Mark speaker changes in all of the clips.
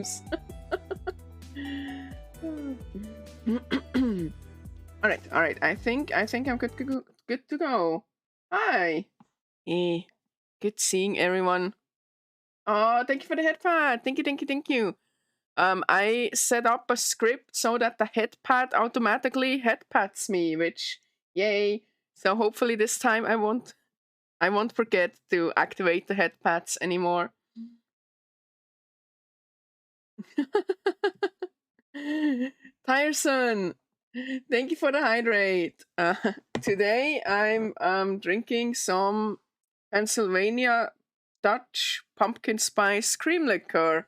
Speaker 1: streams. All right. I think I'm good to go. Hi. Good seeing everyone. Oh, thank you for the headpad. Thank you. I set up a script so that the headpad automatically headpads me, which yay. So hopefully this time I won't forget to activate the headpads anymore. Tyson, thank you for the hydrate. Today I'm drinking some Pennsylvania Dutch pumpkin spice cream liqueur.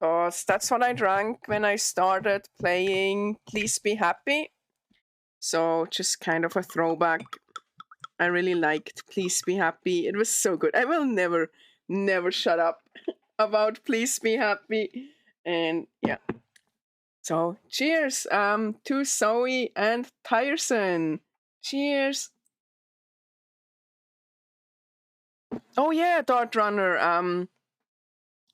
Speaker 1: Because that's what I drank when I started playing Please Be Happy. So just kind of a throwback. I really liked Please Be Happy. It was so good. I will never shut up about Please Be Happy. And yeah. So cheers to Zoe and Tyson. Cheers. Oh yeah, Dart Runner.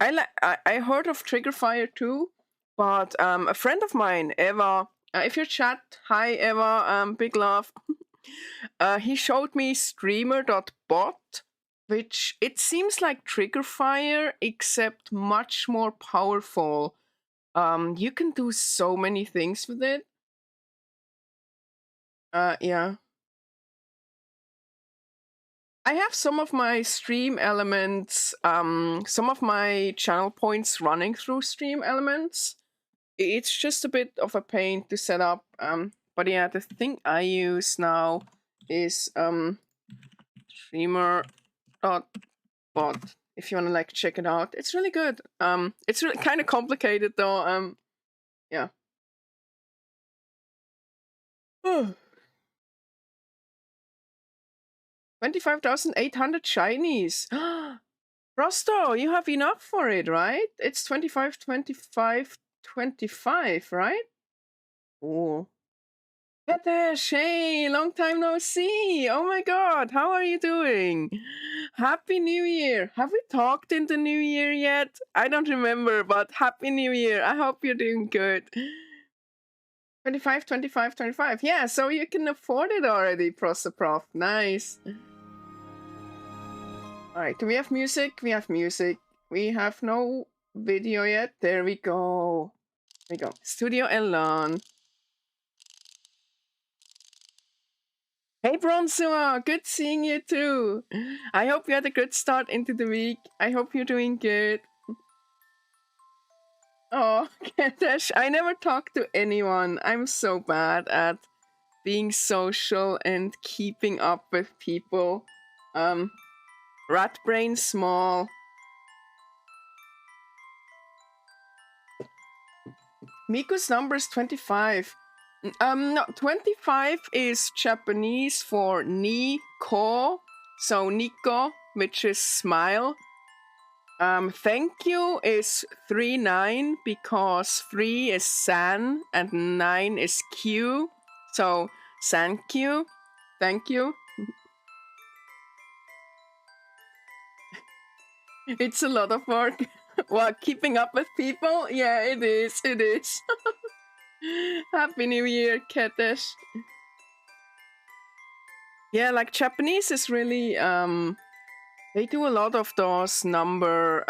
Speaker 1: I heard of Trigger Fire too, but a friend of mine, Eva, if you chat, hi Eva, big love. He showed me streamer.bot, which it seems like Trigger Fire except much more powerful. You can do so many things with it. Yeah. I have some of my stream elements, some of my channel points running through stream elements. It's just a bit of a pain to set up. But yeah, the thing I use now is streamer.bot. If you wanna like check it out, it's really good. It's really kind of complicated though. Yeah. 25,800 shinies. Rosto, you have enough for it, right? It's 25, 25, 25, right? Oh. Katesh, hey, long time no see. Oh my god, how are you doing? Happy New Year. Have we talked in the New Year yet? I don't remember, but Happy New Year. I hope you're doing good. 25, 25, 25. Yeah, so you can afford it already, Prosoprof. Nice. Alright, do we have music? We have music. We have no video yet. There we go. There we go. Studio Elan. Hey Bronzua, good seeing you too. I hope you had a good start into the week. I hope you're doing good. Oh, Katesh, I never talk to anyone. I'm so bad at being social and keeping up with people. Rat brain small. Miku's number is 25. No, 25 is Japanese for Nico. So Nico, which is smile. Thank you is 39 because 3 is san and 9 is q. So thank you. Thank you. It's a lot of work. Well, keeping up with people? Yeah, it is. It is. Happy New Year, Katesh. Yeah, like Japanese is really they do a lot of those number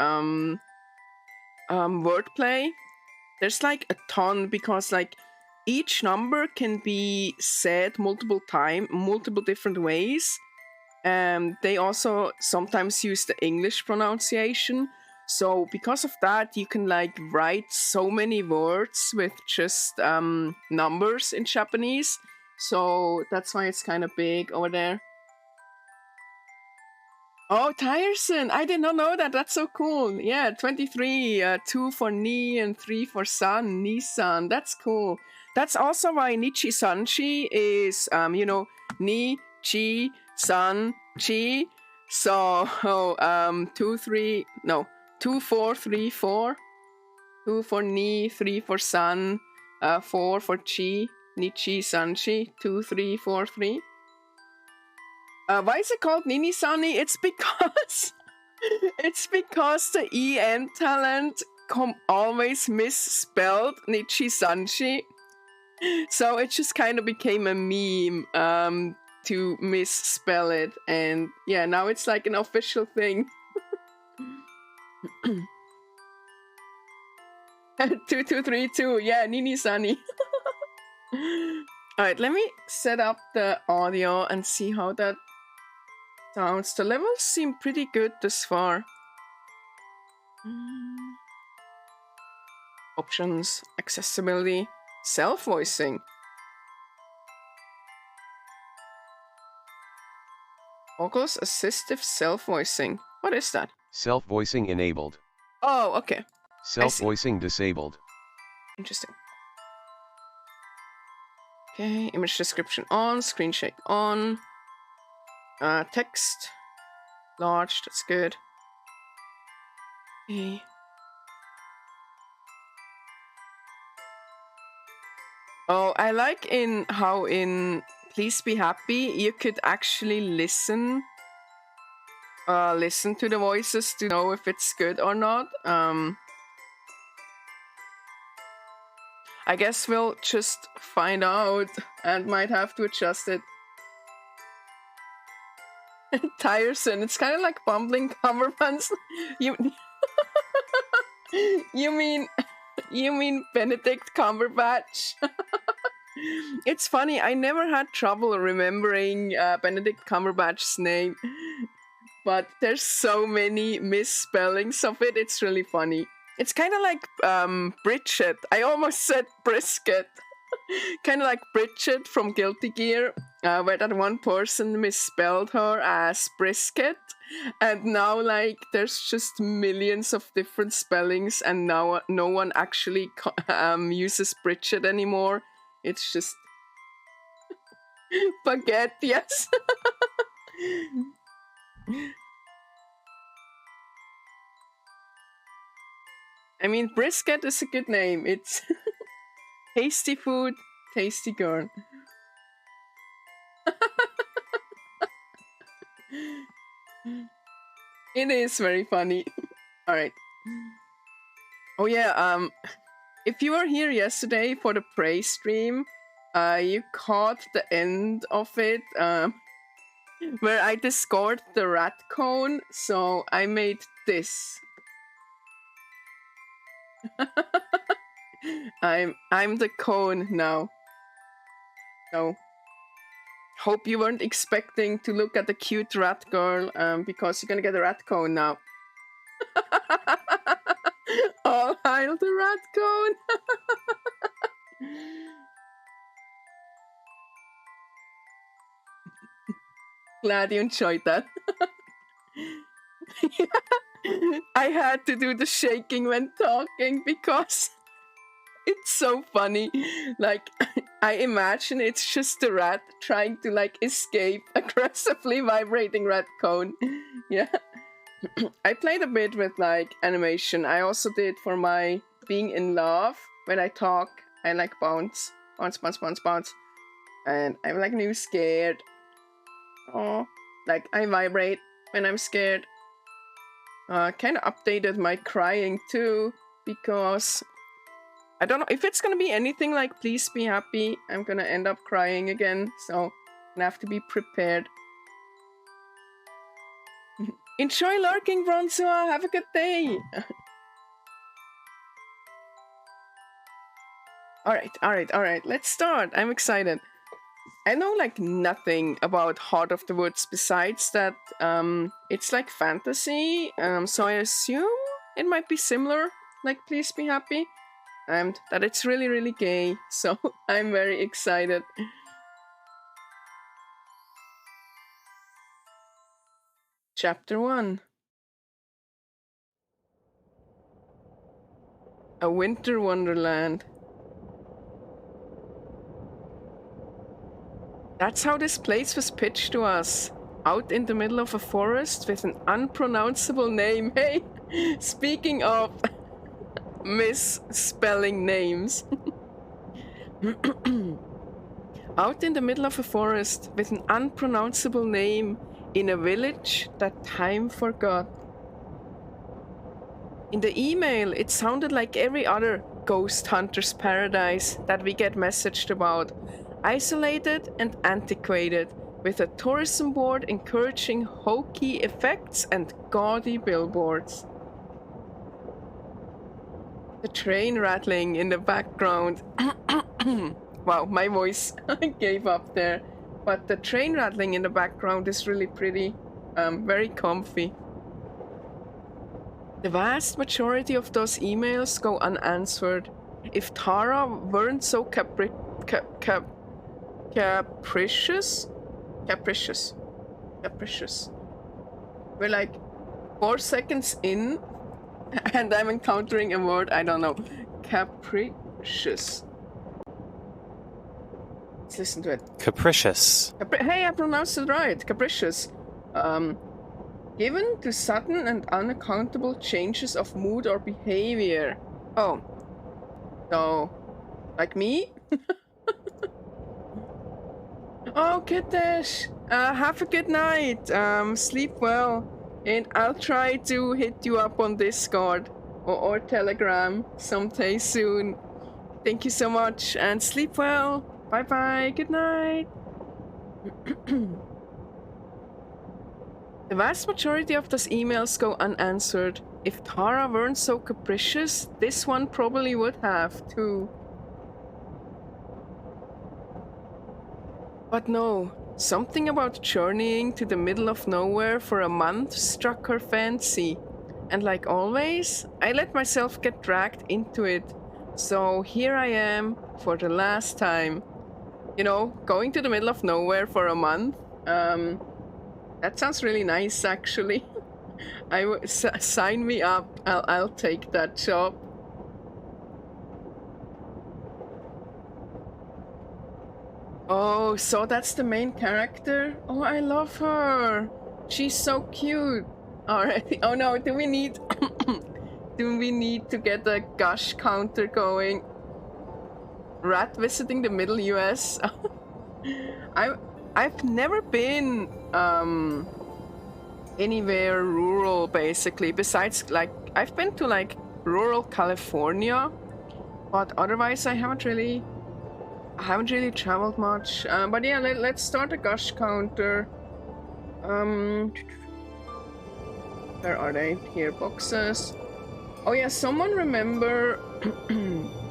Speaker 1: wordplay. There's like a ton because like each number can be said multiple different ways. They also sometimes use the English pronunciation. So because of that, you can like write so many words with just numbers in Japanese. So that's why it's kind of big over there. Oh, Tyson! I did not know that. That's so cool. Yeah, 23, 2 for Ni and 3 for Sun, Nissan. That's cool. That's also why Nichi Sanchi is, Ni, Chi, San, Chi. So, 2, 3, no, 2, 4, 3, 4. 2 for Ni, 3 for Sun, 4 for Chi, Nichi Sanchi, 2, 3, 4, 3. Why is it called Nini Sunny? It's because the EN talent always misspelled Nichisanshi. So it just kind of became a meme to misspell it. And yeah, now it's like an official thing. 2232, yeah, Nini-sani. Alright, let me set up the audio and see how that sounds. The levels seem pretty good thus far. Options, accessibility, self-voicing. Vocals assistive self-voicing. What is that?
Speaker 2: Self-voicing enabled.
Speaker 1: Oh, okay.
Speaker 2: Self-voicing disabled.
Speaker 1: Interesting. Okay, image description on, screen shake on. Text. Large, that's good. Okay. Oh, I like how in Please Be Happy you could actually listen to the voices to know if it's good or not. I guess we'll just find out and might have to adjust it. Tiresome. It's kind of like bumbling cummerbunds. You mean Benedict Cumberbatch? It's funny. I never had trouble remembering Benedict Cumberbatch's name, but there's so many misspellings of it. It's really funny. It's kind of like Bridget. I almost said brisket. Kind of like Bridget from Guilty Gear, where that one person misspelled her as brisket, and now like there's just millions of different spellings, and now no one actually uses Bridget anymore. It's just baguette, yes. I mean, brisket is a good name. It's tasty food, tasty girl. It is very funny. All right. Oh yeah. If you were here yesterday for the Prey stream, you caught the end of it, where I discovered the rat cone. So I made this. I'm the cone now. So hope you weren't expecting to look at the cute rat girl, because you're gonna get a rat cone now. All hail the rat cone. Glad you enjoyed that. I had to do the shaking when talking because it's so funny. Like, I imagine it's just a rat trying to like escape aggressively vibrating rat cone. Yeah. I played a bit with like animation. I also did for my being in love. When I talk, I like bounce. Bounce, bounce, bounce, bounce. And I'm like new scared. Oh, like I vibrate when I'm scared. Kind of updated my crying too, because I don't know if it's gonna be anything like Please Be Happy. I'm gonna end up crying again, so I have to be prepared. Enjoy lurking, Bronzua. Have a good day. Alright. Let's start. I'm excited. I know like nothing about Heart of the Woods besides that it's like fantasy, so I assume it might be similar, like Please Be Happy, and that it's really, really gay, so I'm very excited. Chapter 1. A Winter Wonderland. That's how this place was pitched to us. Out in the middle of a forest with an unpronounceable name. Hey, speaking of misspelling names. Out in the middle of a forest with an unpronounceable name in a village that time forgot. In the email, it sounded like every other ghost hunter's paradise that we get messaged about. Isolated and antiquated, with a tourism board encouraging hokey effects and gaudy billboards. The train rattling in the background. Wow, my voice gave up there. But the train rattling in the background is really pretty. Very comfy. The vast majority of those emails go unanswered. If Tara weren't so capricious. We're like 4 seconds in, and I'm encountering a word I don't know. Capricious. Let's listen to it.
Speaker 3: Capricious.
Speaker 1: Hey, I pronounced it right. Capricious. Given to sudden and unaccountable changes of mood or behavior. Oh. So, like me? Oh, Kitesh. Have a good night. Sleep well. And I'll try to hit you up on Discord or Telegram someday soon. Thank you so much and sleep well. Bye bye. Good night. The vast majority of those emails go unanswered. If Tara weren't so capricious, this one probably would have too. But no, something about journeying to the middle of nowhere for a month struck her fancy. And like always, I let myself get dragged into it. So here I am for the last time. You know, going to the middle of nowhere for a month. That sounds really nice, actually. Sign me up. I'll take that job. Oh, so that's the main character? Oh, I love her. She's so cute. Alright. Oh no, do we need to get a gush counter going? Rat visiting the middle US. I've never been anywhere rural, basically, besides like I've been to like rural California, but otherwise I haven't really traveled much. But yeah, let's start a gush counter. Where are they? Here, boxes. Oh yeah, someone remember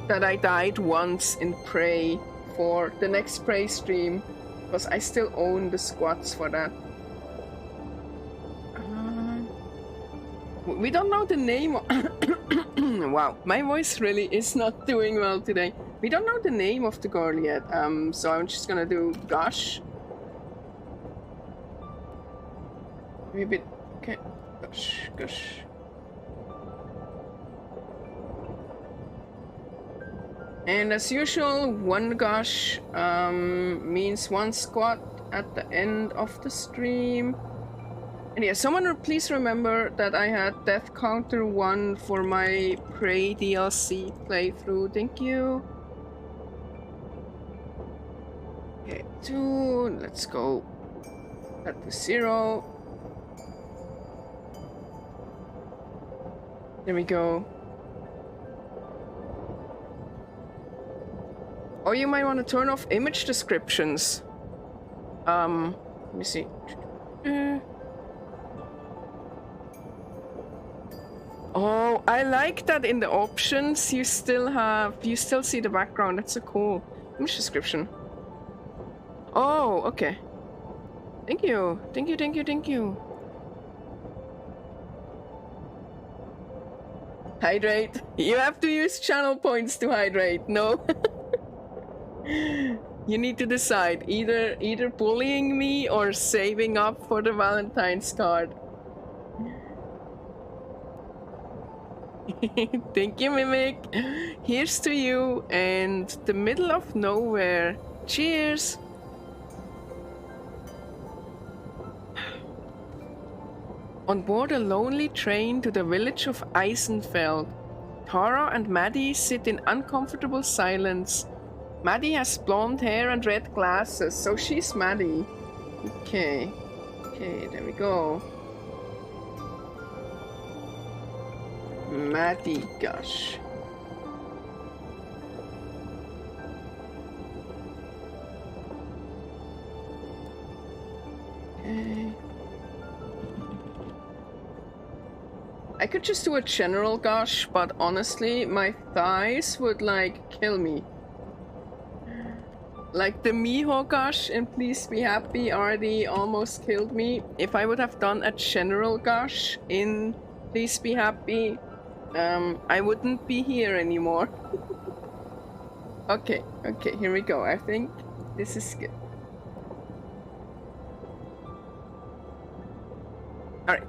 Speaker 1: that I died once in Prey for the next Prey stream, because I still own the squats for that. We don't know the name. Wow, my voice really is not doing well today. We don't know the name of the girl yet, so I'm just gonna do Gush. Maybe a bit. Okay, Gush. And as usual, one Gush means one squat at the end of the stream. And yeah, someone please remember that I had Death Counter 1 for my Prey DLC playthrough. Thank you. Okay, 2. Let's go at the 0. There we go. Oh, you might want to turn off image descriptions. Let me see. Oh, I like that in the options you still see the background. That's so cool. Image description. Oh, okay. Thank you. Thank you. Hydrate. You have to use channel points to hydrate. No. You need to decide either bullying me or saving up for the Valentine's card. Thank you, Mimic. Here's to you and the middle of nowhere. Cheers. On board a lonely train to the village of Eisenfeld, Tara and Maddie sit in uncomfortable silence. Maddie has blonde hair and red glasses, so she's Maddie. Okay, there we go. Maddie, gosh. Okay. I could just do a general gush, but honestly, my thighs would like kill me. Like the Miho gush in Please Be Happy already almost killed me. If I would have done a general gush in Please Be Happy, I wouldn't be here anymore. Okay, here we go. I think this is good. Alright.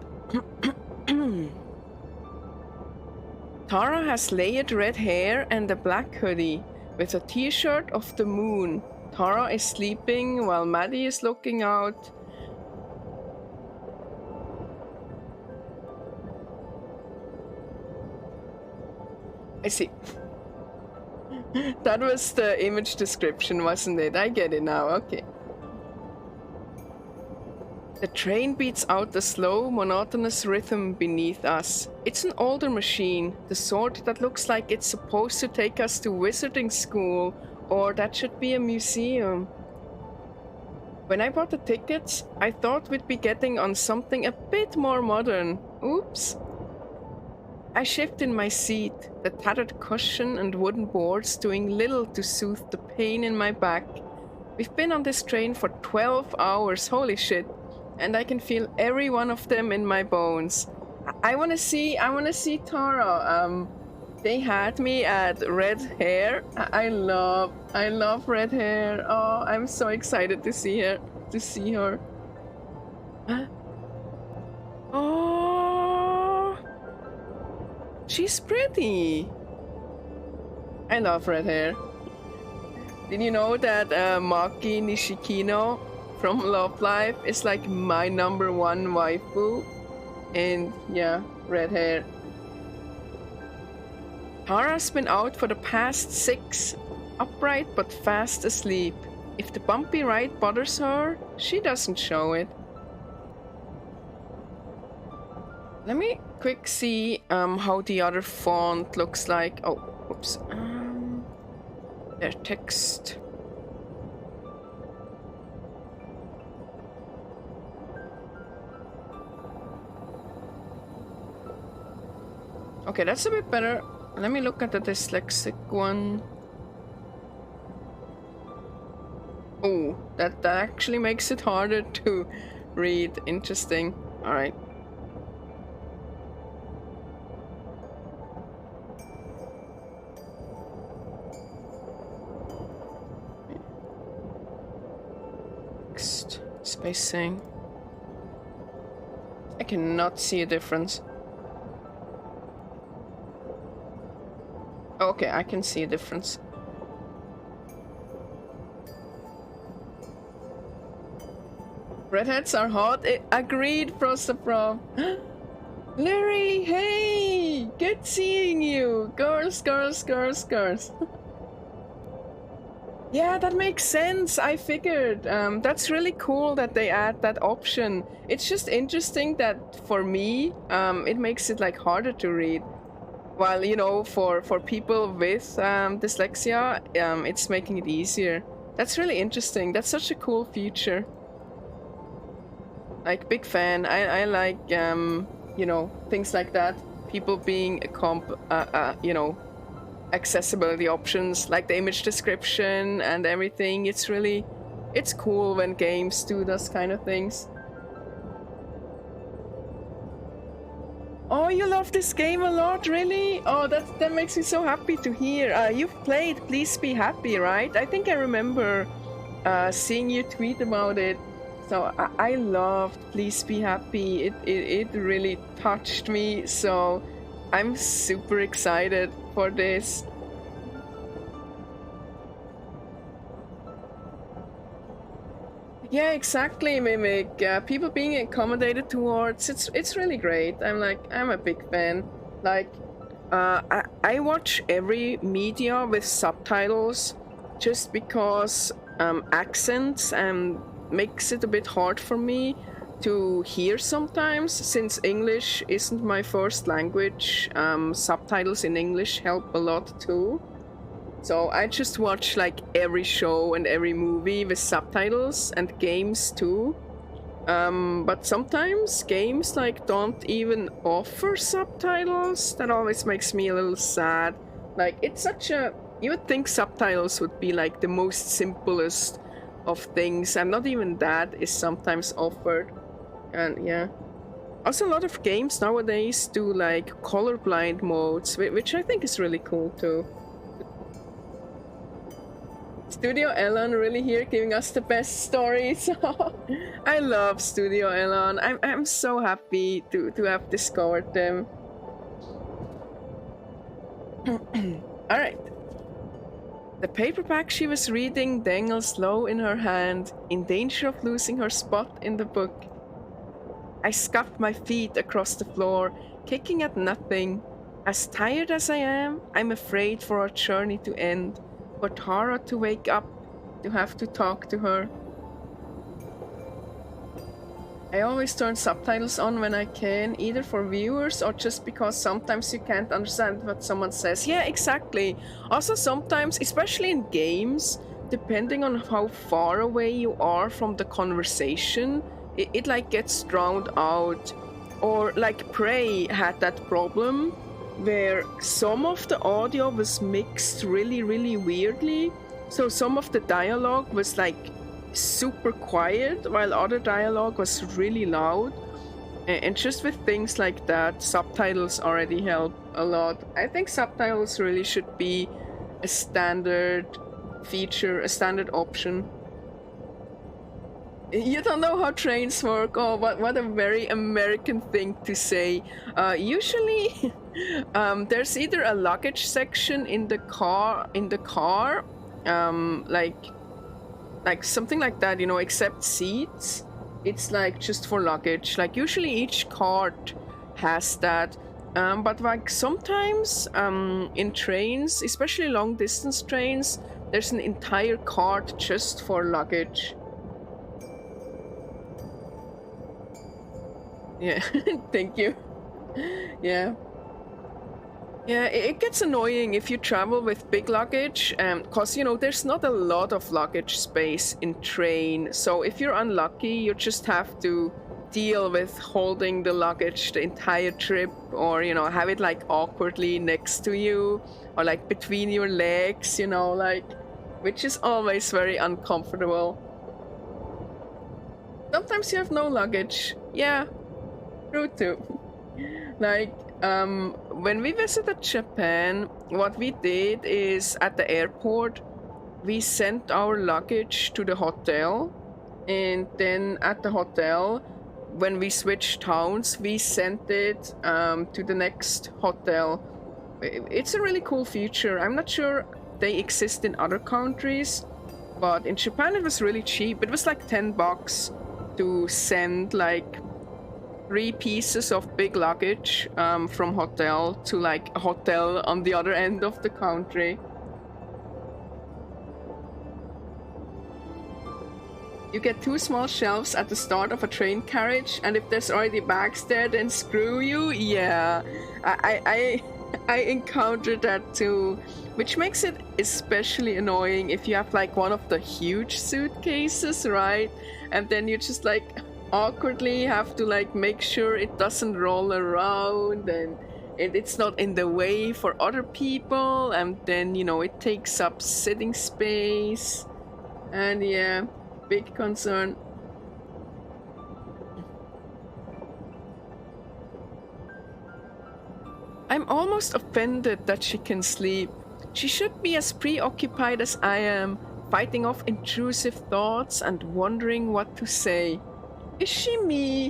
Speaker 1: Tara has layered red hair and a black hoodie with a t-shirt of the moon. Tara is sleeping while Maddie is looking out. I see. That was the image description, wasn't it? I get it now, okay. The train beats out the slow, monotonous rhythm beneath us. It's an older machine, the sort that looks like it's supposed to take us to wizarding school, or that should be a museum. When I bought the tickets, I thought we'd be getting on something a bit more modern. Oops. I shift in my seat, the tattered cushion and wooden boards doing little to soothe the pain in my back. We've been on this train for 12 hours, holy shit. And I can feel every one of them in my bones. I wanna see Tara. They had me at red hair. I love red hair. Oh, I'm so excited to see her. Huh? Oh, she's pretty. I love red hair. Did you know that Maki Nishikino from Love Life is like my #1 waifu? And yeah, red hair. Tara's been out for the past 6, upright but fast asleep. If the bumpy ride bothers her, she doesn't show it. Let me quick see how the other font looks like. Oh, whoops. Their text. Okay, that's a bit better. Let me look at the dyslexic one. Oh, that actually makes it harder to read. Interesting. All right. Next, spacing. I cannot see a difference. Okay, I can see a difference. Redheads are hot. Agreed, Prostaprof. Larry, hey! Good seeing you! Girls. Yeah, that makes sense. I figured. That's really cool that they add that option. It's just interesting that for me, it makes it like harder to read. While, you know, for people with dyslexia, it's making it easier. That's really interesting. That's such a cool feature. Like, big fan. I like, you know, things like that. People being you know, accessibility options, like the image description and everything. It's cool when games do those kind of things. Oh, you love this game a lot, really? Oh, that makes me so happy to hear. You've played Please Be Happy, right? I think I remember seeing you tweet about it. So I loved Please Be Happy. It really touched me. So I'm super excited for this. Yeah, exactly, Mimic. People being accommodated towards, it's really great. I'm a big fan. Like, I watch every media with subtitles just because accents makes it a bit hard for me. to hear sometimes, since English isn't my first language. Subtitles in English help a lot too. So I just watch like every show and every movie with subtitles, and games too. But sometimes games like don't even offer subtitles. That always makes me a little sad. Like, it's such a... You would think subtitles would be like the most simplest of things, and not even that is sometimes offered. And yeah. Also, a lot of games nowadays do like colorblind modes, which I think is really cool too. Studio Elon really here giving us the best stories. I love Studio Elon. I'm so happy to have discovered them. Alright. The paperback she was reading dangles low in her hand, in danger of losing her spot in the book. I scuffed my feet across the floor, kicking at nothing. As tired as I am, I'm afraid for our journey to end, for Tara to wake up, to have to talk to her. I always turn subtitles on when I can, either for viewers or just because sometimes you can't understand what someone says. Yeah, exactly. Also sometimes, especially in games, depending on how far away you are from the conversation, it like gets drowned out. Or like Prey had that problem where some of the audio was mixed really, really weirdly. So some of the dialogue was like super quiet, while other dialogue was really loud. And just with things like that, subtitles already help a lot. I think subtitles really should be a standard feature, a standard option. You don't know how trains work? Oh, what a very American thing to say. Usually, there's either a luggage section in the car, like something like that, you know, except seats. It's like just for luggage. Like usually each cart has that. But like sometimes in trains, especially long distance trains, there's an entire cart just for luggage. Yeah, thank you. Yeah. Yeah, it gets annoying if you travel with big luggage, cause you know there's not a lot of luggage space in train. So if you're unlucky, you just have to deal with holding the luggage the entire trip, or you know, have it like awkwardly next to you, or like between your legs, you know, like, which is always very uncomfortable. Sometimes you have no luggage. Yeah, true too. Like, when we visited Japan, what we did is at the airport, we sent our luggage to the hotel, and then at the hotel, when we switched towns, we sent it to the next hotel. It's a really cool feature. I'm not sure they exist in other countries, but in Japan it was really cheap. It was like $10 to send like 3 pieces of big luggage from hotel to like a hotel on the other end of the country. You get 2 small shelves at the start of a train carriage, and if there's already bags there, then screw you. Yeah, I encountered that too, which makes it especially annoying if you have like one of the huge suitcases, right? And then you just like awkwardly have to like make sure it doesn't roll around and it's not in the way for other people, and then you know it takes up sitting space, and yeah, big concern. I'm almost offended that she can sleep. She should be as preoccupied as I am, fighting off intrusive thoughts and wondering what to say. Is she me?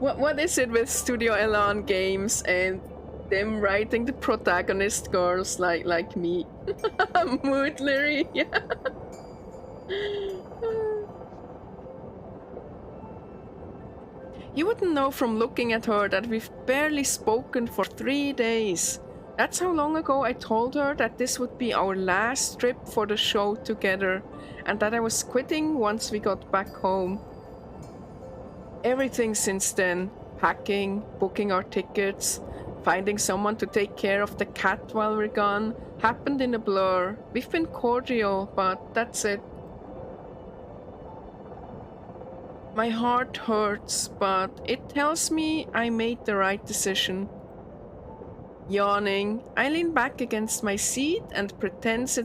Speaker 1: What is it with Studio Elan games and them writing the protagonist girls like me? Mood Larry, yeah. You wouldn't know from looking at her that we've barely spoken for 3 days. That's how long ago I told her that this would be our last trip for the show together, and that I was quitting once we got back home. Everything since then. Packing, booking our tickets, finding someone to take care of the cat while we're gone, happened in a blur. We've been cordial, but that's it. My heart hurts, but it tells me I made the right decision. Yawning, I lean back against my seat and pretend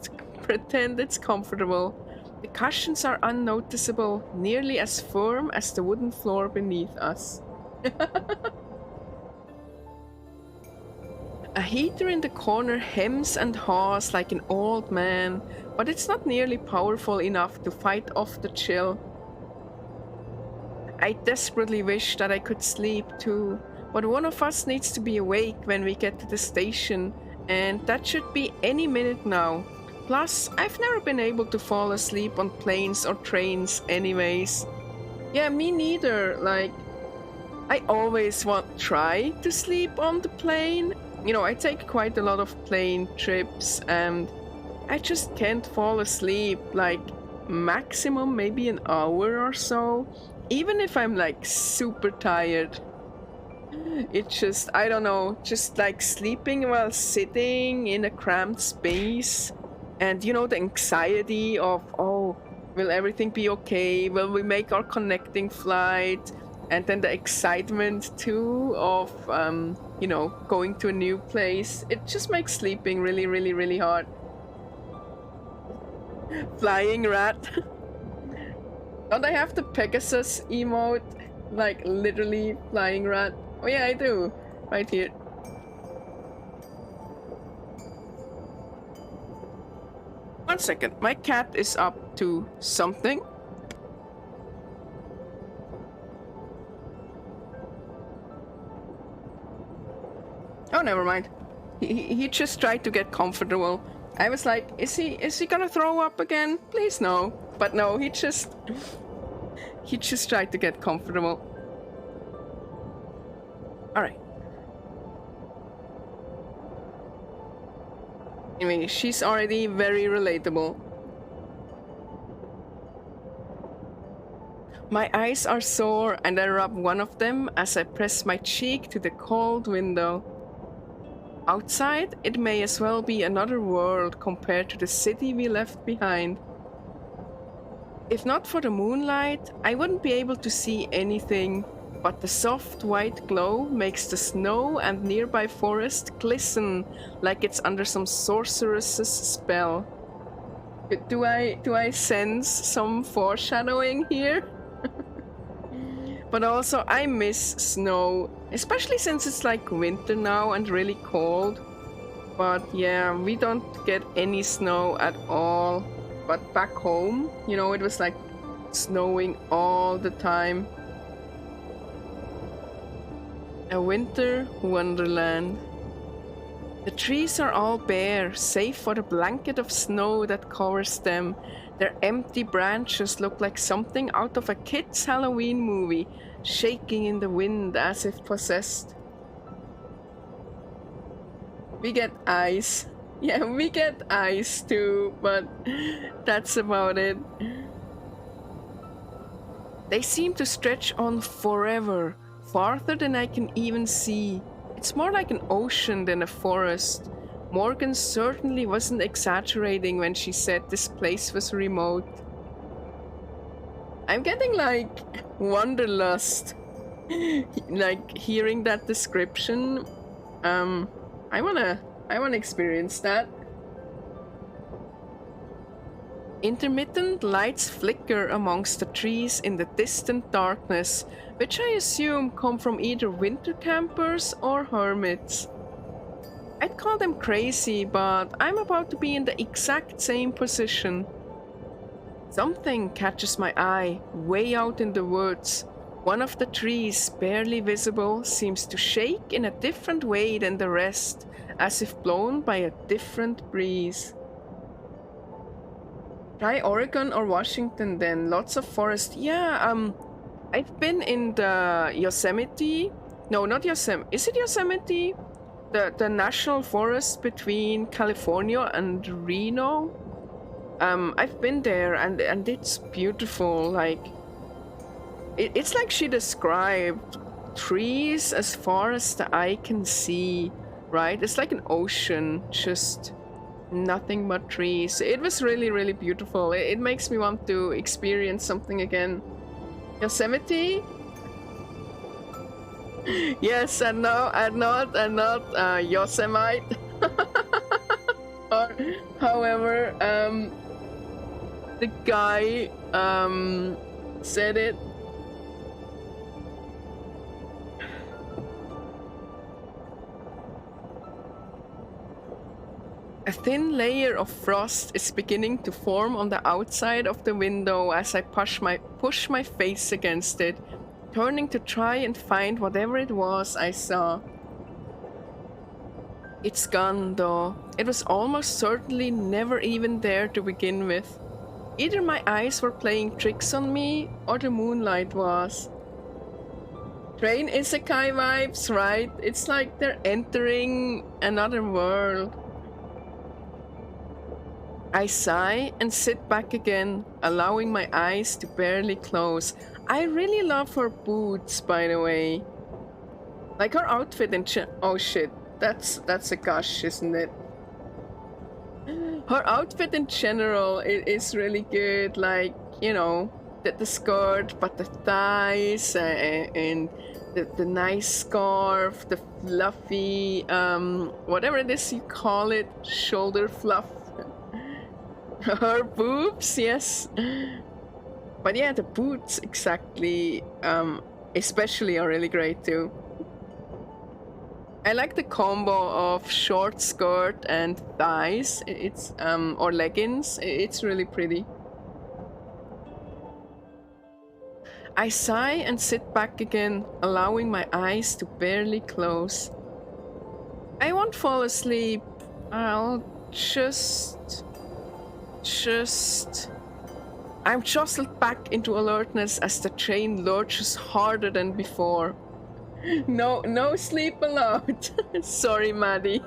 Speaker 1: it's comfortable. The cushions are unnoticeable, nearly as firm as the wooden floor beneath us. A heater in the corner hems and haws like an old man, but it's not nearly powerful enough to fight off the chill. I desperately wish that I could sleep too, but one of us needs to be awake when we get to the station, and that should be any minute now. Plus, I've never been able to fall asleep on planes or trains anyways. Yeah, me neither. Like, I always try to sleep on the plane. You know, I take quite a lot of plane trips and I just can't fall asleep. Like, maximum maybe an hour or so. Even if I'm like super tired. It's just, I don't know, just like sleeping while sitting in a cramped space. And you know, the anxiety of, oh, will everything be okay? Will we make our connecting flight? And then the excitement too of, you know, going to a new place. It just makes sleeping really, really, really hard. Flying rat. Don't I have the Pegasus emote? Like literally flying rat? Oh yeah, I do. Right here. One second. My cat is up to something. Oh, never mind. He just tried to get comfortable. I was like, is he gonna throw up again? Please no. But no, he just tried to get comfortable. Alright. Anyway, she's already very relatable. My eyes are sore and I rub one of them as I press my cheek to the cold window. Outside, it may as well be another world compared to the city we left behind. If not for the moonlight, I wouldn't be able to see anything, but the soft white glow makes the snow and nearby forest glisten like it's under some sorceress's spell. Do I sense some foreshadowing here? But also, I miss snow, especially since it's like winter now and really cold. But yeah, we don't get any snow at all. But back home, you know, it was like snowing all the time. A winter wonderland. The trees are all bare, save for the blanket of snow that covers them. Their empty branches look like something out of a kid's Halloween movie, shaking in the wind as if possessed. We get ice. Yeah, we get ice too, but that's about it. They seem to stretch on forever, farther than I can even see. It's more like an ocean than a forest. Morgan certainly wasn't exaggerating when she said this place was remote. I'm getting like wanderlust. Like hearing that description. I wanna experience that. Intermittent lights flicker amongst the trees in the distant darkness, which I assume come from either winter campers or hermits. I'd call them crazy, but I'm about to be in the exact same position. Something catches my eye, way out in the woods. One of the trees, barely visible, seems to shake in a different way than the rest, as if blown by a different breeze. Try Oregon or Washington then, lots of forest. Yeah, I've been in the Yosemite. No, not Yosemite. Is it Yosemite? The national forest between California and Reno. I've been there and it's beautiful. Like, It's like she described trees as far as the eye can see, right? It's like an ocean, just nothing but trees. It was really, really beautiful. It makes me want to experience something again. Yosemite? Yes, and no, and not Yosemite. Or, however, the guy said it. A thin layer of frost is beginning to form on the outside of the window as I push my face against it, turning to try and find whatever it was I saw. It's gone, though. It was almost certainly never even there to begin with. Either my eyes were playing tricks on me, or the moonlight was. Train isekai vibes, right? It's like they're entering another world. I sigh and sit back again, allowing my eyes to barely close. I really love her boots, by the way. Like her outfit in oh shit, that's a gush, isn't it? Her outfit in general is really good. Like, you know, the skirt, but the thighs and the nice scarf, the fluffy, whatever it is you call it, shoulder fluff. Her boobs, yes. But yeah, the boots exactly, especially are really great too. I like the combo of short skirt and thighs. It's or leggings. It's really pretty. I sigh and sit back again, allowing my eyes to barely close. I won't fall asleep. I'll just... I'm jostled back into alertness as the train lurches harder than before. No sleep allowed. Sorry, Maddie.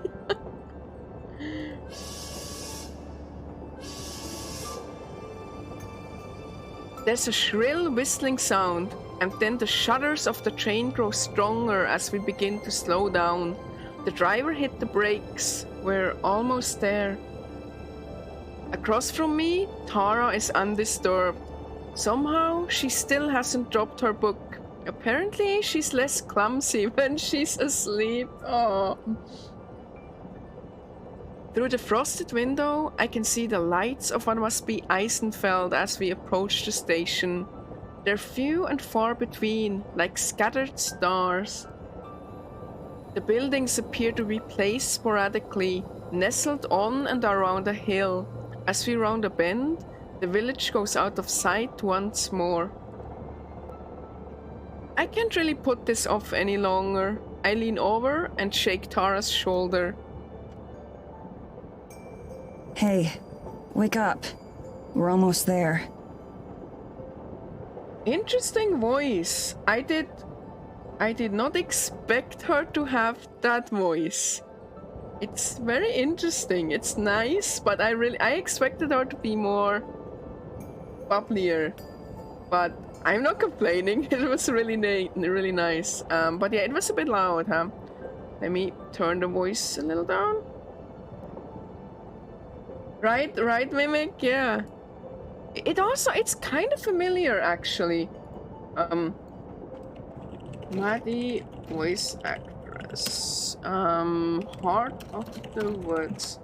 Speaker 1: There's a shrill whistling sound, and then the shudders of the train grow stronger as we begin to slow down. The driver hit the brakes. We're almost there. Across from me, Tara is undisturbed. Somehow, she still hasn't dropped her book. Apparently, she's less clumsy when she's asleep. Oh. Through the frosted window, I can see the lights of what must be Eisenfeld as we approach the station. They're few and far between, like scattered stars. The buildings appear to be placed sporadically, nestled on and around a hill. As we round a bend, the village goes out of sight once more. I can't really put this off any longer. I lean over and shake Tara's shoulder.
Speaker 3: Hey, wake up. We're almost there.
Speaker 1: Interesting voice. I did not expect her to have that voice. It's very interesting. It's nice, but I expected her to be more bubblier. But I'm not complaining. It was really nice. But yeah, it was a bit loud, huh? Let me turn the voice a little down. Right, Mimic? Yeah. It's kind of familiar, actually. Maddie, voice actress. Heart of the Woods.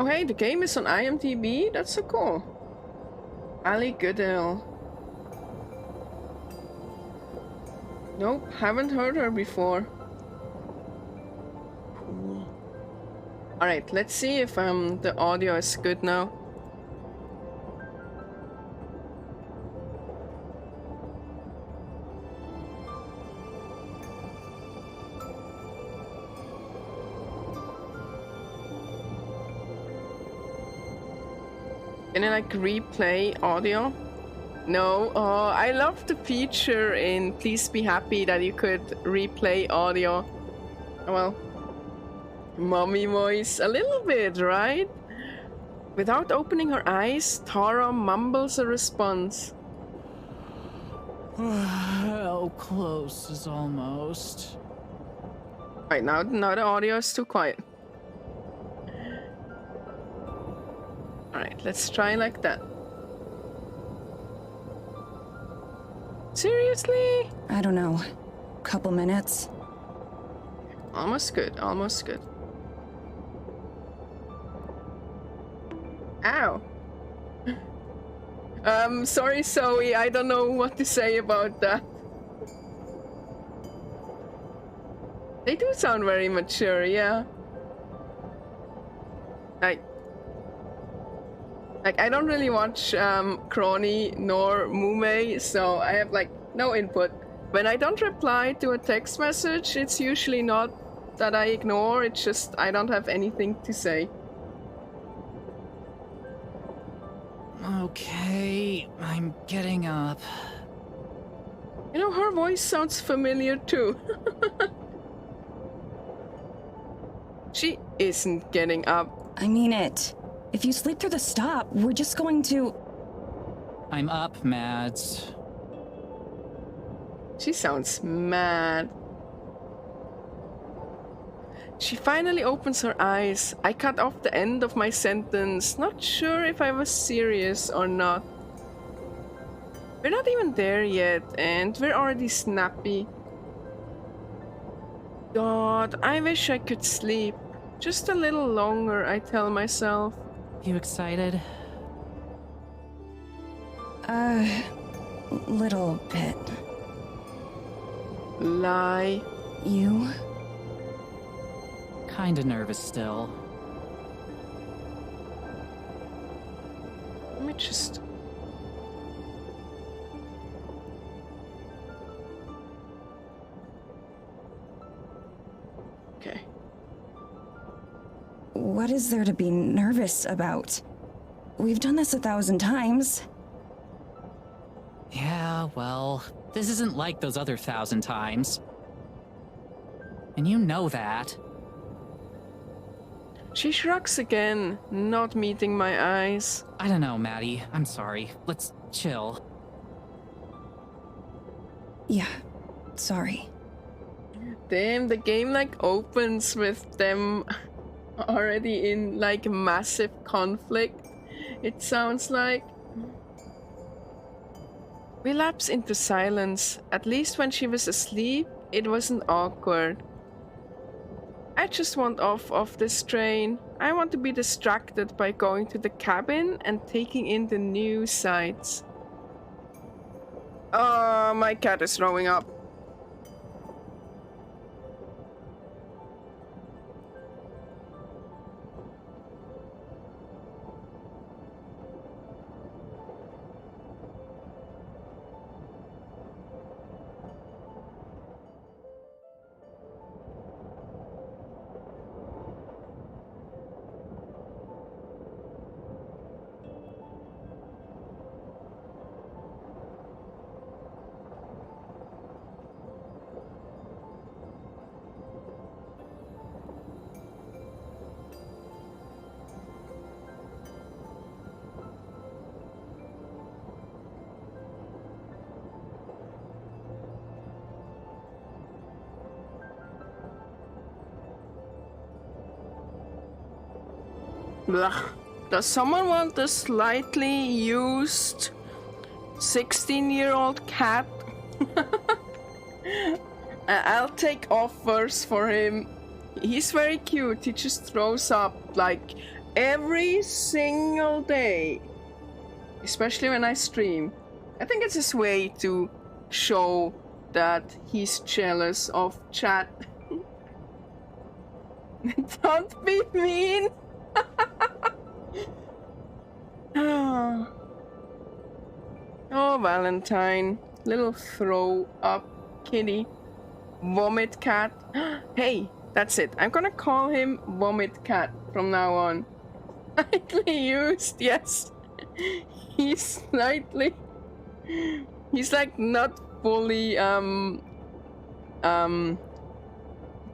Speaker 1: Okay, the game is on IMDb. That's so cool. Ali Goodell. Nope, haven't heard her before. Cool. Alright, let's see if the audio is good now. Can I like replay audio? No. Oh, I love the feature in Please Be Happy that you could replay audio. Well, mommy voice a little bit, right? Without opening her eyes, Tara mumbles a response.
Speaker 4: How close is almost?
Speaker 1: Right, now the audio is too quiet. Alright, let's try like that. Seriously?
Speaker 3: I don't know. Couple minutes.
Speaker 1: Almost good, almost good. Ow. Sorry, Zoe, I don't know what to say about that. They do sound very mature, yeah. Like I don't really watch Crony nor Mume, so I have like no input. When I don't reply to a text message, it's usually not that I ignore, it's just I don't have anything to say.
Speaker 4: Okay, I'm getting up.
Speaker 1: You know, her voice sounds familiar too. She isn't getting up.
Speaker 3: I mean it. If you sleep through the stop, we're just going to...
Speaker 4: I'm up, Mads.
Speaker 1: She sounds mad. She finally opens her eyes. I cut off the end of my sentence, not sure if I was serious or not. We're not even there yet, and we're already snappy. God, I wish I could sleep. Just a little longer, I tell myself.
Speaker 4: You excited?
Speaker 3: Little bit.
Speaker 1: Lie.
Speaker 3: You?
Speaker 4: Kinda nervous still.
Speaker 1: Let me just... Okay.
Speaker 3: What is there to be nervous about? We've done this 1,000 times.
Speaker 4: Yeah, well, this isn't like those other 1,000 times. And you know that.
Speaker 1: She shrugs again, not meeting my eyes.
Speaker 4: I don't know, Maddie. I'm sorry. Let's chill.
Speaker 3: Yeah, sorry.
Speaker 1: Damn, the game like opens with them already in like massive conflict. It sounds like. We lapse into silence. At least when she was asleep, it wasn't awkward. I just want off this train. I want to be distracted by going to the cabin and taking in the new sights. Oh, my cat is throwing up. Blah. Does someone want a slightly used 16-year-old cat? I'll take offers for him. He's very cute. He just throws up like every single day. Especially when I stream. I think it's his way to show that he's jealous of chat. Don't be mean. Oh, Valentine. Little throw up kitty. Vomit cat. Hey, that's it. I'm gonna call him Vomit Cat from now on. Slightly used, yes. He's slightly... He's like not fully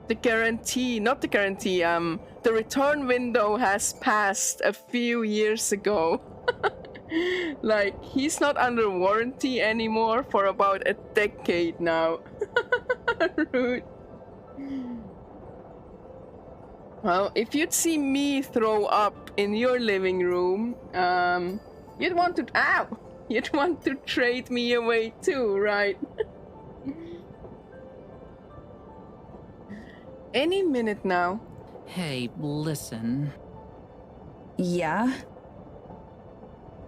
Speaker 1: the guarantee, not the guarantee, the return window has passed a few years ago. Like, he's not under warranty anymore for about a decade now. Rude. Well, if you'd see me throw up in your living room, you'd want to, ow! You'd want to trade me away too, right? Any minute now.
Speaker 4: Hey, listen.
Speaker 3: Yeah?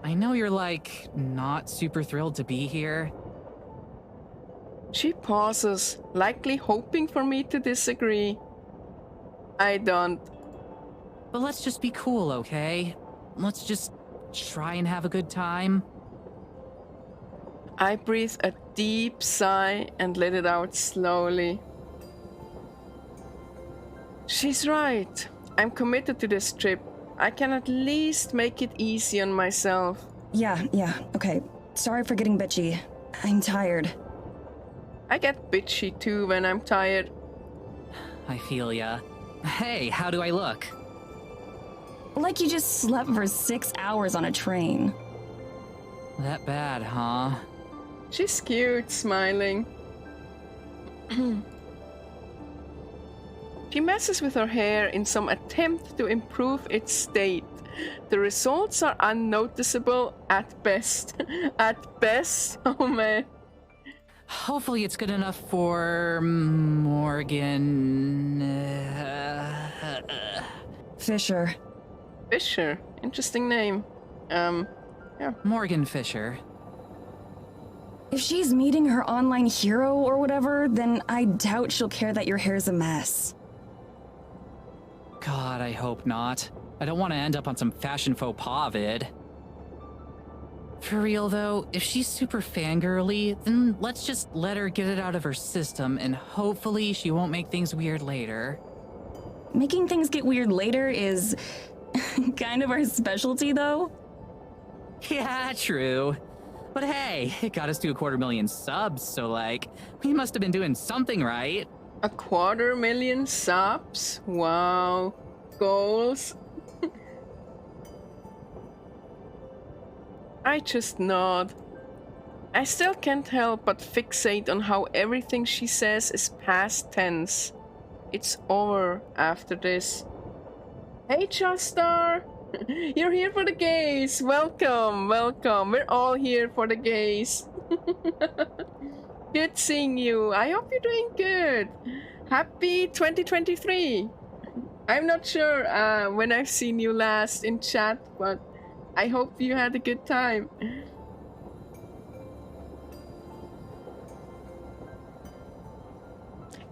Speaker 4: I know you're, like, not super thrilled to be here.
Speaker 1: She pauses, likely hoping for me to disagree. I don't.
Speaker 4: But let's just be cool, okay? Let's just try and have a good time.
Speaker 1: I breathe a deep sigh and let it out slowly. She's right. I'm committed to this trip. I can at least make it easy on myself.
Speaker 3: Yeah, okay. Sorry for getting bitchy. I'm tired.
Speaker 1: I get bitchy too when I'm tired.
Speaker 4: I feel ya. Hey, how do I look?
Speaker 3: Like you just slept for 6 hours on a train.
Speaker 4: That bad, huh?
Speaker 1: She's cute, smiling. She messes with her hair in some attempt to improve its state. The results are unnoticeable at best. At best? Oh man.
Speaker 4: Hopefully it's good enough for Morgan.
Speaker 3: Fisher.
Speaker 1: Fisher. Interesting name. Yeah.
Speaker 4: Morgan Fisher.
Speaker 3: If she's meeting her online hero or whatever, then I doubt she'll care that your hair's a mess.
Speaker 4: God, I hope not. I don't want to end up on some fashion faux pas vid. For real though, if she's super fangirly, then let's just let her get it out of her system and hopefully she won't make things weird later.
Speaker 3: Making things get weird later is kind of our specialty though.
Speaker 4: Yeah, true. But hey, it got us to 250,000 subs, so like, we must have been doing something right.
Speaker 1: 250,000 subs? Wow. Goals. I just nod. I still can't help but fixate on how everything she says is past tense. It's over after this. Hey, Justar! You're here for the gays! Welcome, welcome. We're all here for the gays. Good seeing you. I hope you're doing good. Happy 2023. I'm not sure when I've seen you last in chat, but I hope you had a good time.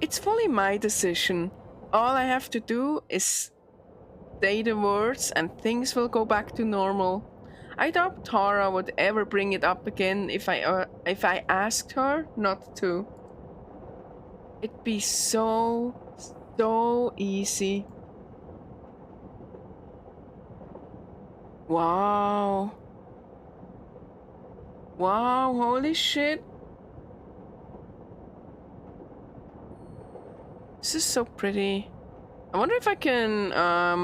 Speaker 1: It's fully my decision. All I have to do is say the words and things will go back to normal. I doubt Tara would ever bring it up again if I asked her not to. It'd be so easy. Wow. Wow, holy shit. This is so pretty. I wonder if I can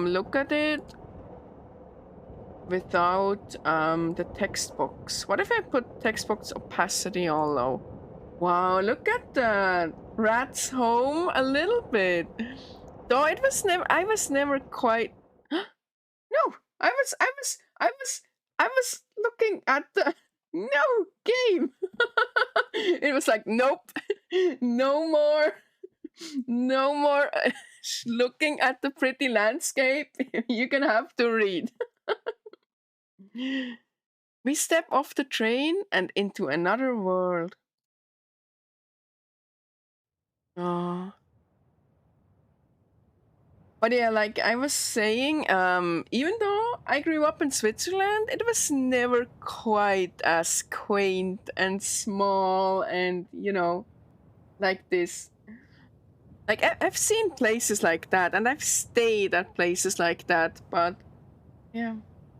Speaker 1: look at it without the text box. What if I put text box opacity all low? Wow, look at that. Rat's home a little bit. Though I was never quite No, I was looking at the no game. It was like, nope. No more looking at the pretty landscape. You're gonna have to read. We step off the train and into another world. Oh. But yeah, like I was saying, even though I grew up in Switzerland, it was never quite as quaint and small and, you know, like this. Like, I've seen places like that, and I've stayed at places like that, but, yeah.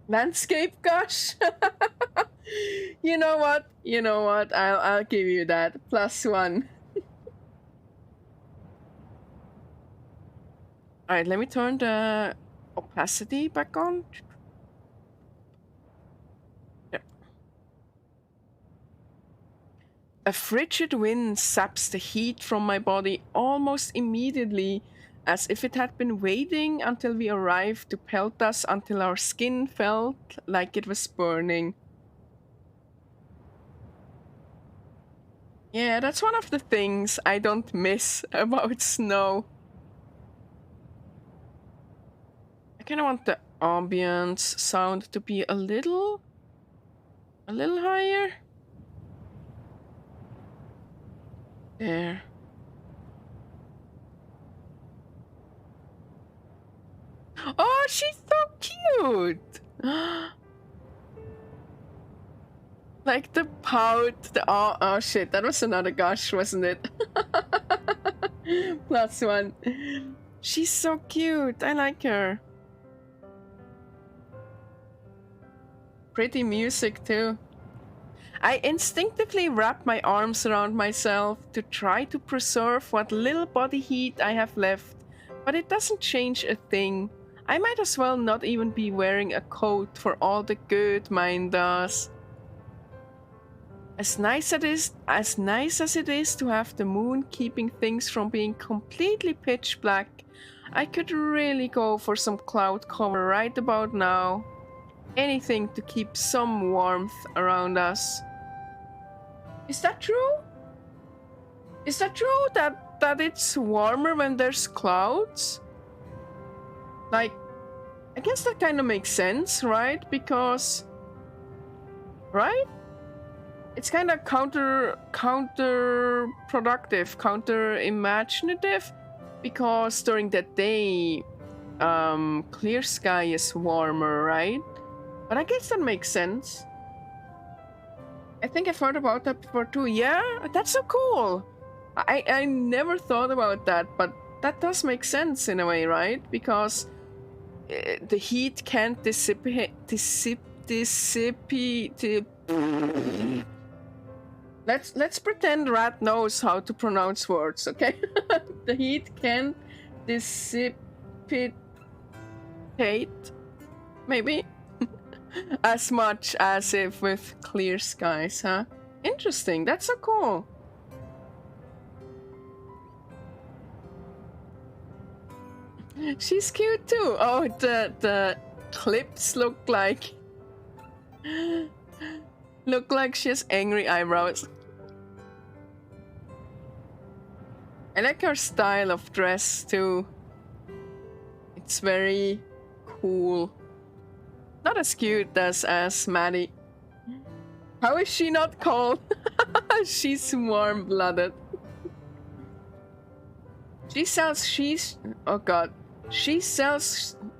Speaker 1: Landscape gush? You know what? I'll give you that. +1. Alright, let me turn the opacity back on. Yep. A frigid wind saps the heat from my body almost immediately, as if it had been waiting until we arrived to pelt us until our skin felt like it was burning. Yeah, that's one of the things I don't miss about snow. I kind of want the ambience sound to be a little higher. There. Oh, she's so cute! Like the pout, the oh shit, that was another gush, wasn't it? +1. She's so cute, I like her. Pretty music too. I instinctively wrap my arms around myself to try to preserve what little body heat I have left, but it doesn't change a thing. I might as well not even be wearing a coat for all the good mine does. As nice as it is to have the moon keeping things from being completely pitch black, I could really go for some cloud cover right about now. Anything to keep some warmth around us. Is that true? Is that true that it's warmer when there's clouds? Like, I guess that kind of makes sense, right? Because, right? It's kind of counterproductive, counter-imaginative, because during the day, clear sky is warmer, right? But I guess that makes sense. I think I've heard about that before too. Yeah, that's so cool. I never thought about that, but that does make sense in a way, right? Because the heat can't dissipate. Let's pretend Rat knows how to pronounce words, okay? The heat can dissipate, maybe, as much as if with clear skies, huh? Interesting, that's so cool. She's cute too. Oh, the clips look like she has angry eyebrows. I like her style of dress too. It's very cool. Not as cute as Maddie. How is she not cold? She's warm-blooded. Oh god.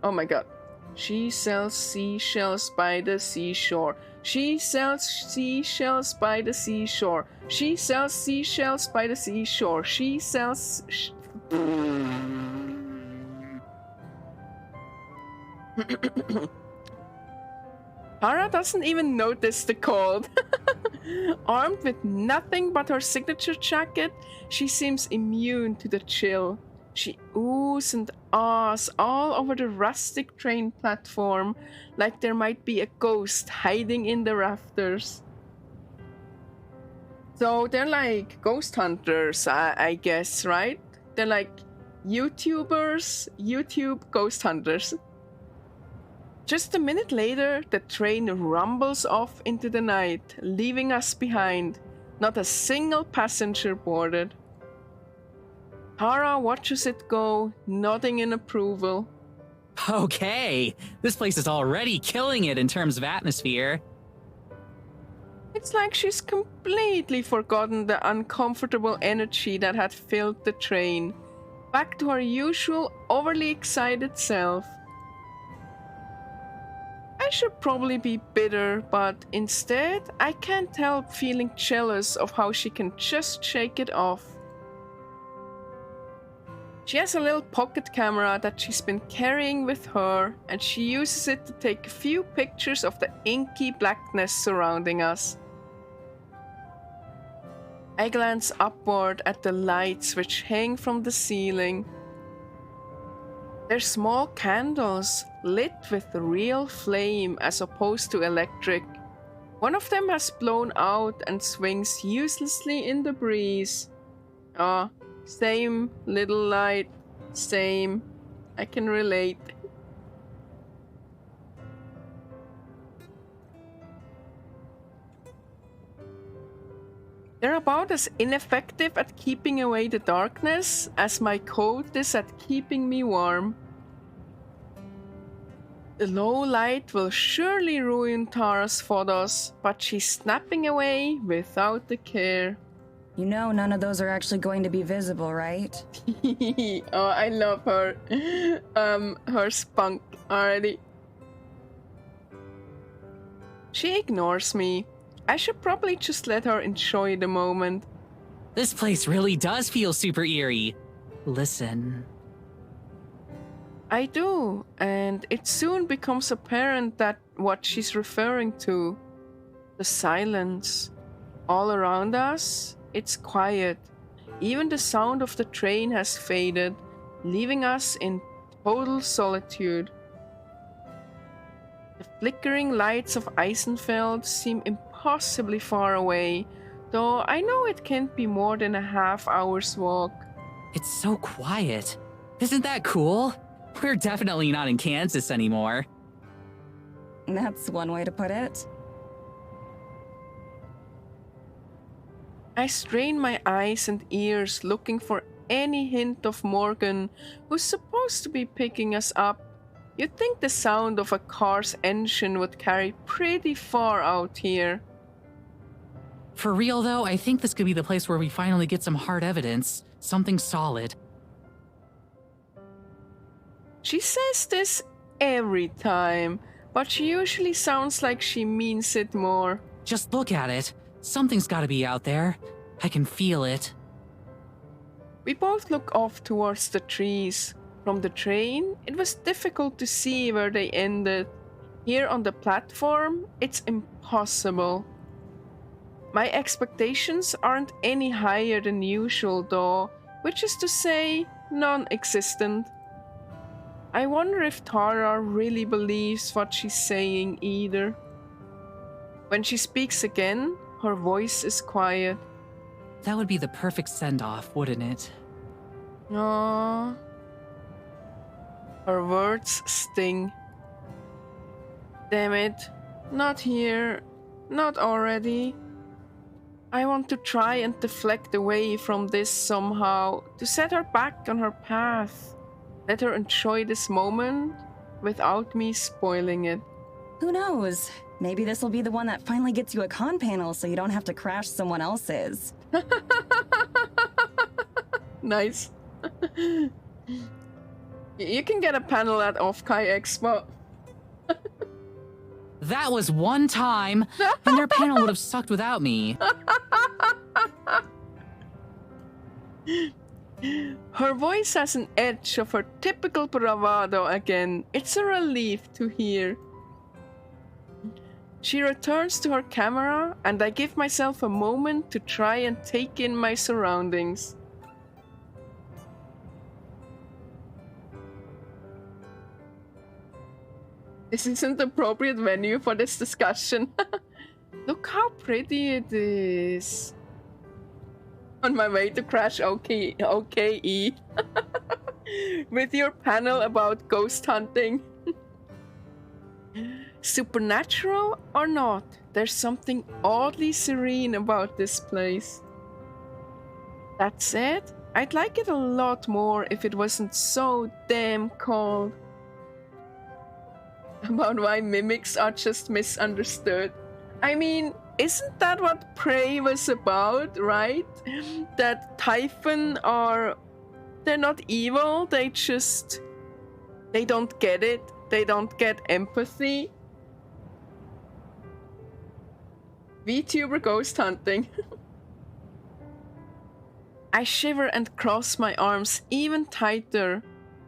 Speaker 1: Oh my god. She sells seashells by the seashore. She sells seashells by the seashore. She sells seashells by the seashore. She sells... Hara doesn't even notice the cold. Armed with nothing but her signature jacket, she seems immune to the chill. She oohs and ahs all over the rustic train platform, like there might be a ghost hiding in the rafters. So they're like ghost hunters, I guess, right? They're like YouTubers, YouTube ghost hunters. Just a minute later, the train rumbles off into the night, leaving us behind. Not a single passenger boarded. Hara watches it go, nodding in approval.
Speaker 4: Okay, this place is already killing it in terms of atmosphere.
Speaker 1: It's like she's completely forgotten the uncomfortable energy that had filled the train. Back to her usual overly excited self. I should probably be bitter, but instead, I can't help feeling jealous of how she can just shake it off. She has a little pocket camera that she's been carrying with her, and she uses it to take a few pictures of the inky blackness surrounding us. I glance upward at the lights which hang from the ceiling. They're small candles lit with real flame as opposed to electric. One of them has blown out and swings uselessly in the breeze. Ah, same little light, same. I can relate. They're about as ineffective at keeping away the darkness as my coat is at keeping me warm. The low light will surely ruin Tara's photos, but she's snapping away without the care.
Speaker 3: You know none of those are actually going to be visible, right?
Speaker 1: Oh, I love her. Her spunk already. She ignores me. I should probably just let her enjoy the moment.
Speaker 4: This place really does feel super eerie. Listen.
Speaker 1: I do, and it soon becomes apparent that what she's referring to. The silence. All around us, it's quiet. Even the sound of the train has faded, leaving us in total solitude. The flickering lights of Eisenfeld seem impossibly far away, though I know it can't be more than a half-hour's walk.
Speaker 4: It's so quiet. Isn't that cool? We're definitely not in Kansas anymore.
Speaker 3: That's one way to put it.
Speaker 1: I strain my eyes and ears looking for any hint of Morgan, who's supposed to be picking us up. You'd think the sound of a car's engine would carry pretty far out here.
Speaker 4: For real though, I think this could be the place where we finally get some hard evidence. Something solid.
Speaker 1: She says this every time, but she usually sounds like she means it more.
Speaker 4: Just look at it. Something's gotta be out there. I can feel it.
Speaker 1: We both look off towards the trees. From the train, it was difficult to see where they ended. Here on the platform, it's impossible. My expectations aren't any higher than usual though, which is to say, non-existent. I wonder if Tara really believes what she's saying either. When she speaks again, her voice is quiet.
Speaker 4: That would be the perfect send-off, wouldn't it?
Speaker 1: Aww. Her words sting. Damn it. Not here. Not already. I want to try and deflect away from this somehow, to set her back on her path. Let her enjoy this moment without me spoiling it.
Speaker 3: Who knows? Maybe this will be the one that finally gets you a con panel so you don't have to crash someone else's.
Speaker 1: Nice. You can get a panel at Off-Kai Expo.
Speaker 4: That was one time, and their panel would have sucked without me.
Speaker 1: Her voice has an edge of her typical bravado again. It's a relief to hear. She returns to her camera, and I give myself a moment to try and take in my surroundings. This isn't the appropriate venue for this discussion. Look how pretty it is. On my way to crash OKE. With your panel about ghost hunting. Supernatural or not, there's something oddly serene about this place. That said, I'd like it a lot more if it wasn't so damn cold. About why mimics are just misunderstood. I mean, isn't that what Prey was about, right? That Typhon are... they're not evil, they don't get it. They don't get empathy. VTuber ghost hunting. I shiver and cross my arms even tighter.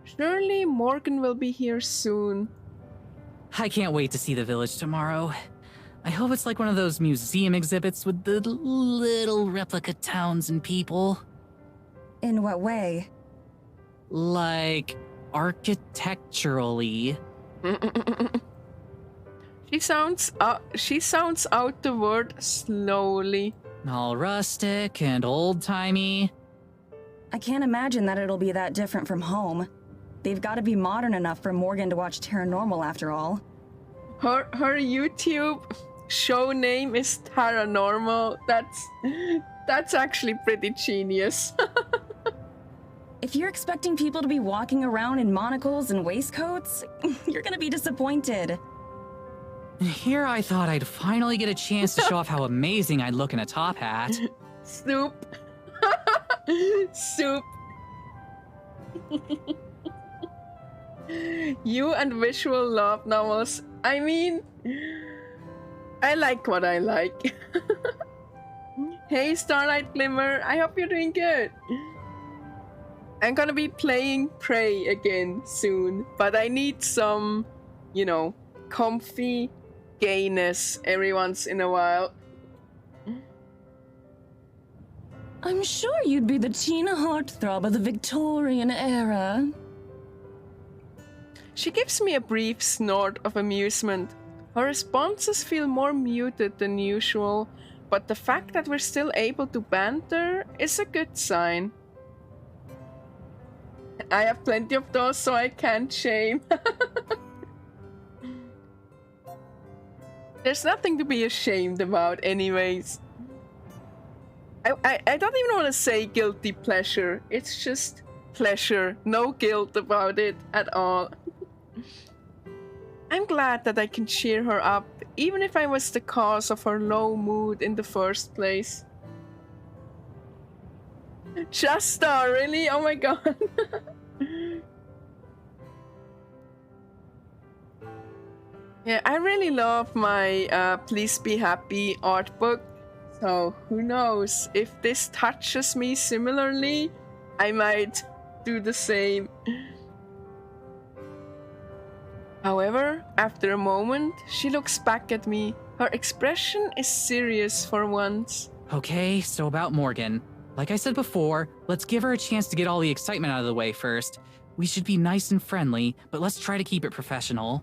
Speaker 1: Surely Morgan will be here soon.
Speaker 4: I can't wait to see the village tomorrow. I hope it's like one of those museum exhibits with the little replica towns and people.
Speaker 3: In what way?
Speaker 4: Like architecturally.
Speaker 1: She sounds out the word slowly.
Speaker 4: All rustic and old-timey.
Speaker 3: I can't imagine that it'll be that different from home. They've got to be modern enough for Morgan to watch Paranormal after all.
Speaker 1: Her YouTube show name is Paranormal. That's actually pretty genius.
Speaker 3: If you're expecting people to be walking around in monocles and waistcoats, you're gonna be disappointed.
Speaker 4: Here I thought I'd finally get a chance to show off how amazing I'd look in a top hat.
Speaker 1: Soup. Soup. You and visual love novels. I mean, I like what I like. Hey, Starlight Glimmer, I hope you're doing good. I'm gonna be playing Prey again soon, but I need some, comfy gayness every once in a while.
Speaker 3: I'm sure you'd be the teen heartthrob of the Victorian era.
Speaker 1: She gives me a brief snort of amusement. Her responses feel more muted than usual, but the fact that we're still able to banter is a good sign. I have plenty of those, so I can't shame. There's nothing to be ashamed about anyways. I don't even want to say guilty pleasure. It's just pleasure. No guilt about it at all. I'm glad that I can cheer her up, even if I was the cause of her low mood in the first place. Justa, really? Oh my god. Yeah, I really love my Please Be Happy art book. So who knows, if this touches me similarly, I might do the same. However, after a moment, she looks back at me. Her expression is serious for once.
Speaker 4: Okay, so about Morgan. Like I said before, let's give her a chance to get all the excitement out of the way first. We should be nice and friendly, but let's try to keep it professional.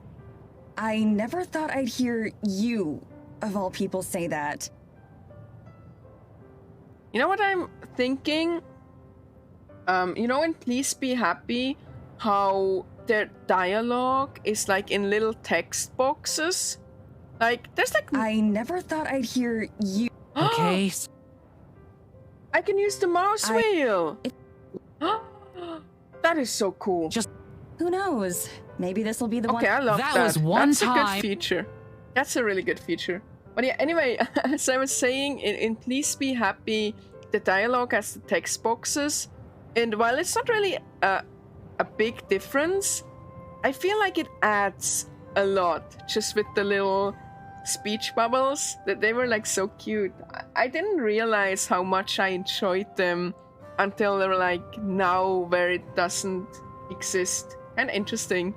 Speaker 3: I never thought I'd hear you, of all people, say that.
Speaker 1: You know what I'm thinking? In Please Be Happy, how their dialogue is like in little text boxes? Like, there's like...
Speaker 3: I never thought I'd hear you.
Speaker 4: Okay.
Speaker 1: I can use the mouse wheel! That is so cool.
Speaker 3: Who knows? Maybe this will be the one.
Speaker 1: Okay, I love that.
Speaker 4: That was one
Speaker 1: That's
Speaker 4: time.
Speaker 1: a good feature. That's a really good feature. But yeah, anyway, as I was saying, in Please Be Happy, the dialogue has the text boxes. And while it's not really a big difference, I feel like it adds a lot just with the little speech bubbles. That they were like so cute. I didn't realize how much I enjoyed them until they were like now where it doesn't exist. And interesting.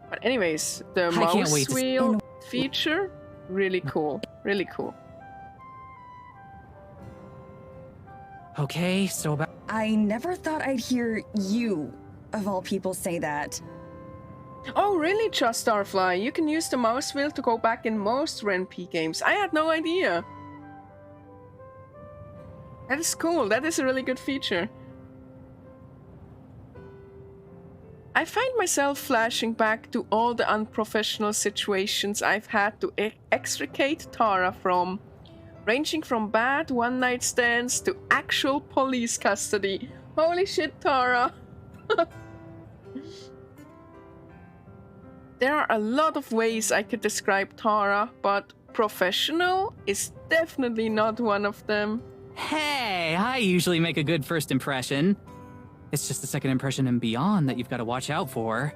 Speaker 1: But anyways, the mouse wheel feature, really cool. Really cool.
Speaker 4: Okay, so about...
Speaker 3: I never thought I'd hear you, of all people, say that.
Speaker 1: Oh, really, Just Starfly? You can use the mouse wheel to go back in most RenP games. I had no idea. That is cool. That is a really good feature. I find myself flashing back to all the unprofessional situations I've had to extricate Tara from, ranging from bad one-night stands to actual police custody. Holy shit, Tara! There are a lot of ways I could describe Tara, but professional is definitely not one of them.
Speaker 4: Hey, I usually make a good first impression. It's just the second impression and beyond that you've got to watch out for.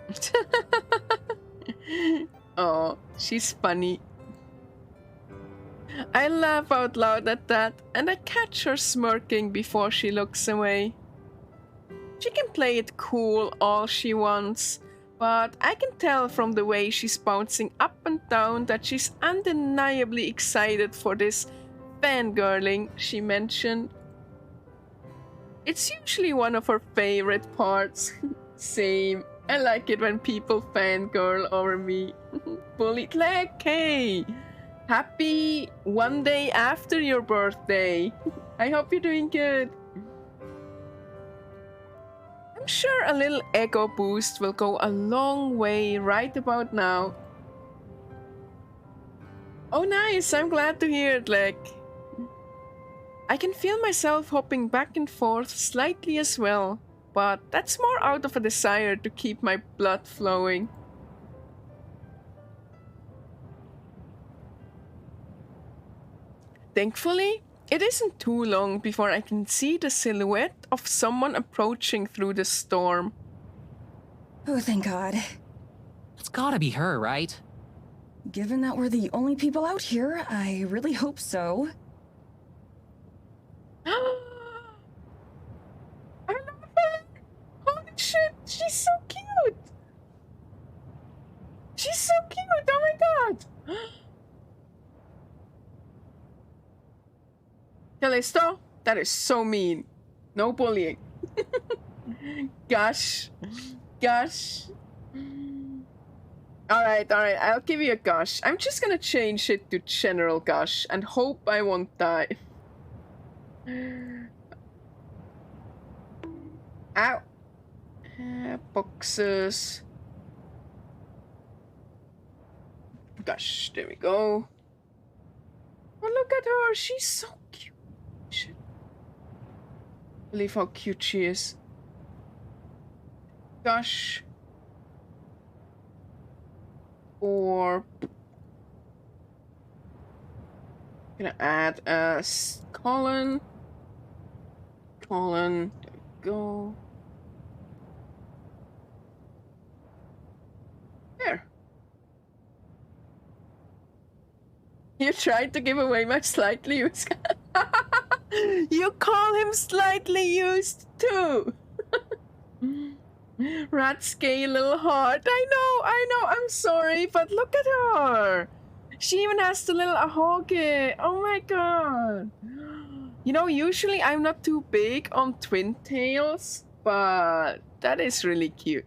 Speaker 1: Oh, she's funny. I laugh out loud at that, and I catch her smirking before she looks away. She can play it cool all she wants, but I can tell from the way she's bouncing up and down that she's undeniably excited for this fangirling she mentioned. It's usually one of her favorite parts. Same. I like it when people fangirl over me. Bully Click, hey! Happy one day after your birthday. I hope you're doing good. I'm sure a little ego boost will go a long way right about now. Oh nice, I'm glad to hear it, Lek. I can feel myself hopping back and forth slightly as well, but that's more out of a desire to keep my blood flowing. Thankfully, it isn't too long before I can see the silhouette of someone approaching through the storm.
Speaker 3: Oh, thank God.
Speaker 4: It's gotta be her, right?
Speaker 3: Given that we're the only people out here, I really hope so.
Speaker 1: I love her! Holy shit, she's so cute! She's so cute, oh my god! Callisto, that is so mean. No bullying. Gosh. Gosh. Alright, I'll give you a gosh. I'm just gonna change it to general gosh and hope I won't die. Ow. Boxes. Gosh, there we go. Oh, look at her. She's so cute. Shit. Believe how cute she is. Gosh. Or gonna add a colon. Colon. There we go. There. You tried to give away my slightly used. You call him slightly used too. Rat scale little heart. I know, I'm sorry, but look at her. She even has the little ahoge. Oh my god. You know, usually I'm not too big on twin tails, but that is really cute.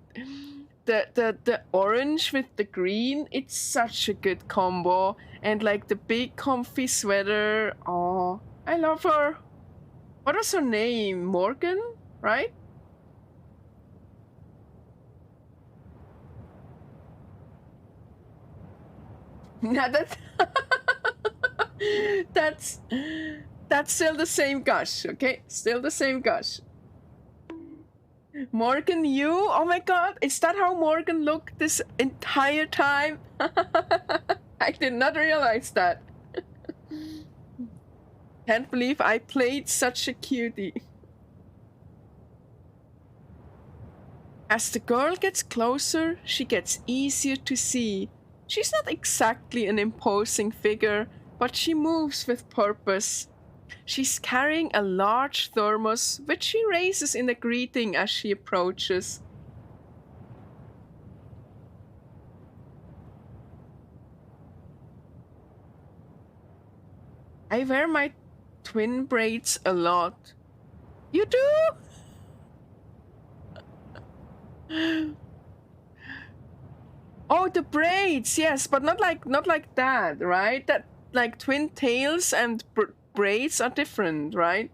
Speaker 1: The orange with the green, it's such a good combo. And like the big comfy sweater. Oh, I love her. What was her name? Morgan, right? Yeah, that's still the same gush, okay? Still the same gush. Morgan, you? Oh my god, is that how Morgan looked this entire time? I did not realize that. Can't believe I played such a cutie. As the girl gets closer, she gets easier to see. She's not exactly an imposing figure, but she moves with purpose. She's carrying a large thermos, which she raises in a greeting as she approaches. I wear my twin braids a lot. You do? Oh, the braids, yes, but not like that, right? That like twin tails and braids are different, right?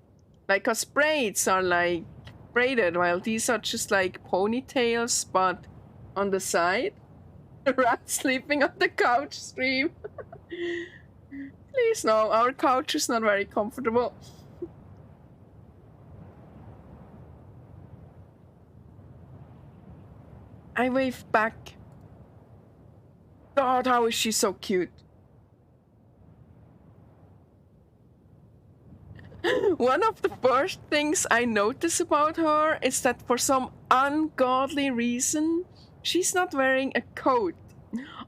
Speaker 1: Like, cause braids are like braided, while these are just like ponytails, but on the side. Rat sleeping on the couch stream. Please no, our couch is not very comfortable. I wave back. God, how is she so cute? One of the first things I notice about her is that for some ungodly reason, she's not wearing a coat.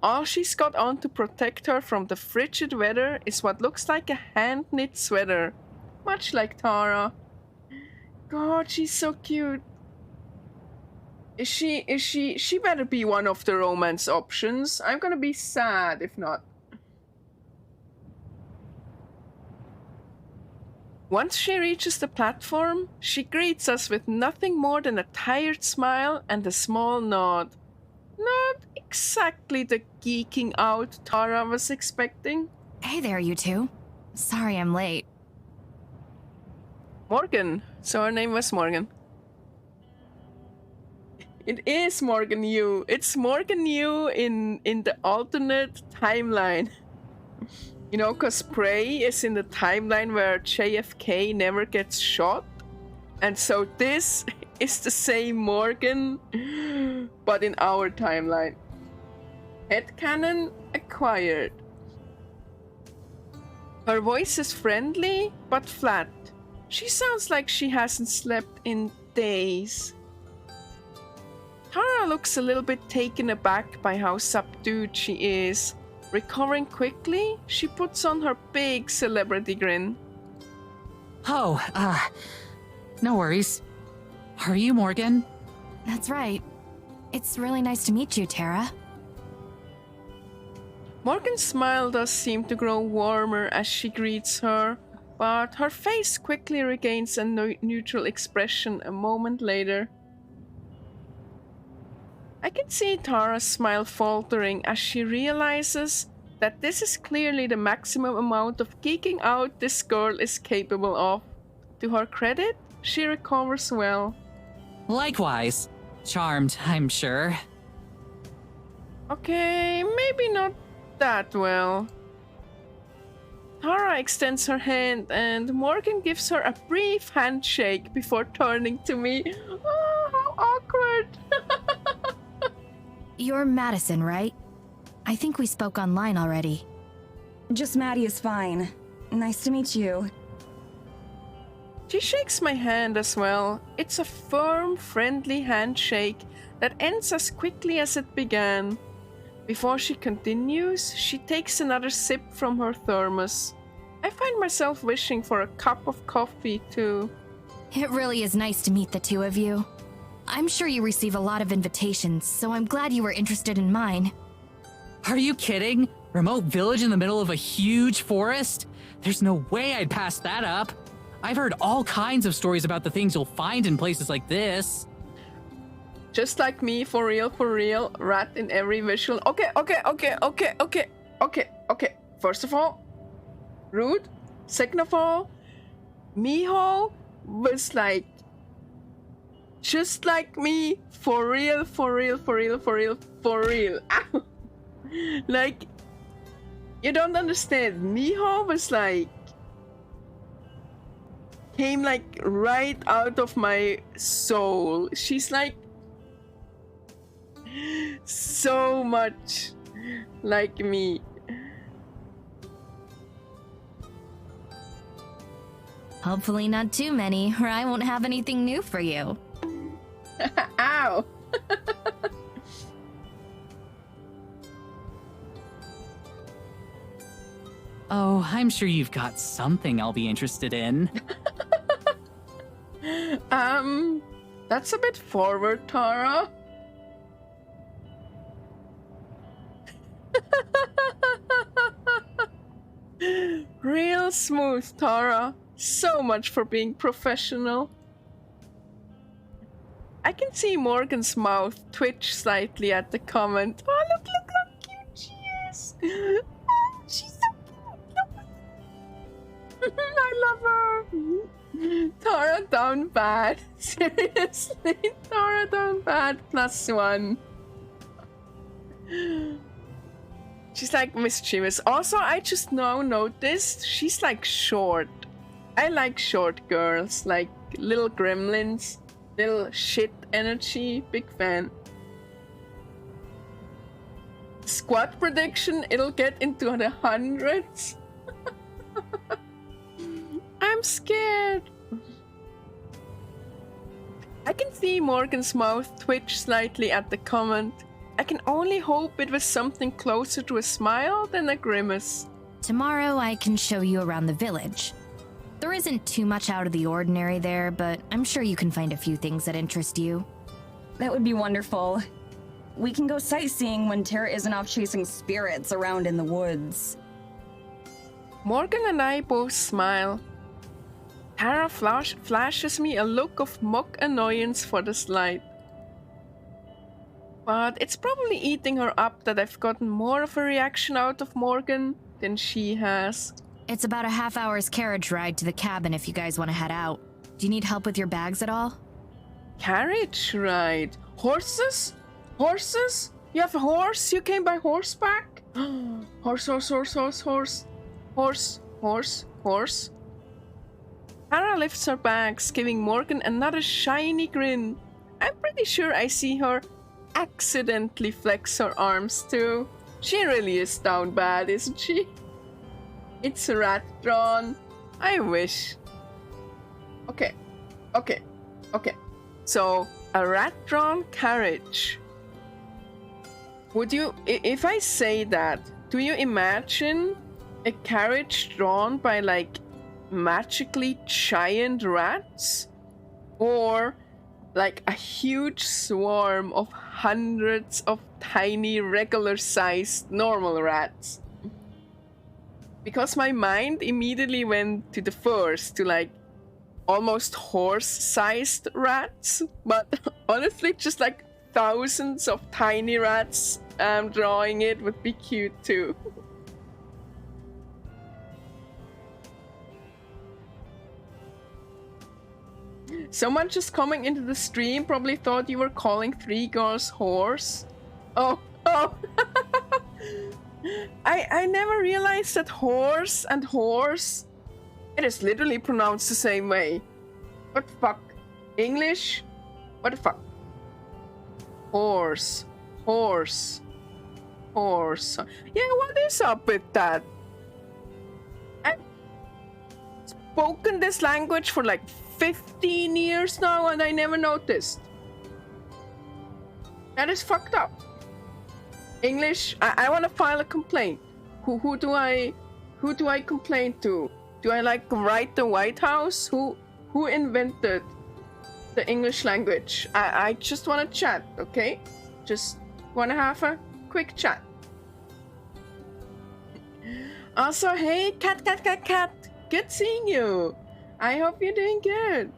Speaker 1: All she's got on to protect her from the frigid weather is what looks like a hand-knit sweater, much like Tara. God, she's so cute. She better be one of the romance options. I'm gonna be sad if not. Once she reaches the platform, she greets us with nothing more than a tired smile and a small nod. Not exactly the geeking out Tara was expecting.
Speaker 5: Hey there, you two. Sorry I'm late.
Speaker 1: Morgan. So her name was Morgan. It is Morgan Yu. It's Morgan Yu in the alternate timeline. You know, because Prey is in the timeline where JFK never gets shot. And so this is the same Morgan, but in our timeline. Headcanon acquired. Her voice is friendly, but flat. She sounds like she hasn't slept in days. Tara looks a little bit taken aback by how subdued she is. Recovering quickly, she puts on her big celebrity grin.
Speaker 4: Oh, no worries. Are you Morgan?
Speaker 5: That's right. It's really nice to meet you, Tara.
Speaker 1: Morgan's smile does seem to grow warmer as she greets her, but her face quickly regains a neutral expression a moment later. I can see Tara's smile faltering as she realizes that this is clearly the maximum amount of geeking out this girl is capable of. To her credit, she recovers well.
Speaker 4: Likewise. Charmed, I'm sure.
Speaker 1: Okay, maybe not that well. Tara extends her hand and Morgan gives her a brief handshake before turning to me. Oh, how awkward!
Speaker 5: You're Madison, right? I think we spoke online already.
Speaker 3: Just Maddie is fine. Nice to meet you.
Speaker 1: She shakes my hand as well. It's a firm, friendly handshake that ends as quickly as it began. Before she continues, she takes another sip from her thermos. I find myself wishing for a cup of coffee too.
Speaker 5: It really is nice to meet the two of you. I'm sure you receive a lot of invitations, so I'm glad you were interested in mine.
Speaker 4: Are you kidding? Remote village in the middle of a huge forest? There's no way I'd pass that up. I've heard all kinds of stories about the things you'll find in places like this.
Speaker 1: Just like me, for real, rat in every visual. Okay. First of all, rude. Second of all, Miho was like, just like me, for real. Like, you don't understand. Miho was like, came like right out of my soul. She's like so much like me.
Speaker 5: Hopefully not too many, or I won't have anything new for you.
Speaker 1: Ow!
Speaker 4: Oh, I'm sure you've got something I'll be interested in.
Speaker 1: That's a bit forward, Tara. Real smooth, Tara. So much for being professional. I can see Morgan's mouth twitch slightly at the comment. Oh, look how cute she is. Oh, she's so cute. I love her. Tara down bad. Seriously, Tara down bad +1. She's like mischievous. Also, I just now noticed she's like short. I like short girls, like little gremlins, little shit energy. Big fan. Squad prediction, it'll get into the hundreds. I'm scared. I can see Morgan's mouth twitch slightly at the comment. I can only hope it was something closer to a smile than a grimace.
Speaker 5: Tomorrow I can show you around the village. There isn't too much out of the ordinary there, but I'm sure you can find a few things that interest you.
Speaker 3: That would be wonderful. We can go sightseeing when Tara isn't off chasing spirits around in the woods.
Speaker 1: Morgan and I both smile. Tara flashes me a look of mock annoyance for the slide. But it's probably eating her up that I've gotten more of a reaction out of Morgan than she has.
Speaker 5: It's about a half-hour's carriage ride to the cabin if you guys want to head out. Do you need help with your bags at all?
Speaker 1: Carriage ride? Horses? Horses? You have a horse? You came by horseback? Horse, horse, horse, horse, horse. Horse, horse, horse. Tara lifts her bags, giving Morgan another shiny grin. I'm pretty sure I see her accidentally flex her arms too. She really is down bad, isn't she? It's rat drawn. I wish. Okay. So, a rat drawn carriage. Would you, if I say that, do you imagine a carriage drawn by like magically giant rats? Or like a huge swarm of hundreds of tiny regular-sized normal rats? Because my mind immediately went to the first, to like almost horse-sized rats, but honestly just like thousands of tiny rats drawing it would be cute too. Someone just coming into the stream probably thought you were calling Three Girls horse. Oh. I never realized that horse and horse, it is literally pronounced the same way. What the fuck? English? What the fuck? Horse. Horse. Horse. Yeah, what is up with that? I've spoken this language for like 15 years now and I never noticed. That is fucked up. English, I want to file a complaint. Who do I complain to? Do I like write the White House? Who invented the English language? I just want to chat, okay? Just want to have a quick chat. Also, hey, cat. Good seeing you. I hope you're doing good.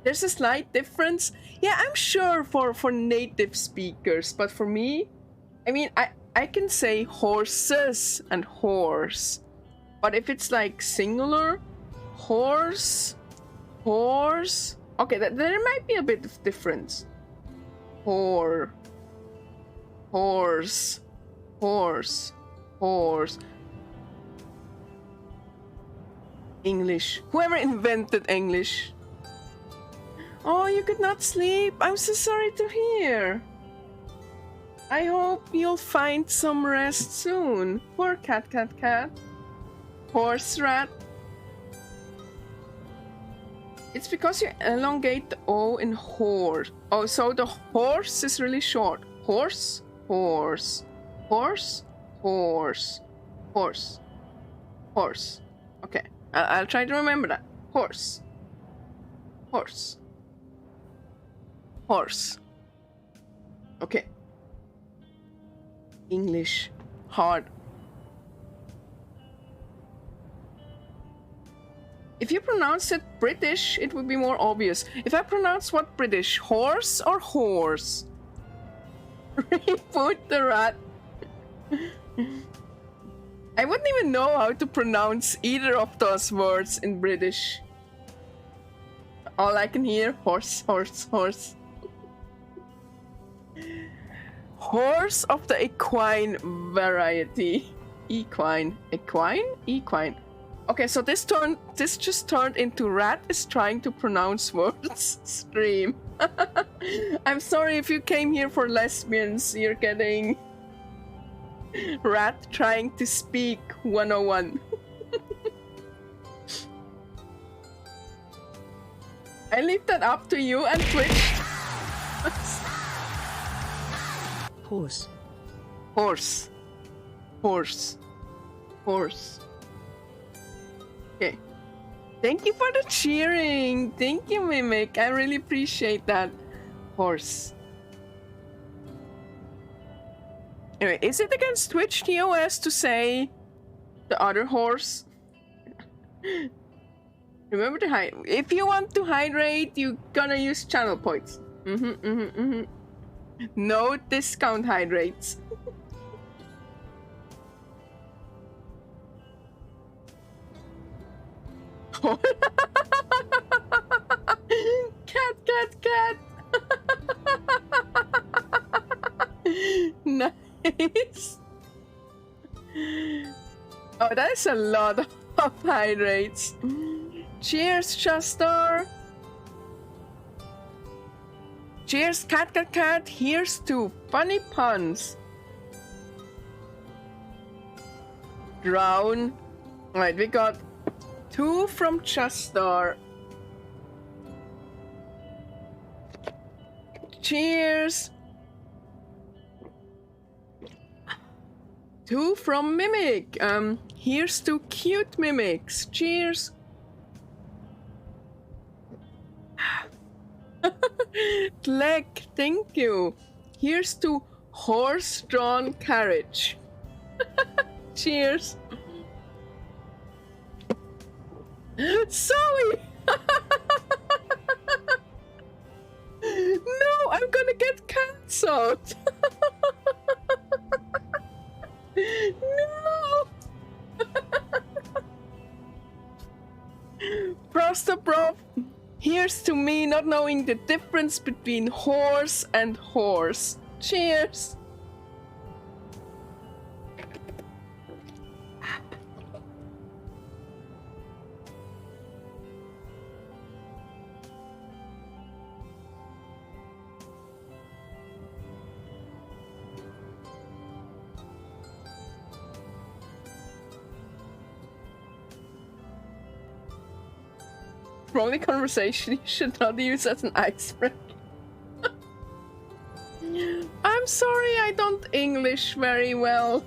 Speaker 1: There's a slight difference. Yeah, I'm sure for native speakers, but for me, I mean, I can say horses and horse. But if it's like singular, horse. Okay, there might be a bit of difference. Horse. English. Whoever invented English. Oh, you could not sleep. I'm so sorry to hear. I hope you'll find some rest soon. Poor cat. Horse rat. It's because you elongate the O in horse. Oh, so the horse is really short. Horse. Okay, I'll try to remember that. Horse. Okay. English. Hard. If you pronounce it British, it would be more obvious. If I pronounce what British? Horse or horse? Reboot the rat. I wouldn't even know how to pronounce either of those words in British. All I can hear, horse. Horse of the equine variety. Equine. Okay, so this just turned into rat is trying to pronounce words stream. I'm sorry if you came here for lesbians, you're getting rat trying to speak 101. I leave that up to you and Twitch. Horse. Okay. Thank you for the cheering. Thank you, Mimic. I really appreciate that. Horse. Anyway, is it against Twitch TOS to say the other horse? Remember to hydrate. If you want to hydrate, you gonna use channel points. No discount hydrates. Cat. Nice. Oh, that is a lot of hydrates. Cheers, Chester. Cheers, cat. Here's to funny puns. Drown. Right, we got 2 from Chester. Cheers. 2 from Mimic. Here's to cute mimics. Cheers. Leg, thank you. Here's to horse-drawn carriage. Cheers. Zoe! No, I'm gonna get cancelled. No. Prostoprof. Here's to me not knowing the difference between horse and horse. Cheers. Probably conversation you should not use as an icebreaker. I'm sorry, I don't English very well.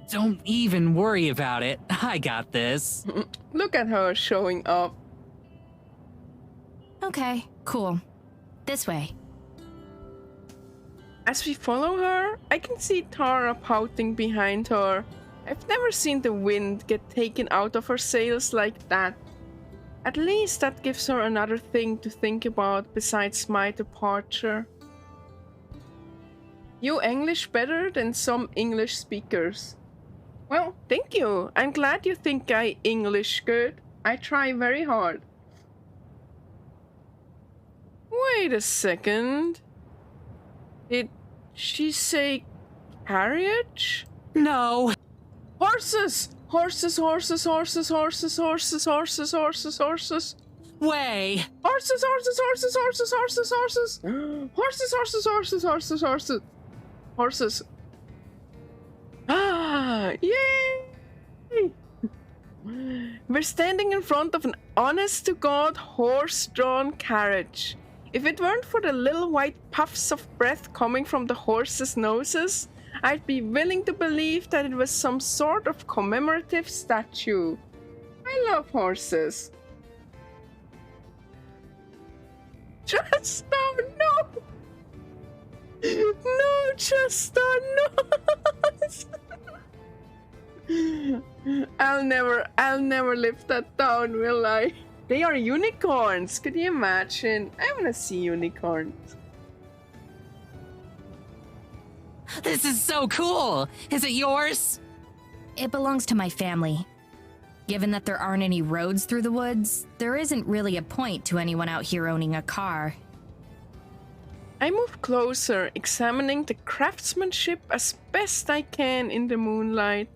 Speaker 4: Don't even worry about it. I got this.
Speaker 1: Look at her showing up.
Speaker 5: Okay, cool. This way.
Speaker 1: As we follow her, I can see Tara pouting behind her. I've never seen the wind get taken out of her sails like that. At least that gives her another thing to think about besides my departure. You English better than some English speakers. Well, thank you. I'm glad you think I English good. I try very hard. Wait a second. Did she say carriage?
Speaker 4: No.
Speaker 1: Horses! Horses.
Speaker 4: Way.
Speaker 1: Horses. Ah, yay! We're standing in front of an honest-to-God horse-drawn carriage. If it weren't for the little white puffs of breath coming from the horses' noses, I'd be willing to believe that it was some sort of commemorative statue. I love horses. Chester, no! No, Chester, no! I'll never live that down, will I? They are unicorns. Could you imagine? I want to see unicorns.
Speaker 4: This is so cool. Is it yours?
Speaker 5: It belongs to my family. Given that there aren't any roads through the woods, there isn't really a point to anyone out here owning a car.
Speaker 1: I move closer, examining the craftsmanship as best I can in the moonlight.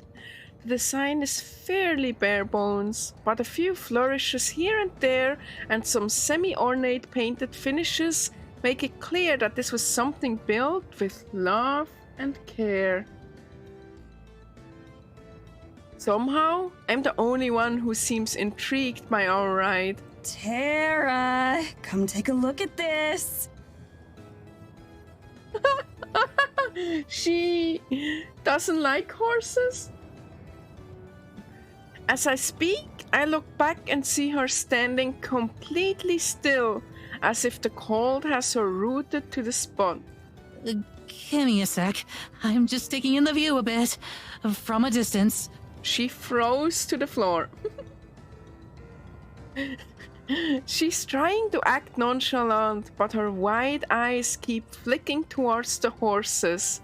Speaker 1: The design is fairly bare bones, but a few flourishes here and there and some semi-ornate painted finishes make it clear that this was something built with love and care. Somehow, I'm the only one who seems intrigued by our ride.
Speaker 3: Tara, come take a look at this.
Speaker 1: She doesn't like horses? As I speak, I look back and see her standing completely still, as if the cold has her rooted to the spot.
Speaker 4: Give me a sec. I'm just taking in the view a bit. From a distance.
Speaker 1: She froze to the floor. She's trying to act nonchalant, but her wide eyes keep flicking towards the horses.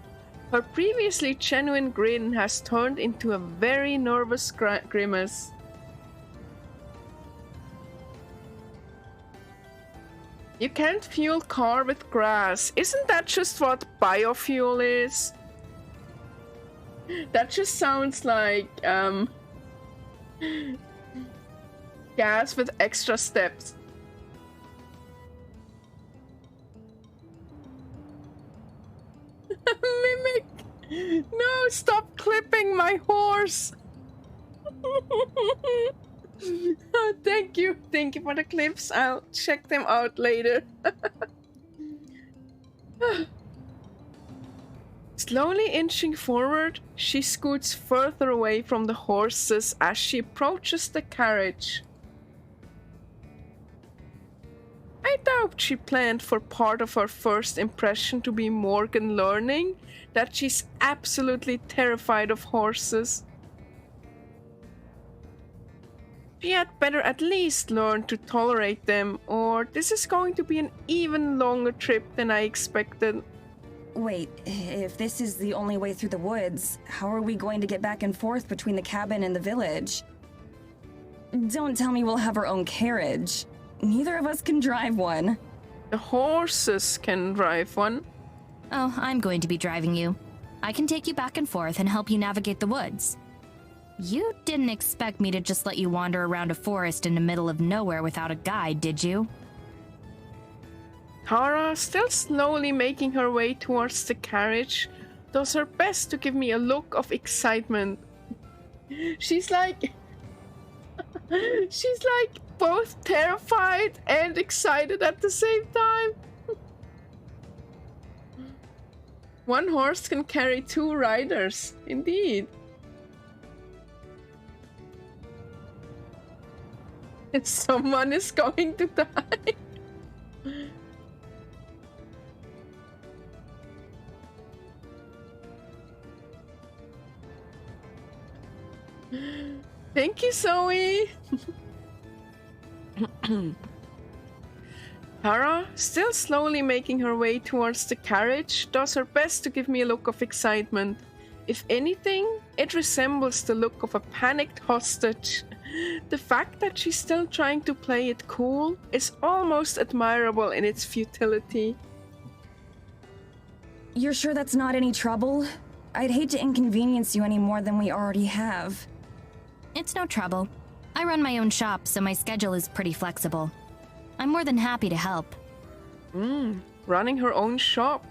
Speaker 1: Her previously genuine grin has turned into a very nervous grimace. You can't fuel car with grass. Isn't that just what biofuel is? That just sounds like gas with extra steps. Mimic! No, stop clipping my horse! Oh, thank you for the clips. I'll check them out later. Slowly inching forward, she scoots further away from the horses as she approaches the carriage. I doubt she planned for part of her first impression to be Morgan learning that she's absolutely terrified of horses. She had better at least learn to tolerate them, or this is going to be an even longer trip than I expected.
Speaker 3: Wait, if this is the only way through the woods, how are we going to get back and forth between the cabin and the village? Don't tell me we'll have our own carriage. Neither of us can drive one.
Speaker 1: The horses can drive one.
Speaker 5: Oh, I'm going to be driving you. I can take you back and forth and help you navigate the woods. You didn't expect me to just let you wander around a forest in the middle of nowhere without a guide, did you?
Speaker 1: Tara, still slowly making her way towards the carriage, does her best to give me a look of excitement. She's like both terrified and excited at the same time. One horse can carry 2 riders, indeed. Someone is going to die. Thank you, Zoe. Tara, still slowly making her way towards the carriage, does her best to give me a look of excitement. If anything, it resembles the look of a panicked hostage. The fact that she's still trying to play it cool is almost admirable in its futility.
Speaker 3: You're sure that's not any trouble? I'd hate to inconvenience you any more than we already have.
Speaker 5: It's no trouble. I run my own shop, so my schedule is pretty flexible. I'm more than happy to help.
Speaker 1: Running her own shop.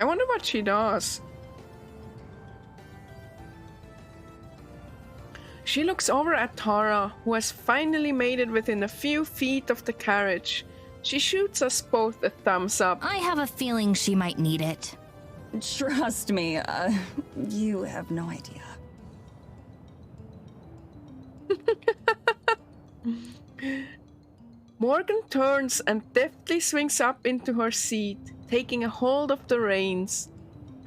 Speaker 1: I wonder what she does. She looks over at Tara, who has finally made it within a few feet of the carriage. She shoots us both a thumbs up.
Speaker 5: I have a feeling she might need it.
Speaker 3: Trust me, you have no idea.
Speaker 1: Morgan turns and deftly swings up into her seat, taking a hold of the reins.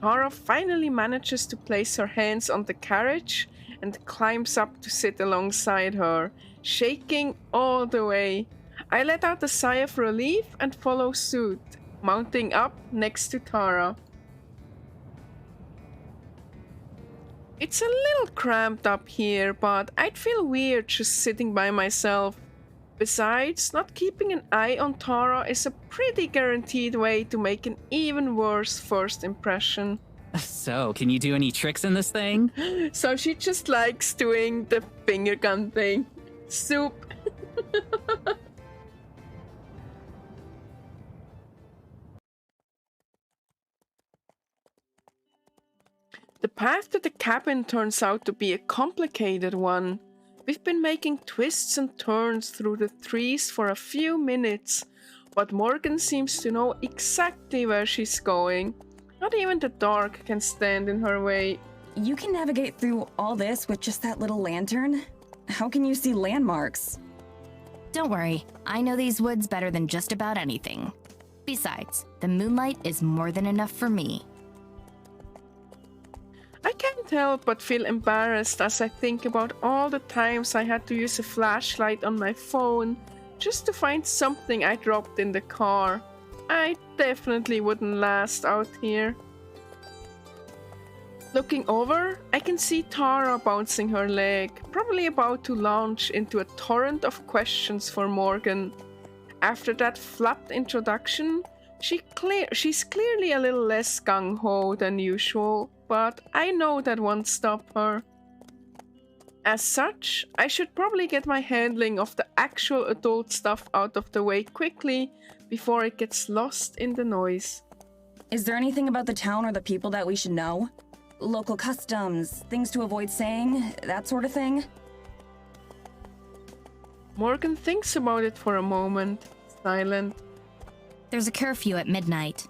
Speaker 1: Tara finally manages to place her hands on the carriage and climbs up to sit alongside her, shaking all the way. I let out a sigh of relief and follow suit, mounting up next to Tara. It's a little cramped up here, but I'd feel weird just sitting by myself. Besides, not keeping an eye on Tara is a pretty guaranteed way to make an even worse first impression.
Speaker 4: So, can you do any tricks in this thing?
Speaker 1: So she just likes doing the finger gun thing. Soup. The path to the cabin turns out to be a complicated one. We've been making twists and turns through the trees for a few minutes, but Morgan seems to know exactly where she's going. Not even the dark can stand in her way.
Speaker 3: You can navigate through all this with just that little lantern? How can you see landmarks?
Speaker 5: Don't worry, I know these woods better than just about anything. Besides, the moonlight is more than enough for me.
Speaker 1: I can't help but feel embarrassed as I think about all the times I had to use a flashlight on my phone just to find something I dropped in the car. I definitely wouldn't last out here. Looking over, I can see Tara bouncing her leg, probably about to launch into a torrent of questions for Morgan. After that flat introduction, she's clearly a little less gung-ho than usual, but I know that won't stop her. As such, I should probably get my handling of the actual adult stuff out of the way quickly before it gets lost in the noise.
Speaker 3: Is there anything about the town or the people that we should know? Local customs, things to avoid saying, that sort of thing?
Speaker 1: Morgan thinks about it for a moment, silent.
Speaker 5: There's a curfew at midnight.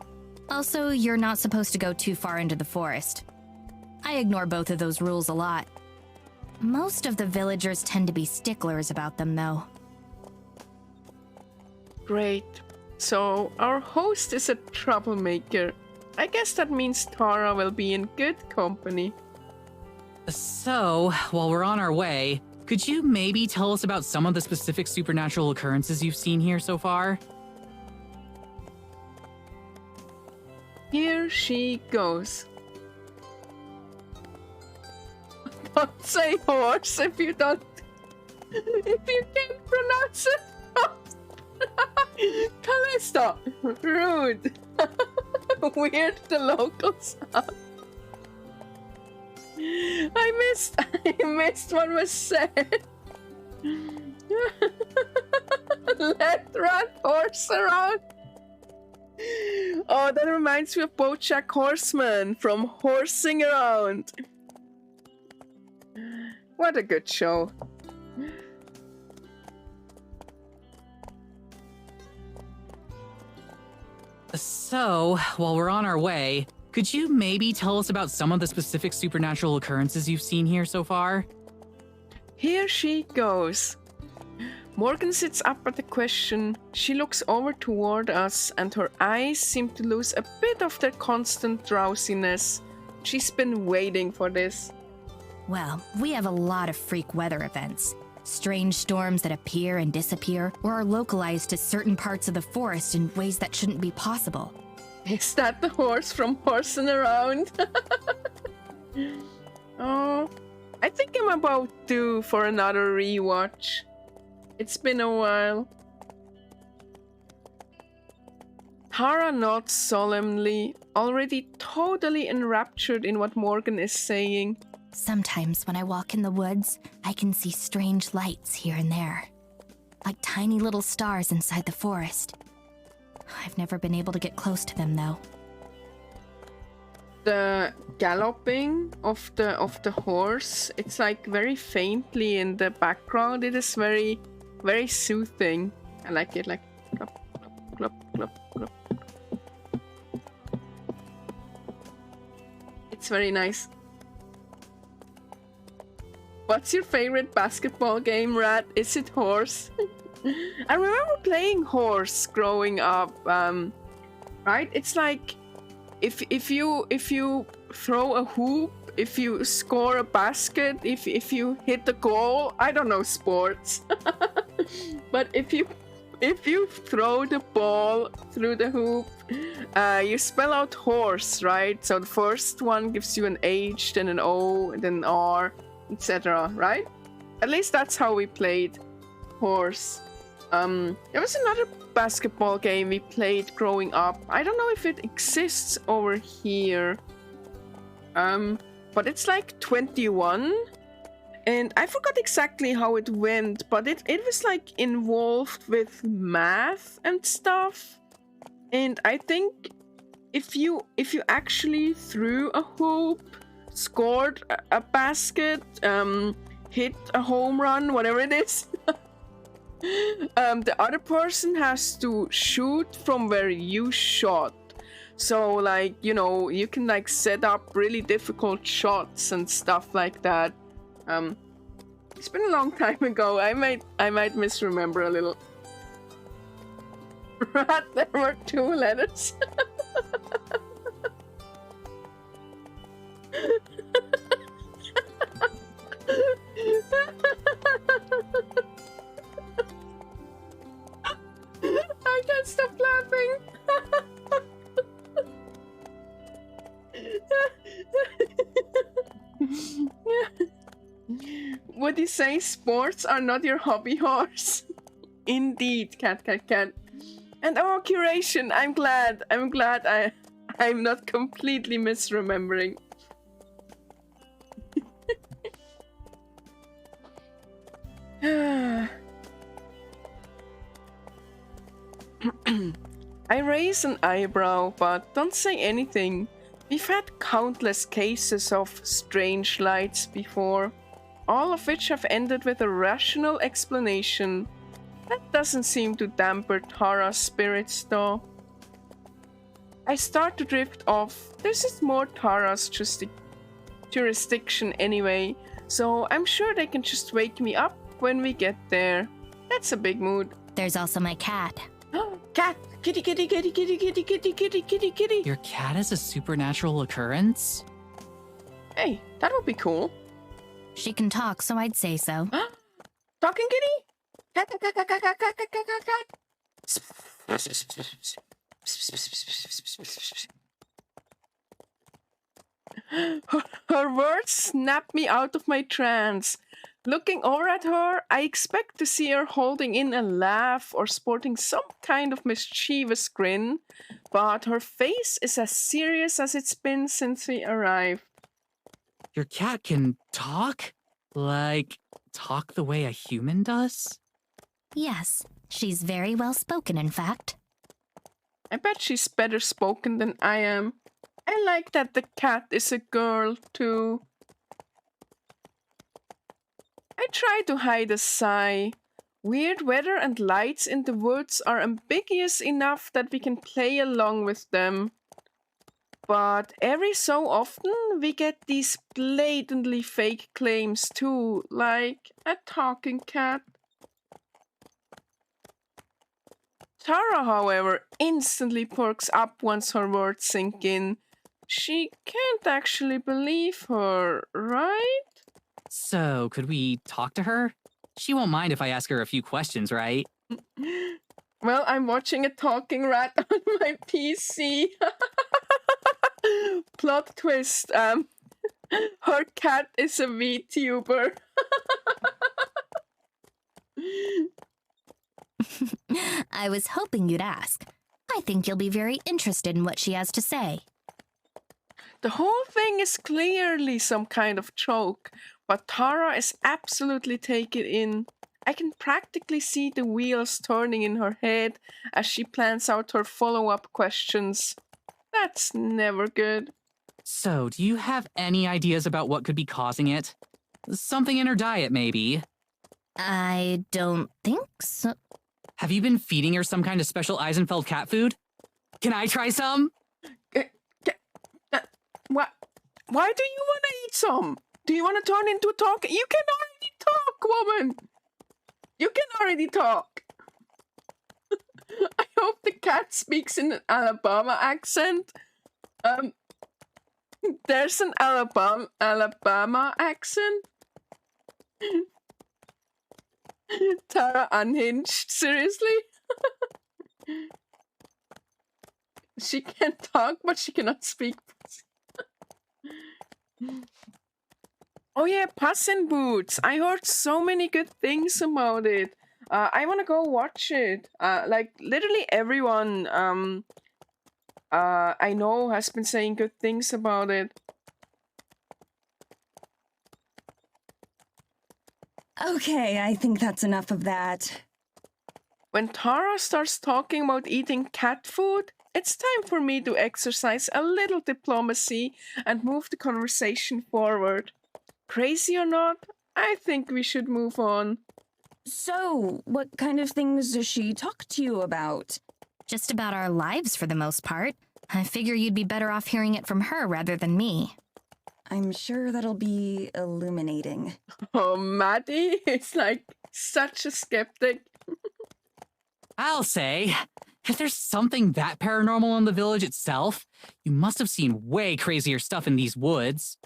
Speaker 5: Also, you're not supposed to go too far into the forest. I ignore both of those rules a lot. Most of the villagers tend to be sticklers about them, though.
Speaker 1: Great. So, our host is a troublemaker. I guess that means Tara will be in good company.
Speaker 4: So, while we're on our way, could you maybe tell us about some of the specific supernatural occurrences you've seen here so far?
Speaker 1: Here she goes. Don't say horse if you can't pronounce it. Calista, rude. Weird the locals are. I missed what was said. Let run horse around. Oh, that reminds me of BoJack Horseman from Horsing Around. What a good show.
Speaker 4: So, while we're on our way, could you maybe tell us about some of the specific supernatural occurrences you've seen here so far?
Speaker 1: Here she goes. Morgan sits up at the question. She looks over toward us, and her eyes seem to lose a bit of their constant drowsiness. She's been waiting for this.
Speaker 5: Well, we have a lot of freak weather events. Strange storms that appear and disappear, or are localized to certain parts of the forest in ways that shouldn't be possible.
Speaker 1: Is that the horse from Horsing Around? Oh, I think I'm about due for another rewatch. It's been a while. Tara nods solemnly, already totally enraptured in what Morgan is saying.
Speaker 5: Sometimes when I walk in the woods, I can see strange lights here and there, like tiny little stars inside the forest. I've never been able to get close to them, though.
Speaker 1: The galloping of the horse, it's like very faintly in the background. It is very, very soothing. I like it, like glop, glop, glop, glop, glop. It's very nice. What's your favorite basketball game, Rat? Is it horse? I remember playing horse growing up. Right? It's like if you throw a hoop, if you score a basket, if you hit the goal. I don't know sports, but if you throw the ball through the hoop, you spell out horse, right? So the first one gives you an H, then an O, and then an R, etc. Right? At least that's how we played horse. There was another basketball game we played growing up. I don't know if it exists over here. But it's like 21. And I forgot exactly how it went, but it was like involved with math and stuff. And I think if you actually threw a hoop, scored a basket, hit a home run, whatever it is, the other person has to shoot from where you shot. So like, you know, you can like set up really difficult shots and stuff like that. It's been a long time ago. I might misremember a little. Rat, there were 2 letters. I can't stop laughing. Would you say sports are not your hobby horse? Indeed, cat. And oh, curation, I'm glad I'm not completely misremembering. I raise an eyebrow, but don't say anything. We've had countless cases of strange lights before, all of which have ended with a rational explanation. That doesn't seem to damper Tara's spirits, though. I start to drift off. This is more Tara's jurisdiction anyway, so I'm sure they can just wake me up when we get there. That's a big mood.
Speaker 5: There's also my cat.
Speaker 1: Cat! Kitty, kitty, kitty, kitty, kitty, kitty, kitty, kitty, kitty.
Speaker 4: Your cat is a supernatural occurrence?
Speaker 1: Hey, that would be cool.
Speaker 5: She can talk, so I'd say so.
Speaker 1: Talking kitty? Cat, cat, cat, cat, cat, cat, cat, cat, cat. Her words snap me out of my trance. Looking over at her, I expect to see her holding in a laugh or sporting some kind of mischievous grin, but her face is as serious as it's been since we arrived.
Speaker 4: Your cat can talk? Like, talk the way a human does?
Speaker 5: Yes, she's very well spoken, in fact.
Speaker 1: I bet she's better spoken than I am. I like that the cat is a girl, too. I try to hide a sigh. Weird weather and lights in the woods are ambiguous enough that we can play along with them. But every so often we get these blatantly fake claims too, like a talking cat. Tara, however, instantly perks up once her words sink in. She can't actually believe her, right?
Speaker 4: So, could we talk to her? She won't mind if I ask her a few questions, right?
Speaker 1: Well, I'm watching a talking rat on my PC. Plot twist, her cat is a VTuber.
Speaker 5: I was hoping you'd ask. I think you'll be very interested in what she has to say.
Speaker 1: The whole thing is clearly some kind of joke, but Tara is absolutely taken in. I can practically see the wheels turning in her head as she plans out her follow-up questions. That's never good.
Speaker 4: So, do you have any ideas about what could be causing it? Something in her diet, maybe?
Speaker 5: I don't think so.
Speaker 4: Have you been feeding her some kind of special Eisenfeld cat food? Can I try some?
Speaker 1: What? Why do you want to eat some? Do you want to turn into a talk? You can already talk, woman! You can already talk! I hope the cat speaks in an Alabama accent. There's an Alabama accent? Tara unhinged, seriously? She can talk, but she cannot speak. Oh yeah, Puss in Boots. I heard so many good things about it. I want to go watch it. Like literally everyone I know has been saying good things about it.
Speaker 3: Okay, I think that's enough of that.
Speaker 1: When Tara starts talking about eating cat food, it's time for me to exercise a little diplomacy and move the conversation forward. Crazy or not, I think we should move on.
Speaker 3: So, what kind of things does she talk to you about?
Speaker 5: Just about our lives for the most part. I figure you'd be better off hearing it from her rather than me.
Speaker 3: I'm sure that'll be illuminating.
Speaker 1: Oh, Maddie is like such a skeptic.
Speaker 4: I'll say, If there's something that paranormal in the village itself, you must have seen way crazier stuff in these woods.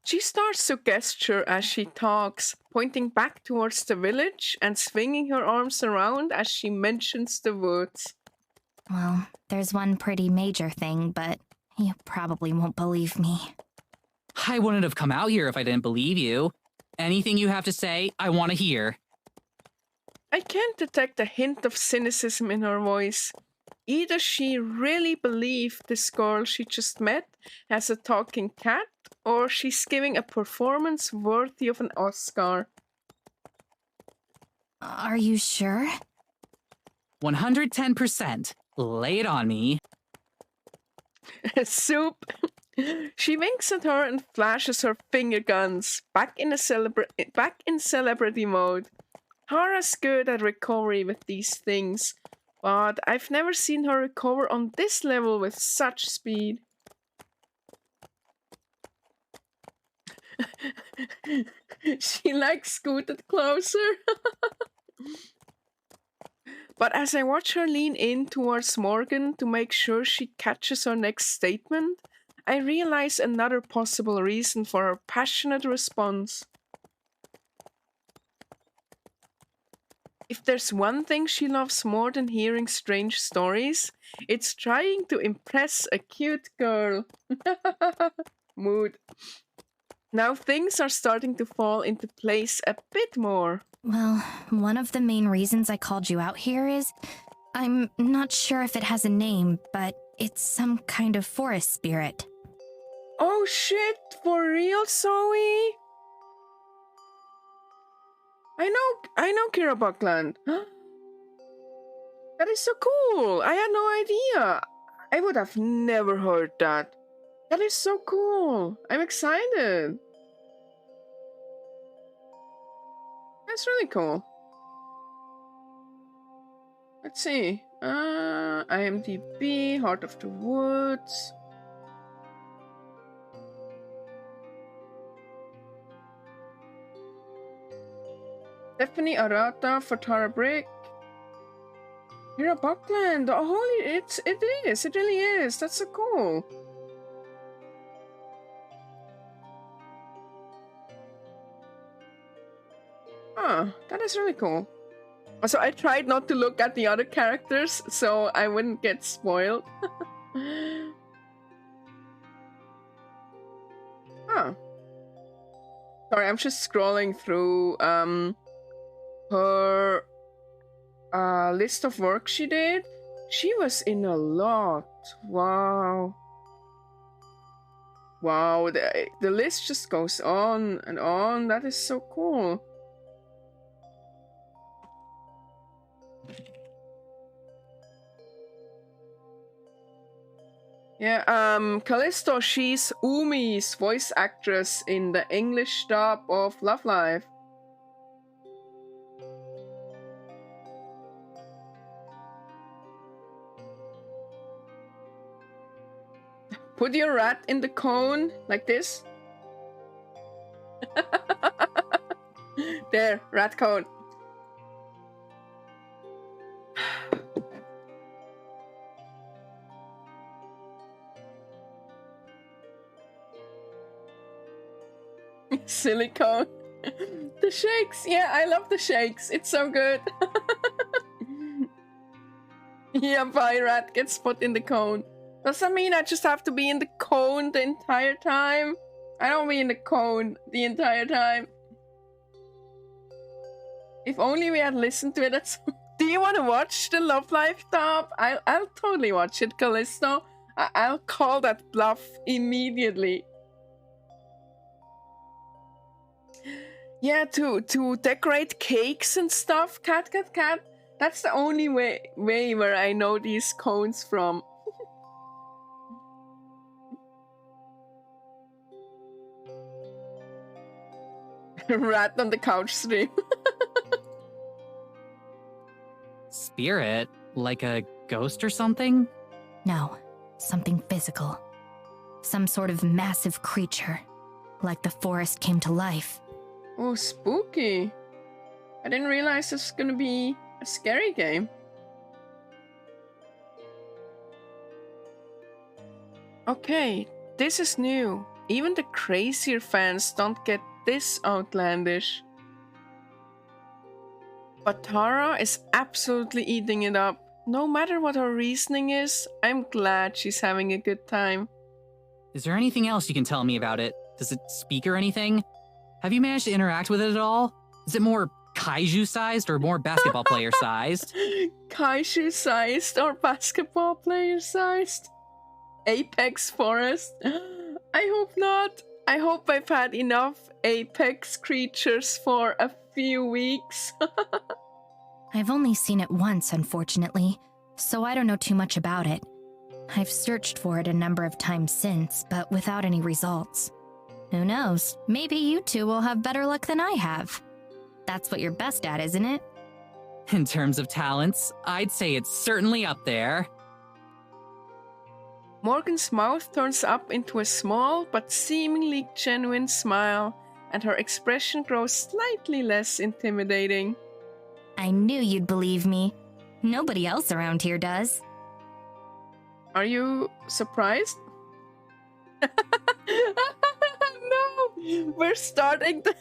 Speaker 1: She starts to gesture as she talks, pointing back towards the village and swinging her arms around as she mentions the woods.
Speaker 5: Well, there's one pretty major thing, but you probably won't believe me.
Speaker 4: I wouldn't have come out here if I didn't believe you. Anything you have to say, I want to hear.
Speaker 1: I can't detect a hint of cynicism in her voice. Either she really believed this girl she just met has a talking cat, or she's giving a performance worthy of an Oscar.
Speaker 5: Are you sure?
Speaker 4: 110%. Lay it on me.
Speaker 1: Soup. She winks at her and flashes her finger guns, back in celebrity mode. Hara's good at recovery with these things, but I've never seen her recover on this level with such speed. She scooted closer. But as I watch her lean in towards Morgan to make sure she catches her next statement, I realize another possible reason for her passionate response. If there's one thing she loves more than hearing strange stories, it's trying to impress a cute girl. Mood. Now things are starting to fall into place a bit more.
Speaker 5: Well, one of the main reasons I called you out here is I'm not sure if it has a name, but it's some kind of forest spirit.
Speaker 1: Oh shit, for real, Zoe? I know Kira Buckland. That is so cool. I had no idea. I would have never heard that. That is so cool. I'm excited. That's really cool. Let's see. IMDb, Heart of the Woods. Stephanie Arata for Tara Brick. Kira Buckland. Oh, holy, it is. It really is. That's so cool. Huh, that is really cool. So I tried not to look at the other characters so I wouldn't get spoiled. Huh. Sorry, I'm just scrolling through her list of work she did. She was in a lot. Wow. Wow, the list just goes on and on. That is so cool. Yeah, Callisto, she's Umi's voice actress in the English dub of Love Live. Put your rat in the cone, like this. There, rat cone. Silicone. The shakes. Yeah, I love the shakes. It's so good. Yeah, bye, rat gets put in the cone. Does that mean I just have to be in the cone the entire time? I don't be in the cone the entire time. If only we had listened to it. Do you want to watch the Love Life dub? I'll totally watch it, Callisto. I'll call that bluff immediately. Yeah, to decorate cakes and stuff, cat. That's the only way where I know these cones from. Rat on the couch stream.
Speaker 4: Spirit? Like a ghost or something?
Speaker 5: No, something physical. Some sort of massive creature. Like the forest came to life.
Speaker 1: Oh, spooky. I didn't realize this was gonna be A scary game. Okay, this is new. Even the crazier fans don't get this outlandish. But Tara is absolutely eating it up. No matter what her reasoning is, I'm glad she's having a good time.
Speaker 4: Is there anything else you can tell me about it? Does it speak or anything? Have you managed to interact with it at all? Is it more kaiju-sized or more basketball player-sized?
Speaker 1: Kaiju-sized or basketball player-sized? Apex Forest? I hope not. I hope I've had enough apex creatures for a few weeks.
Speaker 5: I've only seen it once, unfortunately, so I don't know too much about it. I've searched for it a number of times since, but without any results. Who knows? Maybe you two will have better luck than I have. That's what you're best at, isn't it?
Speaker 4: In terms of talents, I'd say it's certainly up there.
Speaker 1: Morgan's mouth turns up into a small but seemingly genuine smile, and her expression grows slightly less intimidating.
Speaker 5: I knew you'd believe me. Nobody else around here does.
Speaker 1: Are you surprised? No! We're starting the...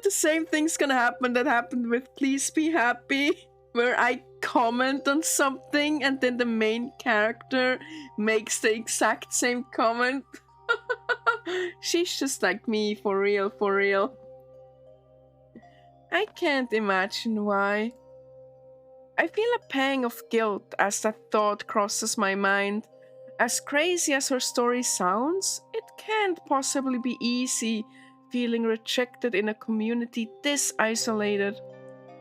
Speaker 1: the same thing's gonna happen that happened with Please Be Happy, where I comment on something and then the main character makes the exact same comment. She's just like me, for real, for real. I can't imagine why. I feel a pang of guilt as that thought crosses my mind. As crazy as her story sounds, it can't possibly be easy feeling rejected in a community this isolated.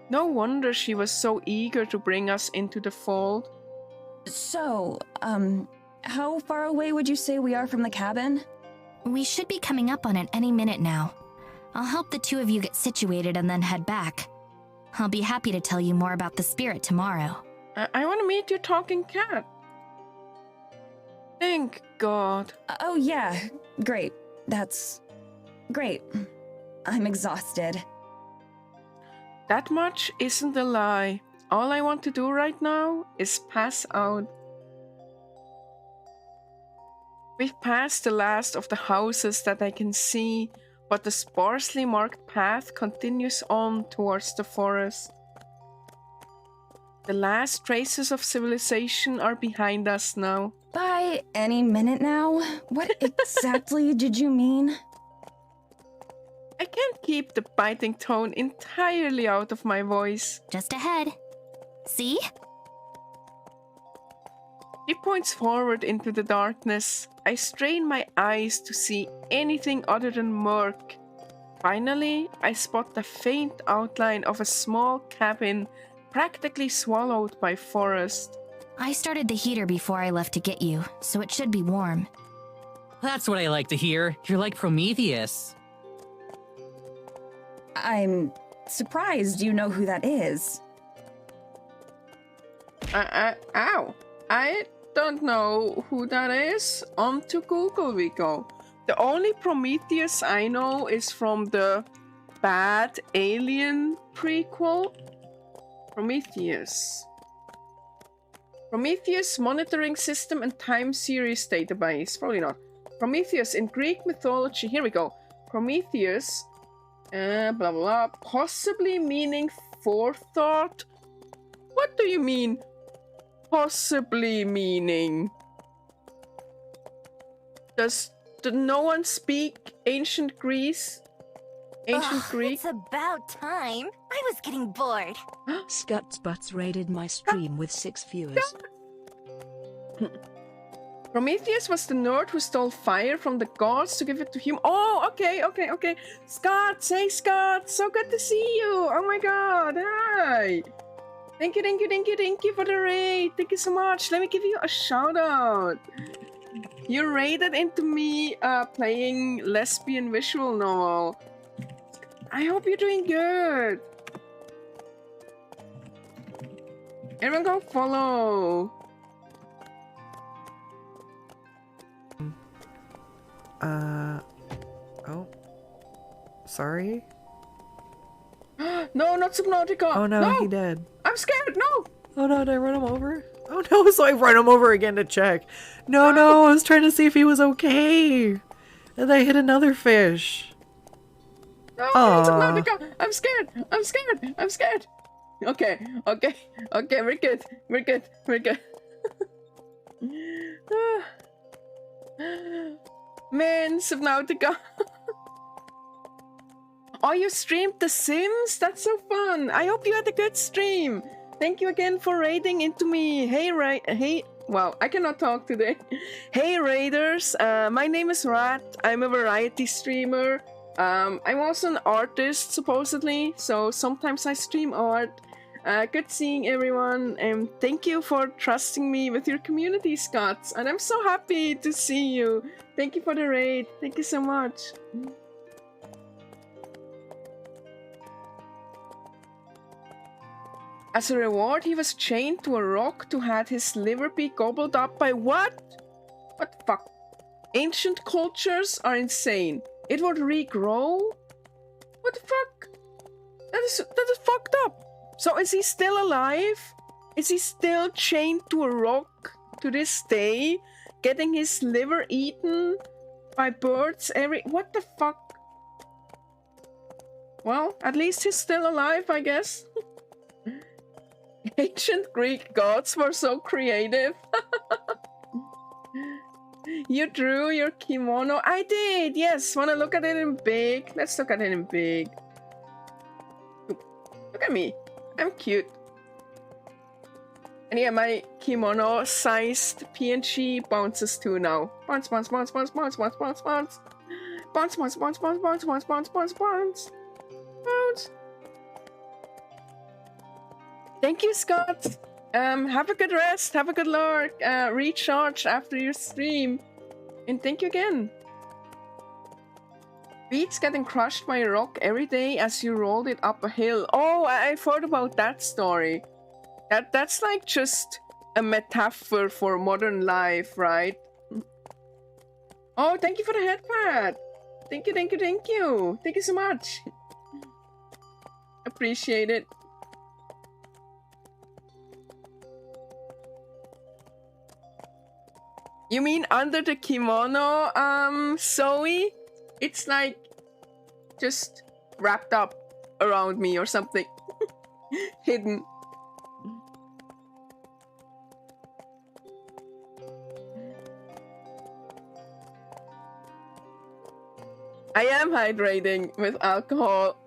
Speaker 1: No wonder she was so eager to bring us into the fold.
Speaker 3: So, how far away would you say we are from the cabin?
Speaker 5: We should be coming up on it any minute now. I'll help the two of you get situated and then head back. I'll be happy to tell you more about the spirit tomorrow.
Speaker 1: I want to meet your talking cat. Thank God.
Speaker 3: Oh yeah, great. That's great. I'm exhausted.
Speaker 1: That much isn't a lie. All I want to do right now is pass out. We've passed the last of the houses that I can see, but the sparsely marked path continues on towards the forest. The last traces of civilization are behind us now.
Speaker 3: By any minute now? What exactly did you mean?
Speaker 1: I can't keep the biting tone entirely out of my voice.
Speaker 5: Just ahead. See?
Speaker 1: She points forward into the darkness. I strain my eyes to see anything other than murk. Finally, I spot the faint outline of a small cabin, practically swallowed by forest.
Speaker 5: I started the heater before I left to get you, so it should be warm.
Speaker 4: That's what I like to hear. You're like Prometheus.
Speaker 3: I'm surprised you know who that is.
Speaker 1: Ow. I don't know who that is. On to Google we go. The only Prometheus I know is from the Bad Alien prequel. Prometheus Monitoring System and Time Series Database. Probably not. Prometheus in Greek mythology. Here we go. Prometheus, blah blah blah. Possibly meaning forethought. What do you mean? Possibly meaning. Does no one speak ancient Greece? Ancient Greek?
Speaker 6: It's about time. I was getting bored.
Speaker 7: Skutsbutts raided my stream with 6 viewers.
Speaker 1: Prometheus was the nerd who stole fire from the gods to give it to him. Oh, okay. Scott, say Scott. So good to see you. Oh my god. Hi. Thank you for the raid. Thank you so much. Let me give you a shout out. You raided into me playing lesbian visual novel. I hope you're doing good. Everyone go follow.
Speaker 8: Oh. Sorry?
Speaker 1: No, not Subnautica.
Speaker 8: Oh no, he did.
Speaker 1: I'm scared. No.
Speaker 8: Oh no, did I run him over? Oh no, so I run him over again to check. No, no, I was trying to see if he was okay. And I hit another fish.
Speaker 1: No,
Speaker 8: Aw.
Speaker 1: Subnautica. I'm scared. I'm scared. I'm scared. Okay, okay, okay, we're good. We're good. We're good. Man, Subnautica. Oh, you streamed The Sims? That's so fun. I hope you had a good stream. Thank you again for raiding into me. Hey, wow, I cannot talk today. Hey, raiders. My name is Rat. I'm a variety streamer. I'm also an artist, supposedly. So sometimes I stream art. Good seeing everyone. And thank you for trusting me with your community, Scott. And I'm so happy to see you. Thank you for the raid. Thank you so much. As a reward, he was chained to a rock to have his liver be gobbled up by what? What the fuck? Ancient cultures are insane. It would regrow? What the fuck? That is fucked up. So is he still alive? Is he still chained to a rock to this day? Getting his liver eaten by birds every... What the fuck? Well, at least he's still alive, I guess. Ancient Greek gods were so creative. You drew your kimono. I did, yes. Wanna look at it in big? Let's look at it in big. Look at me. I'm cute. And yeah, my kimono-sized PNG bounces too now. Bounce, bounce, bounce, bounce, bounce, bounce, bounce, bounce. Bounce, bounce, bounce, bounce, bounce, bounce, bounce, bounce, bounce. Bounce. Thank you, Scott. Have a good rest. Have a good lurk. Recharge after your stream. And thank you again. Beats getting crushed by a rock every day as you rolled it up a hill. Oh, I've heard about that story. That's like just a metaphor for modern life, right? Oh, thank you for the headpad. Thank you, thank you, thank you. Thank you so much. Appreciate it. You mean under the kimono, Zoe? It's like just wrapped up around me or something. Hidden. I am hydrating with alcohol.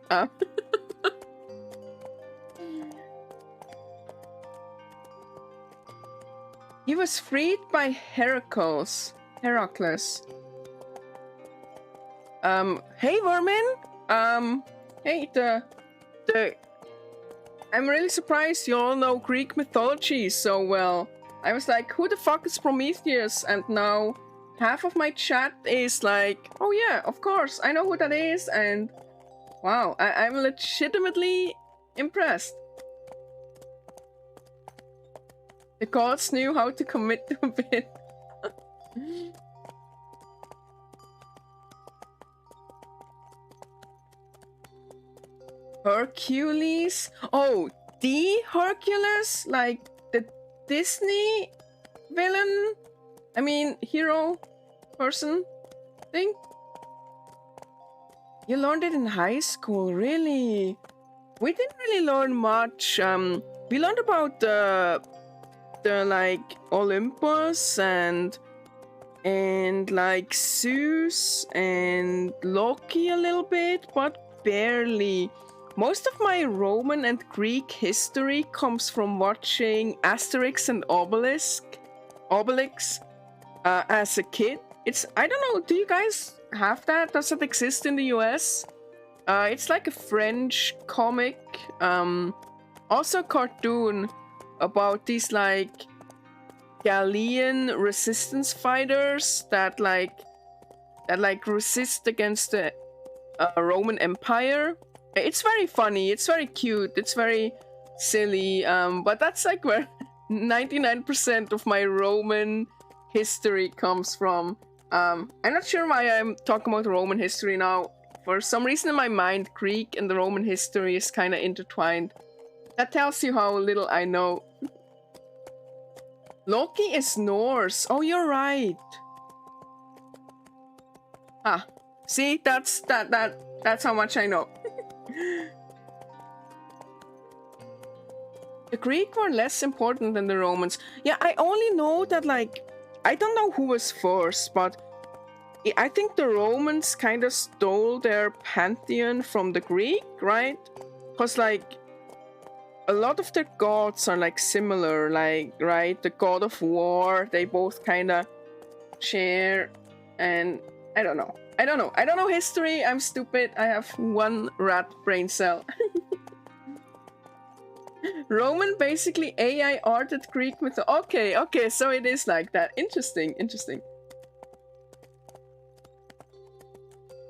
Speaker 1: He was freed by Heracles. Hey, Vermin. Hey, I'm really surprised you all know Greek mythology so well. I was like, who the fuck is Prometheus? And now half of my chat is like, oh yeah, of course, I know who that is. And wow, I'm legitimately impressed. The gods knew how to commit to a bit. Hercules? Oh, the Hercules? Like the Disney villain? I mean, hero person thing? You learned it in high school, really? We didn't really learn much. We learned about the like Olympus and like Zeus and Loki a little bit, but barely. Most of my Roman and Greek history comes from watching Asterix and Obelix as a kid. I don't know, do you guys have that? Does it exist in the US? It's like a French comic, also a cartoon about these like Gallian resistance fighters that resist against the Roman Empire. It's very funny, it's very cute, it's very silly, but that's like where 99% of my Roman history comes from. I'm not sure why I'm talking about Roman history now. For some reason in my mind, Greek and the Roman history is kind of intertwined. That tells you how little I know. Loki is Norse. Oh, you're right. Ah, see, that's how much I know. The Greek were less important than the Romans. Yeah, I only know that, like, I don't know who was first, but I think the Romans kind of stole their pantheon from the Greek, right? Because, like, a lot of their gods are, like, similar, like, right? The god of war, they both kind of share, and I don't know. I don't know history. I'm stupid. I have one rat brain cell. Roman, basically AI arted Greek myth. Okay, so it is like that. Interesting.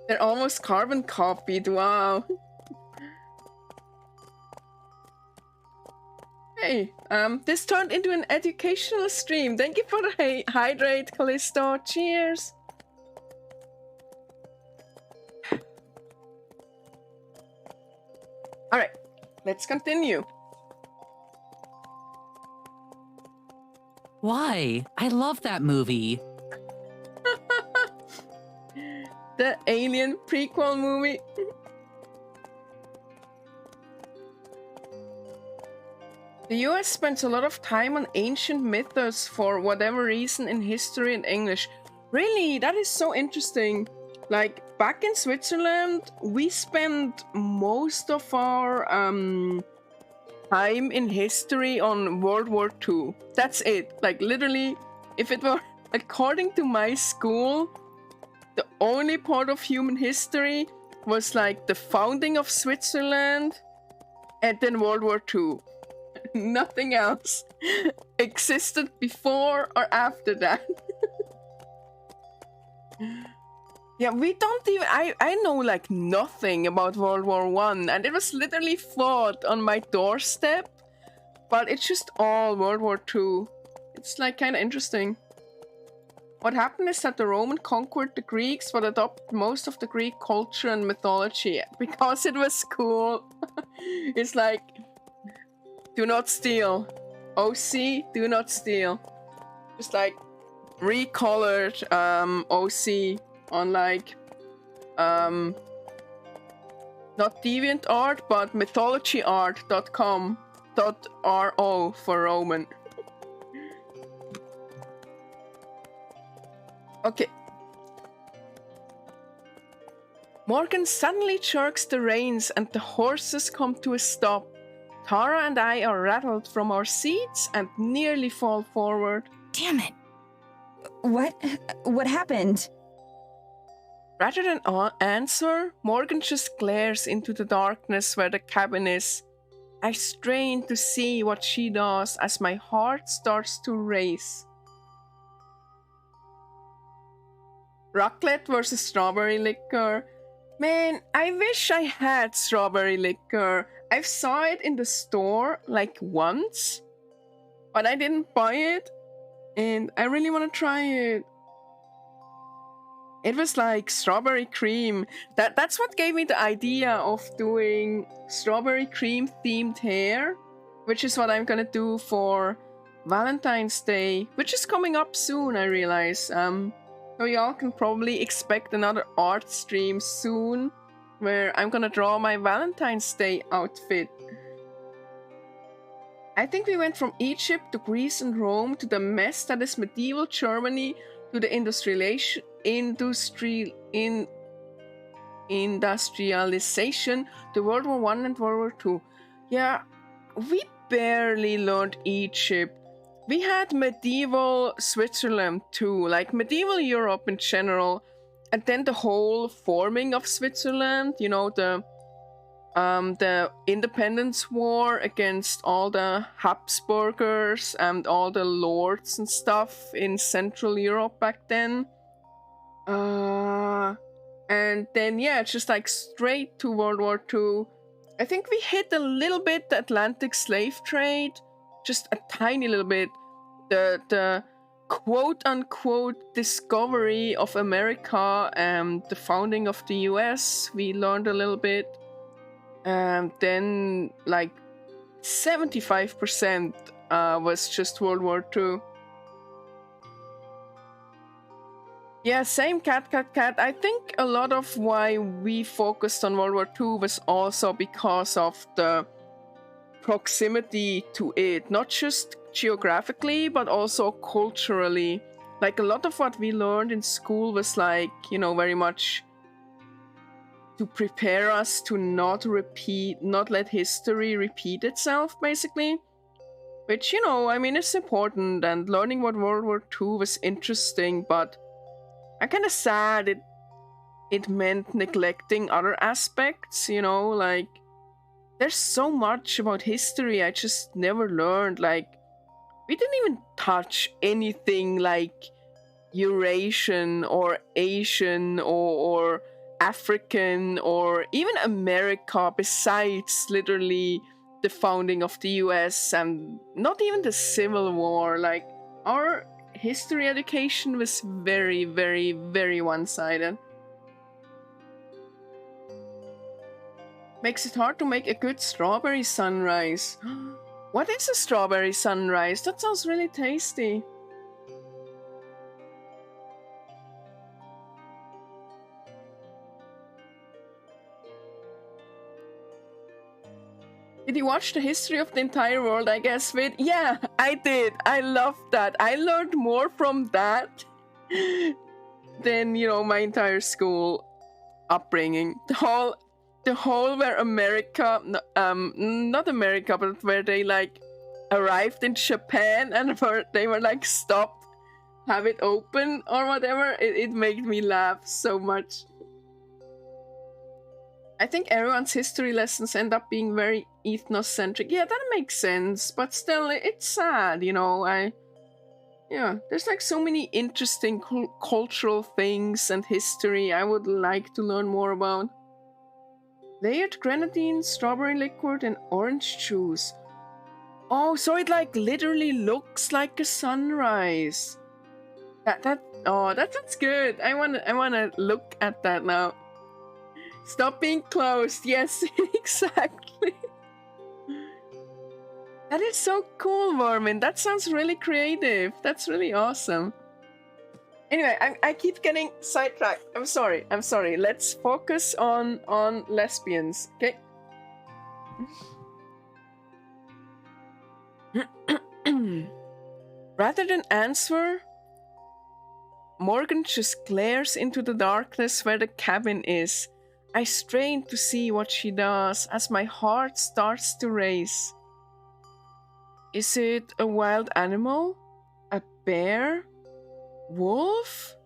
Speaker 1: They're almost carbon copied. Wow. Hey, this turned into an educational stream. Thank you for the hydrate, Callisto. Cheers. All right, let's continue.
Speaker 4: Why? I love that movie.
Speaker 1: The Alien prequel movie. The US spends a lot of time on ancient mythos for whatever reason in history and English. Really? That is so interesting. Like, back in Switzerland, we spent most of our time in history on World War II. That's it. Like, literally, if it were according to my school, the only part of human history was like the founding of Switzerland and then World War II. Nothing else existed before or after that. Yeah, we don't even... I know, like, nothing about World War One, and it was literally fought on my doorstep, but it's just all World War Two. It's, like, kind of interesting. What happened is that the Roman conquered the Greeks, but adopted most of the Greek culture and mythology, because it was cool. It's like, do not steal. OC, do not steal. Just, like, recolored OC on, like, not DeviantArt, but mythologyart.com.ro for Roman. Okay. Morgan suddenly jerks the reins and the horses come to a stop. Tara and I are rattled from our seats and nearly fall forward.
Speaker 3: Damn it. What happened?
Speaker 1: Rather than answer, Morgan just glares into the darkness where the cabin is. I strain to see what she does as my heart starts to race. Raclette versus strawberry liquor. Man, I wish I had strawberry liquor. I saw it in the store like once, but I didn't buy it, and I really want to try it. It was like strawberry cream. That's what gave me the idea of doing strawberry cream themed hair, which is what I'm gonna do for Valentine's Day, which is coming up soon, I realize. So y'all can probably expect another art stream soon, where I'm gonna draw my Valentine's Day outfit. I think we went from Egypt to Greece and Rome to the mess that is medieval Germany to the industrialization to World War I and World War II. Yeah, we barely learned Egypt. We had medieval Switzerland too, like medieval Europe in general, and then the whole forming of Switzerland, you know, the independence war against all the Habsburgers and all the lords and stuff in Central Europe back then. And then, yeah, just like straight to World War II. I think we hit a little bit the Atlantic slave trade, just a tiny little bit. The quote-unquote discovery of America and the founding of the US, we learned a little bit. Then like 75% was just World War II. Yeah, same cat. I think a lot of why we focused on World War II was also because of the proximity to it, not just geographically, but also culturally. Like a lot of what we learned in school was like, you know, very much to prepare us to not let history repeat itself, basically. Which, you know, I mean, it's important, and learning what World War II was interesting, but I'm kind of sad it meant neglecting other aspects, you know, like there's so much about history I just never learned. Like, we didn't even touch anything like Eurasian or Asian or African or even America, besides literally the founding of the US and not even the Civil War. Like, our history education was very, very, very one-sided. Makes it hard to make a good strawberry sunrise. What is a strawberry sunrise? That sounds really tasty. Did you watch the history of the entire world, I guess, with? Yeah, I did. I loved that. I learned more from that than, you know, my entire school upbringing. The whole where America, not America, but where they like arrived in Japan and they were like stopped, have it open or whatever. It made me laugh so much. I think everyone's history lessons end up being very ethnocentric. Yeah, that makes sense, but still, it's sad, you know. Yeah, there's like so many interesting cultural things and history I would like to learn more about. Layered grenadine, strawberry liquid, and orange juice. Oh, so it like literally looks like a sunrise. That sounds good. I wanna look at that now. Stop being closed. Yes, exactly. That is so cool, Mormon. That sounds really creative. That's really awesome. Anyway, I keep getting sidetracked. I'm sorry. Let's focus on lesbians, okay? Rather than answer, Morgan just glares into the darkness where the cabin is. I strain to see what she does as my heart starts to race. Is it a wild animal? A bear? Wolf?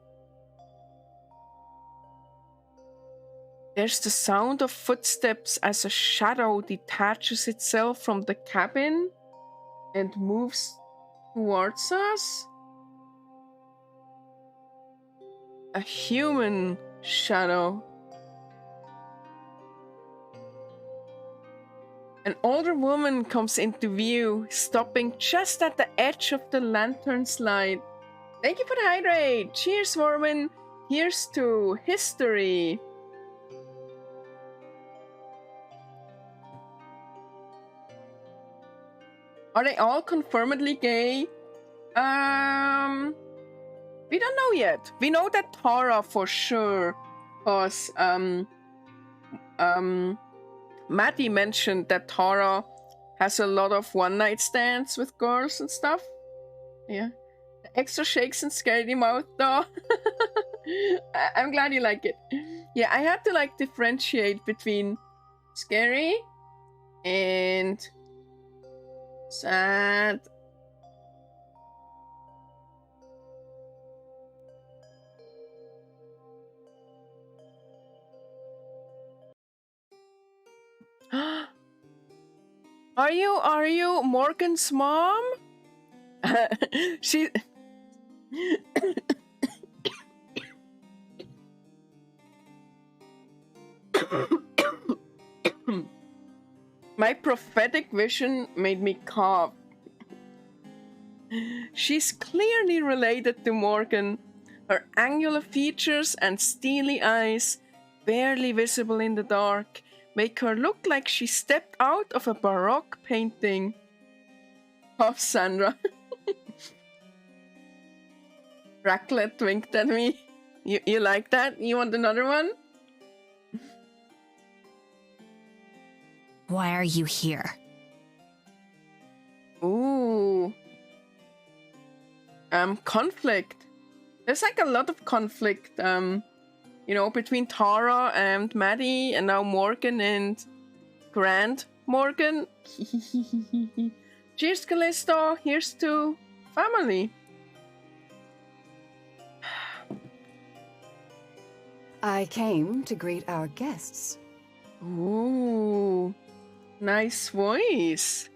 Speaker 1: There's the sound of footsteps as a shadow detaches itself from the cabin and moves towards us. A human shadow. An older woman comes into view, stopping just at the edge of the lantern's light. Thank you for the hydrate! Cheers, Mormon! Here's to history! Are they all confirmedly gay? We don't know yet. We know that Tara for sure, because Maddie mentioned that Tara has a lot of one-night stands with girls and stuff. Yeah. The extra shakes and scary mouth though. I'm glad you like it. Yeah, I had to like differentiate between scary and sad. Are you Morgan's mom? She My prophetic vision made me cough. She's clearly related to Morgan. Her angular features and steely eyes, barely visible in the dark, make her look like she stepped out of a Baroque painting. Oh, Sandra. Raclette winked at me. You like that? You want another one?
Speaker 5: Why are you here?
Speaker 1: Ooh. Conflict. There's like a lot of conflict, between Tara and Maddie, and now Morgan and Grant Morgan. Cheers, Callisto. Here's to family.
Speaker 9: I came to greet our guests.
Speaker 1: Ooh. Nice voice.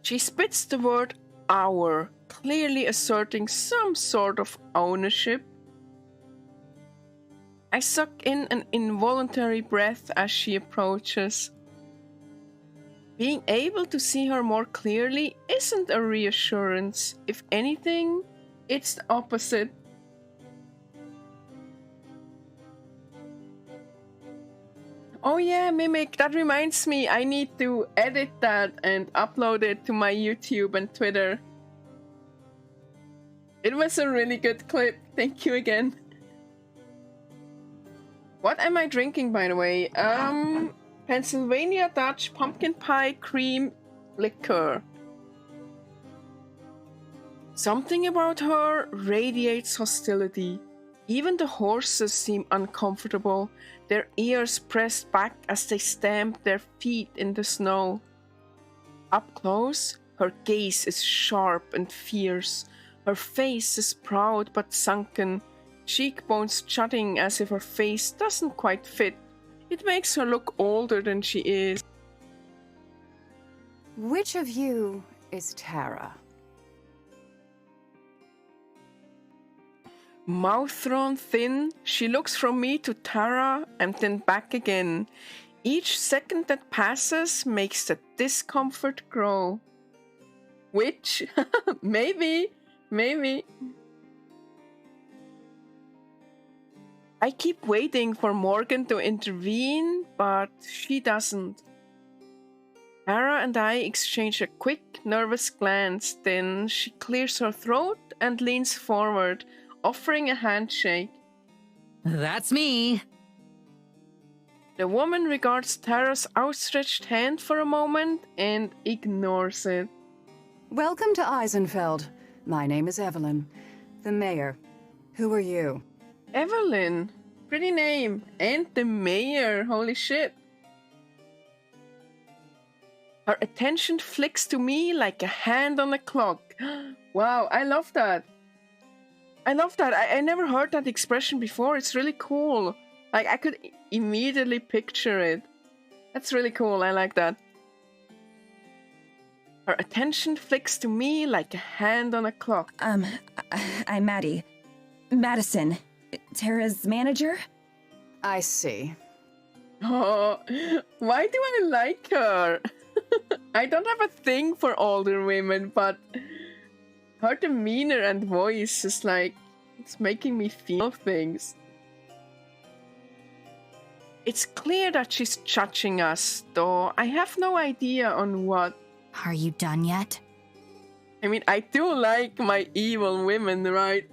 Speaker 1: She spits the word our, clearly asserting some sort of ownership. I suck in an involuntary breath as she approaches. Being able to see her more clearly isn't a reassurance. If anything, it's the opposite. Oh yeah, Mimic, that reminds me, I need to edit that and upload it to my YouTube and Twitter. It was a really good clip, thank you again. What am I drinking, by the way? Pennsylvania Dutch pumpkin pie cream liqueur. Something about her radiates hostility. Even the horses seem uncomfortable, their ears pressed back as they stamp their feet in the snow. Up close, her gaze is sharp and fierce. Her face is proud but sunken, cheekbones jutting as if her face doesn't quite fit. It makes her look older than she is.
Speaker 9: Which of you is Tara?
Speaker 1: Mouth thrown thin, she looks from me to Tara and then back again. Each second that passes makes the discomfort grow. Which? Maybe. I keep waiting for Morgan to intervene, but she doesn't. Tara and I exchange a quick, nervous glance, then she clears her throat and leans forward, offering a handshake.
Speaker 4: That's me.
Speaker 1: The woman regards Tara's outstretched hand for a moment and ignores it.
Speaker 9: Welcome to Eisenfeld. My name is Evelyn, the mayor. Who are you?
Speaker 1: Evelyn. Pretty name. And the mayor. Holy shit. Her attention flicks to me like a hand on a clock. Wow, I love that. I never heard that expression before. It's really cool. Like, I could immediately picture it. That's really cool. I like that. Her attention flicks to me like a hand on a clock.
Speaker 3: I'm Maddie. Madison. Tara's manager?
Speaker 9: I see.
Speaker 1: Oh, why do I like her? I don't have a thing for older women, but her demeanor and voice is like, it's making me feel things. It's clear that she's judging us, though I have no idea on what.
Speaker 5: Are you done yet?
Speaker 1: I mean, I do like my evil women, right?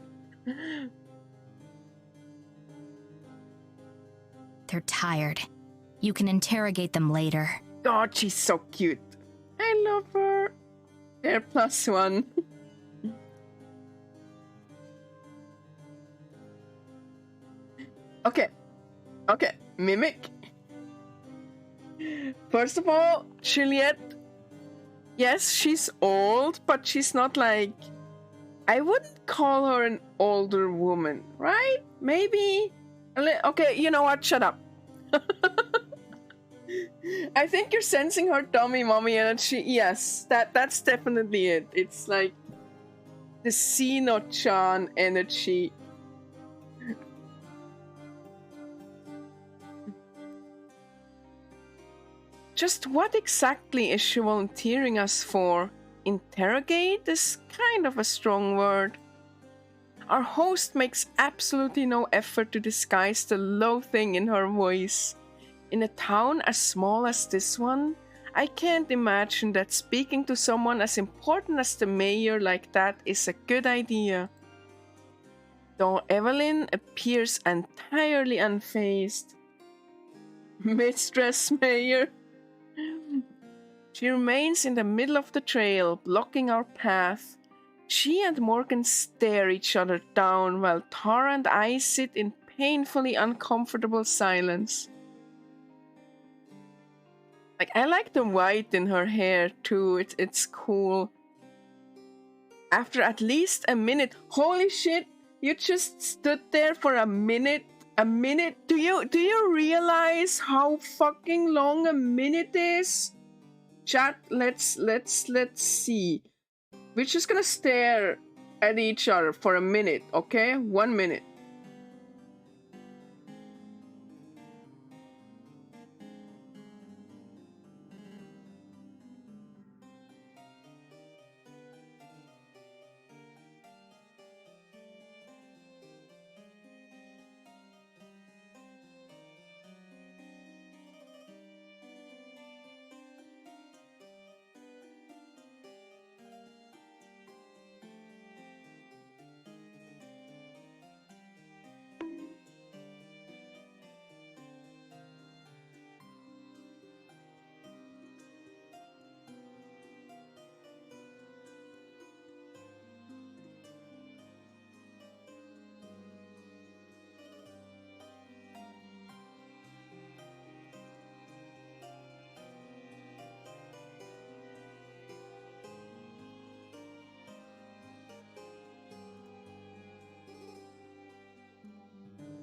Speaker 5: They're tired. You can interrogate them later.
Speaker 1: God, she's so cute. I love her. They're +1. Okay, Mimic. First of all, Juliet. Yes, she's old, but she's not like... I wouldn't call her an older woman, right? Maybe... Okay, you know what? Shut up. I think you're sensing her dummy mommy energy. Yes, that's definitely it. It's like the Sino-chan energy. Just what exactly is she volunteering us for? interrogate is kind of a strong word. Our host makes absolutely no effort to disguise the loathing in her voice. In a town as small as this one, I can't imagine that speaking to someone as important as the mayor like that is a good idea. Though Evelyn appears entirely unfazed. Mistress Mayor. She remains in the middle of the trail, blocking our path. She and Morgan stare each other down while Tara and I sit in painfully uncomfortable silence. Like, I like the white in her hair too, it's cool. After at least a minute, holy shit, you just stood there for a minute. A minute? Do you realize how fucking long a minute is? Chat, let's see. We're just gonna stare at each other for a minute, okay? 1 minute.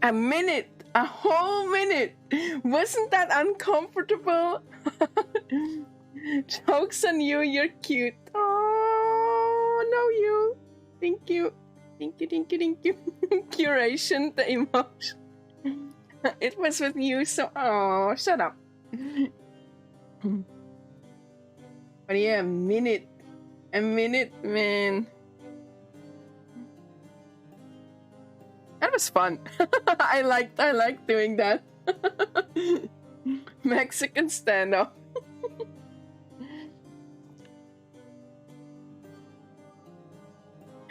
Speaker 1: A minute! A whole minute! Wasn't that uncomfortable? Joke's on you, you're cute. Oh, no, you. Thank you. Thank you, thank you, thank you. Curation, the emotion. It was with you, so... Oh, shut up. But yeah, a minute. A minute, man. That was fun. I liked doing that. Mexican standoff.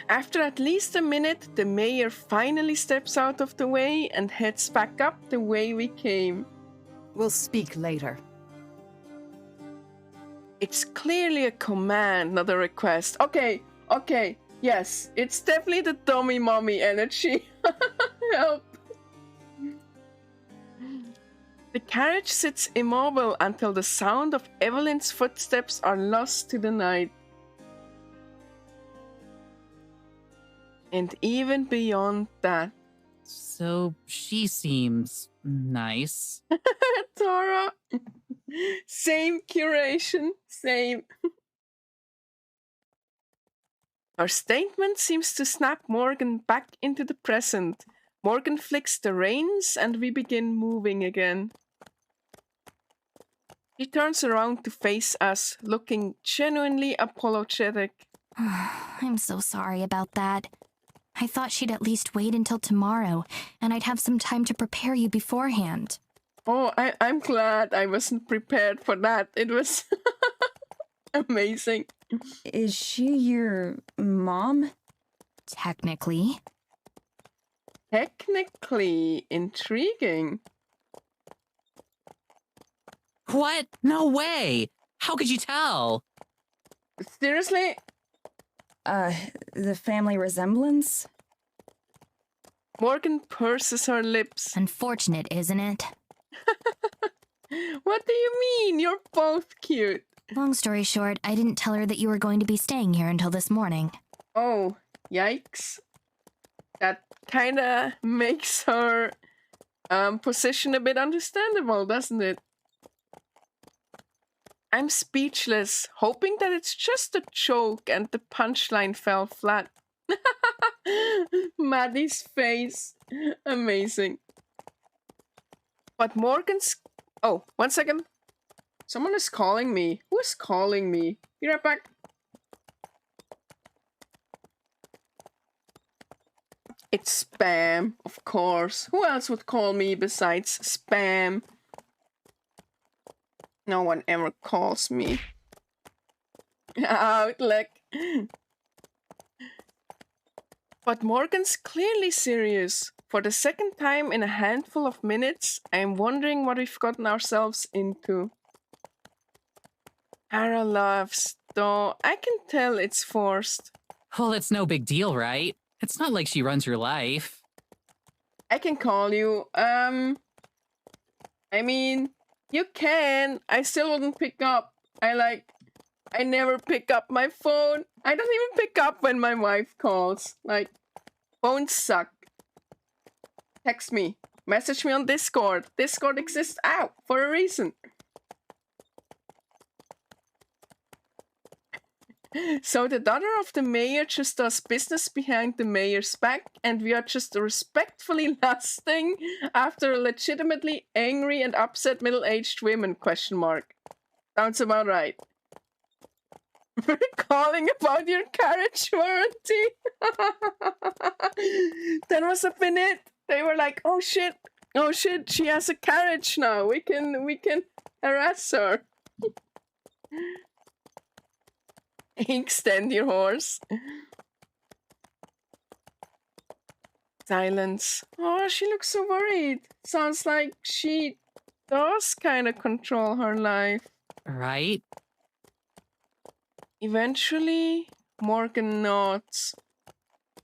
Speaker 1: After at least a minute, the mayor finally steps out of the way and heads back up the way we came.
Speaker 9: We'll speak later.
Speaker 1: It's clearly a command, not a request. Okay, yes, it's definitely the dummy mommy energy. Help. The carriage sits immobile until the sound of Evelyn's footsteps are lost to the night. And even beyond that.
Speaker 4: So she seems nice.
Speaker 1: Tara. Same curation. Same. Our statement seems to snap Morgan back into the present. Morgan flicks the reins and we begin moving again. She turns around to face us, looking genuinely apologetic.
Speaker 5: I'm so sorry about that. I thought she'd at least wait until tomorrow, and I'd have some time to prepare you beforehand.
Speaker 1: Oh, I'm glad I wasn't prepared for that. It was amazing.
Speaker 3: Is she your mom?
Speaker 5: Technically.
Speaker 1: Technically intriguing.
Speaker 4: What? No way! How could you tell?
Speaker 1: Seriously?
Speaker 3: The family resemblance?
Speaker 1: Morgan purses her lips.
Speaker 5: Unfortunate, isn't it?
Speaker 1: What do you mean? You're both cute.
Speaker 5: Long story short, I didn't tell her that you were going to be staying here until this morning.
Speaker 1: Oh, yikes. That kinda makes her position a bit understandable, doesn't it? I'm speechless, hoping that it's just a joke and the punchline fell flat. Maddie's face. Amazing. But Morgan's... Oh, 1 second. Someone is calling me. Who is calling me? Be right back. It's spam, of course. Who else would call me besides spam? No one ever calls me Outlook. But Morgan's clearly serious. For the second time in a handful of minutes, I'm wondering what we've gotten ourselves into. Hera laughs, though I can tell it's forced.
Speaker 4: Well, it's no big deal, right? It's not like she runs your life.
Speaker 1: I can call you. I mean, you can. I still wouldn't pick up. I never pick up my phone. I don't even pick up when my wife calls. Like, phones suck. Text me. Message me on Discord. Discord exists out for a reason. So the daughter of the mayor just does business behind the mayor's back, and we are just respectfully lusting after legitimately angry and upset middle-aged women, ? Sounds about right. We're calling about your carriage warranty. That must have been it. They were like, oh shit, she has a carriage now. We can harass her. Extend your horse. Silence. Oh, she looks so worried. Sounds like she does kind of control her life.
Speaker 4: Right?
Speaker 1: Eventually, Morgan nods.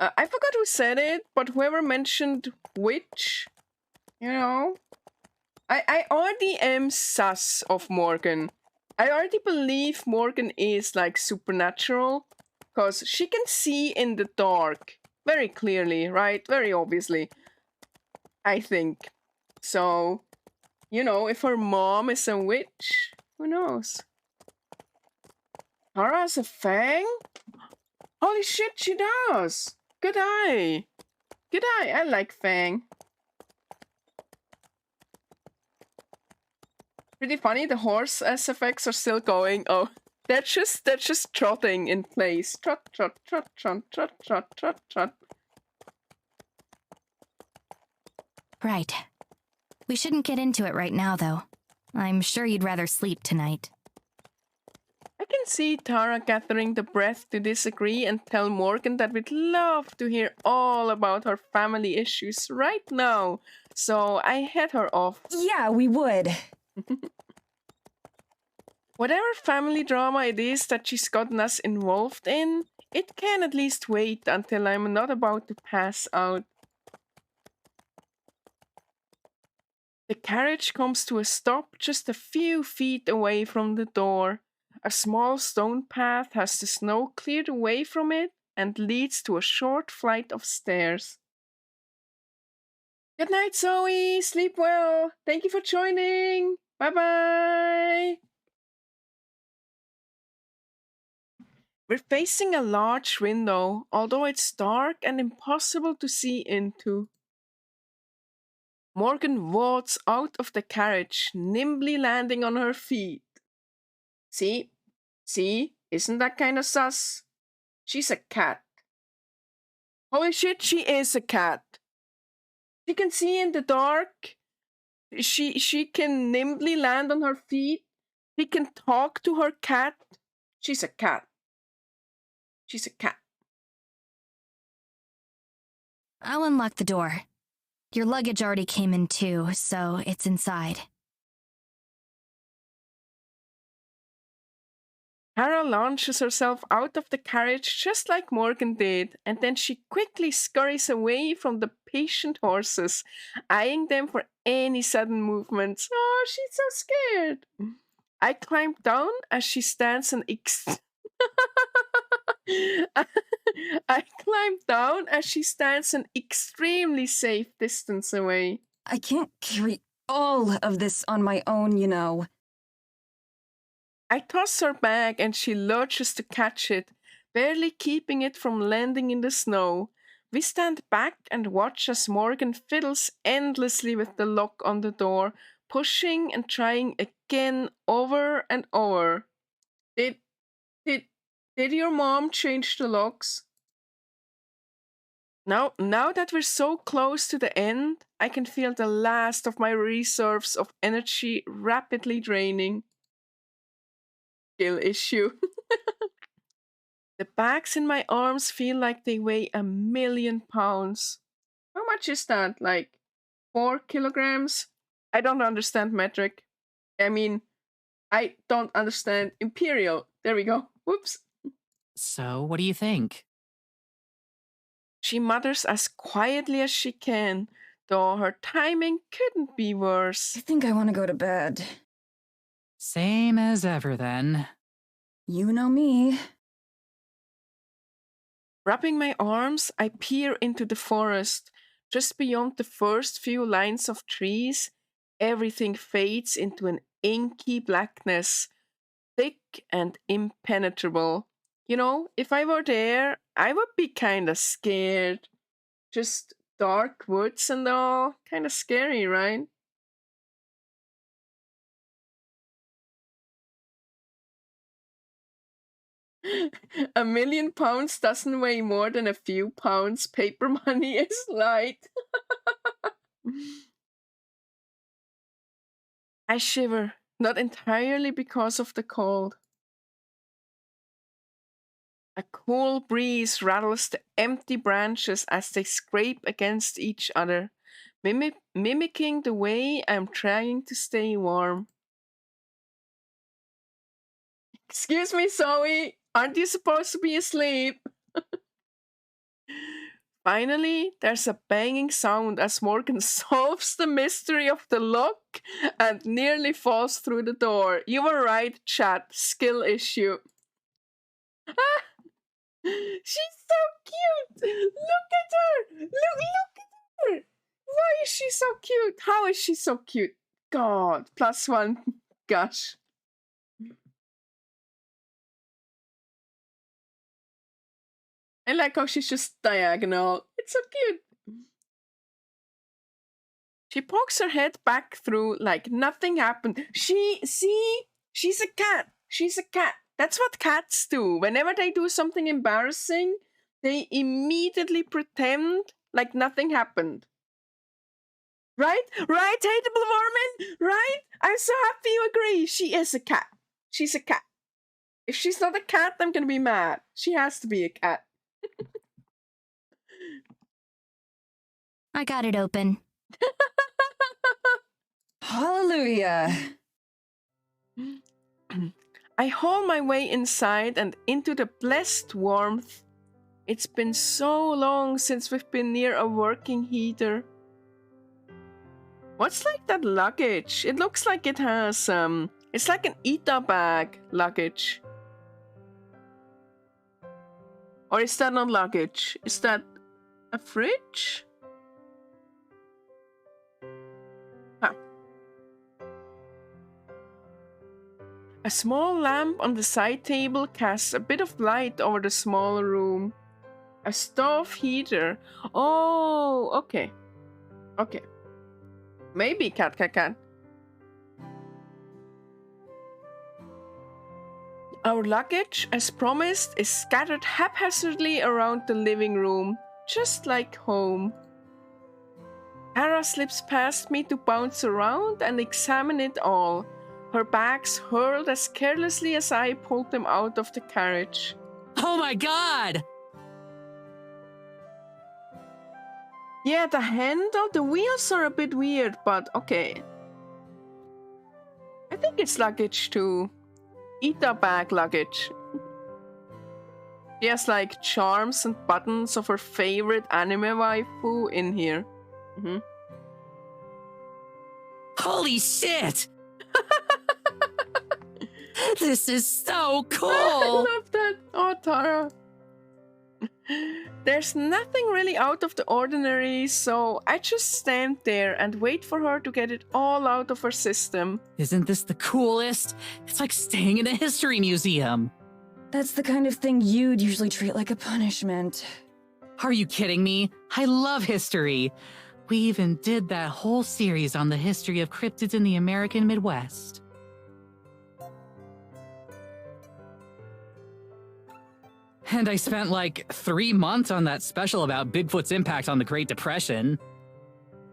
Speaker 1: I forgot who said it, but whoever mentioned witch, you know, I already am sus of Morgan. I already believe Morgan is like supernatural, because she can see in the dark very clearly, right? Very obviously, I think. So, you know, if her mom is a witch, who knows? Tara has a fang? Holy shit, she does! Good eye! Good eye, I like fang. Pretty funny, the horse SFX are still going. Oh, they're just trotting in place. Trot, trot, trot, trot, trot, trot, trot, trot.
Speaker 5: Right. We shouldn't get into it right now, though. I'm sure you'd rather sleep tonight.
Speaker 1: I can see Tara gathering the breath to disagree and tell Morgan that we'd love to hear all about her family issues right now. So I head her off.
Speaker 3: Yeah, we would.
Speaker 1: Whatever family drama it is that she's gotten us involved in, it can at least wait until I'm not about to pass out. The carriage comes to a stop just a few feet away from the door. A small stone path has the snow cleared away from it and leads to a short flight of stairs. Good night, Zoe. Sleep well. Thank you for joining. Bye-bye. We're facing a large window, although it's dark and impossible to see into. Morgan walks out of the carriage, nimbly landing on her feet. See? Isn't that kind of sus? She's a cat. Holy shit, she is a cat. She can see in the dark. She can nimbly land on her feet. She can talk to her cat. She's a cat. She's a cat.
Speaker 5: I'll unlock the door. Your luggage already came in too, so it's inside.
Speaker 1: Hera launches herself out of the carriage just like Morgan did, and then she quickly scurries away from the patient horses, eyeing them for any sudden movements. Oh, she's so scared. I climb down as she stands an I climb down as she stands an extremely safe distance away.
Speaker 3: I can't carry all of this on my own, you know.
Speaker 1: I toss her bag and she lurches to catch it, barely keeping it from landing in the snow. We stand back and watch as Morgan fiddles endlessly with the lock on the door, pushing and trying again over and over. Did your mom change the locks? Now that we're so close to the end, I can feel the last of my reserves of energy rapidly draining. Skill issue. The bags in my arms feel like they weigh 1,000,000 pounds. How much is that? Like 4 kilograms? I don't understand metric. I mean, I don't understand imperial. There we go. Whoops.
Speaker 4: So, what do you think?
Speaker 1: She mutters as quietly as she can, though her timing couldn't be
Speaker 3: I
Speaker 1: worse.
Speaker 3: think I want to go to bed.
Speaker 4: Same as ever, then.
Speaker 3: You know me.
Speaker 1: Rubbing my arms, I peer into the forest. Just beyond the first few lines of trees, everything fades into an inky blackness, thick and impenetrable. You know, if I were there, I would be kinda scared. Just dark woods and all. Kinda scary, right? £1,000,000 doesn't weigh more than a few pounds. Paper money is light. I shiver, not entirely because of the cold. A cool breeze rattles the empty branches as they scrape against each other, mimicking the way I'm trying to stay warm. Excuse me, Zoe, aren't you supposed to be asleep? Finally, there's a banging sound as Morgan solves the mystery of the lock and nearly falls through the door. You were right, chat. Skill issue. She's so cute! Look at her! Look at her! Why is she so cute? How is she so cute? God, +1. Gosh. I like how she's just diagonal. It's so cute. She pokes her head back through like nothing happened. She's a cat. She's a cat. That's what cats do. Whenever they do something embarrassing, they immediately pretend like nothing happened. Right? Right, hateable Mormon? Right? I'm so happy you agree. She is a cat. She's a cat. If she's not a cat, I'm gonna be mad. She has to be a cat.
Speaker 5: I got it open.
Speaker 3: Hallelujah.
Speaker 1: I haul my way inside and into the blessed warmth. It's been so long since we've been near a working heater. What's like that luggage? It looks like it has, it's like an Ita bag luggage. Or is that not luggage? Is that a fridge? Huh. A small lamp on the side table casts a bit of light over the small room. A stove heater. Oh, okay. Okay. Maybe cat. Our luggage, as promised, is scattered haphazardly around the living room, just like home. Tara slips past me to bounce around and examine it all, her bags hurled as carelessly as I pulled them out of the carriage.
Speaker 4: Oh my god!
Speaker 1: Yeah, the handle, the wheels are a bit weird, but okay. I think it's luggage too. Ita bag luggage. She has like charms and buttons of her favorite anime waifu in here.
Speaker 4: Holy shit! This is so cool!
Speaker 1: I love that. Oh, Tara. There's nothing really out of the ordinary, so I just stand there and wait for her to get it all out of her system.
Speaker 4: Isn't this the coolest? It's like staying in a history museum.
Speaker 3: That's the kind of thing you'd usually treat like a punishment.
Speaker 4: Are you kidding me? I love history. We even did that whole series on the history of cryptids in the American Midwest. And I spent like 3 months on that special about Bigfoot's impact on the Great Depression.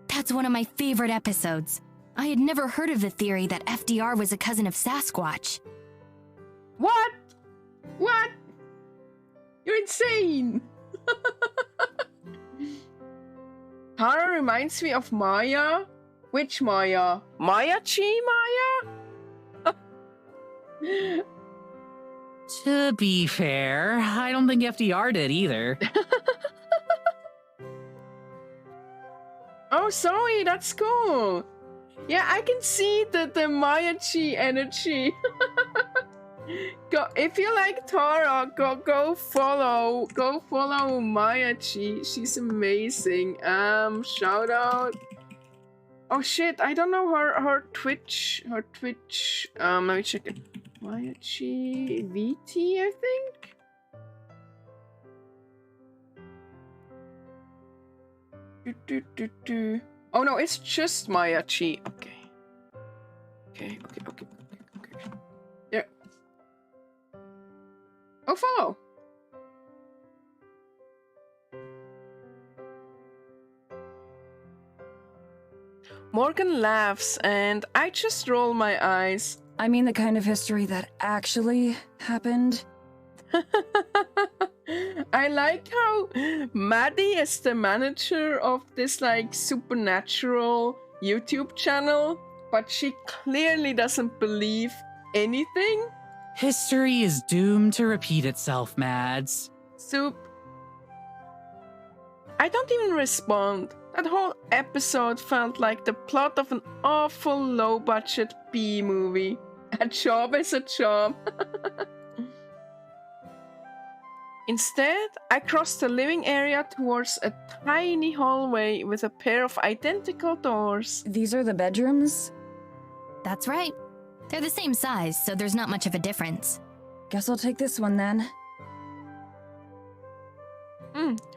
Speaker 5: That's one of my favorite episodes. I had never heard of the theory that FDR was a cousin of Sasquatch.
Speaker 1: What? What? You're insane! Tara reminds me of Maya. Which Maya? Maya-chi Maya?
Speaker 4: To be fair, I don't think FDR did either.
Speaker 1: Oh, sorry, that's cool. Yeah, I can see the Maya-chi energy. Go, if you like Tara, go follow Maya-chi. She's amazing. Shout out. Oh shit, I don't know her Twitch. Let me check it. Maya-chi VT, I think. Oh no, it's just Maya-chi. Okay. There. Oh, follow. Morgan laughs and I just roll my eyes.
Speaker 3: I mean the kind of history that actually happened.
Speaker 1: I like how Maddie is the manager of this like supernatural YouTube channel, but she clearly doesn't believe anything.
Speaker 4: History is doomed to repeat itself, Mads.
Speaker 1: Soup. I don't even respond. That whole episode felt like the plot of an awful low-budget B-movie. A job is a job. Instead, I crossed the living area towards a tiny hallway with a pair of identical doors.
Speaker 3: These are the bedrooms?
Speaker 5: That's right. They're the same size, so there's not much of a difference.
Speaker 3: Guess I'll take this one then.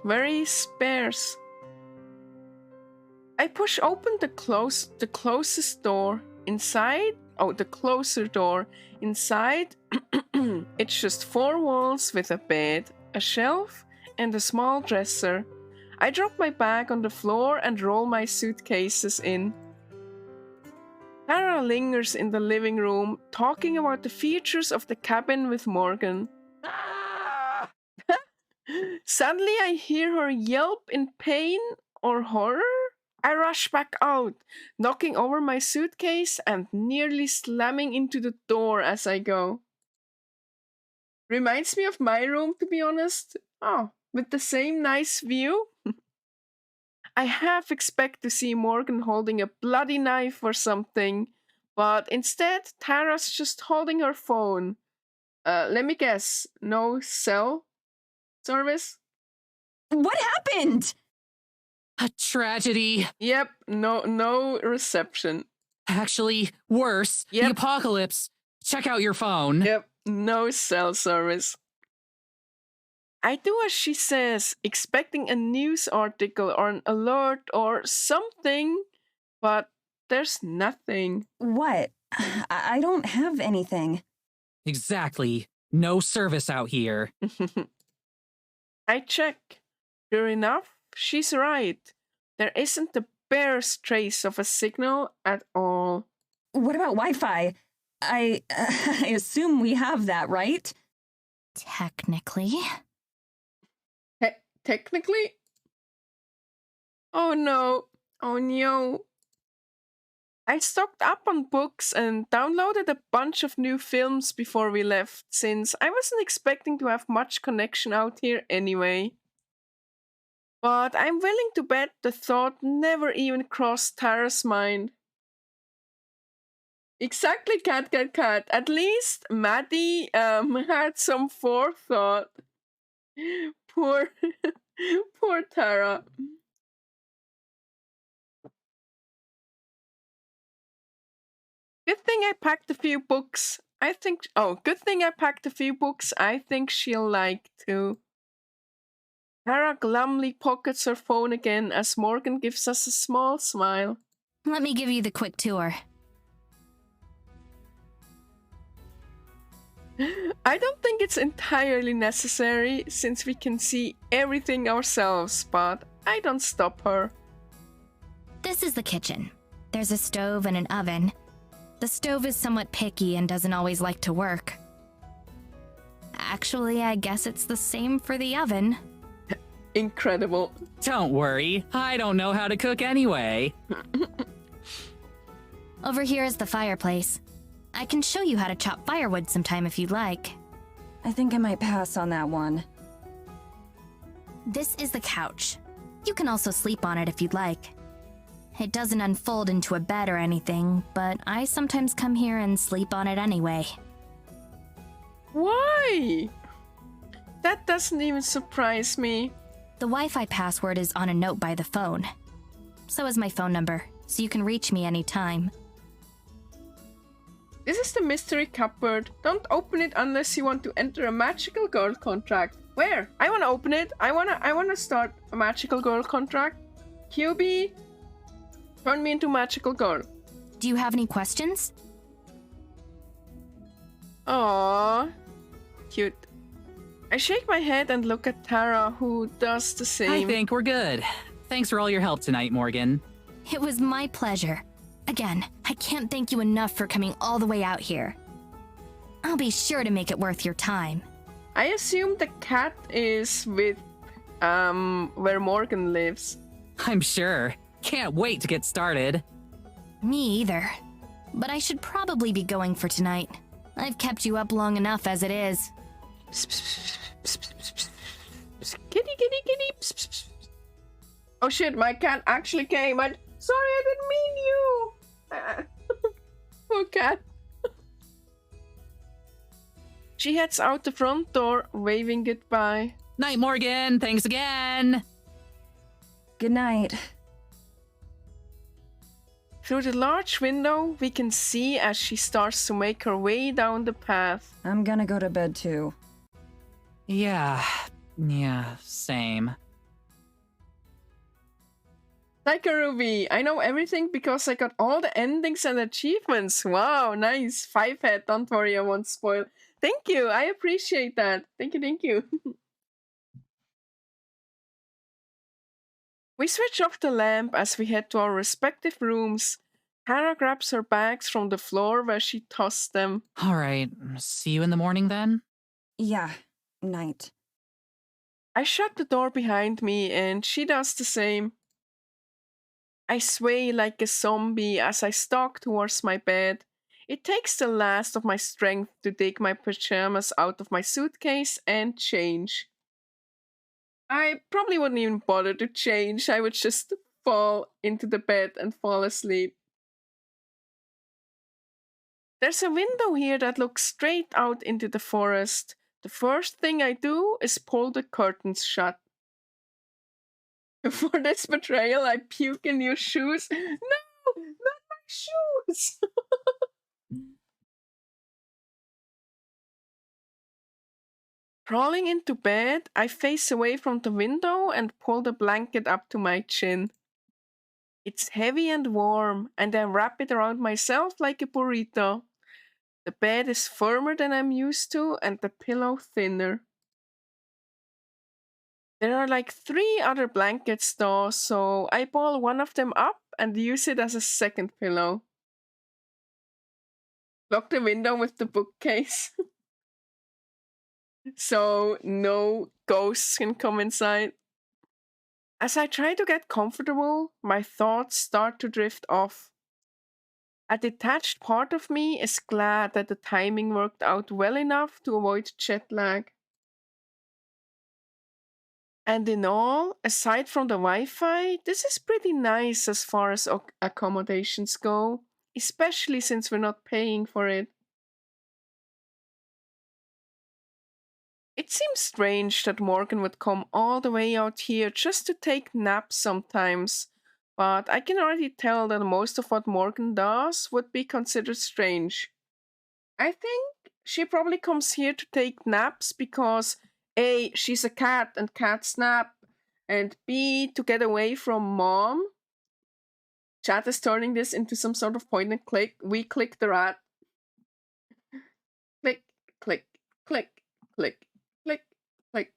Speaker 1: Very sparse. I push open the closest door. Inside, the closer door. Inside, it's just 4 walls with a bed, a shelf, and a small dresser. I drop my bag on the floor and roll my suitcases in. Tara lingers in the living room, talking about the features of the cabin with Morgan. Suddenly I hear her yelp in pain or horror. I rush back out, knocking over my suitcase and nearly slamming into the door as I go. Reminds me of my room, to be honest. Oh, with the same nice view. I half expect to see Morgan holding a bloody knife or something, but instead Tara's just holding her phone. Let me guess, no cell service?
Speaker 3: What happened?
Speaker 4: A tragedy.
Speaker 1: Yep, no reception.
Speaker 4: Actually, worse,
Speaker 1: Yep.
Speaker 4: the apocalypse. Check out your phone.
Speaker 1: Yep, no cell service. I do as she says, expecting a news article or an alert or something, but there's nothing.
Speaker 3: What? I don't have anything.
Speaker 4: Exactly. No service out here.
Speaker 1: I check. Sure enough, she's right. There isn't the barest trace of a signal at all.
Speaker 3: What about Wi-Fi? I assume we have that, right?
Speaker 5: Technically.
Speaker 1: Technically? Oh no. Oh no. I stocked up on books and downloaded a bunch of new films before we left, since I wasn't expecting to have much connection out here anyway. But I'm willing to bet the thought never even crossed Tara's mind. Exactly, cat. At least Maddie had some forethought. Poor Tara. Good thing I packed a few books. Good thing I packed a few books I think she'll like too. Tara glumly pockets her phone again as Morgan gives us a small smile.
Speaker 5: Let me give you the quick tour.
Speaker 1: I don't think it's entirely necessary since we can see everything ourselves, but I don't stop her.
Speaker 5: This is the kitchen. There's a stove and an oven. The stove is somewhat picky and doesn't always like to work. Actually, I guess it's the same for the oven.
Speaker 1: Incredible.
Speaker 4: Don't worry, I don't know how to cook anyway.
Speaker 5: Over here is the fireplace. I can show you how to chop firewood sometime if you'd like.
Speaker 3: I think I might pass on that one.
Speaker 5: This is the couch. You can also sleep on it if you'd like. It doesn't unfold into a bed or anything, but I sometimes come here and sleep on it anyway.
Speaker 1: Why? That doesn't even surprise me.
Speaker 5: The Wi-Fi password is on a note by the phone. So is my phone number, so you can reach me anytime.
Speaker 1: This is the mystery cupboard. Don't open it unless you want to enter a magical girl contract. Where? I wanna open it. I wanna start a magical girl contract. QB, turn me into magical girl.
Speaker 5: Do you have any questions?
Speaker 1: Aww, cute. I shake my head and look at Tara, who does the same.
Speaker 4: I think we're good. Thanks for all your help tonight, Morgan.
Speaker 5: It was my pleasure. Again, I can't thank you enough for coming all the way out here. I'll be sure to make it worth your time.
Speaker 1: I assume the cat is with, where Morgan lives.
Speaker 4: I'm sure. Can't wait to get started.
Speaker 5: Me either. But I should probably be going for tonight. I've kept you up long enough as it is.
Speaker 1: Kitty, kitty, kitty. Oh shit, my cat actually came. Sorry, I didn't mean you. Poor cat. She heads out the front door, waving goodbye.
Speaker 4: Night, Morgan. Thanks again.
Speaker 3: Good night.
Speaker 1: Through the large window, we can see as she starts to make her way down the path.
Speaker 3: I'm gonna go to bed too.
Speaker 4: Yeah, same.
Speaker 1: Like a Ruby, I know everything because I got all the endings and achievements. Wow, nice. 5-head, don't worry, I won't spoil. Thank you, I appreciate that. Thank you. We switch off the lamp as we head to our respective rooms. Tara grabs her bags from the floor where she tossed them.
Speaker 4: All right, see you in the morning then?
Speaker 3: Yeah, night.
Speaker 1: I shut the door behind me and she does the same. I sway like a zombie as I stalk towards my bed. It takes the last of my strength to dig my pajamas out of my suitcase and change. I probably wouldn't even bother to change. I would just fall into the bed and fall asleep. There's a window here that looks straight out into the forest. The first thing I do is pull the curtains shut. For this betrayal, I puke in your shoes. No, not my shoes! Crawling into bed, I face away from the window and pull the blanket up to my chin. It's heavy and warm, and I wrap it around myself like a burrito. The bed is firmer than I'm used to, and the pillow thinner. There are like 3 other blankets though, so I ball one of them up and use it as a second pillow. Lock the window with the bookcase. So no ghosts can come inside. As I try to get comfortable, my thoughts start to drift off. A detached part of me is glad that the timing worked out well enough to avoid jet lag. And in all, aside from the Wi-Fi, this is pretty nice as far as accommodations go, especially since we're not paying for it. It seems strange that Morgan would come all the way out here just to take naps sometimes, but I can already tell that most of what Morgan does would be considered strange. I think she probably comes here to take naps because A, she's a cat and cats nap, and B, to get away from mom. Chat is turning this into some sort of point and click. We click the rat. Click, click. click, click, click, click,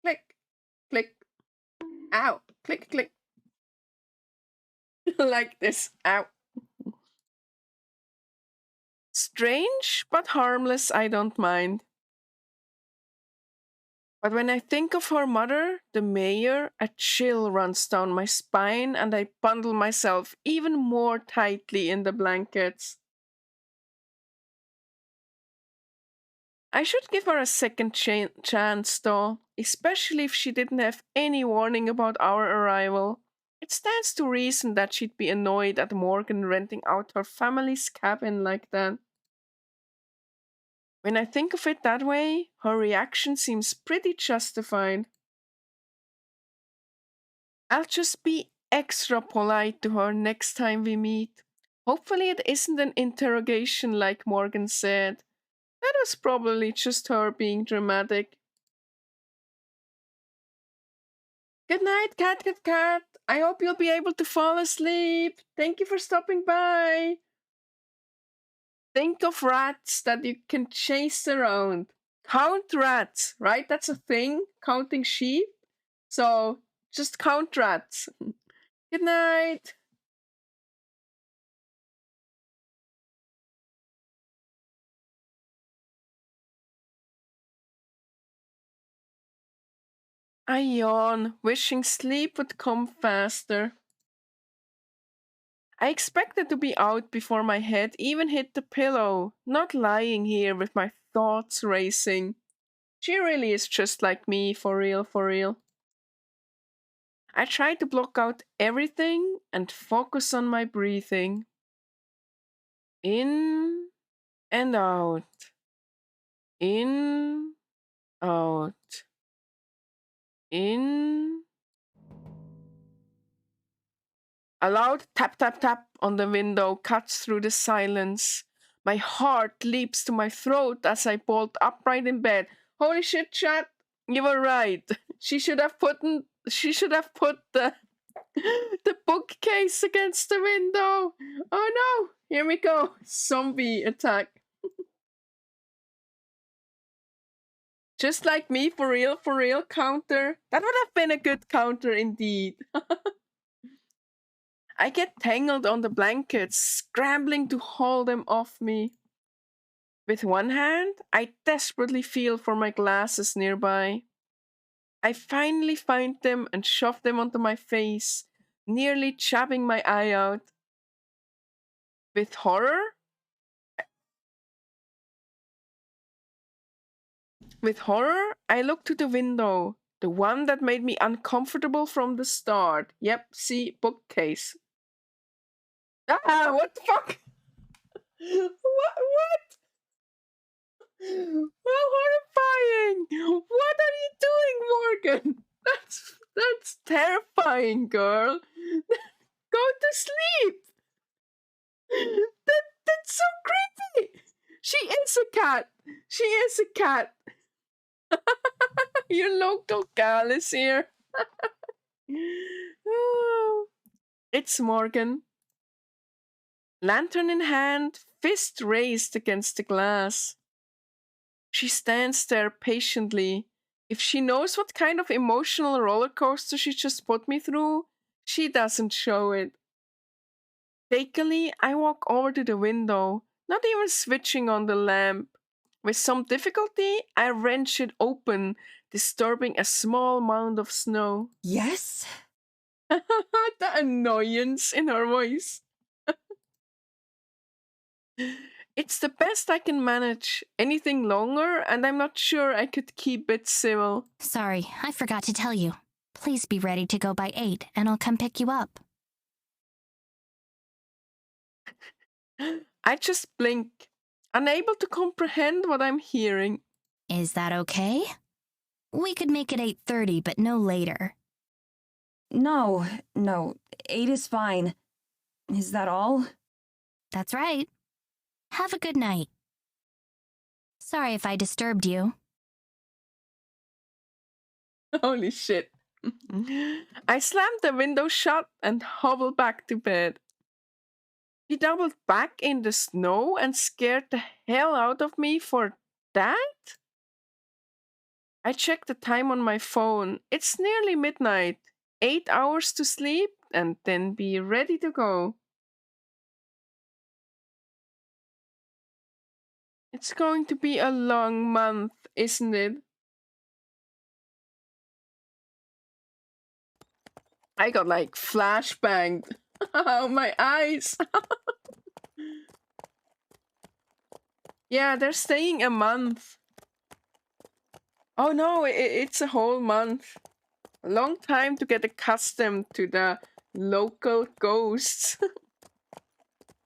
Speaker 1: click, click. Ow, click, click. Like this. Ow. Strange, but harmless, I don't mind. But when I think of her mother, the mayor, a chill runs down my spine and I bundle myself even more tightly in the blankets. I should give her a second chance, though, especially if she didn't have any warning about our arrival. It stands to reason that she'd be annoyed at Morgan renting out her family's cabin like that. When I think of it that way, her reaction seems pretty justified. I'll just be extra polite to her next time we meet. Hopefully, it isn't an interrogation like Morgan said. That was probably just her being dramatic. Good night, cat, cat, cat. I hope you'll be able to fall asleep. Thank you for stopping by. Think of rats that you can chase around. Count rats, right? That's a thing, counting sheep. So just count rats. Good night. I yawn, wishing sleep would come faster. I expected to be out before my head even hit the pillow, not lying here with my thoughts racing. She really is just like me, for real, for real. I try to block out everything and focus on my breathing. In and out. In, out. In. A loud tap tap tap on the window cuts through the silence. My heart leaps to my throat as I bolt upright in bed. Holy shit, chat! You were right. She should have put the the bookcase against the window. Oh no! Here we go. Zombie attack. Just like me, for real counter. That would have been a good counter indeed. I get tangled on the blankets, scrambling to haul them off me. With one hand, I desperately feel for my glasses nearby. I finally find them and shove them onto my face, nearly jabbing my eye out. With horror, I look to the window, the one that made me uncomfortable from the start. Yep, see, bookcase. Ah, what the fuck? What? How horrifying! What are you doing, Morgan? That's terrifying, girl. Go to sleep. That's so creepy. She is a cat. She is a cat. Your local gal is here. Oh, it's Morgan. Lantern in hand, fist raised against the glass. She stands there patiently. If she knows what kind of emotional roller coaster she just put me through, she doesn't show it. Shakily, I walk over to the window, not even switching on the lamp. With some difficulty, I wrench it open, disturbing a small mound of snow.
Speaker 3: Yes?
Speaker 1: The annoyance in her voice. It's the best I can manage. Anything longer, and I'm not sure I could keep it civil.
Speaker 5: Sorry, I forgot to tell you. Please be ready to go by 8, and I'll come pick you up.
Speaker 1: I just blink, unable to comprehend what I'm hearing.
Speaker 5: Is that okay? We could make it 8:30, but no later.
Speaker 3: No, 8 is fine. Is that all?
Speaker 5: That's right. Have a good night. Sorry if I disturbed you.
Speaker 1: Holy shit. I slammed the window shut and hobbled back to bed. She doubled back in the snow and scared the hell out of me for that? I checked the time on my phone. It's nearly midnight. 8 hours to sleep and then be ready to go. It's going to be a long month, isn't it? I got like flashbanged. Oh, my eyes. Yeah, they're staying a month. Oh no, it's a whole month. A long time to get accustomed to the local ghosts.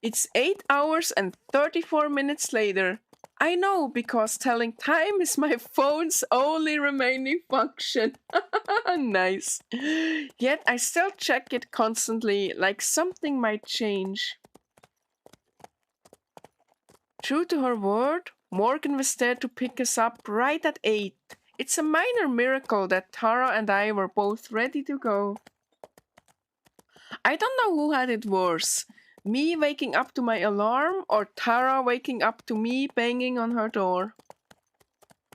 Speaker 1: It's 8 hours and 34 minutes later. I know, because telling time is my phone's only remaining function. Nice. Yet I still check it constantly, like something might change. True to her word, Morgan was there to pick us up right at 8. It's a minor miracle that Tara and I were both ready to go. I don't know who had it worse, me waking up to my alarm or Tara waking up to me banging on her door.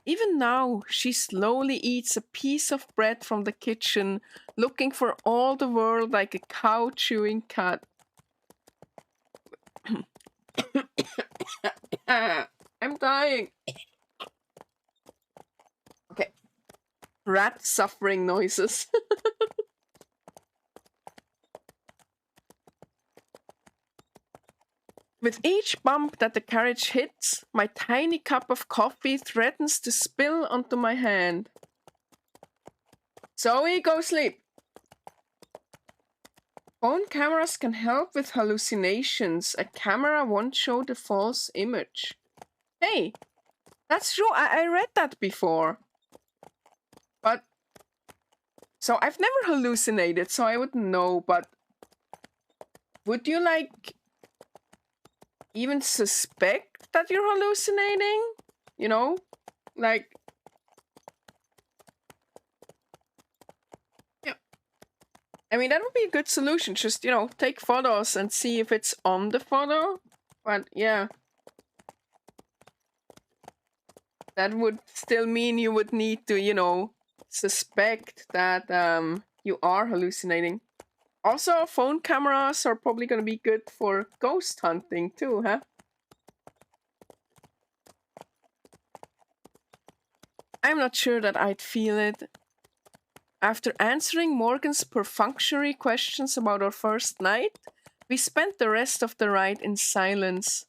Speaker 1: Even now, she slowly eats a piece of bread from the kitchen, looking for all the world like a cow chewing cat. I'm dying. Okay. Rat suffering noises. With each bump that the carriage hits, my tiny cup of coffee threatens to spill onto my hand. Zoe, go sleep. Phone cameras can help with hallucinations. A camera won't show the false image. Hey, that's true. I read that before. But, so I've never hallucinated, so I wouldn't know, but would you like even suspect that you're hallucinating? You know, like, yeah. I mean, that would be a good solution. Just, you know, take photos and see if it's on the photo. But yeah, that would still mean you would need to, you know, suspect that you are hallucinating. Also, phone cameras are probably going to be good for ghost hunting too, huh? I'm not sure that I'd feel it. After answering Morgan's perfunctory questions about our first night, we spent the rest of the ride in silence.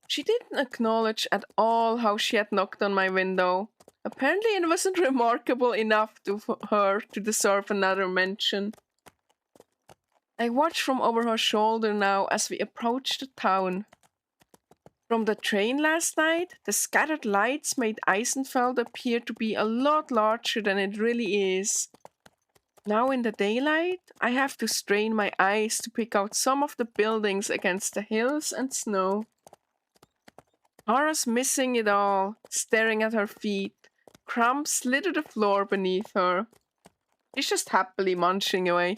Speaker 1: She didn't acknowledge at all how she had knocked on my window. Apparently it wasn't remarkable enough for her to deserve another mention. I watched from over her shoulder now as we approached the town. From the train last night, the scattered lights made Eisenfeld appear to be a lot larger than it really is. Now in the daylight, I have to strain my eyes to pick out some of the buildings against the hills and snow. Tara's missing it all, staring at her feet. Crumbs litter the floor beneath her. She's just happily munching away.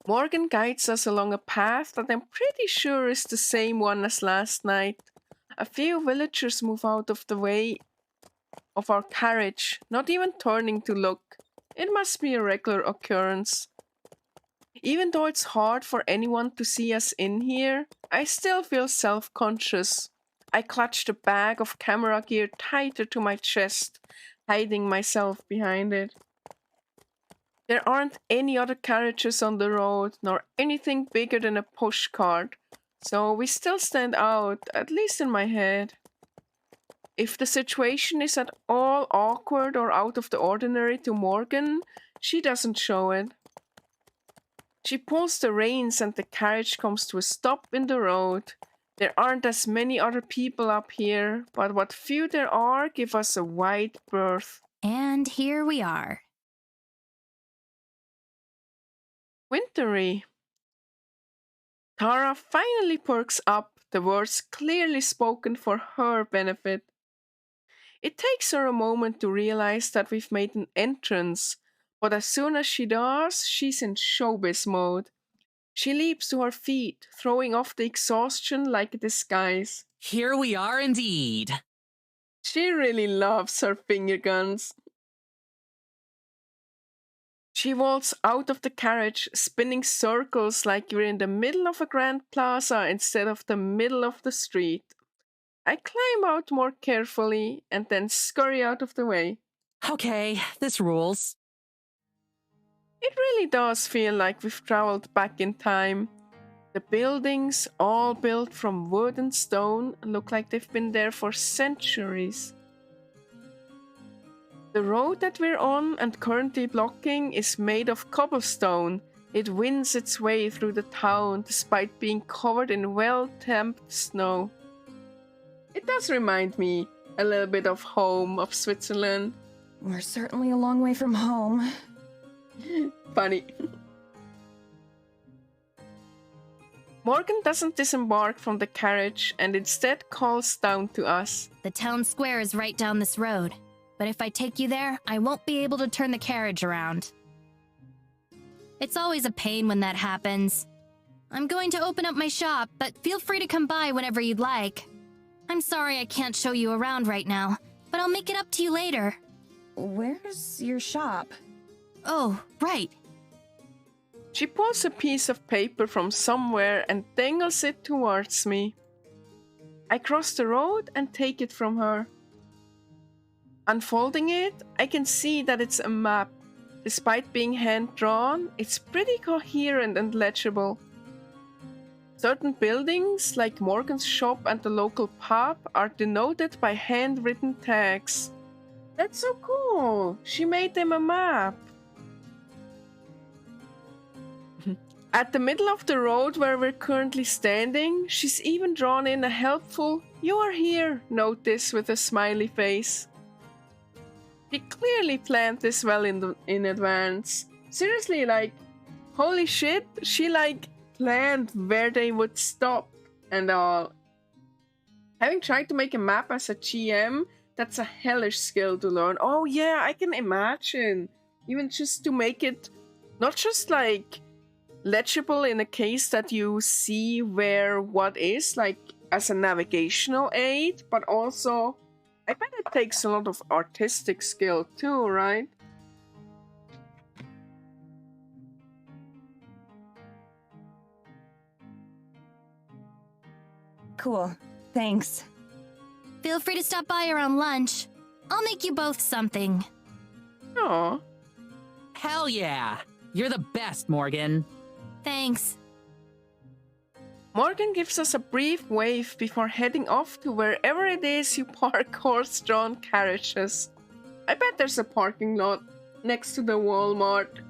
Speaker 1: Morgan guides us along a path that I'm pretty sure is the same one as last night. A few villagers move out of the way of our carriage, not even turning to look. It must be a regular occurrence. Even though it's hard for anyone to see us in here, I still feel self-conscious. I clutch the bag of camera gear tighter to my chest, hiding myself behind it. There aren't any other carriages on the road, nor anything bigger than a pushcart, so we still stand out, at least in my head. If the situation is at all awkward or out of the ordinary to Morgan, she doesn't show it. She pulls the reins and the carriage comes to a stop in the road. There aren't as many other people up here, but what few there are give us a wide berth.
Speaker 5: And here we are.
Speaker 1: Wintry. Tara finally perks up, the words clearly spoken for her benefit. It takes her a moment to realize that we've made an entrance, but as soon as she does, she's in showbiz mode. She leaps to her feet, throwing off the exhaustion like a disguise.
Speaker 4: Here we are indeed.
Speaker 1: She really loves her finger guns. She walks out of the carriage, spinning circles like we're in the middle of a grand plaza instead of the middle of the street. I climb out more carefully and then scurry out of the way.
Speaker 4: Okay, this rules.
Speaker 1: It really does feel like we've traveled back in time. The buildings, all built from wood and stone, look like they've been there for centuries. The road that we're on and currently blocking is made of cobblestone. It wins its way through the town despite being covered in well-tempered snow. It does remind me a little bit of home, of Switzerland.
Speaker 3: We're certainly a long way from home.
Speaker 1: Funny. Morgan doesn't disembark from the carriage and instead calls down to us.
Speaker 5: The town square is right down this road, but if I take you there, I won't be able to turn the carriage around. It's always a pain when that happens. I'm going to open up my shop, but feel free to come by whenever you'd like. I'm sorry I can't show you around right now, but I'll make it up to you later.
Speaker 3: Where's your shop?
Speaker 5: Oh, right.
Speaker 1: She pulls a piece of paper from somewhere and dangles it towards me. I cross the road and take it from her. Unfolding it, I can see that it's a map. Despite being hand-drawn, it's pretty coherent and legible. Certain buildings, like Morgan's shop and the local pub, are denoted by handwritten tags. That's so cool! She made them a map. At the middle of the road where we're currently standing, she's even drawn in a helpful "You are here" notice with a smiley face. She clearly planned this well in advance. Seriously, like, holy shit, she planned where they would stop and all. Having tried to make a map as a GM, that's a hellish skill to learn. Oh yeah, I can imagine. Even just to make it not just legible in a case that you see where what is, as a navigational aid, but also I bet it takes a lot of artistic skill too, right?
Speaker 3: Cool. Thanks.
Speaker 5: Feel free to stop by around lunch. I'll make you both something.
Speaker 1: Aw.
Speaker 4: Hell yeah! You're the best, Morgan.
Speaker 5: Thanks.
Speaker 1: Morgan gives us a brief wave before heading off to wherever it is you park horse-drawn carriages. I bet there's a parking lot next to the Walmart.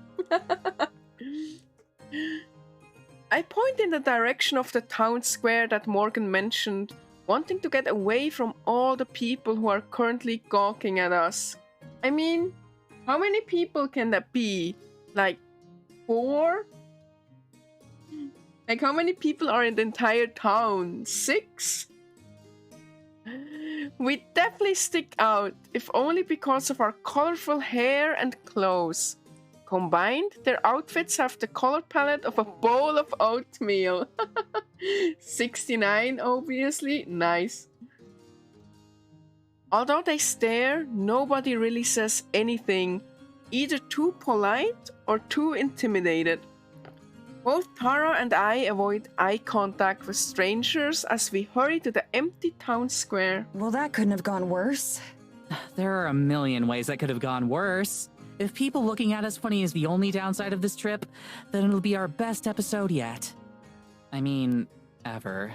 Speaker 1: I point in the direction of the town square that Morgan mentioned, wanting to get away from all the people who are currently gawking at us. I mean, how many people can that be? 4? How many people are in the entire town? 6? We definitely stick out, if only because of our colorful hair and clothes. Combined, their outfits have the color palette of a bowl of oatmeal. 69, obviously. Nice. Although they stare, nobody really says anything, either too polite or too intimidated. Both Tara and I avoid eye contact with strangers as we hurry to the empty town square.
Speaker 3: Well, that couldn't have gone worse.
Speaker 4: There are a million ways that could have gone worse. If people looking at us funny is the only downside of this trip, then it'll be our best episode yet. I mean, ever.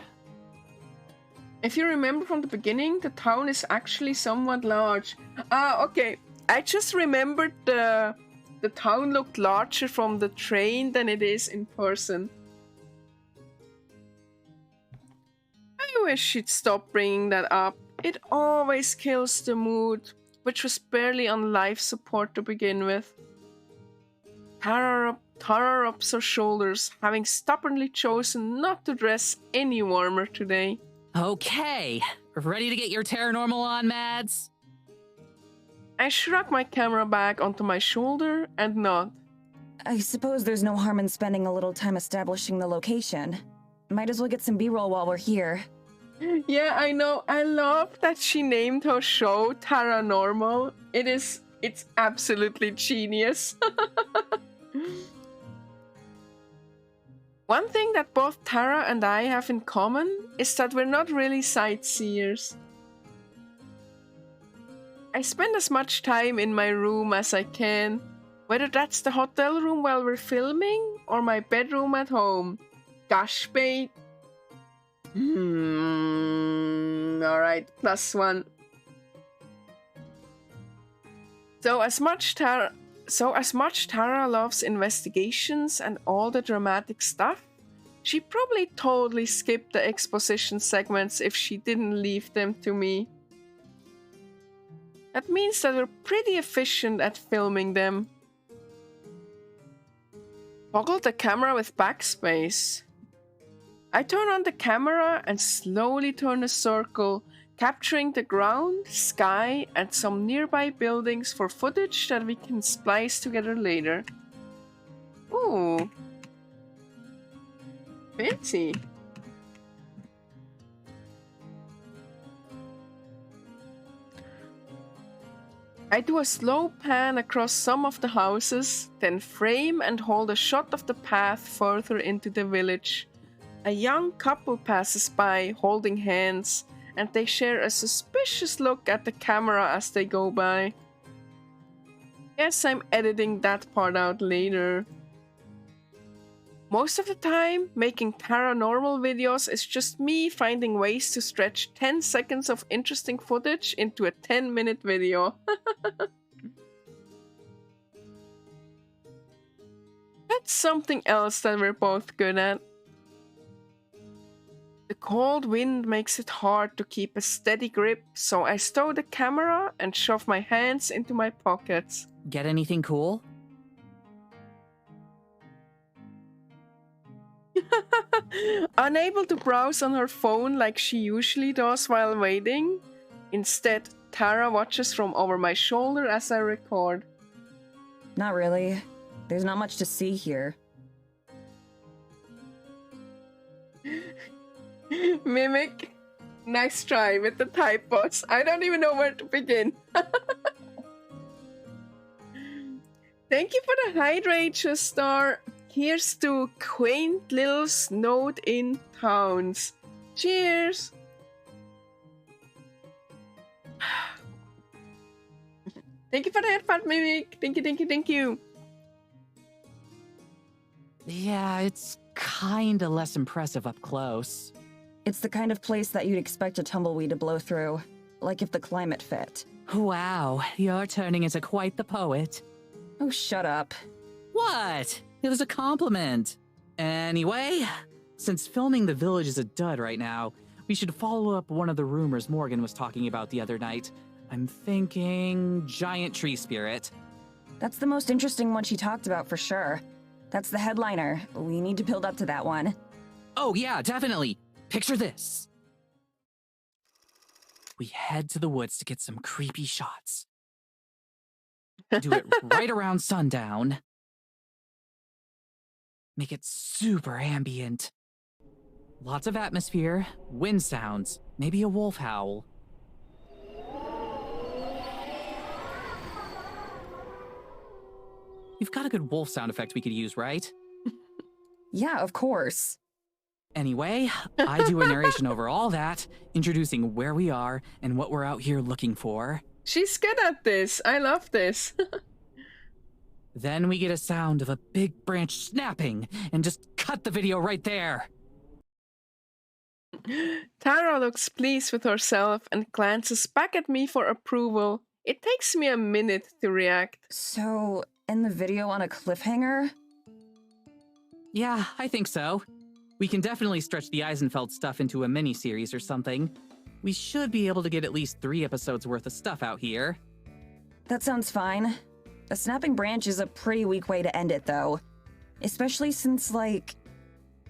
Speaker 1: If you remember from the beginning, the town is actually somewhat large. Okay. I just remembered the town looked larger from the train than it is in person. I wish she'd stop bringing that up. It always kills the mood, which was barely on life support to begin with. Tara rubs her shoulders, having stubbornly chosen not to dress any warmer today.
Speaker 4: Okay, ready to get your Terranormal on, Mads?
Speaker 1: I shrug my camera back onto my shoulder and nod.
Speaker 3: I suppose there's no harm in spending a little time establishing the location. Might as well get some B-roll while we're here.
Speaker 1: Yeah, I know. I love that she named her show Paranormal. It's absolutely genius. One thing that both Tara and I have in common is that we're not really sightseers. I spend as much time in my room as I can, whether that's the hotel room while we're filming or my bedroom at home. Gosh, babe. Alright, +1. So as much Tara loves investigations and all the dramatic stuff, she probably totally skipped the exposition segments if she didn't leave them to me. That means that we're pretty efficient at filming them. Toggle the camera with backspace. I turn on the camera and slowly turn a circle, capturing the ground, sky, and some nearby buildings for footage that we can splice together later. Ooh. Fancy. I do a slow pan across some of the houses, then frame and hold a shot of the path further into the village. A young couple passes by, holding hands, and they share a suspicious look at the camera as they go by. Guess I'm editing that part out later. Most of the time, making paranormal videos is just me finding ways to stretch 10 seconds of interesting footage into a 10-minute video. That's something else that we're both good at. The cold wind makes it hard to keep a steady grip, so I stow the camera and shove my hands into my pockets.
Speaker 4: Get anything cool?
Speaker 1: Unable to browse on her phone like she usually does while waiting, instead, Tara watches from over my shoulder as I record.
Speaker 3: Not really. There's not much to see here.
Speaker 1: Mimic, nice try with the typos. I don't even know where to begin. Thank you for the hydrate, Star. Here's to quaint little snowed-in towns. Cheers! Thank you for the headpad, Mimic. Thank you, thank you, thank you.
Speaker 4: Yeah, it's kinda less impressive up close.
Speaker 3: It's the kind of place that you'd expect a tumbleweed to blow through, like if the climate fit.
Speaker 4: Wow, you're turning into quite the poet.
Speaker 3: Oh, shut up.
Speaker 4: What? It was a compliment. Anyway, since filming the village is a dud right now, we should follow up one of the rumors Morgan was talking about the other night. I'm thinking giant tree spirit.
Speaker 3: That's the most interesting one she talked about for sure. That's the headliner. We need to build up to that one.
Speaker 4: Oh yeah, definitely. Picture this. We head to the woods to get some creepy shots. Do it right around sundown. Make it super ambient. Lots of atmosphere, wind sounds, maybe a wolf howl. You've got a good wolf sound effect we could use, right?
Speaker 3: Yeah, of course.
Speaker 4: Anyway, I do a narration over all that, introducing where we are and what we're out here looking for.
Speaker 1: She's good at this. I love this.
Speaker 4: Then we get a sound of a big branch snapping and just cut the video right there.
Speaker 1: Tara looks pleased with herself and glances back at me for approval. It takes me a minute to react.
Speaker 3: So, end the video on a cliffhanger?
Speaker 4: Yeah, I think so. We can definitely stretch the Eisenfeld stuff into a mini-series or something. We should be able to get at least 3 episodes worth of stuff out here.
Speaker 3: That sounds fine. A snapping branch is a pretty weak way to end it, though. Especially since, like,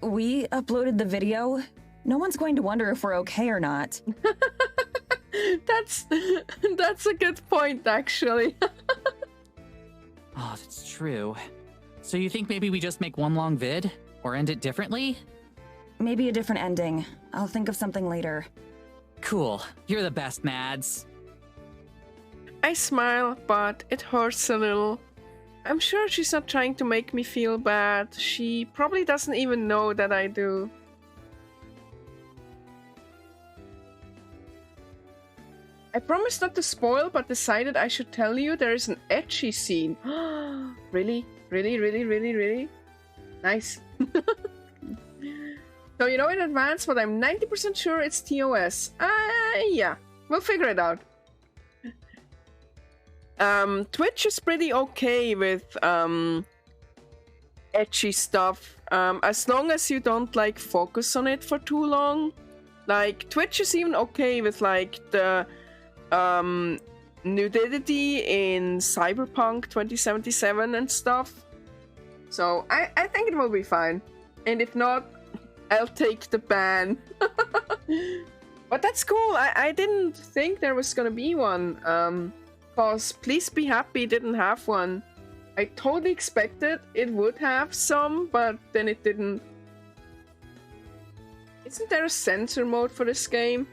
Speaker 3: we uploaded the video. No one's going to wonder if we're okay or not.
Speaker 1: That's a good point, actually.
Speaker 4: Oh, that's true. So you think maybe we just make one long vid? Or end it differently?
Speaker 3: Maybe a different ending. I'll think of something later.
Speaker 4: Cool. You're the best, Mads.
Speaker 1: I smile, but it hurts a little. I'm sure she's not trying to make me feel bad. She probably doesn't even know that I do. I promised not to spoil, but decided I should tell you there is an ecchi scene. Really? Really, really, really, really? Nice. So you know in advance, but I'm 90% sure it's TOS. Yeah, we'll figure it out. Twitch is pretty okay with ecchi stuff, as long as you don't like focus on it for too long. Like Twitch is even okay with like the nudity in Cyberpunk 2077 and stuff. So I think it will be fine. And if not, I'll take the ban. But that's cool. I didn't think there was gonna be one. Cause Please Be Happy didn't have one. I totally expected it would have some, but then it didn't. Isn't there a censor mode for this game?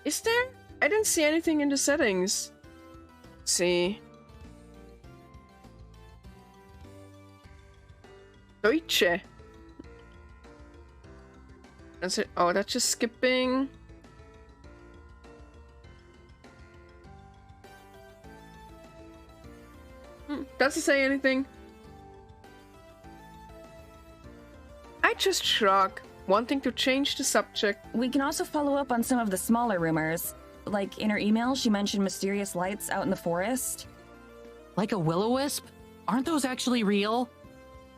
Speaker 1: Is there? I didn't see anything in the settings. Let's see. Deutsche. That's it. Oh, that's just skipping. Doesn't say anything. I just shrug, wanting to change the subject.
Speaker 3: We can also follow up on some of the smaller rumors. Like in her email, she mentioned mysterious lights out in the forest.
Speaker 4: Like a will-o-wisp? Aren't those actually real?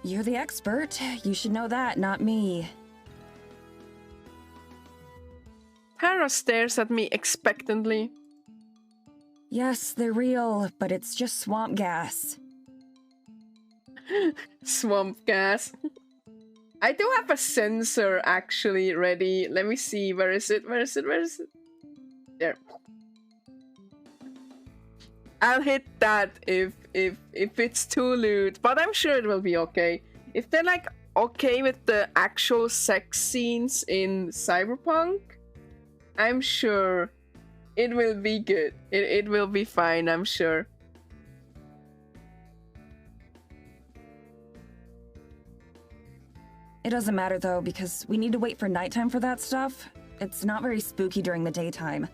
Speaker 3: You're the expert. You should know that, not me.
Speaker 1: Tara stares at me expectantly.
Speaker 3: Yes, they're real, but it's just swamp gas.
Speaker 1: Swamp gas. I do have a sensor actually ready. Let me see. Where is it? Where is it? Where is it? There. I'll hit that if it's too lewd, but I'm sure it will be okay. If they're like okay with the actual sex scenes in Cyberpunk, I'm sure it will be good. It will be fine, I'm sure.
Speaker 3: It doesn't matter though, because we need to wait for nighttime for that stuff. It's not very spooky during the daytime.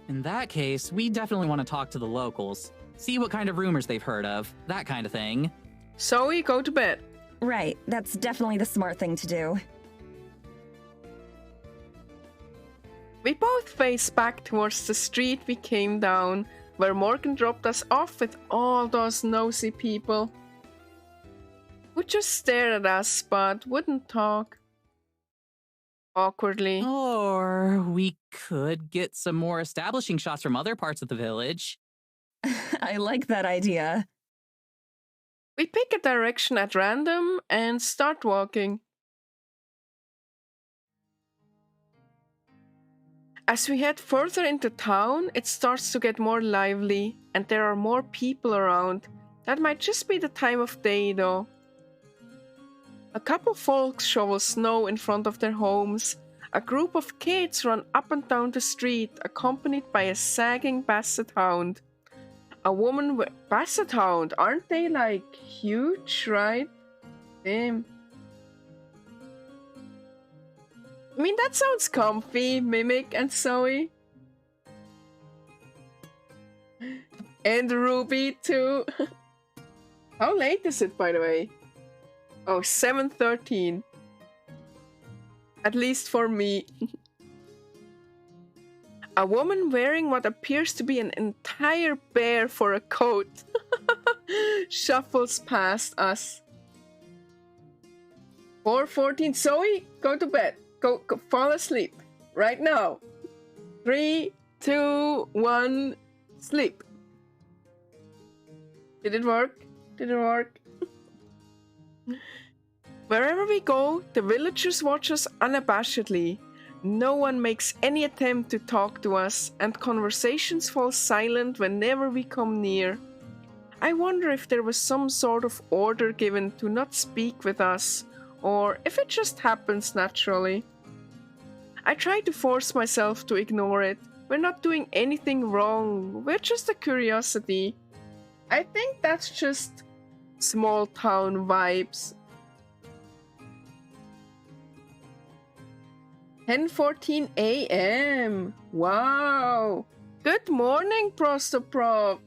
Speaker 4: In that case, we definitely want to talk to the locals. See what kind of rumors they've heard of. That kind of thing.
Speaker 1: So we go to bed.
Speaker 3: Right, that's definitely the smart thing to do.
Speaker 1: We both face back towards the street we came down, where Morgan dropped us off with all those nosy people who just stared at us but wouldn't talk. Awkwardly.
Speaker 4: Or we could get some more establishing shots from other parts of the village.
Speaker 3: I like that idea.
Speaker 1: We pick a direction at random and start walking. As we head further into town, it starts to get more lively, and there are more people around. That might just be the time of day, though. A couple folks shovel snow in front of their homes. A group of kids run up and down the street, accompanied by a sagging basset hound. A woman with basset hound, aren't they like huge, right? Damn. I mean, that sounds comfy, Mimic and Zoe. And Ruby too. How late is it, by the way? Oh, 7:13. At least for me. A woman wearing what appears to be an entire bear for a coat shuffles past us. 4:14. Zoe, go to bed. Go, fall asleep. Right now. 3, 2, 1, sleep. Did it work? Did it work? Wherever we go, the villagers watch us unabashedly. No one makes any attempt to talk to us, and conversations fall silent whenever we come near. I wonder if there was some sort of order given to not speak with us, or if it just happens naturally. I try to force myself to ignore it. We're not doing anything wrong, we're just a curiosity. I think that's just small town vibes. 10:14 a.m. Wow! Good morning, Prostoprop!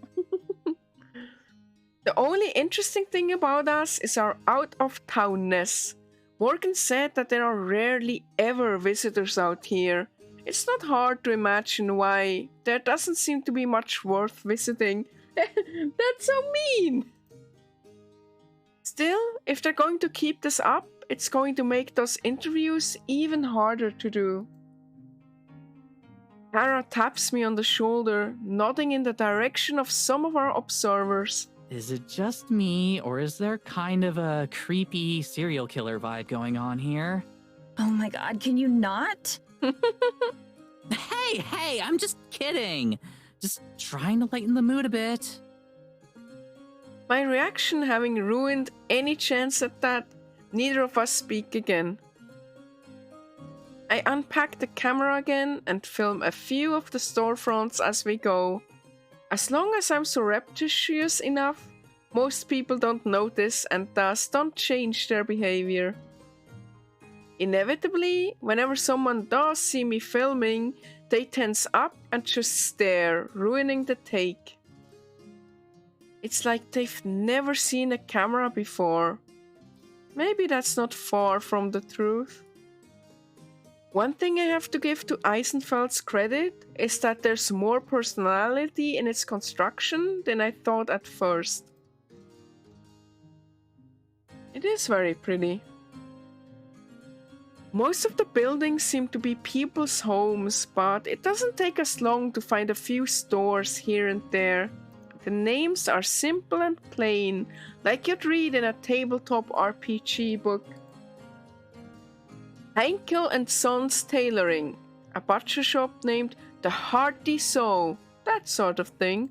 Speaker 1: The only interesting thing about us is our out-of-townness. Morgan said that there are rarely ever visitors out here. It's not hard to imagine why. There doesn't seem to be much worth visiting. That's so mean! Still, if they're going to keep this up, it's going to make those interviews even harder to do. Tara taps me on the shoulder, nodding in the direction of some of our observers.
Speaker 4: Is it just me, or is there kind of a creepy serial killer vibe going on here?
Speaker 3: Oh my god, can you not?
Speaker 4: Hey, I'm just kidding. Just trying to lighten the mood a bit.
Speaker 1: My reaction having ruined any chance at that, neither of us speak again. I unpack the camera again and film a few of the storefronts as we go. As long as I'm surreptitious enough, most people don't notice and thus don't change their behavior. Inevitably, whenever someone does see me filming, they tense up and just stare, ruining the take. It's like they've never seen a camera before. Maybe that's not far from the truth. One thing I have to give to Eisenfeld's credit is that there's more personality in its construction than I thought at first. It is very pretty. Most of the buildings seem to be people's homes, but it doesn't take us long to find a few stores here and there. The names are simple and plain, like you'd read in a tabletop RPG book. Heinkel and Sons Tailoring, a butcher shop named The Hearty Soul, that sort of thing.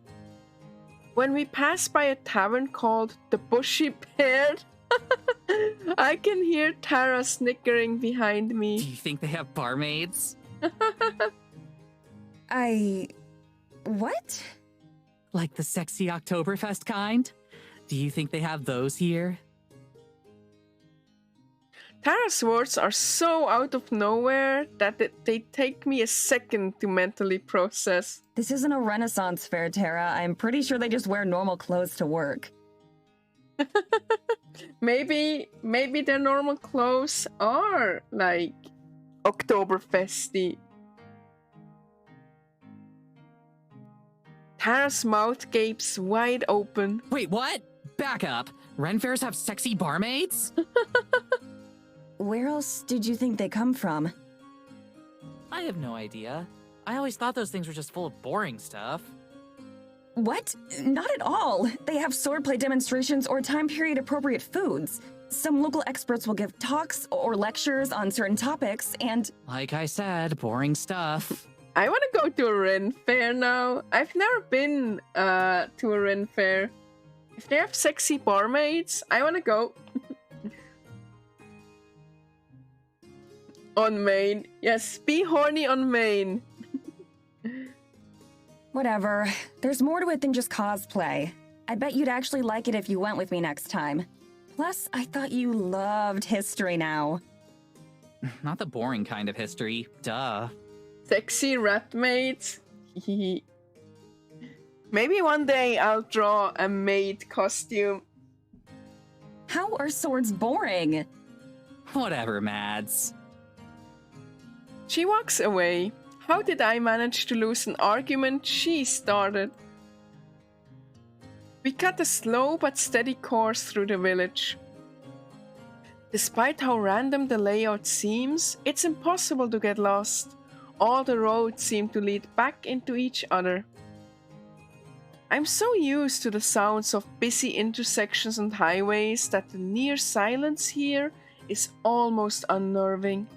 Speaker 1: When we pass by a tavern called The Bushy Pear, I can hear Tara snickering behind me.
Speaker 4: Do you think they have barmaids?
Speaker 3: What?
Speaker 4: Like the sexy Oktoberfest kind? Do you think they have those here?
Speaker 1: Tara's words are so out of nowhere that they take me a second to mentally process.
Speaker 3: This isn't a Renaissance fair, Tara. I'm pretty sure they just wear normal clothes to work.
Speaker 1: Maybe their normal clothes are like Oktoberfesty. Tara's mouth gapes wide open.
Speaker 4: Wait, what? Back up. Ren fairs have sexy barmaids?
Speaker 3: Where else did you think they come from?
Speaker 4: I have no idea. I always thought those things were just full of boring stuff.
Speaker 3: What? Not at all. They have swordplay demonstrations or time period appropriate foods. Some local experts will give talks or lectures on certain topics, and
Speaker 4: Like I said, boring stuff.
Speaker 1: I want to go to a Ren fair now. I've never been to a Ren fair. If they have sexy barmaids, I want to go. On Main. Yes, be horny on Main.
Speaker 3: whatever. There's more to it than just cosplay. I bet you'd actually like it if you went with me next time. Plus, I thought you loved history now.
Speaker 4: Not the boring kind of history, duh.
Speaker 1: Sexy rat maids. Maybe one day I'll draw a maid costume.
Speaker 3: How are swords boring?
Speaker 4: Whatever, Mads.
Speaker 1: She walks away. How did I manage to lose an argument she started? We cut a slow but steady course through the village. Despite how random the layout seems, it's impossible to get lost. All the roads seem to lead back into each other. I'm so used to the sounds of busy intersections and highways that the near silence here is almost unnerving.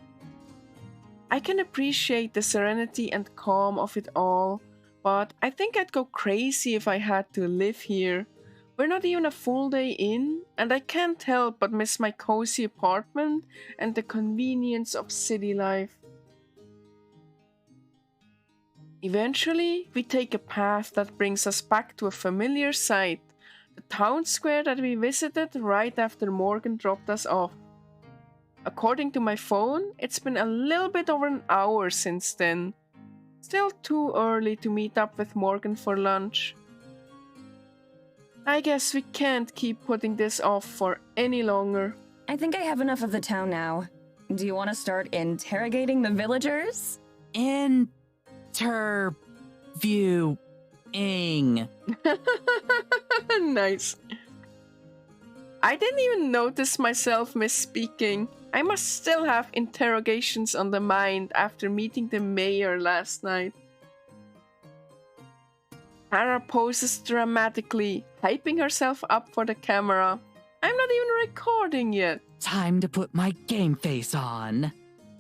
Speaker 1: I can appreciate the serenity and calm of it all, but I think I'd go crazy if I had to live here. We're not even a full day in, and I can't help but miss my cozy apartment and the convenience of city life. Eventually, we take a path that brings us back to a familiar sight, the town square that we visited right after Morgan dropped us off. According to my phone, it's been a little bit over an hour since then. Still too early to meet up with Morgan for lunch. I guess we can't keep putting this off for any longer.
Speaker 3: I think I have enough of the town now. Do you want to start interrogating the villagers?
Speaker 4: Interviewing.
Speaker 1: Nice. I didn't even notice myself misspeaking. I must still have interrogations on the mind after meeting the mayor last night. Tara poses dramatically, hyping herself up for the camera. I'm not even recording yet.
Speaker 4: Time to put my game face on.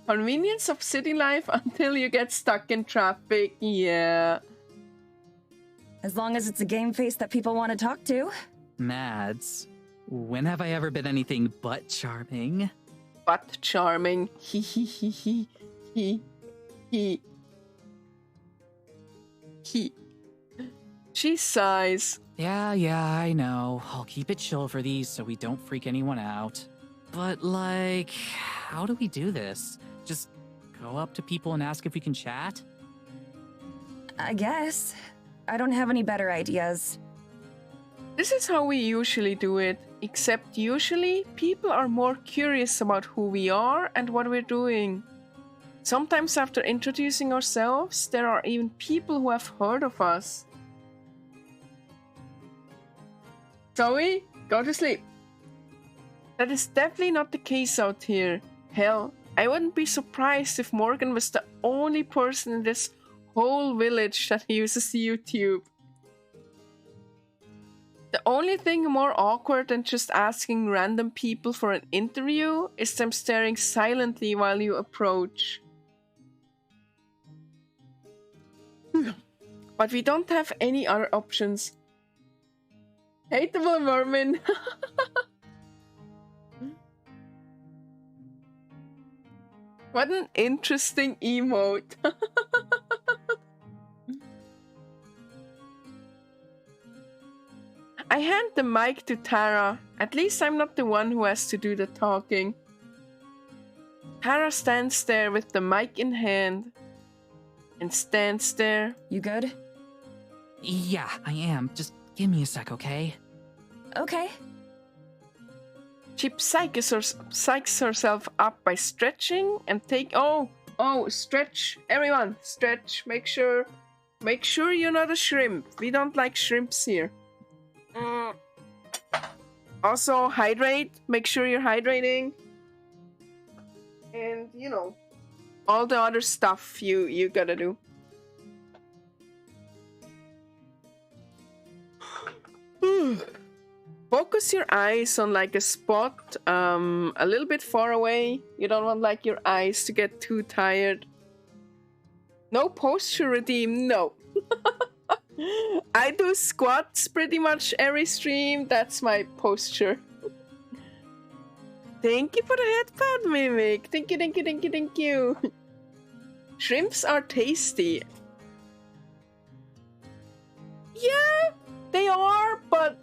Speaker 1: Convenience of city life until you get stuck in traffic, yeah.
Speaker 3: As long as it's a game face that people want to talk to.
Speaker 4: Mads, when have I ever been anything but charming?
Speaker 1: But charming. He. She sighs.
Speaker 4: Yeah, I know. I'll keep it chill for these so we don't freak anyone out. But, like, how do we do this? Just go up to people and ask if we can chat?
Speaker 3: I guess. I don't have any better ideas.
Speaker 1: This is how we usually do it, except usually people are more curious about who we are and what we're doing. Sometimes after introducing ourselves, there are even people who have heard of us. Zoe, go to sleep. That is definitely not the case out here. Hell, I wouldn't be surprised if Morgan was the only person in this whole village that uses YouTube. The only thing more awkward than just asking random people for an interview is them staring silently while you approach. But we don't have any other options. Hateable vermin. What an interesting emote. I hand the mic to Tara. At least I'm not the one who has to do the talking. Tara stands there with the mic in hand. And stands there.
Speaker 3: You good?
Speaker 4: Yeah, I am. Just give me a sec, okay?
Speaker 3: Okay.
Speaker 1: She psychs herself up by stretching and stretch. Everyone, stretch. Make sure you're not a shrimp. We don't like shrimps here. Also, hydrate. Make sure you're hydrating. And, all the other stuff you gotta do. Focus your eyes on like a spot a little bit far away. You don't want like your eyes to get too tired. No posture redeem, no. I do squats pretty much every stream. That's my posture. Thank you for the headpad, Mimic. Thank you. Shrimps are tasty. Yeah, they are, but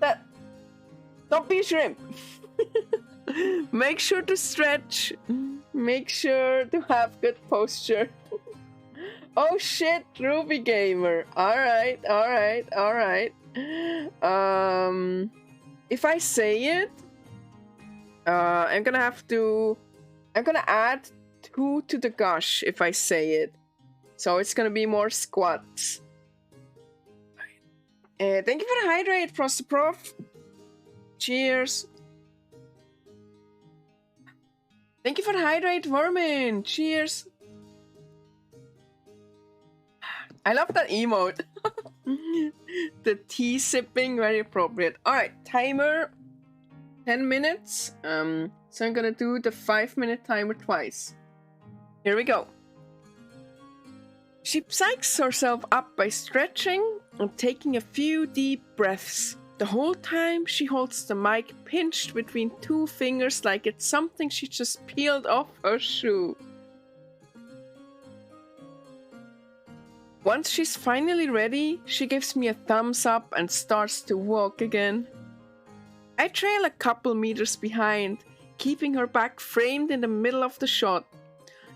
Speaker 1: that don't be a shrimp. Make sure to stretch. Make sure to have good posture. Oh shit, Ruby Gamer. Alright. If I say it, I'm gonna add 2 to the gush if I say it. So it's gonna be more squats. Thank you for the hydrate, Prof. Cheers. Thank you for the hydrate, Vermin. Cheers. I love that emote. The tea sipping, very appropriate. Alright, timer 10 minutes. So I'm gonna do the 5-minute timer twice. Here we go. She psychs herself up by stretching and taking a few deep breaths. The whole time she holds the mic pinched between two fingers like it's something she just peeled off her shoe. Once she's finally ready, she gives me a thumbs up and starts to walk again. I trail a couple meters behind, keeping her back framed in the middle of the shot.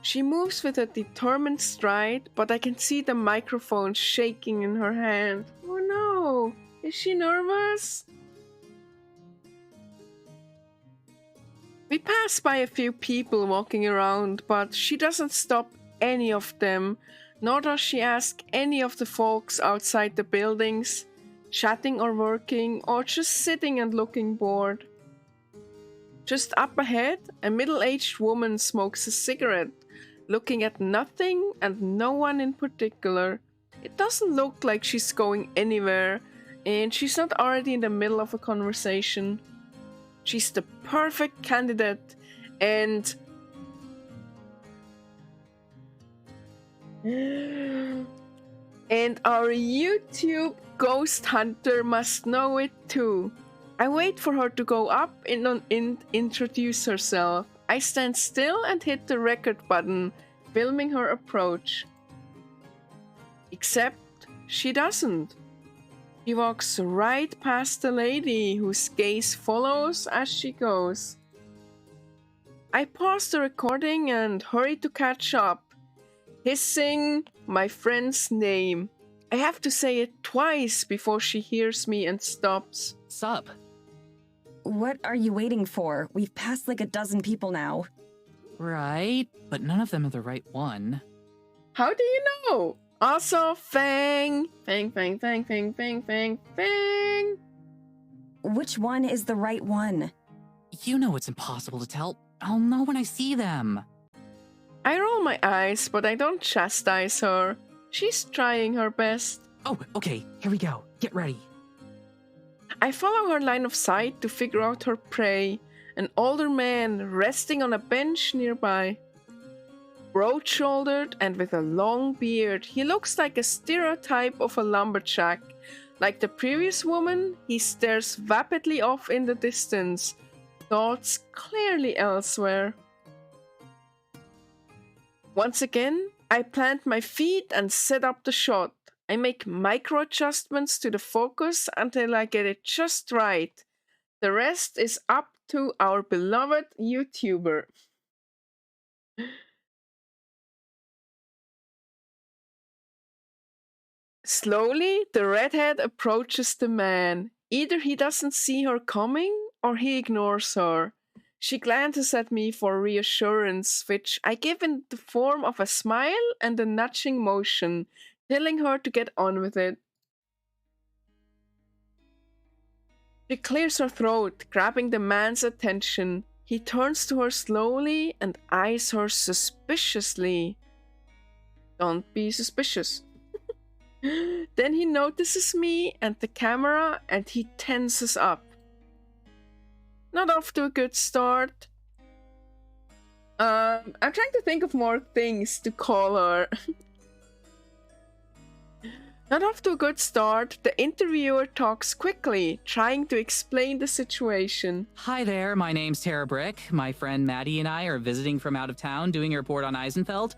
Speaker 1: She moves with a determined stride, but I can see the microphone shaking in her hand. Oh no! Is she nervous? We pass by a few people walking around, but she doesn't stop any of them, nor does she ask any of the folks outside the buildings, chatting or working, or just sitting and looking bored. Just up ahead, a middle-aged woman smokes a cigarette, looking at nothing and no one in particular. It doesn't look like she's going anywhere, and she's not already in the middle of a conversation. She's the perfect candidate, and our YouTube ghost hunter must know it too. I wait for her to go up and introduce herself. I stand still and hit the record button, filming her approach. Except she doesn't. She walks right past the lady, whose gaze follows as she goes. I pause the recording and hurry to catch up, hissing my friend's name. I have to say it twice before she hears me and stops.
Speaker 4: Sup?
Speaker 3: What are you waiting for? We've passed like a dozen people now.
Speaker 4: Right, but none of them are the right one.
Speaker 1: How do you know? Also, Fang. Fang, Fang, Fang, Fang, Fang, Fang, Fang.
Speaker 3: Which one is the right one?
Speaker 4: You know it's impossible to tell. I'll know when I see them.
Speaker 1: I roll my eyes, but I don't chastise her. She's trying her best.
Speaker 4: Oh, okay, here we go. Get ready.
Speaker 1: I follow her line of sight to figure out her prey, an older man resting on a bench nearby. Broad-shouldered and with a long beard, he looks like a stereotype of a lumberjack. Like the previous woman, he stares vapidly off in the distance, thoughts clearly elsewhere. Once again, I plant my feet and set up the shot. I make micro adjustments to the focus until I get it just right. The rest is up to our beloved YouTuber. Slowly, the redhead approaches the man. Either he doesn't see her coming, or he ignores her. She glances at me for reassurance, which I give in the form of a smile and a nudging motion, telling her to get on with it. She clears her throat, grabbing the man's attention. He turns to her slowly and eyes her suspiciously. Don't be suspicious. Then he notices me and the camera and he tenses up. Not off to a good start. I'm trying to think of more things to call her. Not off to a good start, the interviewer talks quickly, trying to explain the situation.
Speaker 4: Hi there, my name's Tara Brick. My friend Maddie and I are visiting from out of town doing a report on Eisenfeld.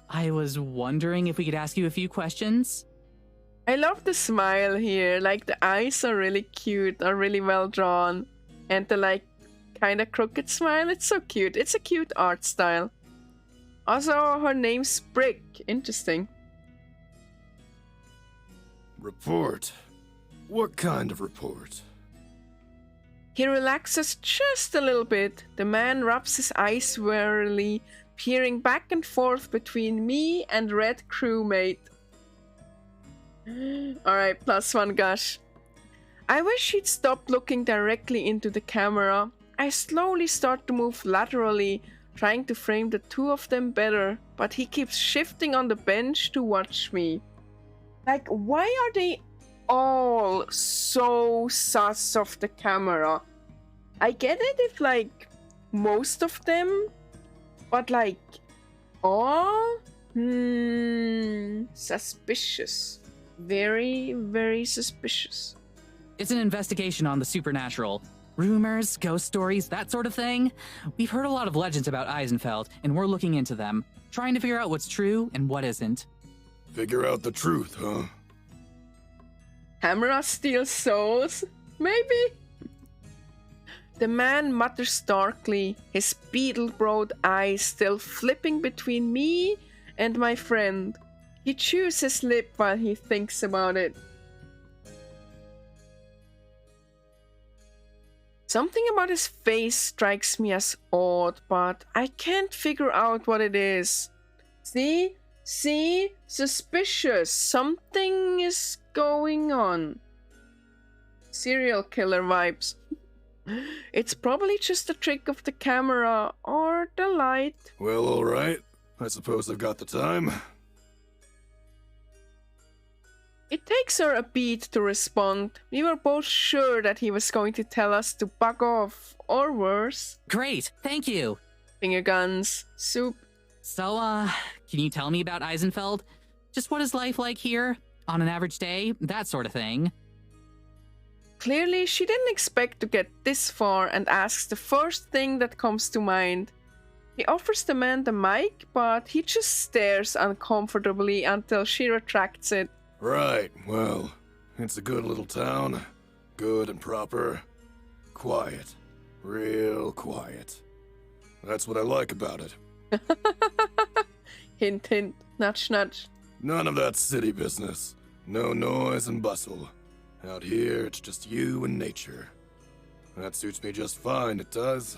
Speaker 4: I was wondering if we could ask you a few questions.
Speaker 1: I love the smile here, like the eyes are really cute, are really well drawn. And the like kind of crooked smile, it's so cute. It's a cute art style. Also, her name's Brick. Interesting.
Speaker 10: Report? What kind of report?
Speaker 1: He relaxes just a little bit. The man rubs his eyes wearily, peering back and forth between me and Red crewmate. Alright, +1 gush. I wish he'd stop looking directly into the camera. I slowly start to move laterally, trying to frame the two of them better, but he keeps shifting on the bench to watch me. Like, why are they all so sus of the camera? I get it if, like, most of them, but, like, all? Suspicious. Very, very suspicious.
Speaker 4: It's an investigation on the supernatural. Rumors, ghost stories, that sort of thing. We've heard a lot of legends about Eisenfeld, and we're looking into them, trying to figure out what's true and what isn't.
Speaker 10: Figure out the truth, huh?
Speaker 1: Camera steals souls? Maybe? The man mutters darkly, his beetle-browed eyes still flipping between me and my friend. He chews his lip while he thinks about it. Something about his face strikes me as odd, but I can't figure out what it is. See? Suspicious. Something is going on. Serial killer vibes. It's probably just a trick of the camera or the light.
Speaker 10: Well, alright. I suppose I've got the time.
Speaker 1: It takes her a beat to respond. We were both sure that he was going to tell us to bug off, or worse.
Speaker 4: Great, thank you.
Speaker 1: Finger guns, soup.
Speaker 4: So, can you tell me about Eisenfeld? Just what is life like here? On an average day? That sort of thing.
Speaker 1: Clearly, she didn't expect to get this far and asks the first thing that comes to mind. He offers the man the mic, but he just stares uncomfortably until she retracts it.
Speaker 10: Right, well, it's a good little town. Good and proper. Quiet. Real quiet. That's what I like about it.
Speaker 1: Hint, hint, nudge, nudge.
Speaker 10: None of that city business. No noise and bustle. Out here, it's just you and nature. That suits me just fine, it does.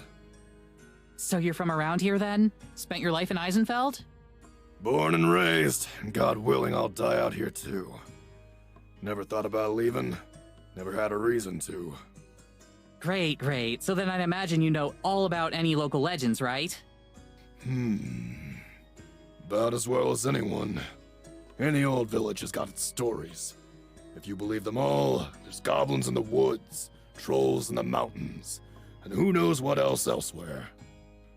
Speaker 4: So you're from around here then? Spent your life in Eisenfeld?
Speaker 10: Born and raised, and God willing, I'll die out here too. Never thought about leaving. Never had a reason to.
Speaker 4: Great. So then I'd imagine you know all about any local legends, right?
Speaker 10: About as well as anyone. Any old village has got its stories. If you believe them all, there's goblins in the woods, trolls in the mountains, and who knows what else elsewhere.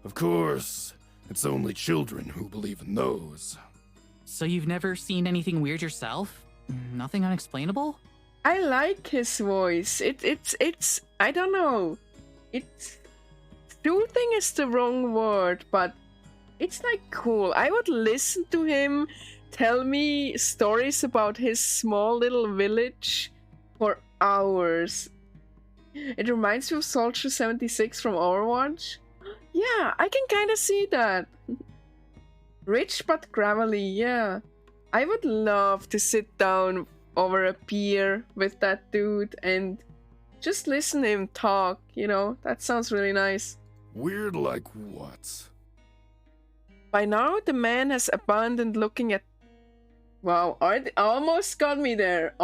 Speaker 10: Of course, it's only children who believe in those.
Speaker 4: So you've never seen anything weird yourself? Nothing unexplainable?
Speaker 1: I like his voice. It's I don't know. It's soothing is the wrong word, but it's like cool. I would listen to him tell me stories about his small little village for hours. It reminds me of Soldier 76 from Overwatch. Yeah, I can kind of see that. Rich but gravelly, yeah. I would love to sit down over a beer with that dude and just listen to him talk, you know? That sounds really nice.
Speaker 10: Weird like what?
Speaker 1: By now, the man has abandoned looking at... Wow, almost got me there.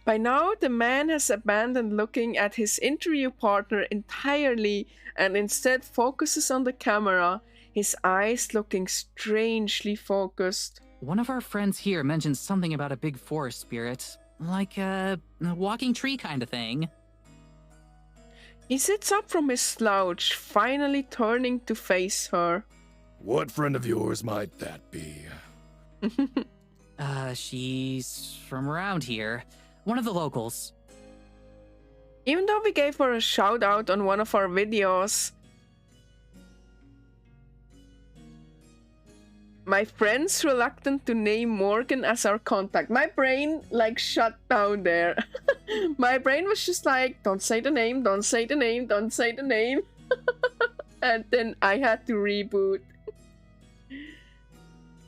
Speaker 1: By now, the man has abandoned looking at his interview partner entirely and instead focuses on the camera, his eyes looking strangely focused.
Speaker 4: One of our friends here mentioned something about a big forest spirit. Like a walking tree kind of thing.
Speaker 1: He sits up from his slouch, finally turning to face her.
Speaker 10: What friend of yours might that be?
Speaker 4: She's from around here. One of the locals.
Speaker 1: Even though we gave her a shout out on one of our videos, my friend's reluctant to name Morgan as our contact. My brain like shut down there. My brain was just like, don't say the name, don't say the name, don't say the name. And then I had to reboot.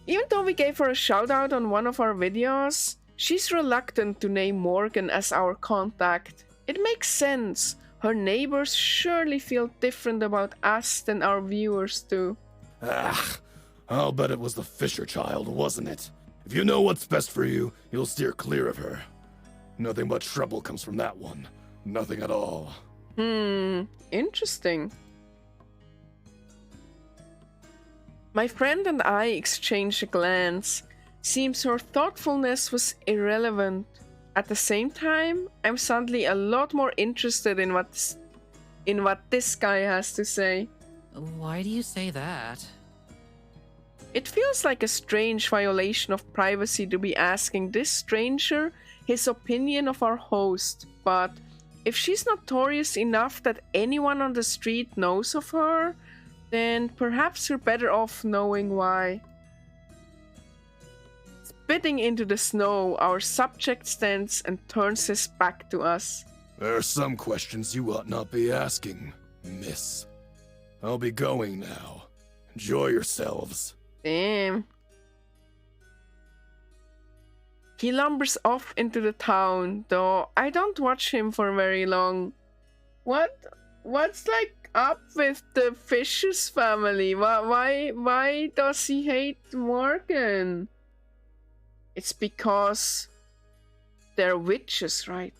Speaker 1: Even though we gave her a shout out on one of our videos, she's reluctant to name Morgan as our contact. It makes sense. Her neighbors surely feel different about us than our viewers do.
Speaker 10: I'll bet it was the Fisher child, wasn't it? If you know what's best for you, you'll steer clear of her. Nothing but trouble comes from that one. Nothing at all.
Speaker 1: Interesting. My friend and I exchange a glance. Seems her thoughtfulness was irrelevant. At the same time, I'm suddenly a lot more interested in what this guy has to say.
Speaker 4: Why do you say that?
Speaker 1: It feels like a strange violation of privacy to be asking this stranger his opinion of our host, but if she's notorious enough that anyone on the street knows of her, then perhaps we're better off knowing why. Spitting into the snow, our subject stands and turns his back to us.
Speaker 10: There are some questions you ought not be asking, miss. I'll be going now. Enjoy yourselves.
Speaker 1: Damn. He lumbers off into the town, though I don't watch him for very long. What's like up with the Fishes family? Why does he hate Morgan? It's because they're witches, right.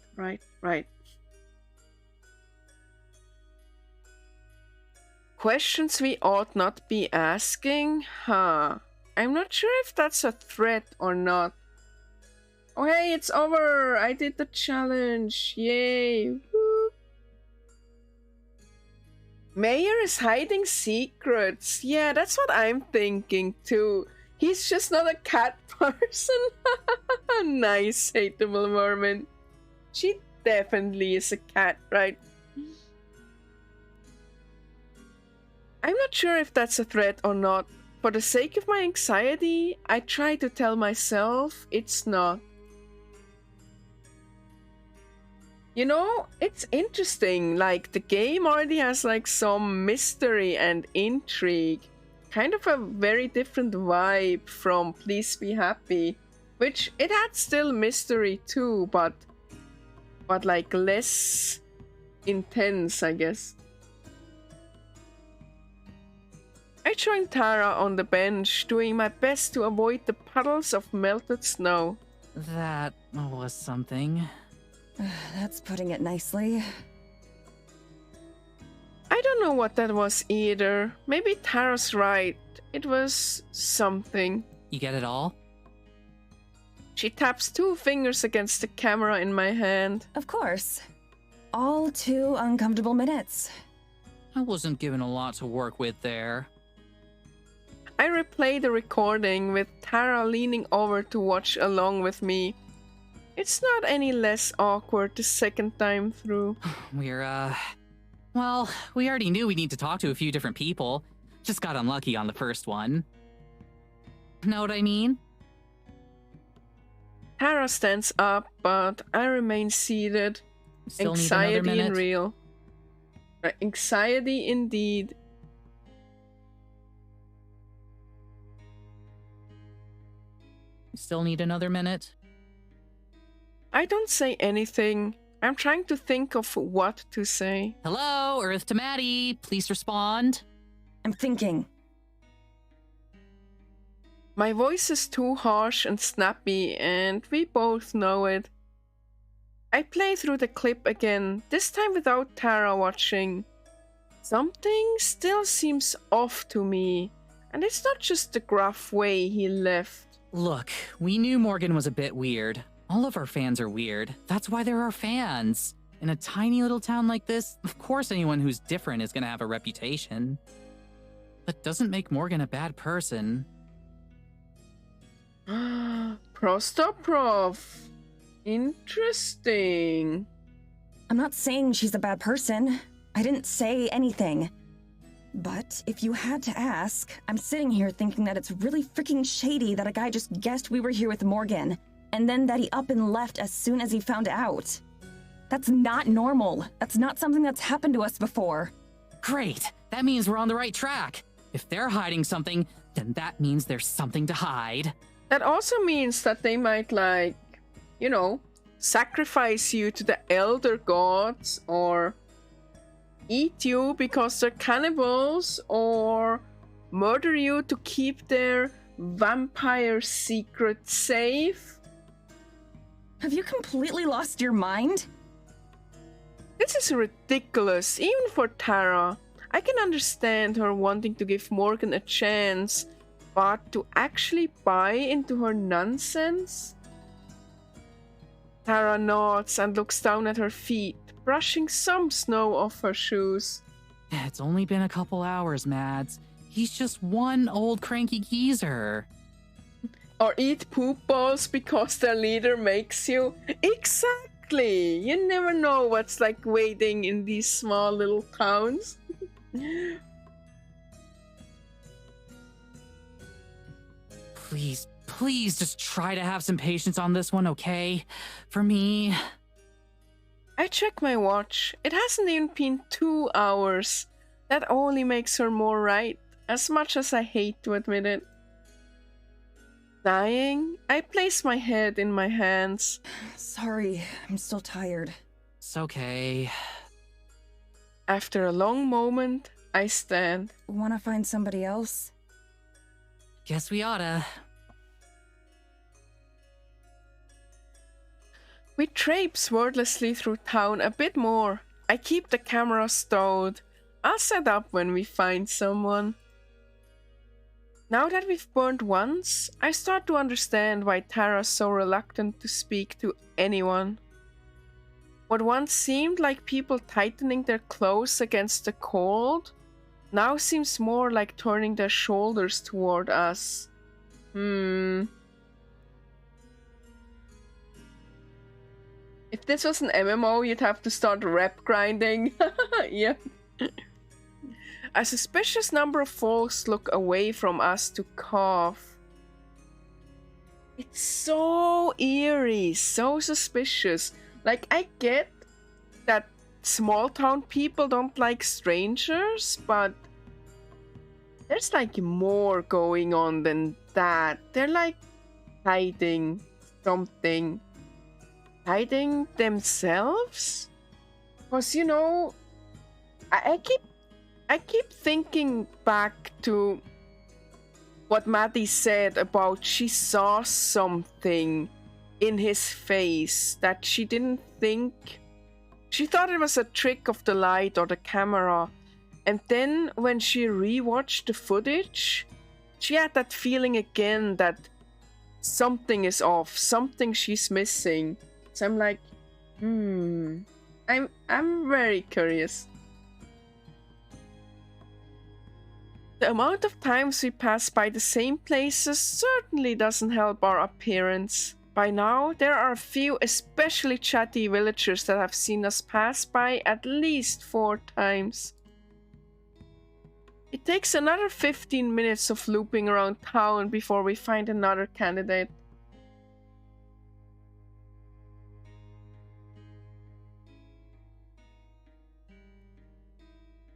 Speaker 1: Questions we ought not be asking? Huh. I'm not sure if that's a threat or not. Oh hey, it's over! I did the challenge! Yay! Woo. Mayor is hiding secrets. Yeah, that's what I'm thinking too. He's just not a cat person. Nice, hateable merman. She definitely is a cat, right? I'm not sure if that's a threat or not. For the sake of my anxiety, I try to tell myself it's not. You know, it's interesting, like the game already has like some mystery and intrigue. Kind of a very different vibe from Please Be Happy, which it had still mystery too, but like less intense, I guess. I joined Tara on the bench, doing my best to avoid the puddles of melted snow.
Speaker 4: That was something.
Speaker 3: That's putting it nicely.
Speaker 1: I don't know what that was either. Maybe Tara's right. It was something.
Speaker 4: You get it all?
Speaker 1: She taps 2 fingers against the camera in my hand.
Speaker 3: Of course. All 2 uncomfortable minutes.
Speaker 4: I wasn't given a lot to work with there.
Speaker 1: I replay the recording with Tara leaning over to watch along with me. It's not any less awkward the second time through.
Speaker 4: Well, we already knew we need to talk to a few different people. Just got unlucky on the first one. Know what I mean?
Speaker 1: Tara stands up, but I remain seated.
Speaker 4: Still
Speaker 1: Anxiety
Speaker 4: need another minute?
Speaker 1: real. Anxiety indeed.
Speaker 4: Still need another minute?
Speaker 1: I don't say anything. I'm trying to think of what to say.
Speaker 4: Hello, Earth to Maddie. Please respond.
Speaker 3: I'm thinking.
Speaker 1: My voice is too harsh and snappy, and we both know it. I play through the clip again, this time without Tara watching. Something still seems off to me, and it's not just the gruff way he left.
Speaker 4: Look, we knew Morgan was a bit weird. All of our fans are weird. That's why they're our fans. In a tiny little town like this, of course anyone who's different is gonna have a reputation. That doesn't make Morgan a bad person.
Speaker 1: Prostoprov. Interesting.
Speaker 3: I'm not saying she's a bad person. I didn't say anything. But if you had to ask, I'm sitting here thinking that it's really freaking shady that a guy just guessed we were here with Morgan, and then that he up and left as soon as he found out. That's not normal. That's not something that's happened to us before.
Speaker 4: Great! That means we're on the right track. If they're hiding something, then that means there's something to hide.
Speaker 1: That also means that they might, like, you know, sacrifice you to the elder gods, or eat you because they're cannibals, or murder you to keep their vampire secret safe.
Speaker 3: Have you completely lost your mind?
Speaker 1: This is ridiculous, even for Tara. I can understand her wanting to give Morgan a chance, but to actually buy into her nonsense? Tara nods and looks down at her feet, brushing some snow off her shoes.
Speaker 4: It's only been a couple hours, Mads. He's just one old cranky geezer.
Speaker 1: Or eat poop balls because their leader makes you. Exactly! You never know what's like waiting in these small little towns.
Speaker 4: Please, please just try to have some patience on this one, okay? For me.
Speaker 1: I check my watch. It hasn't even been 2 hours. That only makes her more right, as much as I hate to admit it. Sighing, I place my head in my hands.
Speaker 3: Sorry, I'm still tired.
Speaker 4: It's okay.
Speaker 1: After a long moment, I stand.
Speaker 3: Wanna find somebody else?
Speaker 4: Guess we oughta.
Speaker 1: We traipse wordlessly through town a bit more. I keep the camera stowed. I'll set up when we find someone. Now that we've burned once, I start to understand why Tara's so reluctant to speak to anyone. What once seemed like people tightening their clothes against the cold, now seems more like turning their shoulders toward us. If this was an MMO, you'd have to start rep grinding. Yeah. A suspicious number of folks look away from us to cough. It's so eerie, so suspicious. Like, I get that small town people don't like strangers, but there's like more going on than that. They're like hiding something. Hiding themselves? Because, you know, I keep thinking back to what Maddie said about she saw something in his face that she didn't think. She thought it was a trick of the light or the camera. And then when she rewatched the footage, she had that feeling again that something is off, something she's missing. So I'm like, I'm very curious. The amount of times we pass by the same places certainly doesn't help our appearance. By now, there are a few especially chatty villagers that have seen us pass by at least 4 times. It takes another 15 minutes of looping around town before we find another candidate.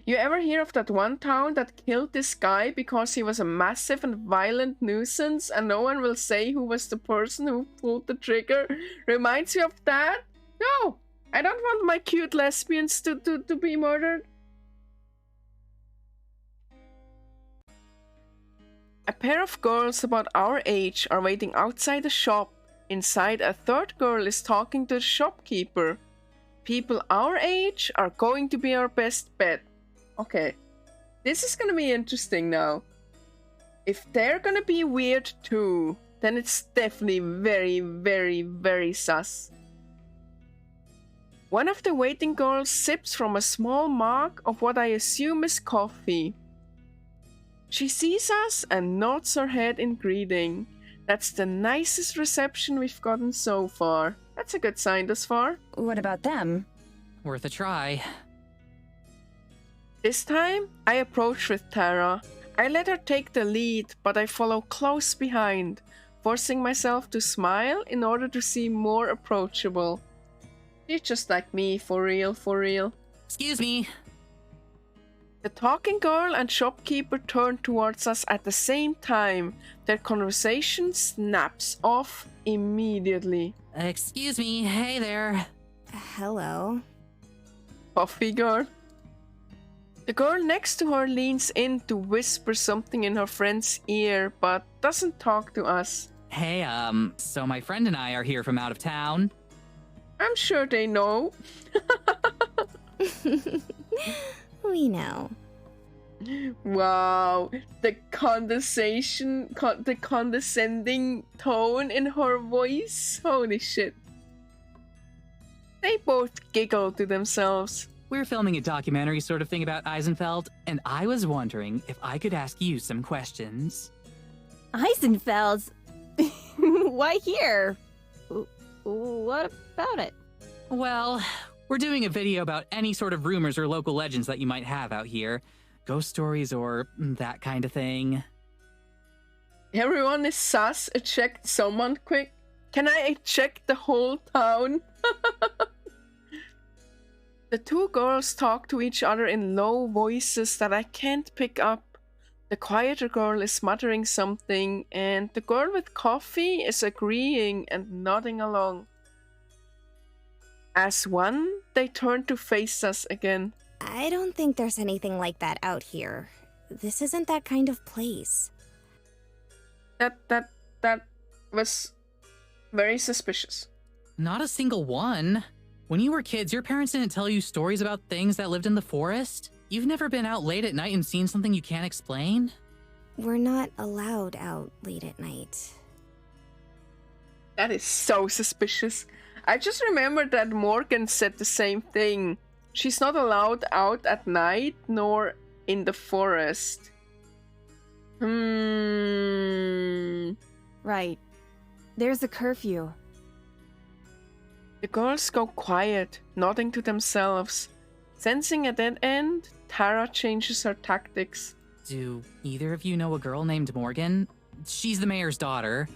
Speaker 1: You ever hear of that one town that killed this guy because he was a massive and violent nuisance and no one will say who was the person who pulled the trigger? Reminds you of that? No! I don't want my cute lesbians to be murdered. A pair of girls about our age are waiting outside the shop. Inside, a third girl is talking to the shopkeeper. People our age are going to be our best bet. Okay, this is gonna be interesting now. If they're gonna be weird too, then it's definitely very, very, very sus. One of the waiting girls sips from a small mug of what I assume is coffee. She sees us and nods her head in greeting. That's the nicest reception we've gotten so far. That's a good sign thus far.
Speaker 3: What about them?
Speaker 4: Worth a try.
Speaker 1: This time, I approach with Tara. I let her take the lead, but I follow close behind, forcing myself to smile in order to seem more approachable. She's just like me, for real, for real.
Speaker 4: Excuse me.
Speaker 1: The talking girl and shopkeeper turn towards us at the same time. Their conversation snaps off immediately.
Speaker 4: Excuse me, hey there.
Speaker 6: Hello.
Speaker 1: Coffee girl. The girl next to her leans in to whisper something in her friend's ear, but doesn't talk to us.
Speaker 4: Hey, so my friend and I are here from out of town.
Speaker 1: I'm sure they know.
Speaker 6: We know.
Speaker 1: Wow, the condescending tone in her voice. Holy shit. They both giggle to themselves.
Speaker 4: we're filming a documentary sort of thing about Eisenfeld, and I was wondering if I could ask you some questions.
Speaker 11: Eisenfeld's? Why here? What about it?
Speaker 4: Well, we're doing a video about any sort of rumors or local legends that you might have out here. Ghost stories or that kind of thing.
Speaker 1: Everyone is sus. Eject someone quick. Can I eject the whole town? The two girls talk to each other in low voices that I can't pick up. The quieter girl is muttering something, and the girl with coffee is agreeing and nodding along. As one, they turn to face us again.
Speaker 6: I don't think there's anything like that out here. This isn't that kind of place.
Speaker 1: That was very suspicious.
Speaker 4: Not a single one. When you were kids, your parents didn't tell you stories about things that lived in the forest? You've never been out late at night and seen something you can't explain?
Speaker 6: We're not allowed out late at night.
Speaker 1: That is so suspicious. I just remembered that Morgan said the same thing. She's not allowed out at night nor in the forest.
Speaker 11: Right. There's a curfew.
Speaker 1: The girls go quiet, nodding to themselves. Sensing a dead end, Tara changes her tactics.
Speaker 4: Do either of you know a girl named Morgan? She's the mayor's daughter.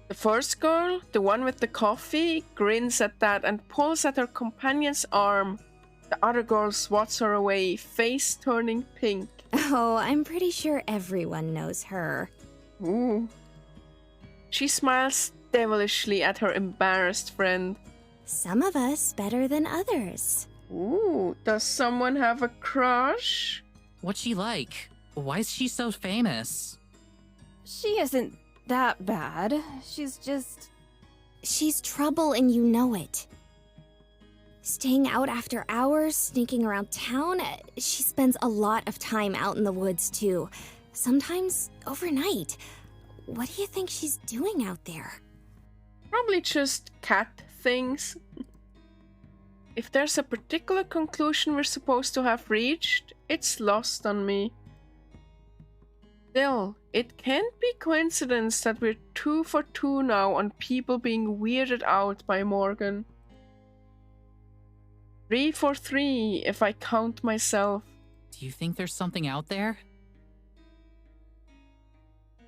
Speaker 1: The first girl, the one with the coffee, grins at that and pulls at her companion's arm. The other girl swats her away, face turning pink.
Speaker 6: Oh, I'm pretty sure everyone knows her.
Speaker 1: Ooh. She smiles devilishly at her embarrassed friend.
Speaker 6: Some of us better than others.
Speaker 1: Ooh, does someone have a crush?
Speaker 4: What's she like? Why is she so famous?
Speaker 11: She isn't that bad.
Speaker 6: She's trouble and you know it. Staying out after hours, sneaking around town. She spends a lot of time out in the woods too. Sometimes overnight. What do you think she's doing out there?
Speaker 1: Probably just cat things. If there's a particular conclusion we're supposed to have reached, it's lost on me. Still, it can't be coincidence that we're 2 for 2 now on people being weirded out by Morgan. 3 for 3 if I count myself.
Speaker 4: Do you think there's something out there?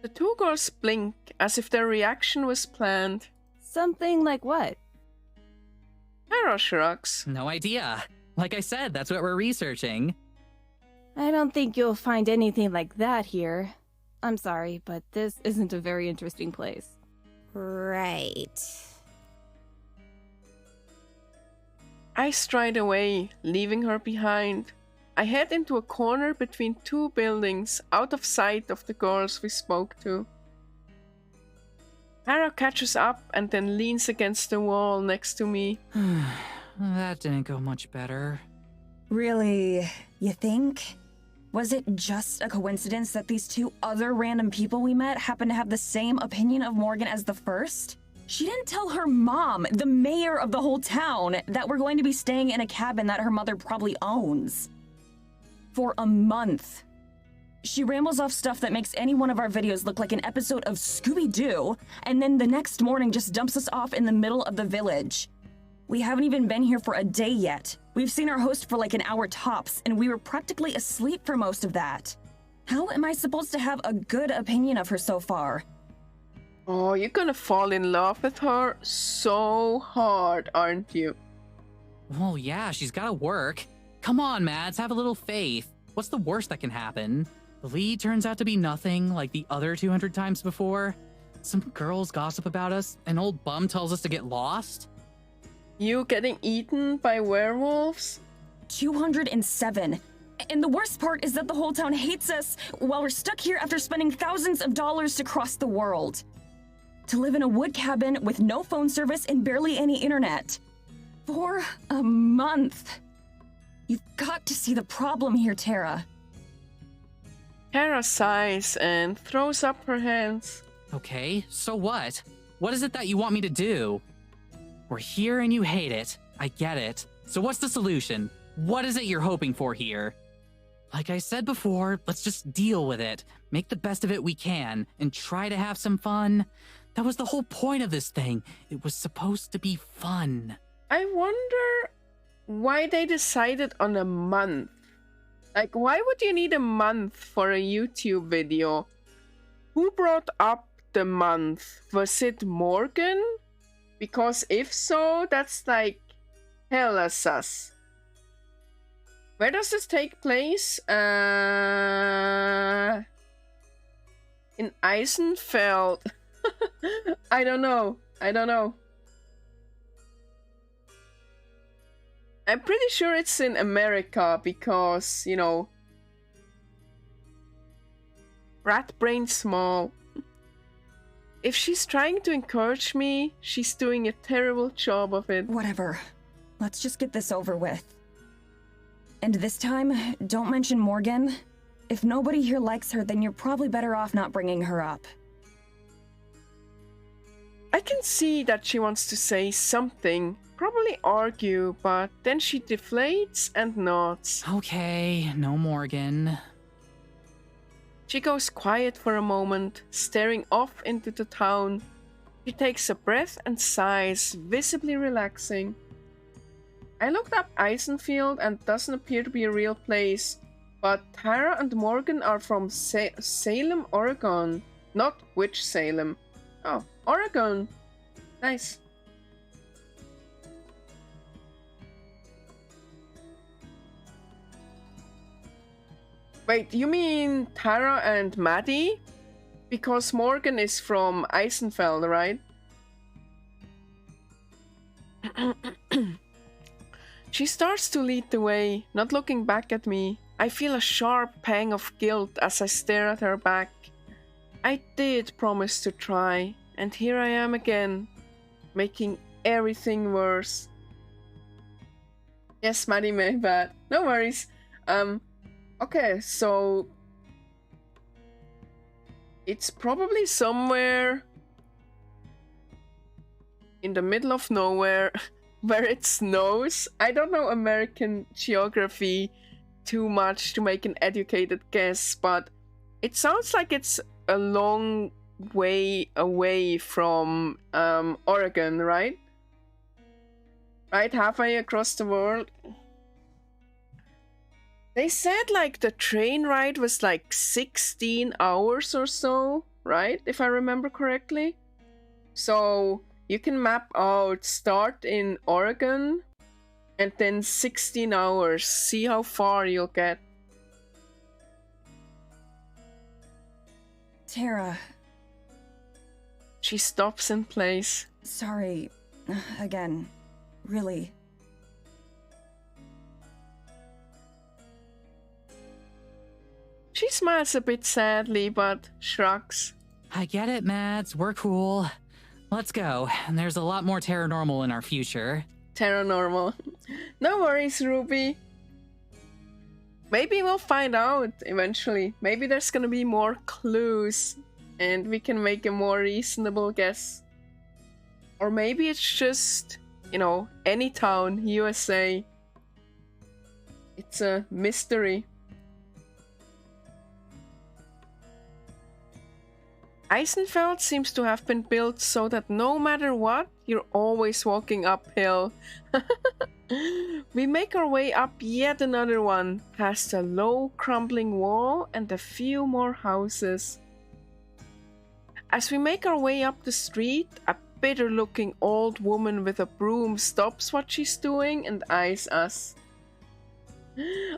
Speaker 1: The two girls blink as if their reaction was planned.
Speaker 11: Something like what?
Speaker 1: Tara shrugs.
Speaker 4: No idea. Like I said, that's what we're researching.
Speaker 11: I don't think you'll find anything like that here. I'm sorry, but this isn't a very interesting place.
Speaker 6: Right.
Speaker 1: I stride away, leaving her behind. I head into a corner between 2 buildings, out of sight of the girls we spoke to. Tara catches up and then leans against the wall next to me.
Speaker 4: That didn't go much better.
Speaker 3: Really, you think? Was it just a coincidence that these 2 other random people we met happened to have the same opinion of Morgan as the first? She didn't tell her mom, the mayor of the whole town, that we're going to be staying in a cabin that her mother probably owns. For a month. She rambles off stuff that makes any one of our videos look like an episode of Scooby-Doo, and then the next morning just dumps us off in the middle of the village. We haven't even been here for a day yet. We've seen our host for like an hour tops, and we were practically asleep for most of that. How am I supposed to have a good opinion of her so far?
Speaker 1: Oh, you're gonna fall in love with her so hard, aren't you?
Speaker 4: Well, yeah, she's gotta work. Come on, Mads, have a little faith. What's the worst that can happen? The lead turns out to be nothing like the other 200 times before. Some girls gossip about us, an old bum tells us to get lost.
Speaker 1: You getting eaten by werewolves?
Speaker 3: 207. And the worst part is that the whole town hates us while we're stuck here after spending thousands of dollars to cross the world. To live in a wood cabin with no phone service and barely any internet. For a month. You've got to see the problem here, Tara.
Speaker 1: Tara sighs and throws up her hands.
Speaker 4: Okay, so what? What is it that you want me to do? We're here and you hate it. I get it. So what's the solution? What is it you're hoping for here? Like I said before, let's just deal with it, make the best of it we can, and try to have some fun. That was the whole point of this thing. It was supposed to be fun.
Speaker 1: I wonder why they decided on a month. Like, why would you need a month for a YouTube video? Who brought up the month? Was it Morgan? Because if so, that's like hella sus. Where does this take place? In Eisenfeld. I don't know. I'm pretty sure it's in America because, you know, rat brain small. If she's trying to encourage me, she's doing a terrible job of it.
Speaker 3: Whatever. Let's just get this over with. And this time, don't mention Morgan. If nobody here likes her, then you're probably better off not bringing her up.
Speaker 1: I can see that she wants to say something, probably argue, but then she deflates and nods.
Speaker 4: Okay, no Morgan.
Speaker 1: She goes quiet for a moment, staring off into the town. She takes a breath and sighs, visibly relaxing. I looked up Eisenfield and it doesn't appear to be a real place, but Tara and Morgan are from Salem, Oregon. Not which Salem. Oh, Oregon. Nice. Wait, you mean Tara and Maddie? Because Morgan is from Eisenfeld, right? She starts to lead the way, not looking back at me. I feel a sharp pang of guilt as I stare at her back. I did promise to try, and here I am again, making everything worse. Yes, Maddie, my bad. No worries. Okay, so it's probably somewhere in the middle of nowhere where it snows. I don't know American geography too much to make an educated guess, but it sounds like it's a long way away from Oregon, right? Right, halfway across the world. They said like the train ride was like 16 hours or so, right? If I remember correctly. So you can map out, start in Oregon, and then 16 hours. See how far you'll get.
Speaker 3: Tara.
Speaker 1: She stops in place.
Speaker 3: Sorry. Again. Really.
Speaker 1: She smiles a bit sadly, but shrugs.
Speaker 4: I get it, Mads. We're cool. Let's go. There's a lot more Terranormal in our future.
Speaker 1: Terranormal. No worries, Ruby. Maybe we'll find out eventually. Maybe there's gonna be more clues and we can make a more reasonable guess. Or maybe it's just, you know, any town, USA. It's a mystery. Eisenfeld seems to have been built so that no matter what, you're always walking uphill. We make our way up yet another one, past a low crumbling wall and a few more houses. As we make our way up the street, a bitter-looking old woman with a broom stops what she's doing and eyes us.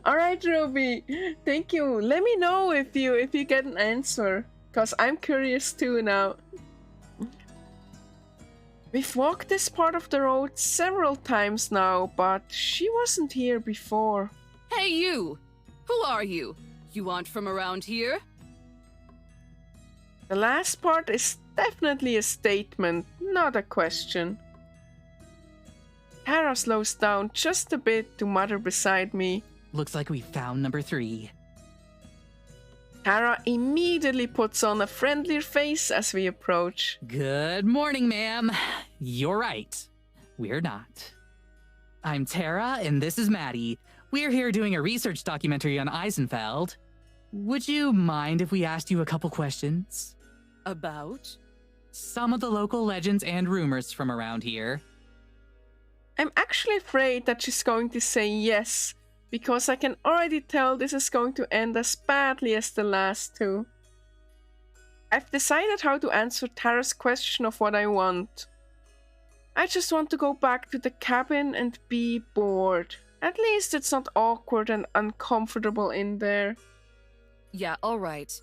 Speaker 1: Alright, Ruby, thank you. Let me know if you get an answer. Because I'm curious too now. We've walked this part of the road several times now, but she wasn't here before.
Speaker 12: Hey you! Who are you? You aren't from around here?
Speaker 1: The last part is definitely a statement, not a question. Tara slows down just a bit to mutter beside me.
Speaker 4: Looks like we found number 3.
Speaker 1: Tara immediately puts on a friendlier face as we approach.
Speaker 4: Good morning, ma'am. You're right. We're not. I'm Tara, and this is Maddie. We're here doing a research documentary on Eisenfeld. Would you mind if we asked you a couple questions?
Speaker 12: About?
Speaker 4: Some of the local legends and rumors from around here.
Speaker 1: I'm actually afraid that she's going to say yes, because I can already tell this is going to end as badly as the last two. I've decided how to answer Tara's question of what I want. I just want to go back to the cabin and be bored. At least it's not awkward and uncomfortable in there.
Speaker 12: Yeah, alright.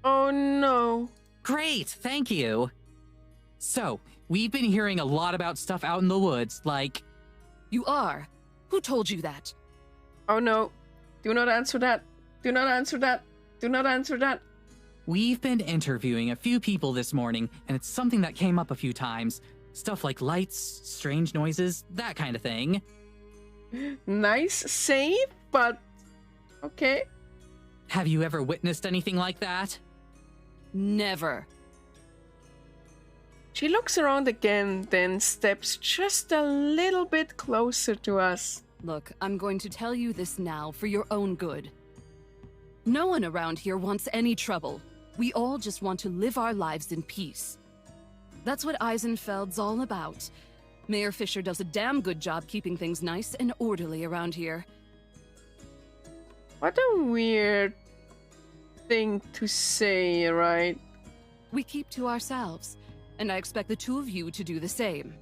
Speaker 1: Oh no.
Speaker 4: Great, thank you. So, we've been hearing a lot about stuff out in the woods, like...
Speaker 12: You are? Who told you that?
Speaker 1: Oh no. Do not answer that. Do not answer that. Do not answer that.
Speaker 4: We've been interviewing a few people this morning, and it's something that came up a few times. Stuff like lights, strange noises, that kind of thing.
Speaker 1: Nice save, but... okay.
Speaker 4: Have you ever witnessed anything like that?
Speaker 12: Never.
Speaker 1: She looks around again, then steps just a little bit closer to us.
Speaker 12: Look, I'm going to tell you this now for your own good. No one around here wants any trouble. We all just want to live our lives in peace. That's what Eisenfeld's all about. Mayor Fisher does a damn good job keeping things nice and orderly around here.
Speaker 1: What a weird thing to say, right?
Speaker 12: We keep to ourselves, and I expect the two of you to do the same.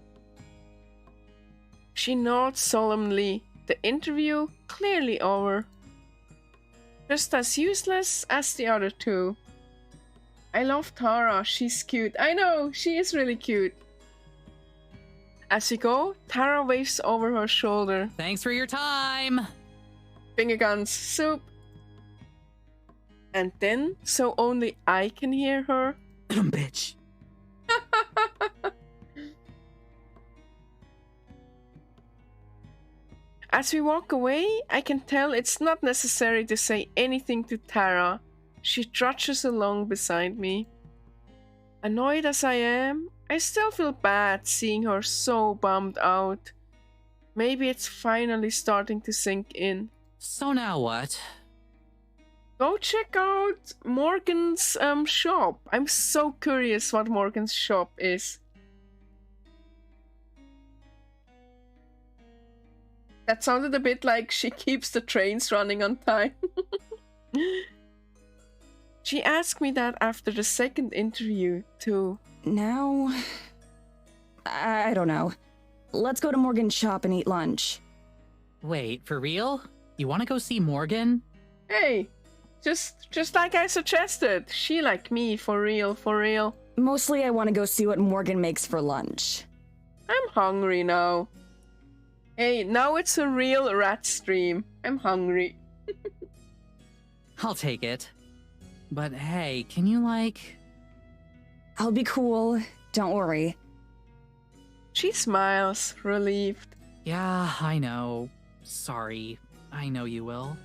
Speaker 1: She nods solemnly. The interview clearly over. Just as useless as the other two. I love Tara, she's cute. I know, she is really cute. As we go, Tara waves over her shoulder.
Speaker 4: Thanks for your time!
Speaker 1: Finger guns, soup. And then, so only I can hear her.
Speaker 4: Bitch.
Speaker 1: As we walk away, I can tell it's not necessary to say anything to Tara. She trudges along beside me. Annoyed as I am, I still feel bad seeing her so bummed out. Maybe it's finally starting to sink in.
Speaker 4: So now what?
Speaker 1: Go check out Morgan's shop. I'm so curious what Morgan's shop is. That sounded a bit like she keeps the trains running on time. She asked me that after the second interview, too.
Speaker 3: Now... I don't know. Let's go to Morgan's shop and eat lunch.
Speaker 4: Wait, for real? You want to go see Morgan?
Speaker 1: Hey, just like I suggested. She like me, for real, for real.
Speaker 3: Mostly I want to go see what Morgan makes for lunch.
Speaker 1: I'm hungry now. Hey, now it's a real rat stream. I'm hungry.
Speaker 4: I'll take it. But hey, can you
Speaker 3: I'll be cool. Don't worry.
Speaker 1: She smiles, relieved.
Speaker 4: Yeah, I know. Sorry. I know you will.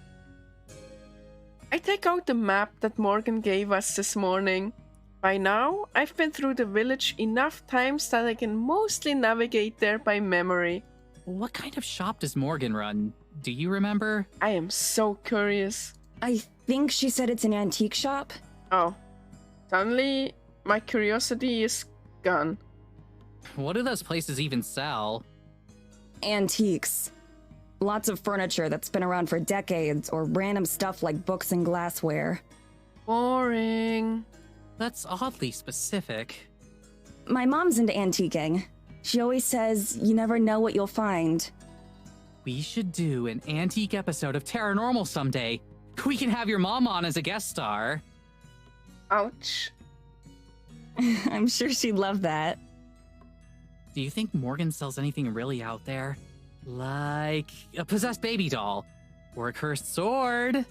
Speaker 1: I take out the map that Morgan gave us this morning. By now, I've been through the village enough times that I can mostly navigate there by memory.
Speaker 4: What kind of shop does Morgan run? Do you remember?
Speaker 1: I am so curious.
Speaker 3: I think she said it's an antique shop.
Speaker 1: Oh. Suddenly, my curiosity is gone.
Speaker 4: What do those places even sell?
Speaker 3: Antiques. Lots of furniture that's been around for decades, or random stuff like books and glassware.
Speaker 1: Boring.
Speaker 4: That's oddly specific.
Speaker 3: My mom's into antiquing. She always says you never know what you'll find.
Speaker 4: We should do an antique episode of Terranormal someday. We can have your mom on as a guest star.
Speaker 1: Ouch.
Speaker 3: I'm sure she'd love that.
Speaker 4: Do you think Morgan sells anything really out there? Like a possessed baby doll? Or a cursed sword?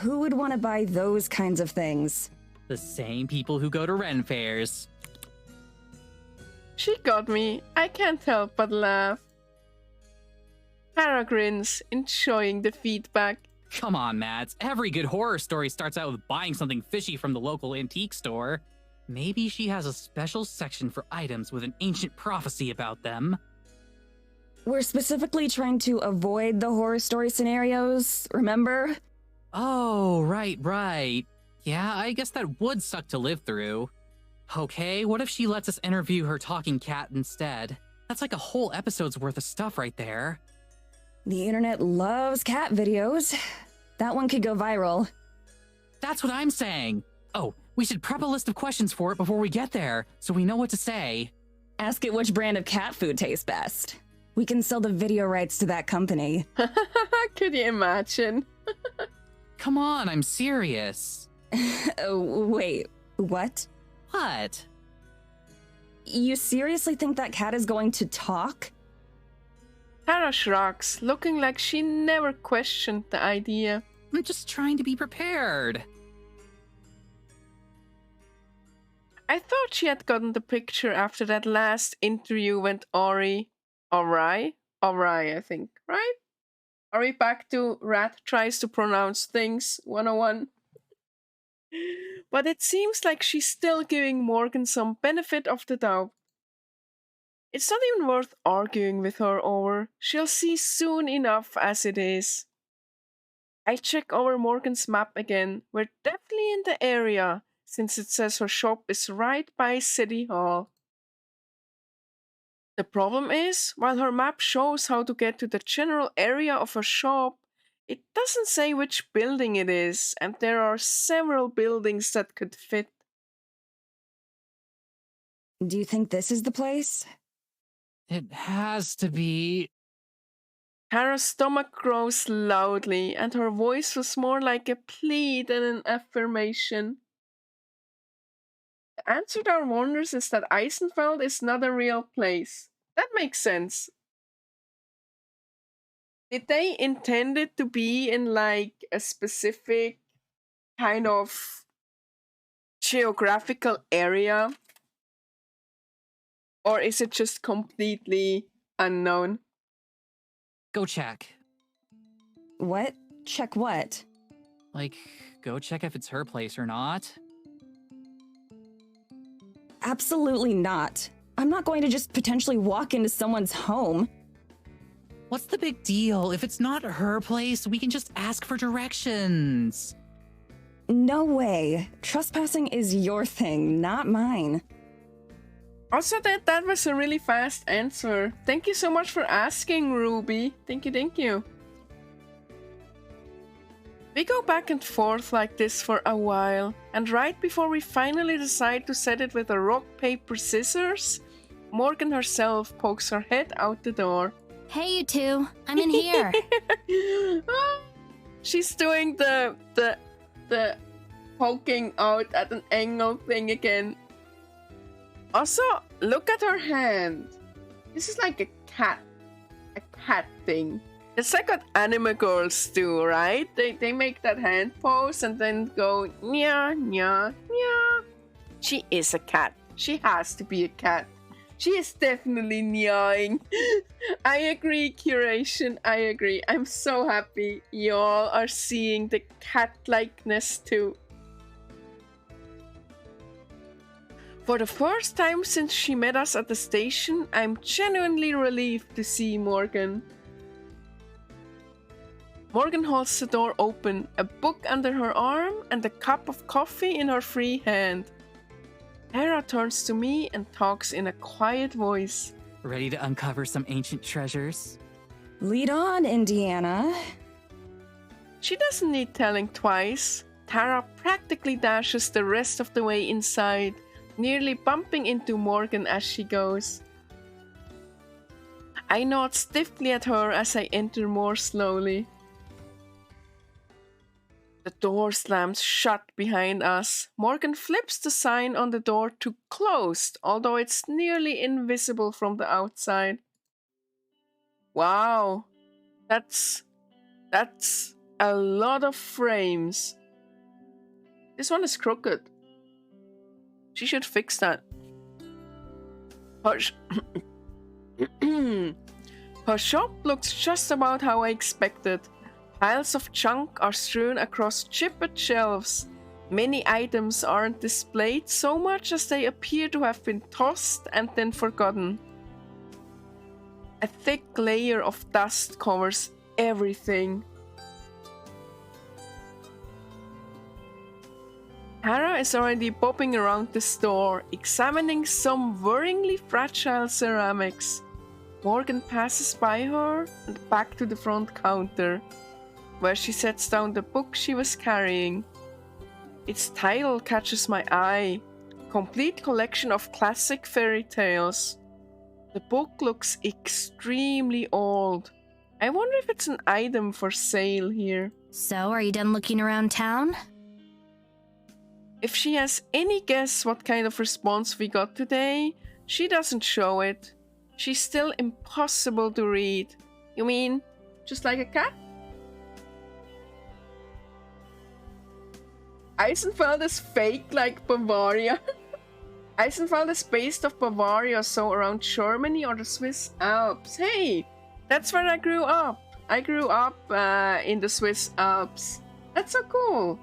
Speaker 3: Who would want to buy those kinds of things?
Speaker 4: The same people who go to Ren fairs.
Speaker 1: She got me. I can't help but laugh. Tara grins, enjoying the feedback.
Speaker 4: Come on, Mads. Every good horror story starts out with buying something fishy from the local antique store. Maybe she has a special section for items with an ancient prophecy about them.
Speaker 3: We're specifically trying to avoid the horror story scenarios, remember?
Speaker 4: Oh, right. Yeah, I guess that would suck to live through. Okay, what if she lets us interview her talking cat instead? That's like a whole episode's worth of stuff right there.
Speaker 3: The internet loves cat videos. That one could go viral.
Speaker 4: That's what I'm saying. Oh, we should prep a list of questions for it before we get there, so we know what to say.
Speaker 3: Ask it which brand of cat food tastes best. We can sell the video rights to that company.
Speaker 1: Could you imagine?
Speaker 4: Come on, I'm serious.
Speaker 3: Wait, what?
Speaker 4: What?
Speaker 3: You seriously think that cat is going to talk?
Speaker 1: Tara shrugs, looking like she never questioned the idea.
Speaker 4: I'm just trying to be prepared.
Speaker 1: I thought she had gotten the picture after that last interview went awry, I think, right? Are we back to Rat tries to pronounce things 101? But it seems like she's still giving Morgan some benefit of the doubt. It's not even worth arguing with her over. She'll see soon enough as it is. I check over Morgan's map again. We're definitely in the area, since it says her shop is right by City Hall. The problem is, while her map shows how to get to the general area of her shop, it doesn't say which building it is, and there are several buildings that could fit.
Speaker 3: Do you think this is the place?
Speaker 4: It has to be.
Speaker 1: Tara's stomach grows loudly, and her voice was more like a plea than an affirmation. The answer to our wonders is that Eisenfeld is not a real place. That makes sense. Did they intend it to be in like a specific kind of geographical area? Or is it just completely unknown?
Speaker 4: Go check.
Speaker 3: What? Check what?
Speaker 4: Like, go check if it's her place or not.
Speaker 3: Absolutely not. I'm not going to just potentially walk into someone's home.
Speaker 4: What's the big deal? If it's not her place, we can just ask for directions.
Speaker 3: No way. Trespassing is your thing, not mine.
Speaker 1: Also, that was a really fast answer. Thank you so much for asking, Ruby. Thank you. We go back and forth like this for a while, and right before we finally decide to set it with a rock, paper, scissors, Morgan herself pokes her head out the door.
Speaker 5: Hey, you two. I'm in here.
Speaker 1: She's doing the poking out at an angle thing again. Also, look at her hand. This is like a cat thing. It's like what anime girls do, right? They make that hand pose and then go nya nya nya. She is a cat. She has to be a cat. She is definitely nyawing. I agree, curation. I agree. I'm so happy y'all are seeing the cat-likeness too. For the first time since she met us at the station, I'm genuinely relieved to see Morgan. Morgan holds the door open, a book under her arm and a cup of coffee in her free hand. Tara turns to me and talks in a quiet voice.
Speaker 4: Ready to uncover some ancient treasures?
Speaker 3: Lead on, Indiana.
Speaker 1: She doesn't need telling twice. Tara practically dashes the rest of the way inside, nearly bumping into Morgan as she goes. I nod stiffly at her as I enter more slowly. The door slams shut behind us. Morgan flips the sign on the door to closed, although it's nearly invisible from the outside. Wow, that's a lot of frames. This one is crooked. She should fix that. Her shop looks just about how I expected. Piles of junk are strewn across chipped shelves. Many items aren't displayed so much as they appear to have been tossed and then forgotten. A thick layer of dust covers everything. Hera is already bobbing around the store, examining some worryingly fragile ceramics. Morgan passes by her and back to the front counter, where she sets down the book she was carrying. Its title catches my eye. Complete collection of classic fairy tales. The book looks extremely old. I wonder if it's an item for sale here.
Speaker 5: So, are you done looking around town?
Speaker 1: If she has any guess what kind of response we got today, she doesn't show it. She's still impossible to read. You mean, just like a cat? Eisenfeld is fake like Bavaria. Eisenfeld is based off Bavaria, so around Germany or the Swiss Alps. Hey, that's where I grew up. I grew up in the Swiss Alps. That's so cool.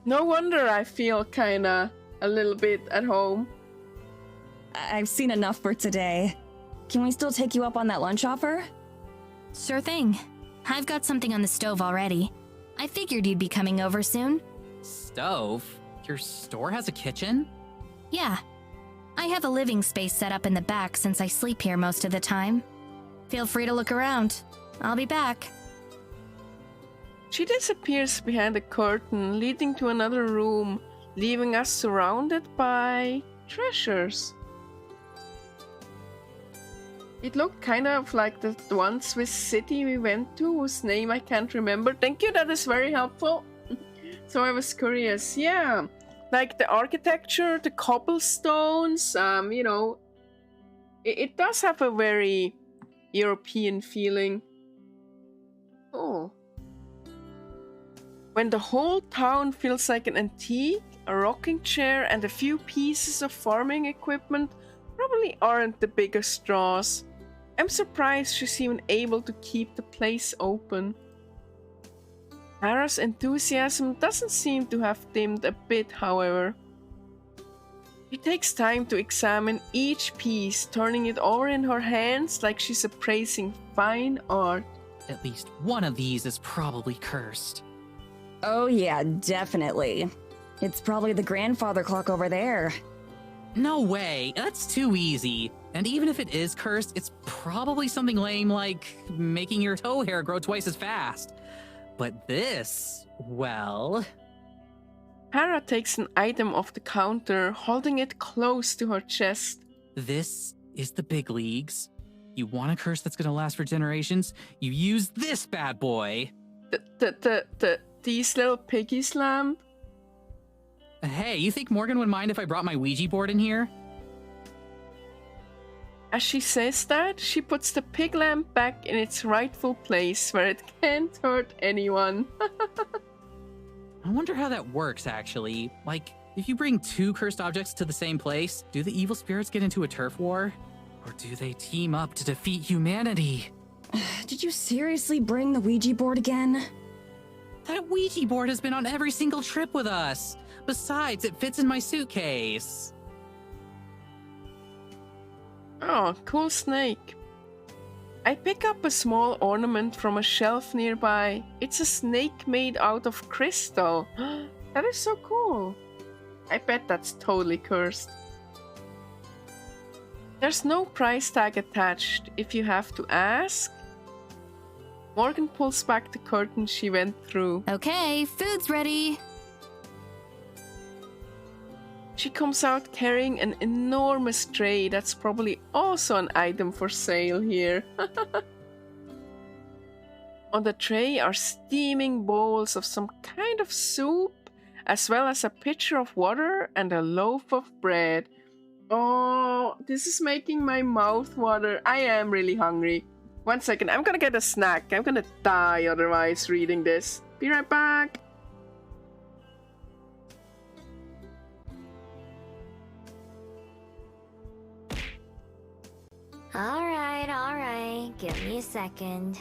Speaker 1: No wonder I feel kinda a little bit at home.
Speaker 3: I've seen enough for today. Can we still take you up on that lunch offer?
Speaker 5: Sure thing. I've got something on the stove already. I figured you'd be coming over soon.
Speaker 4: Stove? Your store has a kitchen?
Speaker 5: Yeah. I have a living space set up in the back since I sleep here most of the time. Feel free to look around. I'll be back.
Speaker 1: She disappears behind a curtain leading to another room, leaving us surrounded by treasures. It looked kind of like the one Swiss city we went to, whose name I can't remember. Thank you, that is very helpful. So I was curious, yeah. Like the architecture, the cobblestones, you know, it does have a very European feeling. Oh. When the whole town feels like an antique, a rocking chair and a few pieces of farming equipment probably aren't the biggest draws. I'm surprised she's even able to keep the place open. Hera's enthusiasm doesn't seem to have dimmed a bit, however. She takes time to examine each piece, turning it over in her hands like she's appraising fine art.
Speaker 4: At least one of these is probably cursed.
Speaker 3: Oh yeah, definitely. It's probably the grandfather clock over there.
Speaker 4: No way, that's too easy. And even if it is cursed, it's probably something lame like making your toe hair grow twice as fast. But this, well...
Speaker 1: Hera takes an item off the counter, holding it close to her chest.
Speaker 4: This is the big leagues. You want a curse that's gonna last for generations? You use this bad boy.
Speaker 1: These little piggies lamp?
Speaker 4: Hey, you think Morgan would mind if I brought my Ouija board in here?
Speaker 1: As she says that, she puts the pig lamp back in its rightful place where it can't hurt anyone.
Speaker 4: I wonder how that works, actually. Like, if you bring two cursed objects to the same place, do the evil spirits get into a turf war? Or do they team up to defeat humanity?
Speaker 3: Did you seriously bring the Ouija board again?
Speaker 4: That Ouija board has been on every single trip with us. Besides, it fits in my suitcase.
Speaker 1: Oh, cool snake. I pick up a small ornament from a shelf nearby. It's a snake made out of crystal. That is so cool. I bet that's totally cursed. There's no price tag attached, if you have to ask. Morgan pulls back the curtain she went through.
Speaker 5: Okay, food's ready.
Speaker 1: She comes out carrying an enormous tray that's probably also an item for sale here. On the tray are steaming bowls of some kind of soup, as well as a pitcher of water and a loaf of bread. Oh, this is making my mouth water. I am really hungry. 1 second, I'm gonna get a snack. I'm gonna die otherwise reading this. Be right back.
Speaker 6: Alright. Give me a second.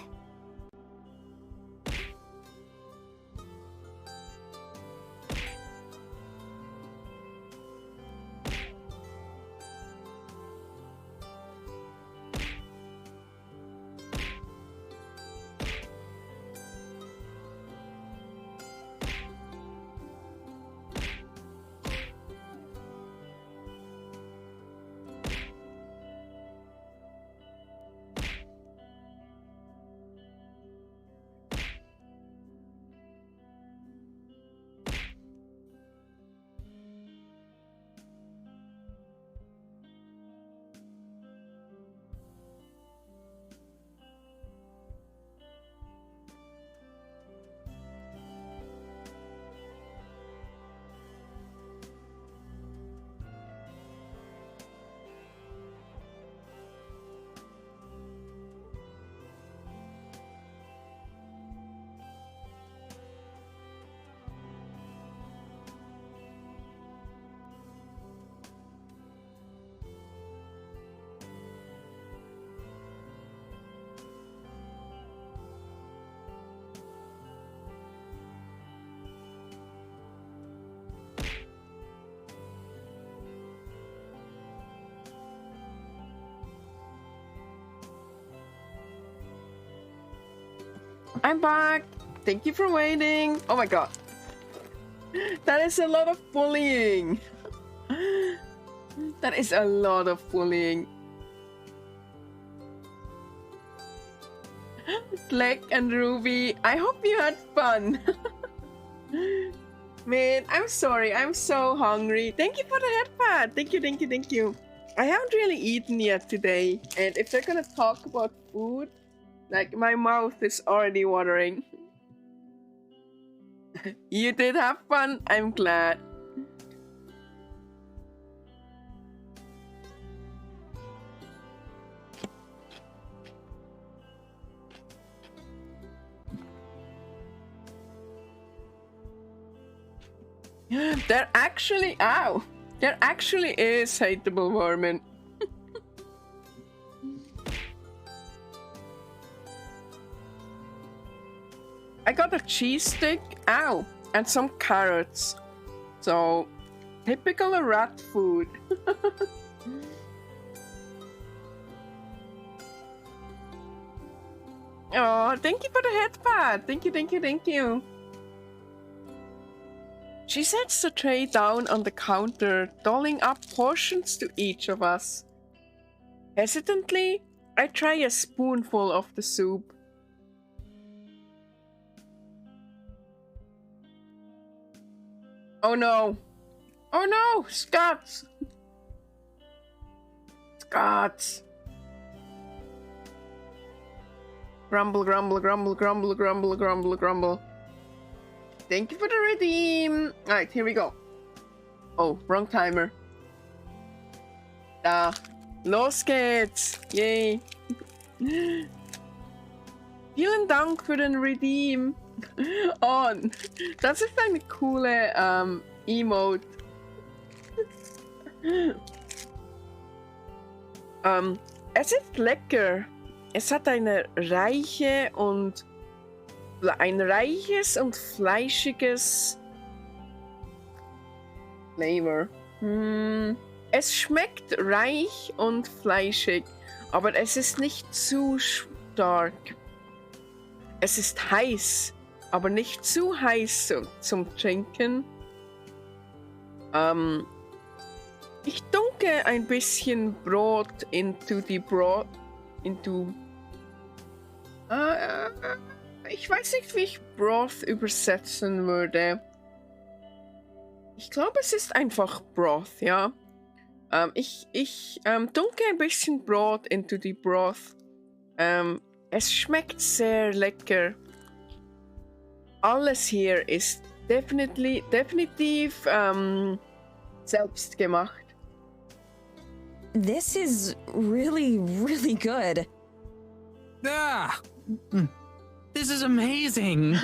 Speaker 1: I'm back. Thank you for waiting. Oh my god. That is a lot of bullying. That is a lot of bullying. Black and Ruby, I hope you had fun. Man, I'm sorry. I'm so hungry. Thank you for the headpad. Thank you, thank you, thank you. I haven't really eaten yet today. And if they're gonna talk about food, like my mouth is already watering. You did have fun. I'm glad. There actually is hateable vermin. I got a cheese stick, and some carrots. So, typical rat food. Oh, thank you for the headpad. Thank you, thank you, thank you. She sets the tray down on the counter, doling up portions to each of us. Hesitantly, I try a spoonful of the soup. Oh no! Oh no! Scots! Scots! Grumble, grumble, grumble, grumble, grumble, grumble, grumble. Thank you for the redeem. Alright, here we go. Oh, wrong timer. Da. Los geht's. Yay. Vielen Dank für den Redeem. On. Das ist eine coole Emote. Es ist lecker. Es hat ein reiches und fleischiges Flavor. Es schmeckt reich und fleischig, aber es ist nicht zu stark. Es ist heiß, aber nicht zu heiß zum Trinken. Ich dunke ein bisschen Brot into die Brot. Ich weiß nicht, wie ich Broth übersetzen würde. Ich glaube, es ist einfach Broth, ja. Ich dunke ein bisschen Brot into die Broth. Es schmeckt sehr lecker. Alles hier ist definitiv selbst gemacht.
Speaker 3: This is really, really good.
Speaker 4: Ah! This is amazing!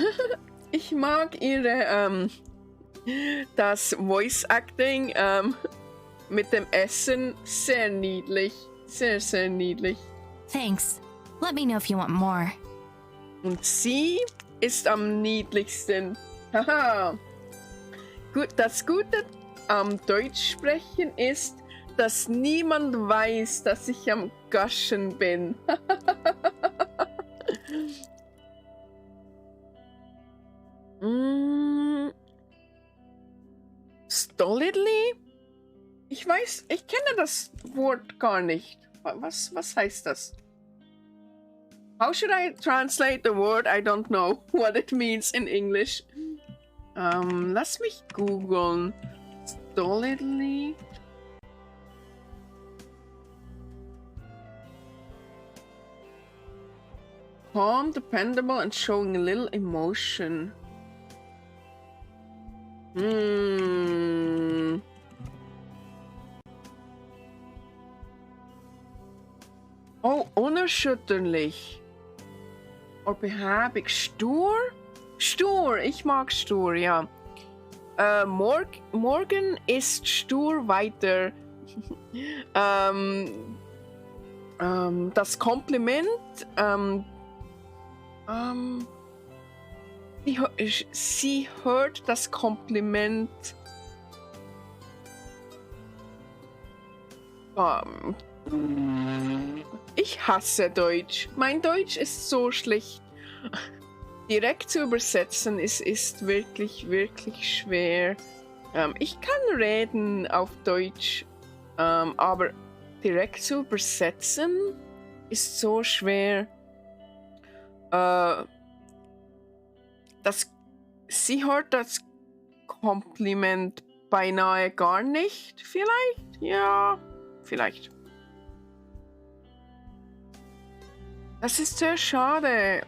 Speaker 1: Ich mag ihre, das Voice Acting mit dem Essen sehr niedlich. Sehr, sehr niedlich.
Speaker 5: Thanks. Let me know if you want more.
Speaker 1: Und sie ist am niedlichsten. Haha. Gut, das Gute am Deutsch sprechen ist, dass niemand weiß, dass ich am Gaschen bin. Stolidly? Ich kenne das Wort gar nicht. Was heißt das? How should I translate the word? I don't know what it means in English. Lass mich googeln. Stolidly. Calm, dependable, and showing a little emotion. Oh, unerschütterlich. Oder behäbig. Stur? Stur, ich mag stur, ja. Morgen ist stur weiter. Das Kompliment, sie hört das Kompliment. Ich hasse Deutsch. Mein Deutsch ist so schlecht. direkt zu übersetzen ist wirklich, wirklich schwer. Ich kann reden auf Deutsch, aber direkt zu übersetzen ist so schwer. Sie hört das Kompliment beinahe gar nicht. Vielleicht? Ja, vielleicht. Das ist sehr schade.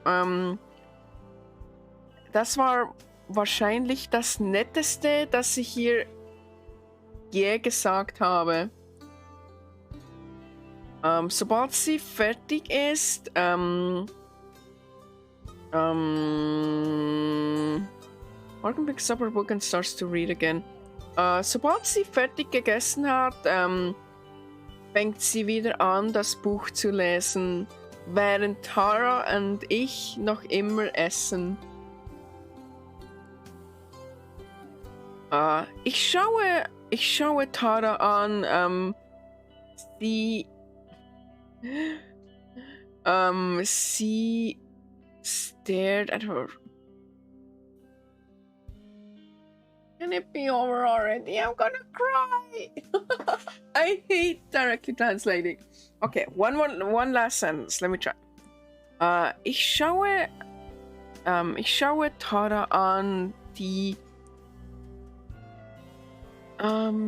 Speaker 1: Das war wahrscheinlich das Netteste, das ich hier je gesagt habe. Sobald sie fertig ist, Morgan picks up her book and starts to read again. Sobald sie fertig gegessen hat, fängt sie wieder an, das Buch zu lesen, während Tara und ich noch immer essen. Ich schaue Tara an. Sie stared at her. Can it be over already? I'm gonna cry. I hate directly translating. Okay, one last sentence. Let me try. Ich schaue Tara an, die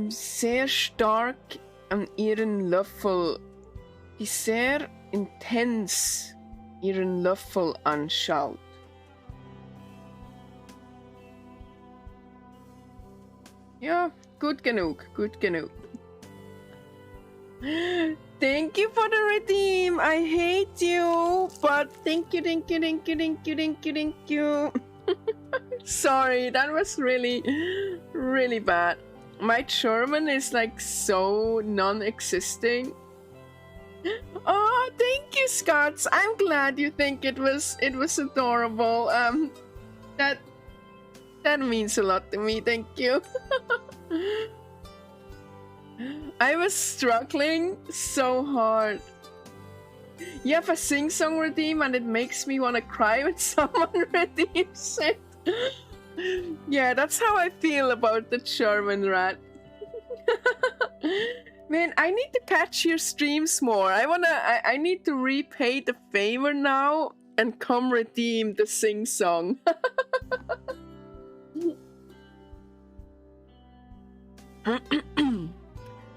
Speaker 1: sehr stark an ihren Löffel, die sehr intens ihren Löffel anschaut. Ja, gut genug, gut genug. Thank you for the redeem. I hate you, but thank you, thank you, thank you, thank you, thank you, thank you. Sorry, that was really, really bad. My German is like so non-existing. Oh, thank you, Scots. I'm glad you think it was adorable. That means a lot to me. Thank you. I was struggling so hard. You have a sing-song redeem and it makes me want to cry when someone redeems it. Yeah, that's how I feel about the German rat. Man, I need to catch your streams more. I need to repay the favor now and come redeem the sing-song.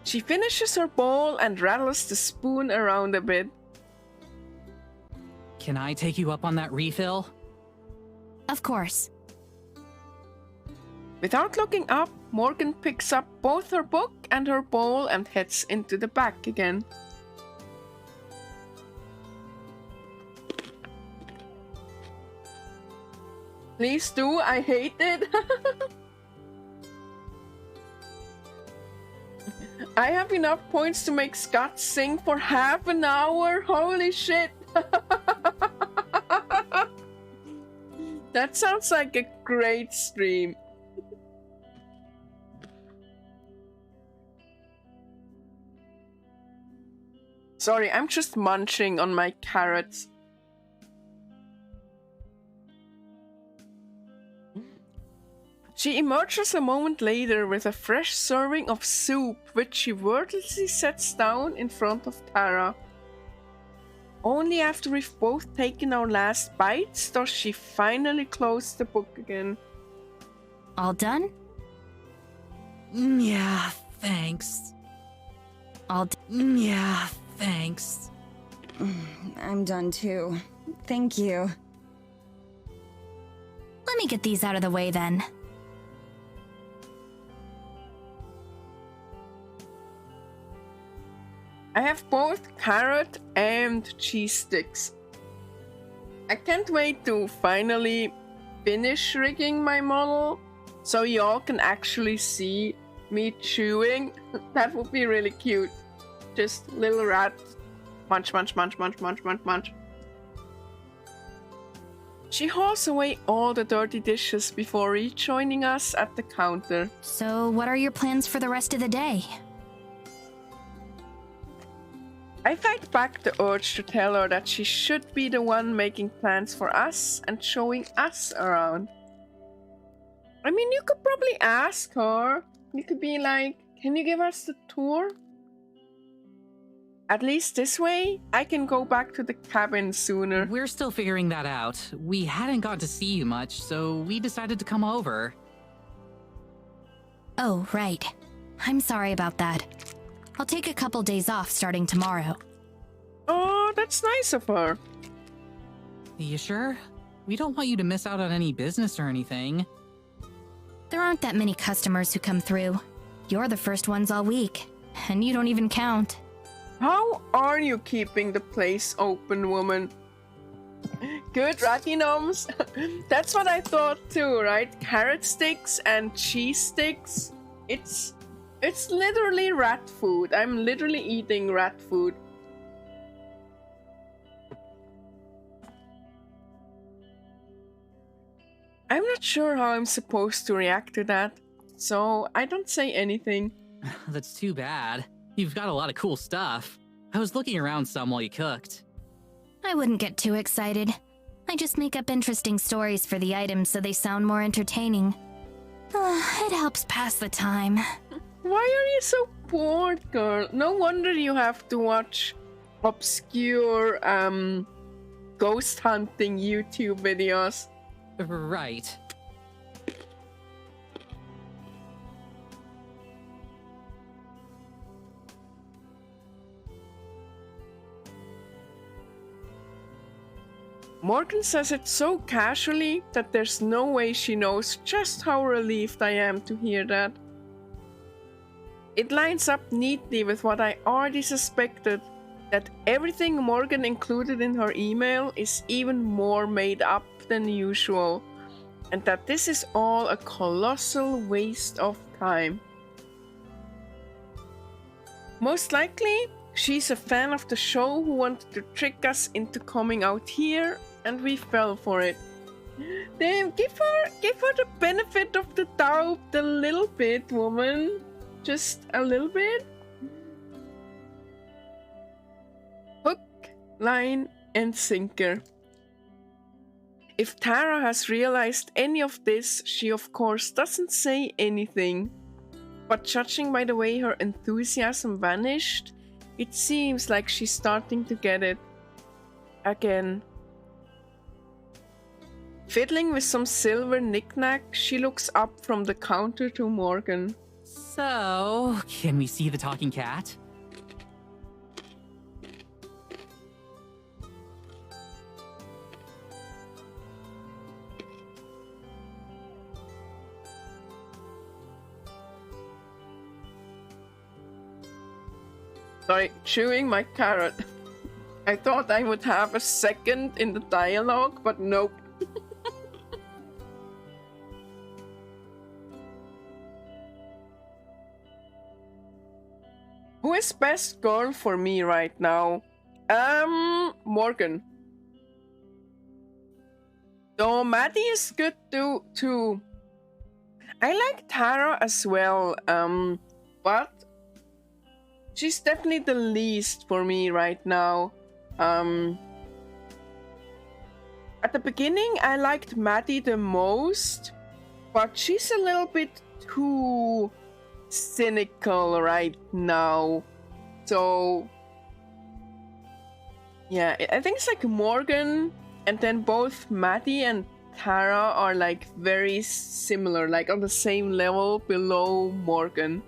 Speaker 1: She finishes her bowl and rattles the spoon around a bit.
Speaker 4: Can I take you up on that refill?
Speaker 5: Of course.
Speaker 1: Without looking up, Morgan picks up both her book and her bowl and heads into the back again. Please do, I hate it. I have enough points to make Scott sing for half an hour. Holy shit. That sounds like a great stream. Sorry, I'm just munching on my carrots. She emerges a moment later with a fresh serving of soup, which she wordlessly sets down in front of Tara. Only after we've both taken our last bites does she finally close the book again.
Speaker 5: All done?
Speaker 4: Yeah, thanks. Yeah, thanks.
Speaker 3: I'm done too. Thank you.
Speaker 5: Let me get these out of the way then.
Speaker 1: I have both carrot and cheese sticks. I can't wait to finally finish rigging my model so y'all can actually see me chewing. That would be really cute. Just little rat. Munch, munch, munch, munch, munch, munch, munch. She hauls away all the dirty dishes before rejoining us at the counter.
Speaker 5: So, what are your plans for the rest of the day?
Speaker 1: I fight back the urge to tell her that she should be the one making plans for us and showing us around. I mean, you could probably ask her. You could be like, can you give us the tour? At least this way, I can go back to the cabin sooner.
Speaker 4: We're still figuring that out. We hadn't got to see you much, so we decided to come over.
Speaker 5: Oh, right. I'm sorry about that. I'll take a couple days off starting tomorrow.
Speaker 1: Oh, that's nice of her.
Speaker 4: You sure? We don't want you to miss out on any business or anything.
Speaker 5: There aren't that many customers who come through. You're the first ones all week, and you don't even count.
Speaker 1: How are you keeping the place open, woman? Good ratty gnomes. That's what I thought too, right? Carrot sticks and cheese sticks. It's literally rat food. I'm literally eating rat food. I'm not sure how I'm supposed to react to that, so I don't say anything.
Speaker 4: That's too bad. You've got a lot of cool stuff. I was looking around some while you cooked.
Speaker 5: I wouldn't get too excited. I just make up interesting stories for the items so they sound more entertaining. It helps pass the time.
Speaker 1: Why are you so bored, girl? No wonder you have to watch obscure ghost hunting YouTube videos.
Speaker 4: Right.
Speaker 1: Morgan says it so casually that there's no way she knows just how relieved I am to hear that. It lines up neatly with what I already suspected, that everything Morgan included in her email is even more made up than usual, and that this is all a colossal waste of time. Most likely, she's a fan of the show who wanted to trick us into coming out here, and we fell for it. Damn, give her the benefit of the doubt a little bit, woman. Just a little bit. Hook, line, and sinker. If Tara has realized any of this, she of course doesn't say anything. But judging by the way her enthusiasm vanished, it seems like she's starting to get it. Again. Fiddling with some silver knick-knack, she looks up from the counter to Morgan.
Speaker 4: So, can we see the talking cat?
Speaker 1: Sorry, chewing my carrot. I thought I would have a second in the dialogue, but nope. Who is best girl for me right now? Morgan. Though Maddie is good too. I like Tara as well, but she's definitely the least for me right now. At the beginning, I liked Maddie the most, but she's a little bit too cynical right now. So, yeah, I think it's like Morgan, and then both Maddie and Tara are like very similar, like on the same level below Morgan.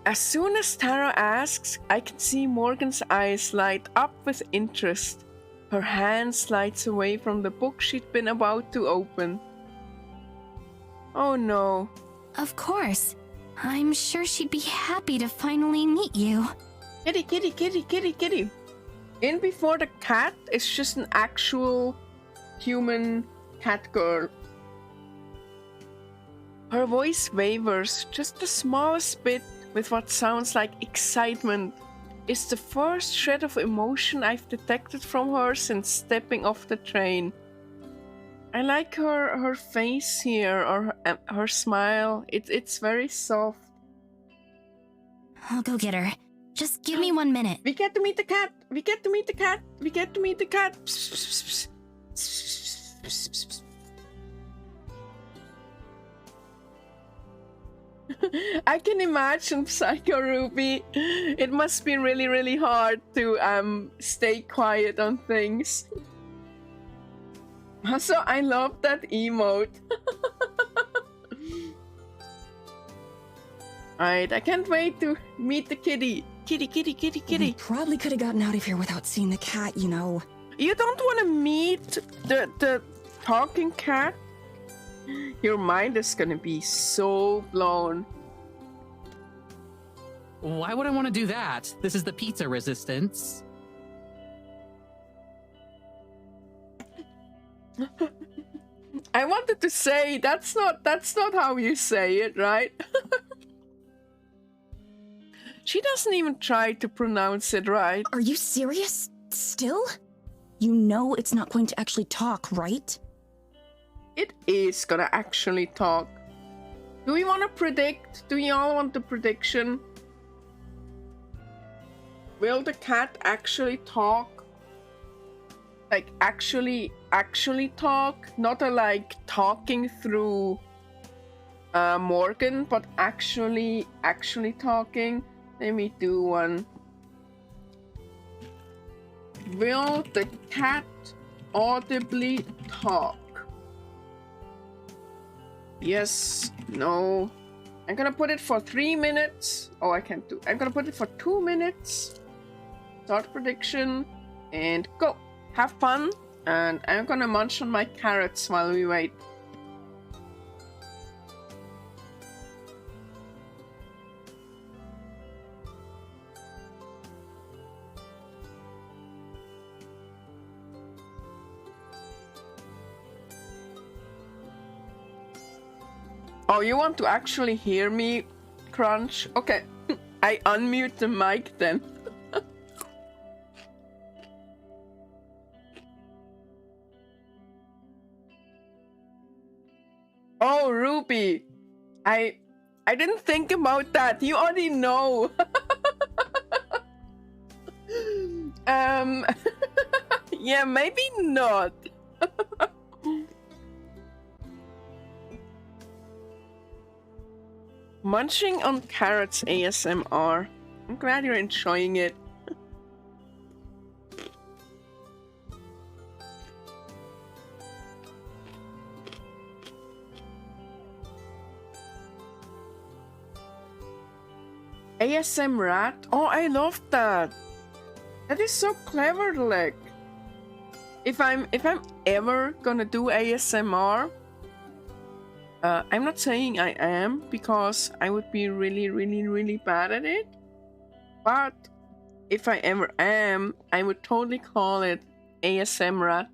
Speaker 1: As soon as Tara asks, I can see Morgan's eyes light up with interest. Her hand slides away from the book she'd been about to open. Oh no.
Speaker 5: Of course. I'm sure she'd be happy to finally meet you.
Speaker 1: Kitty, kitty, kitty, kitty, kitty. In before the cat is just an actual human cat girl. Her voice wavers just the smallest bit with what sounds like excitement. It's the first shred of emotion I've detected from her since stepping off the train. I like her face here, or her smile. It's very soft.
Speaker 5: I'll go get her. Just give me 1 minute.
Speaker 1: We get to meet the cat. We get to meet the cat. We get to meet the cat. I can imagine Psycho Ruby. It must be really, really hard to stay quiet on things. Also, I love that emote. Alright, I can't wait to meet the kitty. Kitty, kitty, kitty, kitty.
Speaker 3: We probably could have gotten out of here without seeing the cat, you know.
Speaker 1: You don't want to meet the talking cat? Your mind is gonna be so blown.
Speaker 4: Why would I want to do that? This is the pizza resistance.
Speaker 1: I wanted to say that's not how you say it, right? She doesn't even try to pronounce it right.
Speaker 3: Are you serious? Still? You know it's not going to actually talk, right?
Speaker 1: It is gonna actually talk. Do we want to predict? Do you all want the prediction? Will the cat actually talk? Like actually talk? Not a like talking through Morgan, but actually talking. Let me do one. Will the cat audibly talk? Yes, no. I'm gonna put it for 3 minutes. Oh, I can't do. I'm gonna put it for 2 minutes. Start prediction and go. Have fun. And I'm gonna munch on my carrots while we wait. Oh, you want to actually hear me crunch? Okay, I unmute the mic then. Oh, Ruby, I didn't think about that. You already know. Yeah, maybe not. Munching on carrots ASMR. I'm glad you're enjoying it. ASM rat? Oh, I love that. That is so clever, like. If I'm ever gonna do ASMR, I'm not saying I am, because I would be really, really, really bad at it. But if I ever am, I would totally call it ASM rat.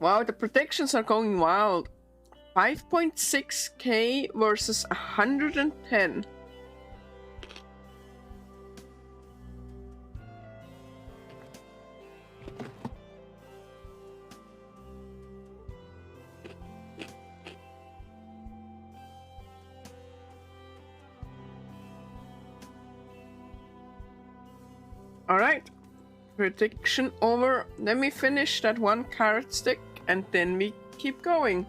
Speaker 1: Wow, the predictions are going wild. 5.6k versus 110. Alright, prediction over. Let me finish that one carrot stick and then we keep going.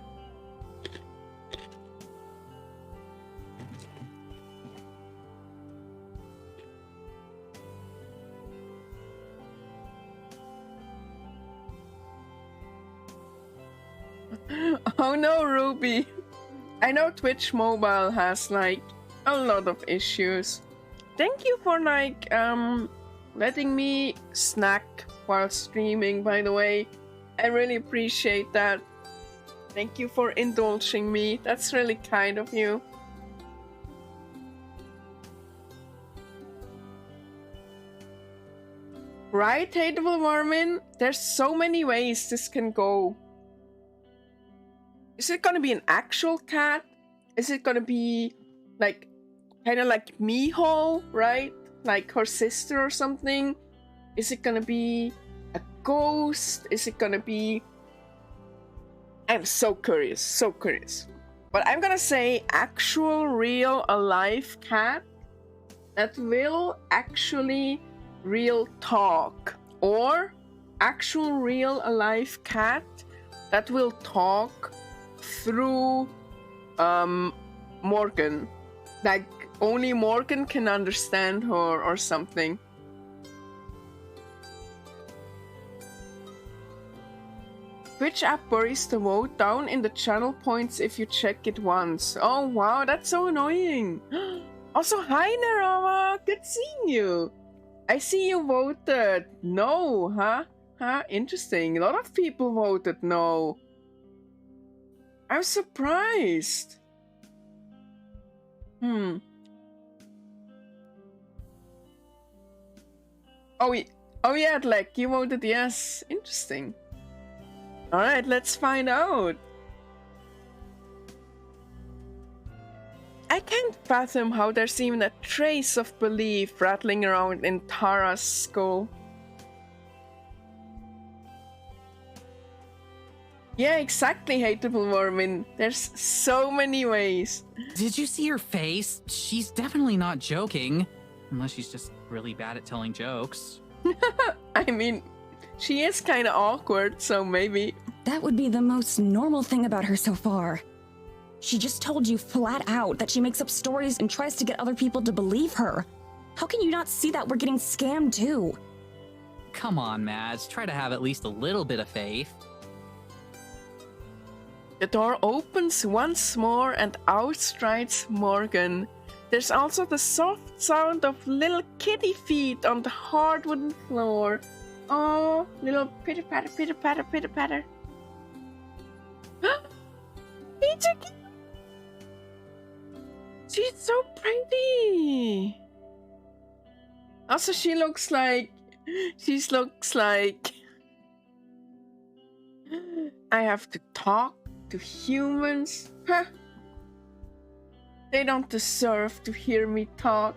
Speaker 1: Oh no, Ruby. I know Twitch Mobile has like a lot of issues. Thank you for like letting me snack while streaming, by the way. I really appreciate that. Thank you for indulging me. That's really kind of you. Right, Hateable Warmin? There's so many ways this can go. Is it gonna be an actual cat? Is it gonna be like kind of like Miho, right? Like her sister or something? Is it gonna be a ghost? Is it gonna be I'm so curious, so curious. But I'm gonna say actual, real, alive cat that will actually real talk. Or actual, real, alive cat that will talk through Morgan. Like only Morgan can understand her or something. Which app buries the vote down in the channel points if you check it once? Oh wow, that's so annoying. Also, hi Nerama, good seeing you. I see you voted no, huh? Interesting. A lot of people voted no. I'm surprised. Oh, yeah, like you voted yes. Interesting. Alright, let's find out. I can't fathom how there's even a trace of belief rattling around in Tara's skull. Yeah, exactly, hateable Mormon. There's so many ways.
Speaker 4: Did you see her face? She's definitely not joking. Unless she's just really bad at telling jokes.
Speaker 1: I mean, she is kind of awkward, so maybe.
Speaker 3: That would be the most normal thing about her so far. She just told you flat out that she makes up stories and tries to get other people to believe her. How can you not see that we're getting scammed too?
Speaker 4: Come on, Mads. Try to have at least a little bit of faith.
Speaker 1: The door opens once more and out strides Morgan. There's also the soft sound of little kitty feet on the hard wooden floor. Oh, little pitter patter, pitter patter, pitter patter. She's so pretty. Also, she looks like I have to talk to humans. Huh? They don't deserve to hear me talk.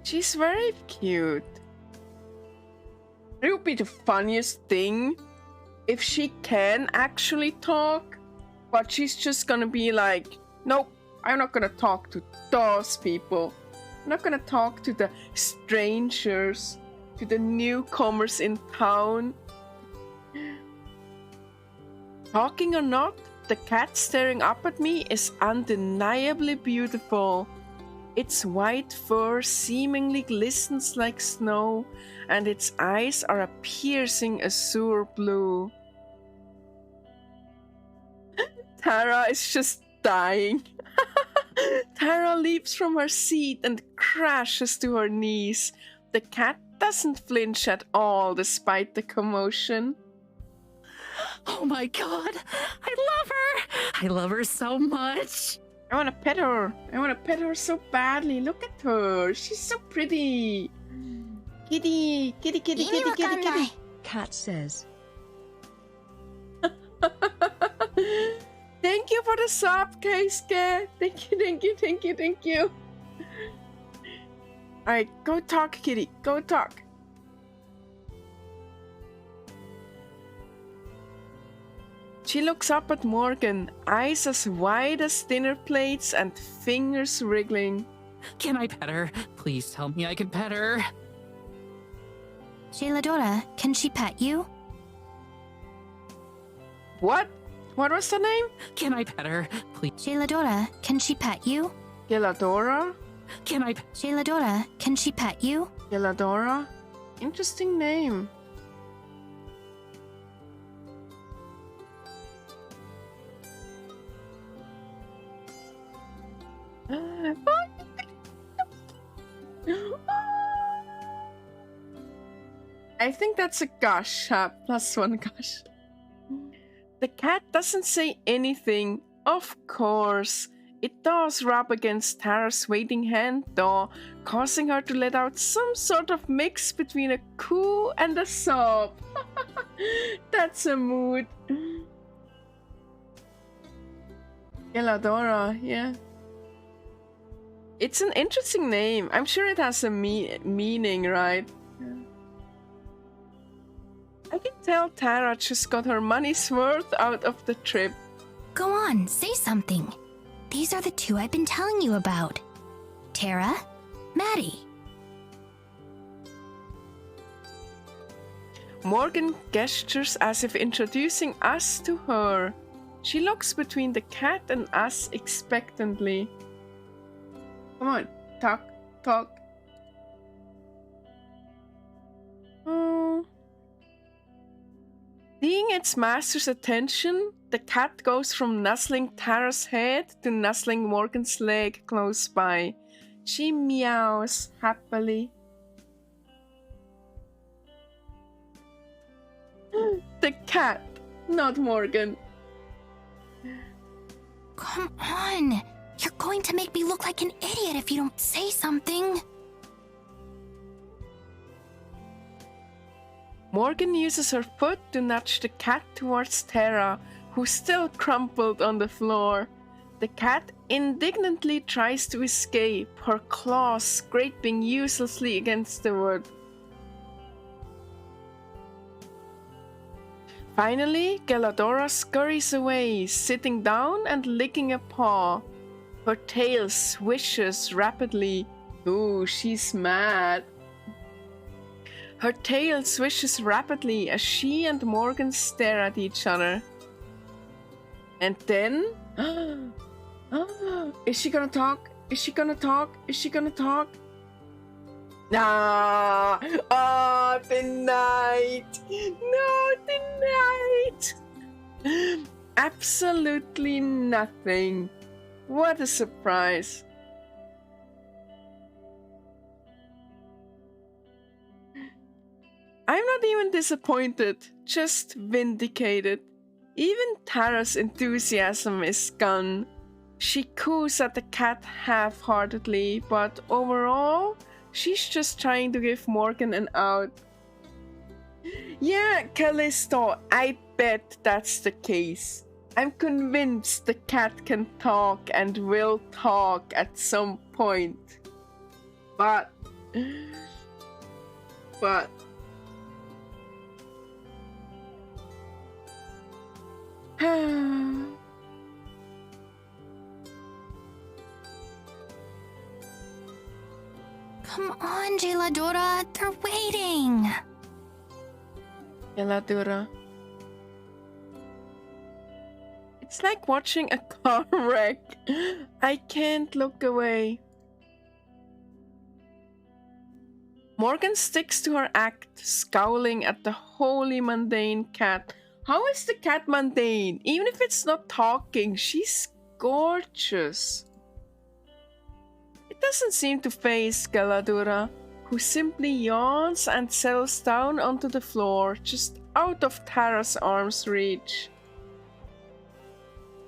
Speaker 1: She's very cute. It would be the funniest thing if she can actually talk, but she's just gonna be like, nope, I'm not gonna talk to those people. I'm not gonna talk to the strangers, to the newcomers in town. Talking or not, the cat staring up at me is undeniably beautiful. Its white fur seemingly glistens like snow, and its eyes are a piercing azure blue. Tara is just dying. Tara leaps from her seat and crashes to her knees. The cat doesn't flinch at all despite the commotion.
Speaker 4: Oh my god, I love her! I love her so much!
Speaker 1: I wanna pet her. I wanna pet her so badly. Look at her. She's so pretty. Kitty, kitty, kitty, kitty, kitty, kitty.
Speaker 7: Cat says.
Speaker 1: Thank you for the sub, Keisuke. Thank you, thank you, thank you, thank you. Alright, go talk, kitty. Go talk. She looks up at Morgan, eyes as wide as dinner plates and fingers wriggling.
Speaker 4: Can I pet her? Please tell me I can pet her.
Speaker 5: Shayladora, can she pet you?
Speaker 1: What? What was the name?
Speaker 4: Can I pet her? Please.
Speaker 5: Shayladora, can she pet you?
Speaker 1: Geladora?
Speaker 4: Can I
Speaker 5: Shayladora, can she pet you?
Speaker 1: Geladora? Interesting name. I think that's a gush, +1 gush. The cat doesn't say anything. Of course. It does rub against Tara's waiting hand, though, causing her to let out some sort of mix between a coo and a sob. That's a mood. Geladora, yeah. It's an interesting name. I'm sure it has a meaning, right? I can tell Tara just got her money's worth out of the trip.
Speaker 5: Go on, say something. These are the two I've been telling you about. Tara, Maddie.
Speaker 1: Morgan gestures as if introducing us to her. She looks between the cat and us expectantly. Come on, talk, talk. Oh. Seeing its master's attention, the cat goes from nuzzling Tara's head to nuzzling Morgan's leg close by. She meows happily. The cat, not Morgan.
Speaker 5: Come on. You're going to make me look like an idiot if you don't say something.
Speaker 1: Morgan uses her foot to nudge the cat towards Tara, who's still crumpled on the floor. The cat indignantly tries to escape, her claws scraping uselessly against the wood. Finally, Galadora scurries away, sitting down and licking a paw. Her tail swishes rapidly. Ooh, she's mad. Her tail swishes rapidly as she and Morgan stare at each other. And then... is she gonna talk? Is she gonna talk? Is she gonna talk? Ah, the night! No, the night! Absolutely nothing. What a surprise. I'm not even disappointed, just vindicated. Even Tara's enthusiasm is gone. She coos at the cat half-heartedly, but overall, she's just trying to give Morgan an out. Yeah, Callisto, I bet that's the case. I'm convinced the cat can talk and will talk at some point. But...
Speaker 5: Come on, Galadora, they're waiting.
Speaker 1: Galadora. It's like watching a car wreck. I can't look away. Morgan sticks to her act, scowling at the wholly mundane cat. How is the cat mundane? Even if it's not talking, she's gorgeous. It doesn't seem to faze Galadora, who simply yawns and settles down onto the floor, just out of Tara's arm's reach.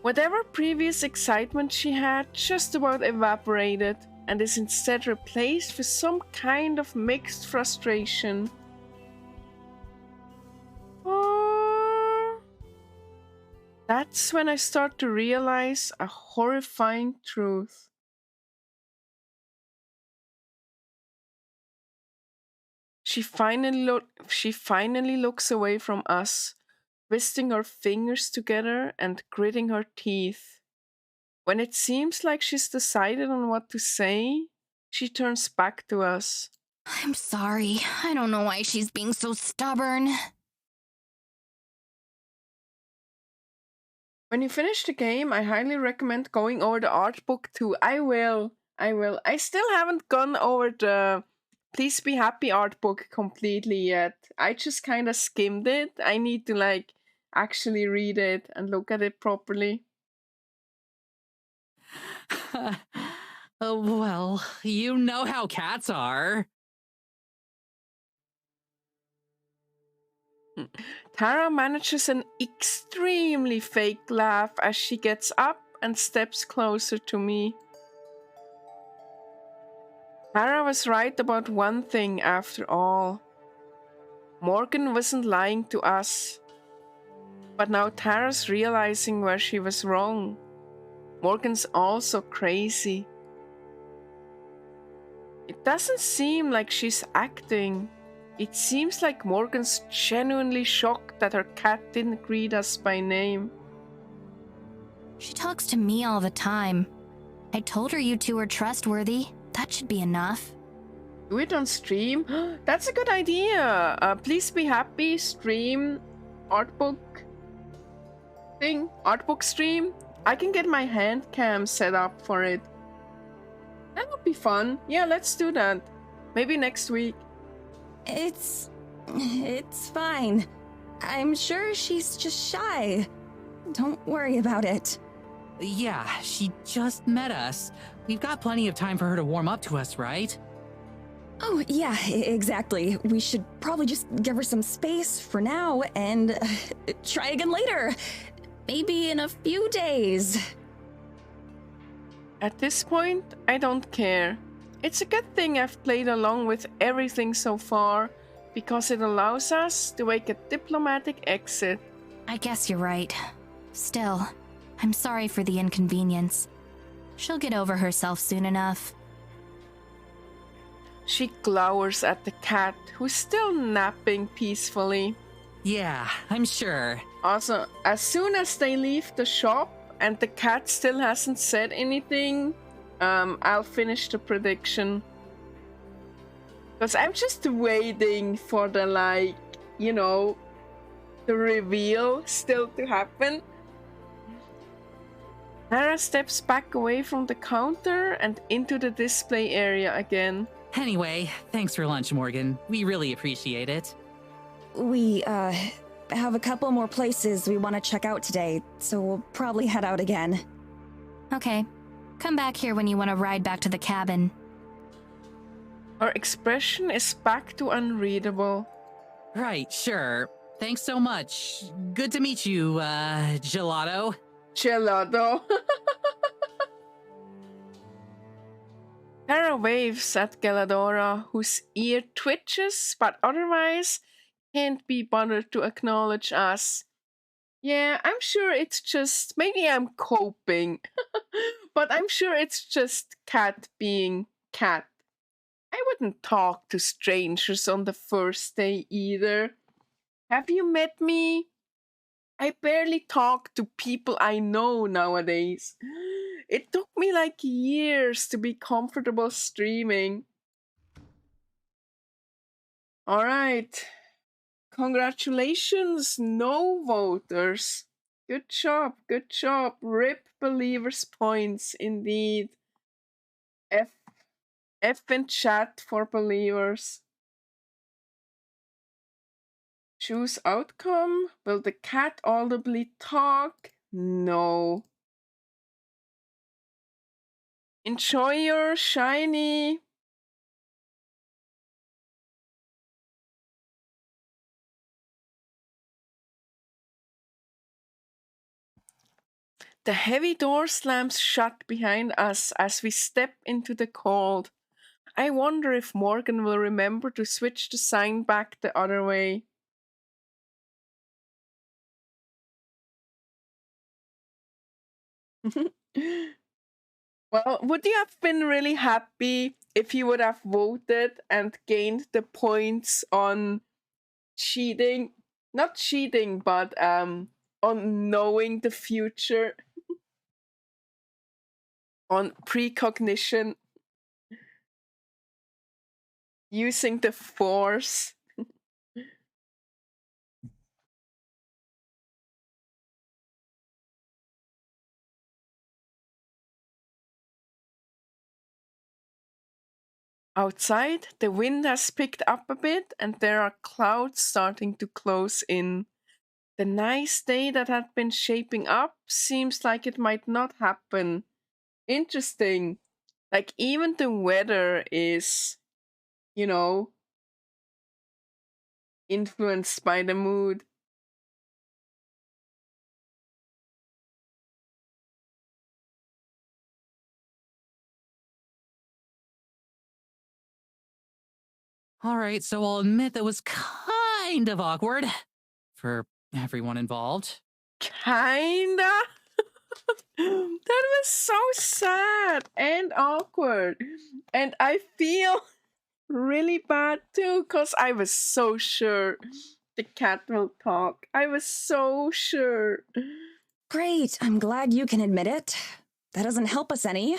Speaker 1: Whatever previous excitement she had just about evaporated, and is instead replaced with some kind of mixed frustration. That's when I start to realize a horrifying truth. She finally looks away from us, twisting her fingers together and gritting her teeth. When it seems like she's decided on what to say, she turns back to us.
Speaker 5: I'm sorry. I don't know why she's being so stubborn.
Speaker 1: When you finish the game, I highly recommend going over the art book too. I will. I still haven't gone over the Please Be Happy art book completely yet. I just kind of skimmed it. I need to actually read it and look at it properly.
Speaker 4: Well, you know how cats are.
Speaker 1: Tara manages an extremely fake laugh as she gets up and steps closer to me. Tara was right about one thing after all. Morgan wasn't lying to us. But now Tara's realizing where she was wrong. Morgan's also crazy. It doesn't seem like she's acting. It seems like Morgan's genuinely shocked that her cat didn't greet us by name.
Speaker 5: She talks to me all the time. I told her you two are trustworthy. That should be enough.
Speaker 1: Do it on stream? That's a good idea. Please be happy. Stream artbook thing. Artbook stream. I can get my hand cam set up for it. That would be fun. Yeah, let's do that. Maybe next week.
Speaker 3: It's fine. I'm sure she's just shy. Don't worry about it.
Speaker 4: Yeah, she just met us. We've got plenty of time for her to warm up to us, right?
Speaker 3: Oh, yeah, exactly. We should probably just give her some space for now and try again later. Maybe in a few days.
Speaker 1: At this point, I don't care. It's a good thing I've played along with everything so far, because it allows us to make a diplomatic exit.
Speaker 5: I guess you're right. Still, I'm sorry for the inconvenience. She'll get over herself soon enough.
Speaker 1: She glowers at the cat, who's still napping peacefully.
Speaker 4: Yeah, I'm sure.
Speaker 1: Also, as soon as they leave the shop and the cat still hasn't said anything, I'll finish the prediction. Because I'm just waiting for the, like, you know, the reveal still to happen. Nara steps back away from the counter and into the display area again.
Speaker 4: Anyway, thanks for lunch, Morgan. We really appreciate it.
Speaker 3: We, have a couple more places we want to check out today, so we'll probably head out again.
Speaker 5: Okay. Come back here when you want to ride back to the cabin.
Speaker 1: Her expression is back to unreadable.
Speaker 4: Right, sure. Thanks so much. Good to meet you, Gelato.
Speaker 1: Gelato. Tara waves at Galadora, whose ear twitches, but otherwise can't be bothered to acknowledge us. Yeah, I'm sure it's just... maybe I'm coping. But I'm sure it's just cat being cat. I wouldn't talk to strangers on the first day either. Have you met me? I barely talk to people I know nowadays. It took me like years to be comfortable streaming. Alright. Congratulations, no voters. Good job, good job. RIP believers points indeed. F in chat for believers. Choose outcome. Will the cat audibly talk? No. Enjoy your shiny. The heavy door slams shut behind us as we step into the cold. I wonder if Morgan will remember to switch the sign back the other way. Well, would you have been really happy if you would have voted and gained the points on cheating? Not cheating, but on knowing the future. On precognition. Using the force. Outside, the wind has picked up a bit and there are clouds starting to close in. The nice day that had been shaping up seems like it might not happen. Interesting. Like, even the weather is, you know, influenced by the mood.
Speaker 4: Alright, so I'll admit that was kind of awkward for everyone involved.
Speaker 1: Kinda? That was so sad and awkward. And I feel really bad too, because I was so sure the cat will talk. I was so sure.
Speaker 3: Great, I'm glad you can admit it. That doesn't help us any.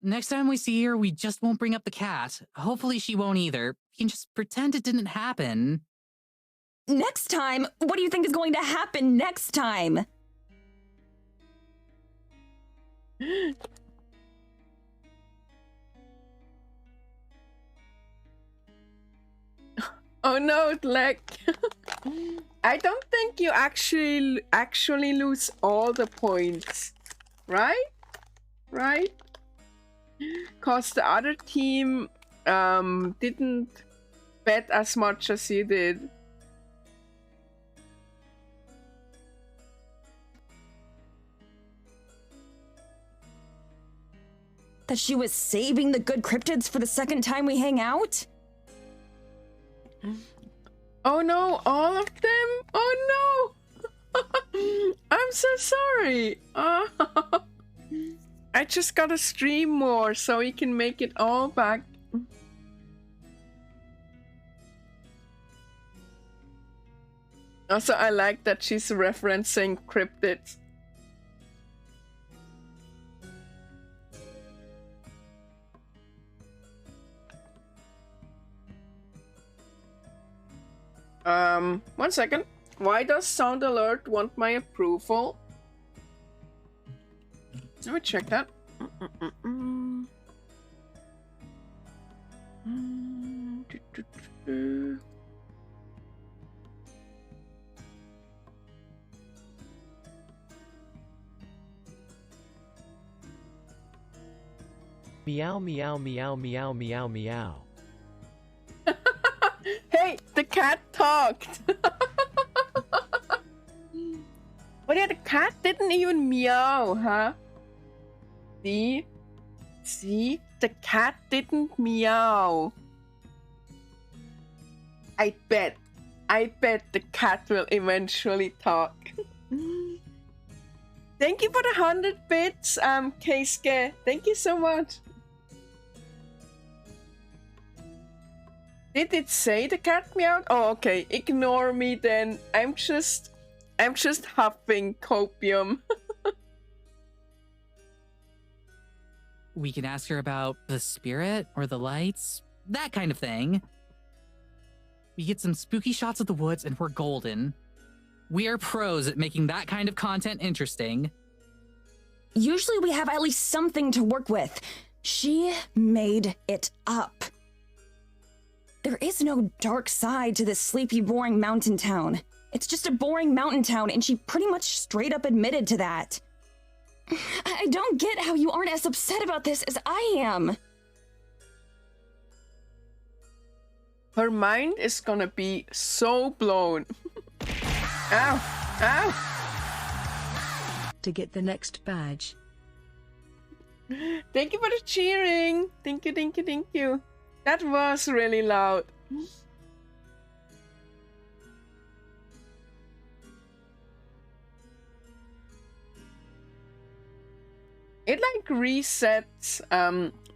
Speaker 4: Next time we see her, we just won't bring up the cat. Hopefully she won't either. We can just pretend it didn't happen.
Speaker 3: Next time? What do you think is going to happen next time?
Speaker 1: Oh no, like I don't think you actually lose all the points, right? Right? Cause the other team didn't bet as much as you did.
Speaker 3: That she was saving the good cryptids for the second time we hang out?
Speaker 1: Oh no, all of them? Oh no! I'm so sorry. I just gotta stream more so we can make it all back. Also, I like that she's referencing cryptids. One second. Why does Sound Alert want my approval? Let me check that.
Speaker 13: Meow meow meow meow meow meow.
Speaker 1: Hey, the cat talked. But yeah, the cat didn't even meow, huh? See? See? The cat didn't meow. I bet the cat will eventually talk. Thank you for the 100 bits, Keisuke. Thank you so much. Did it say the cat meowed? Oh, okay. Ignore me then. I'm just huffing copium.
Speaker 4: We can ask her about the spirit or the lights, that kind of thing. We get some spooky shots of the woods and we're golden. We are pros at making that kind of content interesting.
Speaker 3: Usually we have at least something to work with. She made it up. There is no dark side to this sleepy, boring mountain town. It's just a boring mountain town, and she pretty much straight up admitted to that. I don't get how you aren't as upset about this as I am.
Speaker 1: Her mind is gonna be so blown. Ow! Ow!
Speaker 7: To get the next badge.
Speaker 1: Thank you for the cheering! Thank you, thank you, thank you. That was really loud. It like resets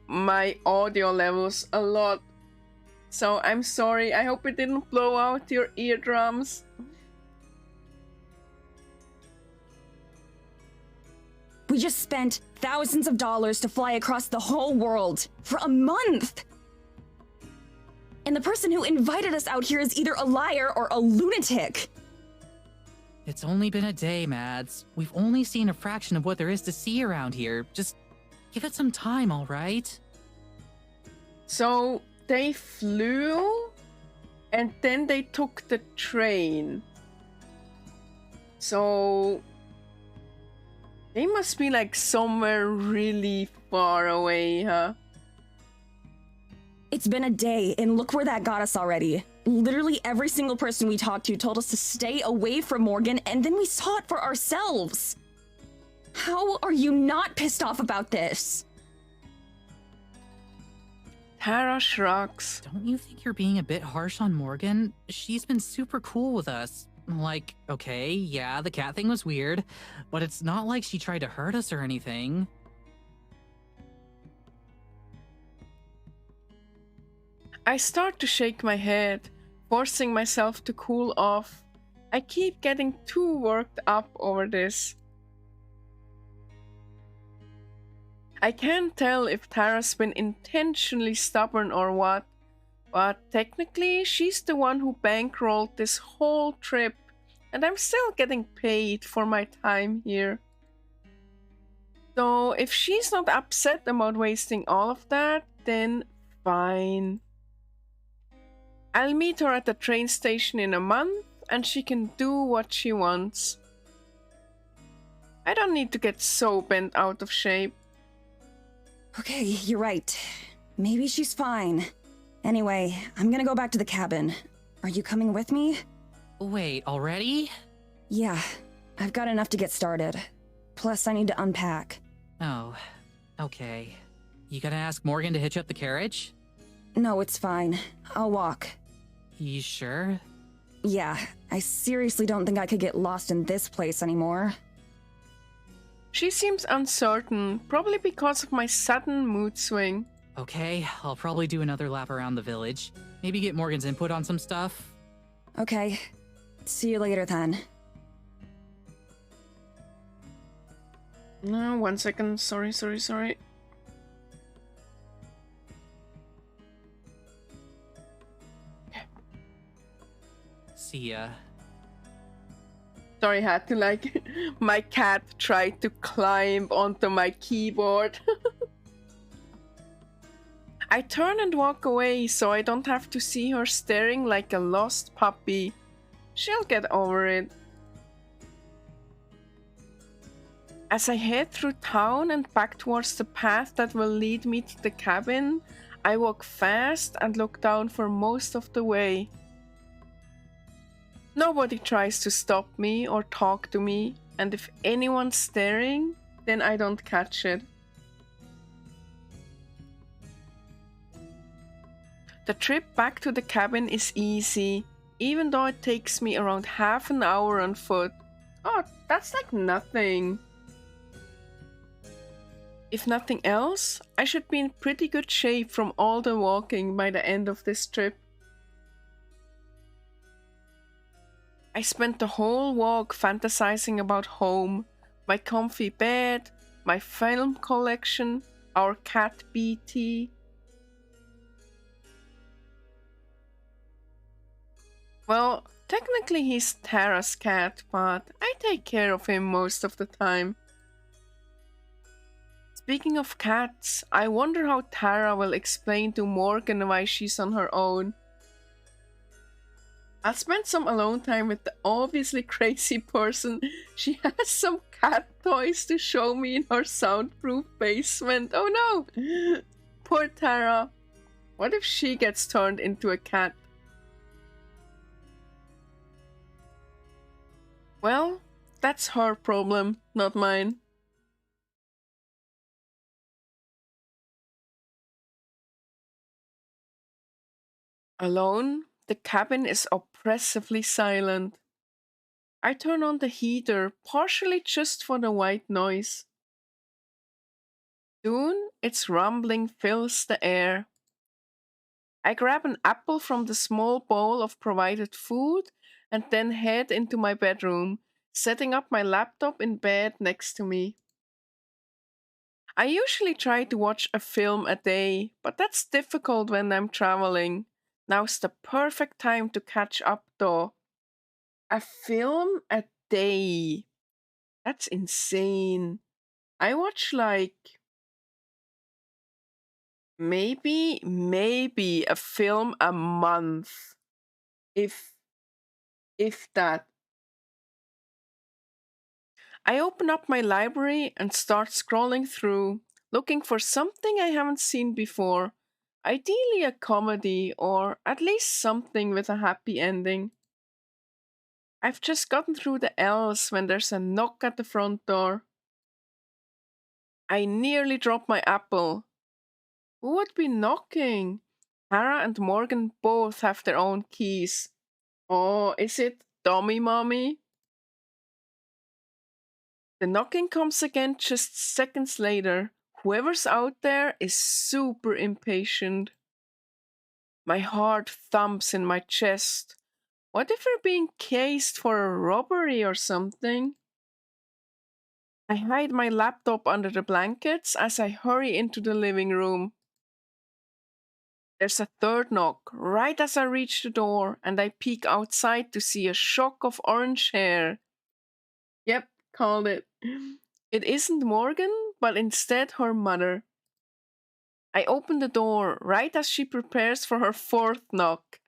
Speaker 1: my audio levels a lot. So I'm sorry. I hope it didn't blow out your eardrums.
Speaker 3: We just spent thousands of dollars to fly across the whole world for a month. And the person who invited us out here is either a liar or a lunatic.
Speaker 4: It's only been a day, Mads. We've only seen a fraction of what there is to see around here. Just give it some time, all right?
Speaker 1: So they flew and then they took the train. So they must be like somewhere really far away, huh?
Speaker 3: It's been a day, and look where that got us already. Literally every single person we talked to told us to stay away from Morgan, and then we saw it for ourselves. How are you not pissed off about this?
Speaker 1: Tara shrugs.
Speaker 4: Don't you think you're being a bit harsh on Morgan? She's been super cool with us. Like, okay, yeah, the cat thing was weird, but it's not like she tried to hurt us or anything.
Speaker 1: I start to shake my head, forcing myself to cool off. I keep getting too worked up over this. I can't tell if Tara's been intentionally stubborn or what, but technically she's the one who bankrolled this whole trip, and I'm still getting paid for my time here. So if she's not upset about wasting all of that, then fine. I'll meet her at the train station in a month, and she can do what she wants. I don't need to get so bent out of shape.
Speaker 3: Okay, you're right. Maybe she's fine. Anyway, I'm gonna go back to the cabin. Are you coming with me?
Speaker 4: Wait, already?
Speaker 3: Yeah, I've got enough to get started. Plus, I need to unpack.
Speaker 4: Oh, okay. You gonna ask Morgan to hitch up the carriage?
Speaker 3: No, it's fine. I'll walk.
Speaker 4: You sure?
Speaker 3: Yeah, I seriously don't think I could get lost in this place anymore.
Speaker 1: She seems uncertain, probably because of my sudden mood swing.
Speaker 4: Okay, I'll probably do another lap around the village. Maybe get Morgan's input on some stuff.
Speaker 3: Okay. See you later then.
Speaker 1: No, 1 second. Sorry.
Speaker 4: See ya.
Speaker 1: Sorry, I had to my cat tried to climb onto my keyboard. I turn and walk away so I don't have to see her staring like a lost puppy. She'll get over it. As I head through town and back towards the path that will lead me to the cabin, I walk fast and look down for most of the way. Nobody tries to stop me or talk to me, and if anyone's staring, then I don't catch it. The trip back to the cabin is easy, even though it takes me around half an hour on foot. Oh, that's like nothing. If nothing else, I should be in pretty good shape from all the walking by the end of this trip. I spent the whole walk fantasizing about home, my comfy bed, my film collection, our cat BT. Well, technically he's Tara's cat, but I take care of him most of the time. Speaking of cats, I wonder how Tara will explain to Morgan why she's on her own. I'll spend some alone time with the obviously crazy person. She has some cat toys to show me in her soundproof basement. Oh no! Poor Tara. What if she gets turned into a cat? Well, that's her problem, not mine. Alone, the cabin is oppressively silent. I turn on the heater, partially just for the white noise. Soon, its rumbling fills the air. I grab an apple from the small bowl of provided food and then head into my bedroom, setting up my laptop in bed next to me. I usually try to watch a film a day, but that's difficult when I'm traveling. Now's the perfect time to catch up though. A film a day. That's insane. I watch maybe a film a month. If that. I open up my library and start scrolling through, looking for something I haven't seen before. Ideally a comedy, or at least something with a happy ending. I've just gotten through the L's when there's a knock at the front door. I nearly dropped my apple. Who would be knocking? Tara and Morgan both have their own keys. Oh, is it Dummy Mommy? The knocking comes again just seconds later. Whoever's out there is super impatient. My heart thumps in my chest. What if we're being cased for a robbery or something? I hide my laptop under the blankets as I hurry into the living room. There's a third knock right as I reach the door, and I peek outside to see a shock of orange hair. Yep, called it. It isn't Morgan, but instead her mother. I open the door right as she prepares for her fourth knock.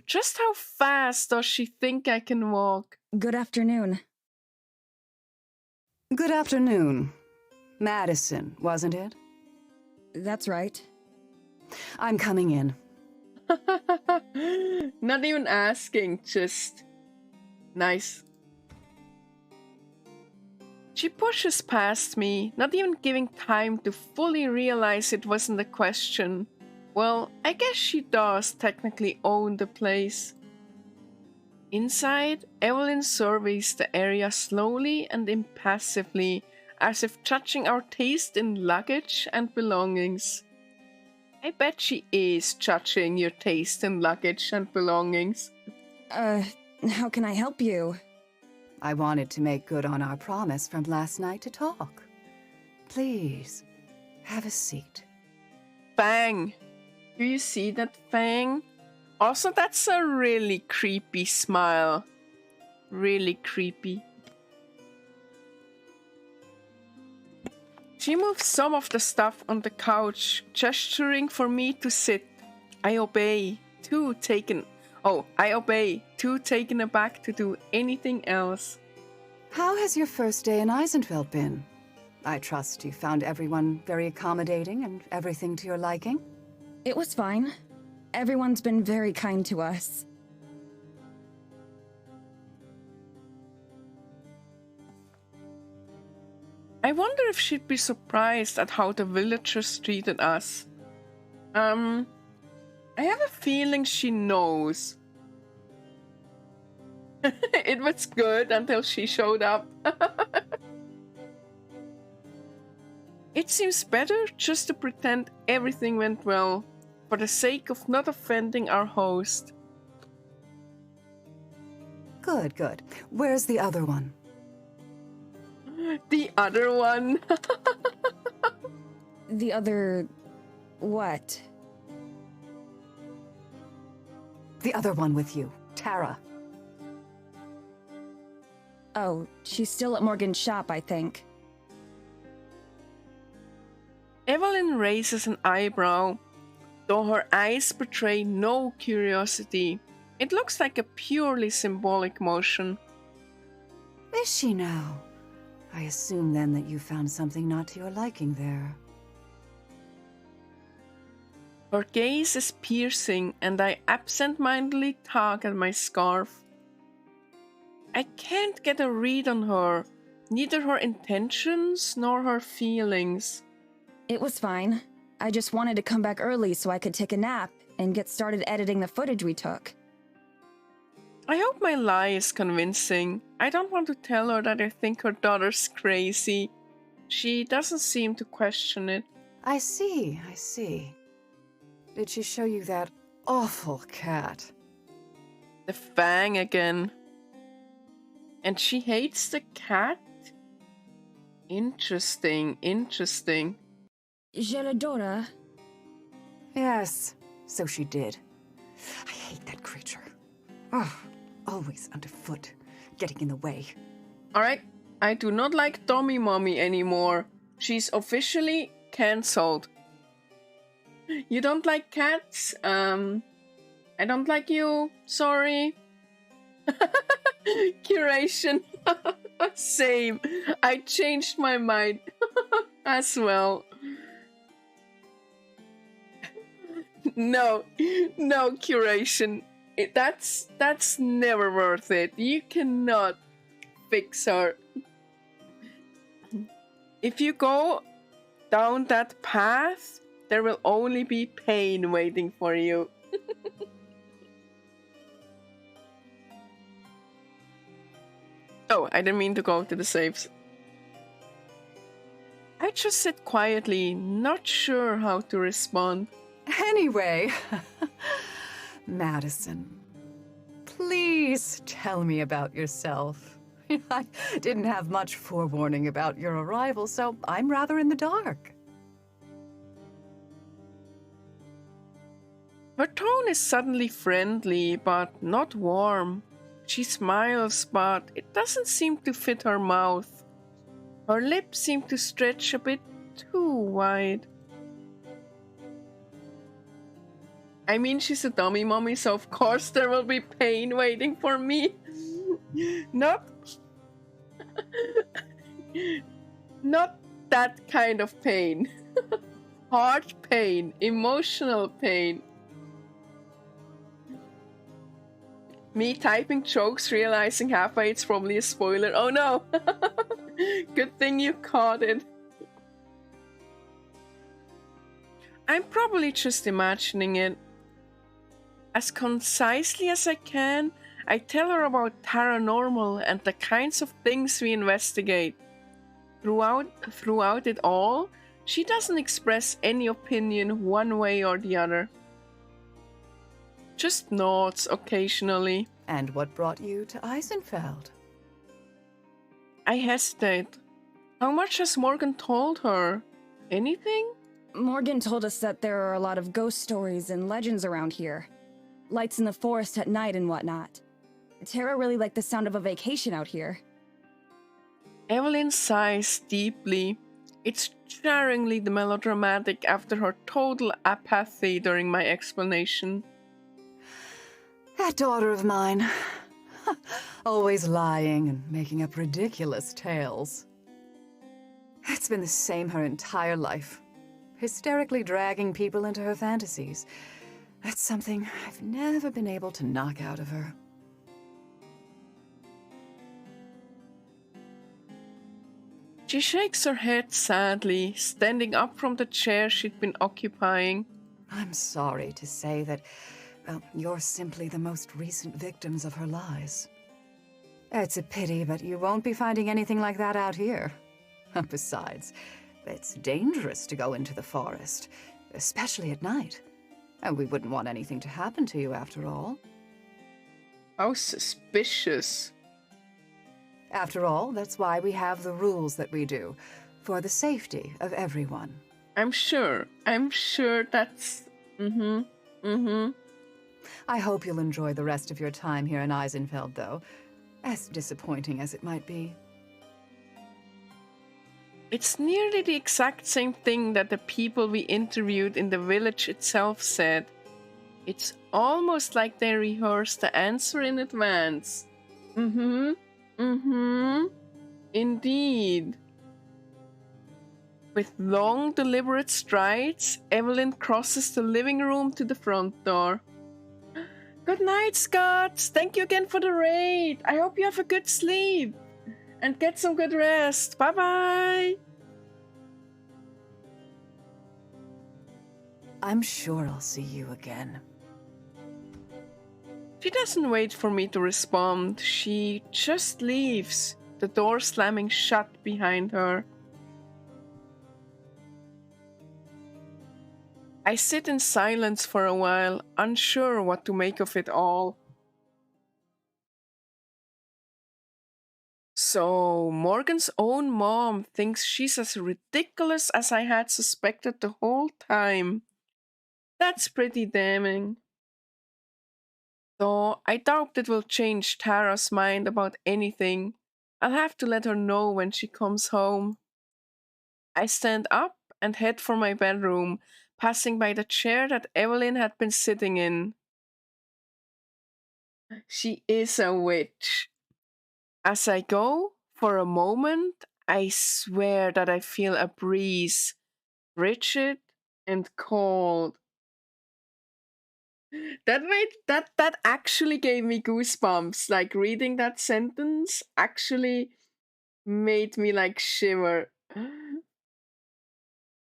Speaker 1: Just how fast does she think I can walk?
Speaker 3: Good afternoon.
Speaker 9: Good afternoon. Madison, wasn't it?
Speaker 3: That's right.
Speaker 9: I'm coming in.
Speaker 1: Not even asking, just nice. She pushes past me, not even giving time to fully realize it wasn't a question. Well, I guess she does technically own the place. Inside, Evelyn surveys the area slowly and impassively, as if judging our taste in luggage and belongings. I bet she is judging your taste in luggage and belongings.
Speaker 3: How can I help you?
Speaker 9: I wanted to make good on our promise from last night to talk. Please, have a seat.
Speaker 1: Fang! Do you see that, Fang? Also, that's a really creepy smile. Really creepy. She moves some of the stuff on the couch, gesturing for me to sit. I obey, too taken aback to do anything else.
Speaker 9: How has your first day in Eisenfeld been? I trust you found everyone very accommodating and everything to your liking?
Speaker 3: It was fine. Everyone's been very kind to us.
Speaker 1: I wonder if she'd be surprised at how the villagers treated us. I have a feeling she knows. It was good until she showed up. It seems better just to pretend everything went well, for the sake of not offending our host.
Speaker 9: Good, good. Where's the other one?
Speaker 1: The other one?
Speaker 3: The other... what?
Speaker 9: The other one with you, Tara.
Speaker 3: Oh, she's still at Morgan's shop, I think.
Speaker 1: Evelyn raises an eyebrow, though her eyes betray no curiosity. It looks like a purely symbolic motion.
Speaker 9: Is she now? I assume then that you found something not to your liking there.
Speaker 1: Her gaze is piercing, and I absent-mindedly tug at my scarf. I can't get a read on her, neither her intentions nor her feelings.
Speaker 3: It was fine. I just wanted to come back early so I could take a nap and get started editing the footage we took.
Speaker 1: I hope my lie is convincing. I don't want to tell her that I think her daughter's crazy. She doesn't seem to question it.
Speaker 9: I see. Did she show you that awful cat?
Speaker 1: The Fang again. And she hates the cat? Interesting.
Speaker 3: Je l'adore.
Speaker 9: Yes, so she did. I hate that creature. Oh, always underfoot, getting in the way.
Speaker 1: Alright, I do not like Tommy Mommy anymore. She's officially cancelled. You don't like cats? I don't like you. Sorry. Curation. Same. I changed my mind as well. No, curation. That's never worth it. You cannot fix her. If you go down that path, there will only be pain waiting for you. Oh, I didn't mean to go to the saves. I just sit quietly, not sure how to respond.
Speaker 9: Anyway, Madison, please tell me about yourself. I didn't have much forewarning about your arrival, so I'm rather in the dark.
Speaker 1: Her tone is suddenly friendly, but not warm. She smiles, but it doesn't seem to fit her mouth. Her lips seem to stretch a bit too wide. I mean, she's a dummy mommy, so of course there will be pain waiting for me. Not... Not that kind of pain. Heart pain, emotional pain. Me typing jokes, realizing halfway it's probably a spoiler. Oh no! Good thing you caught it. I'm probably just imagining it. As concisely as I can, I tell her about paranormal and the kinds of things we investigate. Throughout it all, she doesn't express any opinion one way or the other. Just nods occasionally.
Speaker 9: And what brought you to Eisenfeld?
Speaker 1: I hesitate. How much has Morgan told her? Anything?
Speaker 3: Morgan told us that there are a lot of ghost stories and legends around here. Lights in the forest at night and whatnot. Tara really liked the sound of a vacation out here.
Speaker 1: Evelyn sighs deeply. It's jarringly melodramatic after her total apathy during my explanation.
Speaker 9: That daughter of mine. Always lying and making up ridiculous tales. It's been the same her entire life. Hysterically dragging people into her fantasies. That's something I've never been able to knock out of her.
Speaker 1: She shakes her head sadly, standing up from the chair she'd been occupying.
Speaker 9: I'm sorry to say that, well, you're simply the most recent victims of her lies. It's a pity, but you won't be finding anything like that out here. Besides, it's dangerous to go into the forest, especially at night. And we wouldn't want anything to happen to you after all.
Speaker 1: How suspicious.
Speaker 9: After all, that's why we have the rules that we do, for the safety of everyone.
Speaker 1: I'm sure that's...
Speaker 9: I hope you'll enjoy the rest of your time here in Eisenfeld, though, as disappointing as it might be.
Speaker 1: It's nearly the exact same thing that the people we interviewed in the village itself said. It's almost like they rehearsed the answer in advance. Indeed. With long, deliberate strides, Evelyn crosses the living room to the front door. Good night, Scott. Thank you again for the raid. I hope you have a good sleep. And get some good rest. Bye-bye.
Speaker 9: I'm sure I'll see you again.
Speaker 1: She doesn't wait for me to respond. She just leaves, the door slamming shut behind her. I sit in silence for a while, unsure what to make of it all. So, Morgan's own mom thinks she's as ridiculous as I had suspected the whole time. That's pretty damning. Though I doubt it will change Tara's mind about anything. I'll have to let her know when she comes home. I stand up and head for my bedroom, passing by the chair that Evelyn had been sitting in. She is a witch. As I go, for a moment, I swear that I feel a breeze, rigid and cold. That actually gave me goosebumps. Like, reading that sentence actually made me like shiver.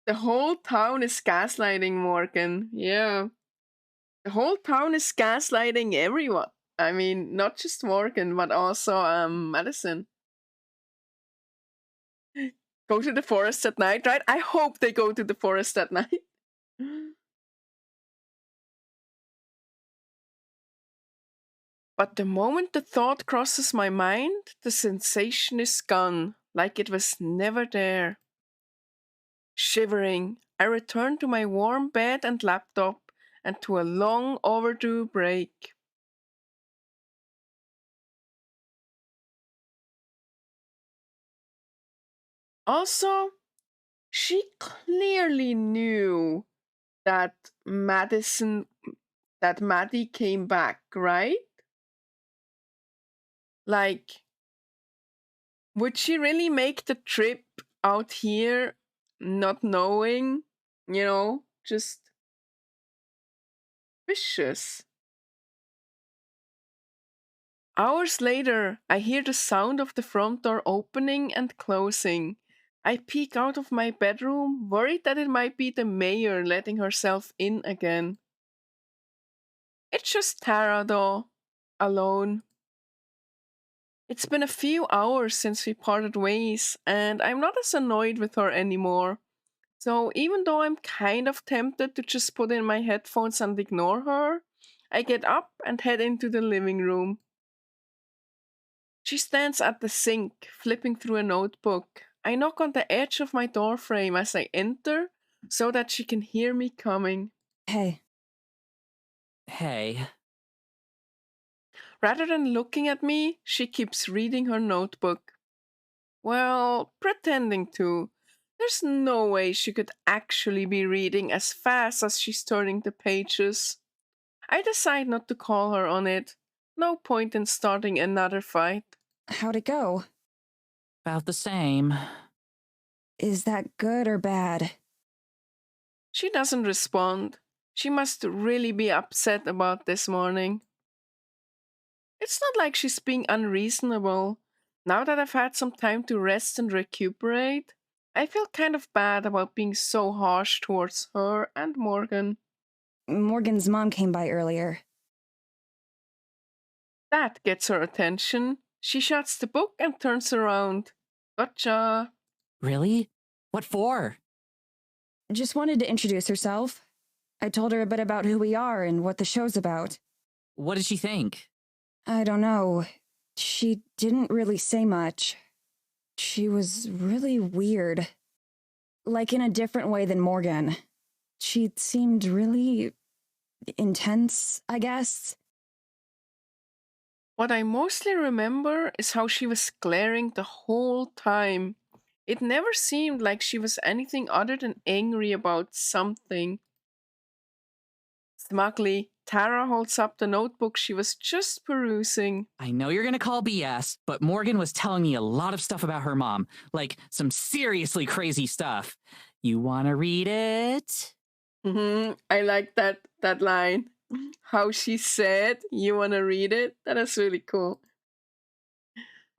Speaker 1: The whole town is gaslighting Morgan. Yeah. The whole town is gaslighting everyone. I mean, not just Morgan, but also Madison. Go to the forest at night, right? I hope they go to the forest at night. But the moment the thought crosses my mind, the sensation is gone, like it was never there. Shivering, I return to my warm bed and laptop and to a long overdue break. Also, she clearly knew that Madison, that Maddie came back, right? Like, would she really make the trip out here not knowing? Just vicious. Hours later, I hear the sound of the front door opening and closing. I peek out of my bedroom, worried that it might be the mayor letting herself in again. It's just Tara, though, alone. It's been a few hours since we parted ways, and I'm not as annoyed with her anymore. So even though I'm kind of tempted to just put in my headphones and ignore her, I get up and head into the living room. She stands at the sink, flipping through a notebook. I knock on the edge of my doorframe as I enter, so that she can hear me coming.
Speaker 3: Hey.
Speaker 4: Hey.
Speaker 1: Rather than looking at me, she keeps reading her notebook. Well, pretending to. There's no way she could actually be reading as fast as she's turning the pages. I decide not to call her on it. No point in starting another fight.
Speaker 3: How'd it go?
Speaker 4: About the same.
Speaker 3: Is that good or bad?
Speaker 1: She doesn't respond. She must really be upset about this morning. It's not like she's being unreasonable. Now that I've had some time to rest and recuperate, I feel kind of bad about being so harsh towards her and Morgan.
Speaker 3: Morgan's mom came by earlier.
Speaker 1: That gets her attention. She shuts the book and turns around. Gotcha.
Speaker 4: Really? What for?
Speaker 3: Just wanted to introduce herself. I told her a bit about who we are and what the show's about.
Speaker 4: What did she think?
Speaker 3: I don't know. She didn't really say much. She was really weird. Like in a different way than Morgan. She seemed really intense, I guess.
Speaker 1: What I mostly remember is how she was glaring the whole time. It never seemed like she was anything other than angry about something. Smugly, Tara holds up the notebook she was just perusing.
Speaker 4: I know you're gonna call BS, but Morgan was telling me a lot of stuff about her mom. Like, some seriously crazy stuff. You wanna read it?
Speaker 1: I like that line. How she said, "You wanna read it?" That is really cool.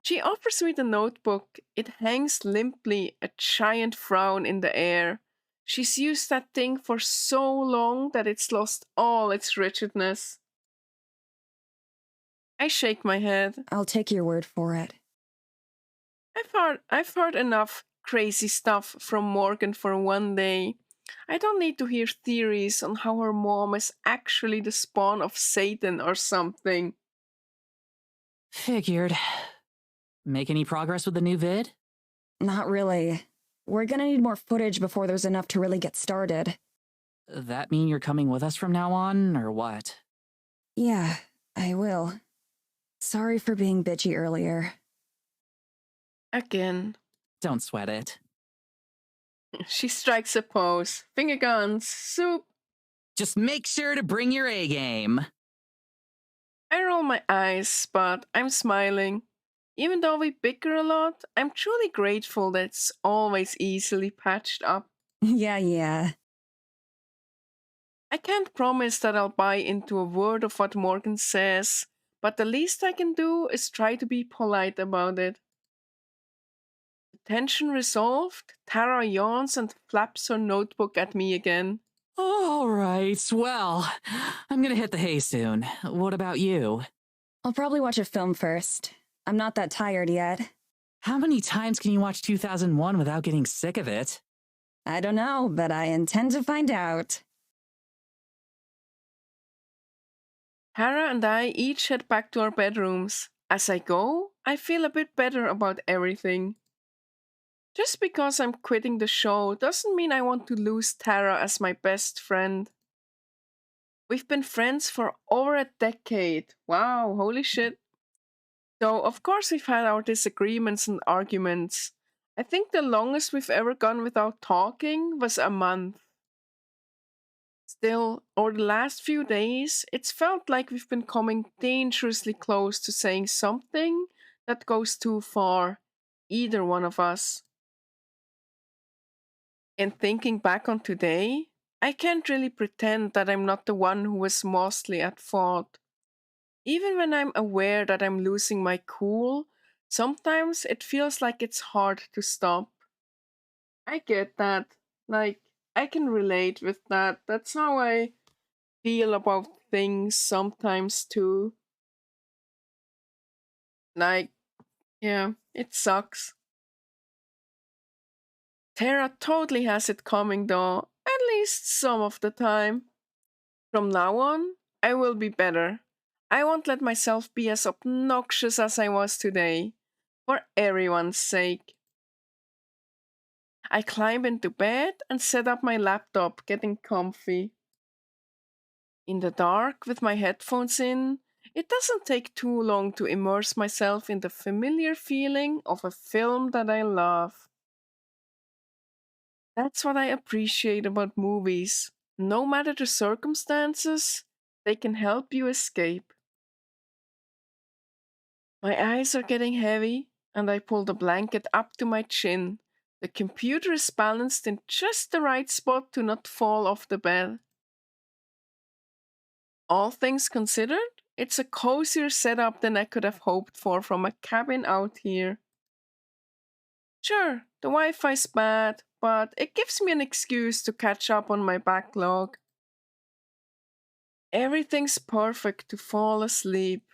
Speaker 1: She offers me the notebook. It hangs limply, a giant frown in the air. She's used that thing for so long that it's lost all its rigidness. I shake my head.
Speaker 3: I'll take your word for it.
Speaker 1: I've heard enough crazy stuff from Morgan for one day. I don't need to hear theories on how her mom is actually the spawn of Satan or something.
Speaker 4: Figured. Make any progress with the new vid?
Speaker 3: Not really. We're gonna need more footage before there's enough to really get started.
Speaker 4: That mean you're coming with us from now on, or what?
Speaker 3: Yeah, I will. Sorry for being bitchy earlier.
Speaker 1: Again.
Speaker 4: Don't sweat it.
Speaker 1: She strikes a pose. Finger guns, soup.
Speaker 4: Just make sure to bring your A game.
Speaker 1: I roll my eyes, but I'm smiling. Even though we bicker a lot, I'm truly grateful that it's always easily patched up.
Speaker 3: Yeah.
Speaker 1: I can't promise that I'll buy into a word of what Morgan says, but the least I can do is try to be polite about it. The tension resolved, Tara yawns and flaps her notebook at me again.
Speaker 4: All right, well, I'm gonna hit the hay soon. What about you?
Speaker 3: I'll probably watch a film first. I'm not that tired yet.
Speaker 4: How many times can you watch 2001 without getting sick of it?
Speaker 3: I don't know, but I intend to find out.
Speaker 1: Tara and I each head back to our bedrooms. As I go, I feel a bit better about everything. Just because I'm quitting the show doesn't mean I want to lose Tara as my best friend. We've been friends for over a decade. Wow, holy shit. So, of course, we've had our disagreements and arguments. I think the longest we've ever gone without talking was a month. Still, over the last few days, it's felt like we've been coming dangerously close to saying something that goes too far, either one of us. And thinking back on today, I can't really pretend that I'm not the one who was mostly at fault. Even when I'm aware that I'm losing my cool, sometimes it feels like it's hard to stop. I get that. Like, I can relate with that. That's how I feel about things sometimes too. Like, yeah, it sucks. Tara totally has it coming though, at least some of the time. From now on, I will be better. I won't let myself be as obnoxious as I was today, for everyone's sake. I climb into bed and set up my laptop, getting comfy. In the dark with my headphones in, it doesn't take too long to immerse myself in the familiar feeling of a film that I love. That's what I appreciate about movies. No matter the circumstances, they can help you escape. My eyes are getting heavy, and I pull the blanket up to my chin. The computer is balanced in just the right spot to not fall off the bed. All things considered, it's a cozier setup than I could have hoped for from a cabin out here. Sure, the Wi Fi's bad, but it gives me an excuse to catch up on my backlog. Everything's perfect to fall asleep.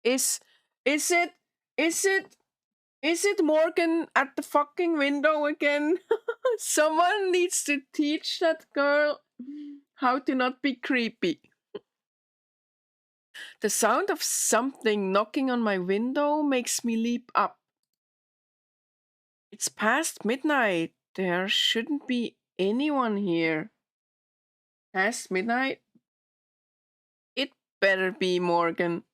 Speaker 1: Is is it is it is it Morgan at the fucking window again? Someone needs to teach that girl how to not be creepy. The sound of something knocking on my window makes me leap up. It's past midnight. There shouldn't be anyone here. Past midnight? It better be Morgan.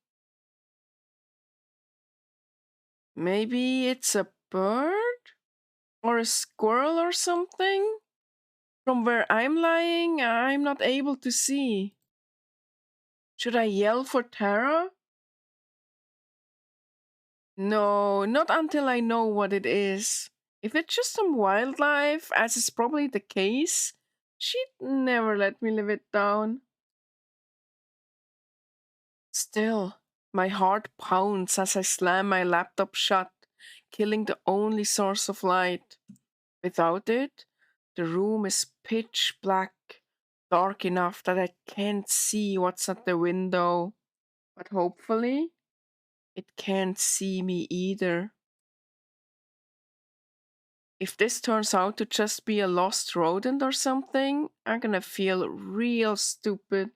Speaker 1: Maybe it's a bird? Or a squirrel or something? From where I'm lying, I'm not able to see. Should I yell for Tara? No, not until I know what it is. If it's just some wildlife, as is probably the case, she'd never let me live it down. Still, my heart pounds as I slam my laptop shut, killing the only source of light. Without it, the room is pitch black, dark enough that I can't see what's at the window. But hopefully, it can't see me either. If this turns out to just be a lost rodent or something, I'm gonna feel real stupid.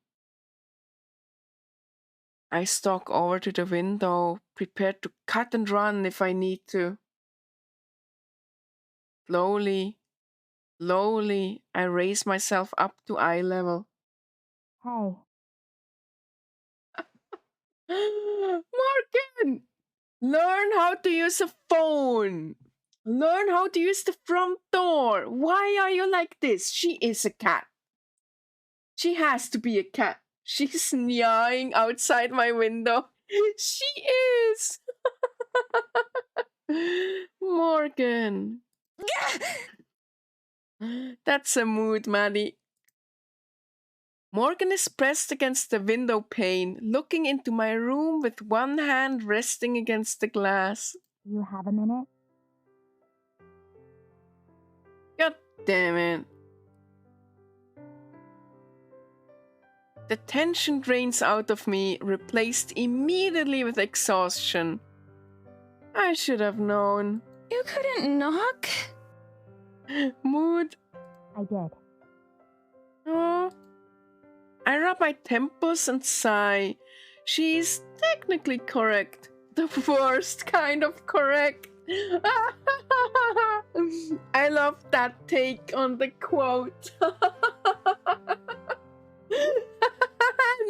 Speaker 1: I stalk over to the window, prepared to cut and run if I need to. Slowly, slowly, I raise myself up to eye level.
Speaker 5: Hey.
Speaker 1: Morgan! Learn how to use a phone! Learn how to use the front door! Why are you like this? She is a cat. She has to be a cat. She's meowing outside my window. She is! Morgan. That's a mood, Maddie. Morgan is pressed against the window pane, looking into my room with one hand resting against the glass.
Speaker 5: You have a minute?
Speaker 1: God damn it. The tension drains out of me, replaced immediately with exhaustion. I should have known.
Speaker 3: You couldn't knock?
Speaker 1: Mood.
Speaker 5: I did.
Speaker 1: Oh. I rub my temples and sigh. She's technically correct. The worst kind of correct. I love that take on the quote.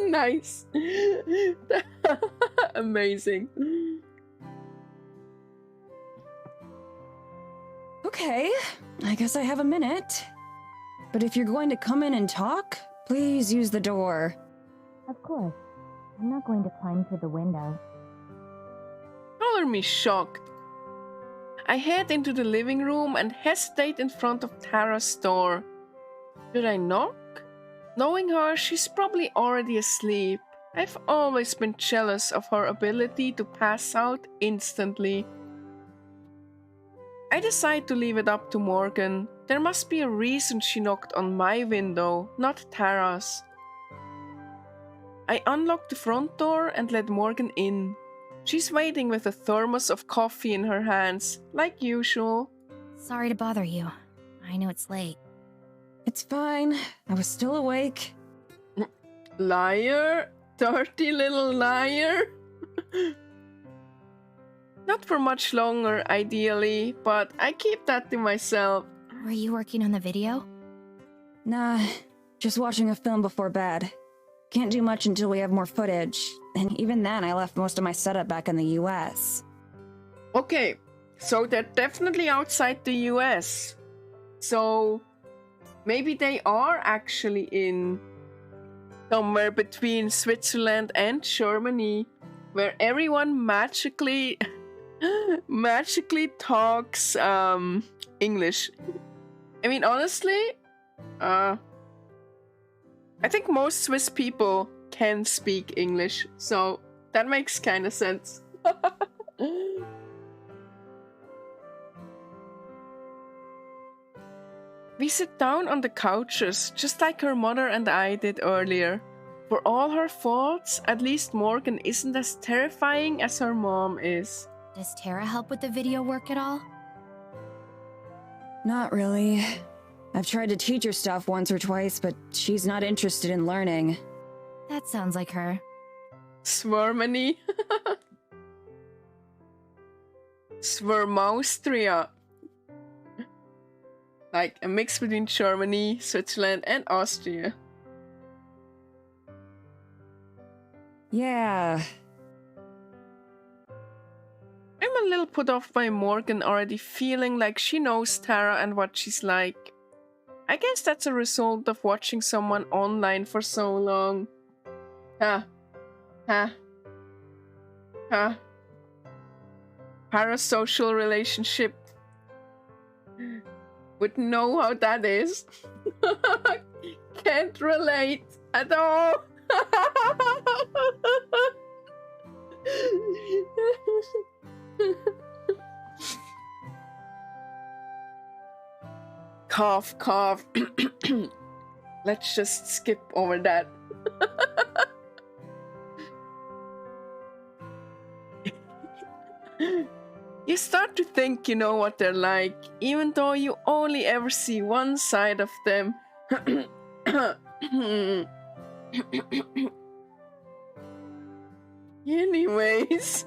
Speaker 1: Nice. Amazing.
Speaker 3: Okay, I guess I have a minute. But if you're going to come in and talk, please use the door.
Speaker 5: Of course. I'm not going to climb through the window.
Speaker 1: Color me shocked. I head into the living room and hesitate in front of Tara's door. Should I knock? Knowing her, she's probably already asleep. I've always been jealous of her ability to pass out instantly. I decide to leave it up to Morgan. There must be a reason she knocked on my window, not Tara's. I unlock the front door and let Morgan in. She's waiting with a thermos of coffee in her hands, like usual.
Speaker 5: Sorry to bother you. I know it's late.
Speaker 3: It's fine. I was still awake.
Speaker 1: Liar. Dirty little liar. Not for much longer, ideally, but I keep that to myself.
Speaker 5: Were you working on the video?
Speaker 3: Nah, just watching a film before bed. Can't do much until we have more footage. And even then, I left most of my setup back in the US.
Speaker 1: Okay, so they're definitely outside the US. So maybe they are actually in somewhere between Switzerland and Germany, where everyone magically talks English. I mean, honestly, I think most Swiss people can speak English, so that makes kind of sense. We sit down on the couches, just like her mother and I did earlier. For all her faults, at least Morgan isn't as terrifying as her mom is.
Speaker 5: Does Tara help with the video work at all?
Speaker 3: Not really. I've tried to teach her stuff once or twice, but she's not interested in learning.
Speaker 5: That sounds like her.
Speaker 1: Swermany. Swermaustria. Like a mix between Germany, Switzerland, and Austria.
Speaker 3: Yeah.
Speaker 1: I'm a little put off by Morgan already feeling like she knows Tara and what she's like. I guess that's a result of watching someone online for so long. Parasocial relationship. Would know how that is. Can't relate at all. Cough, cough. Let's just skip over that. You start to think you know what they're like, even though you only ever see one side of them. Anyways.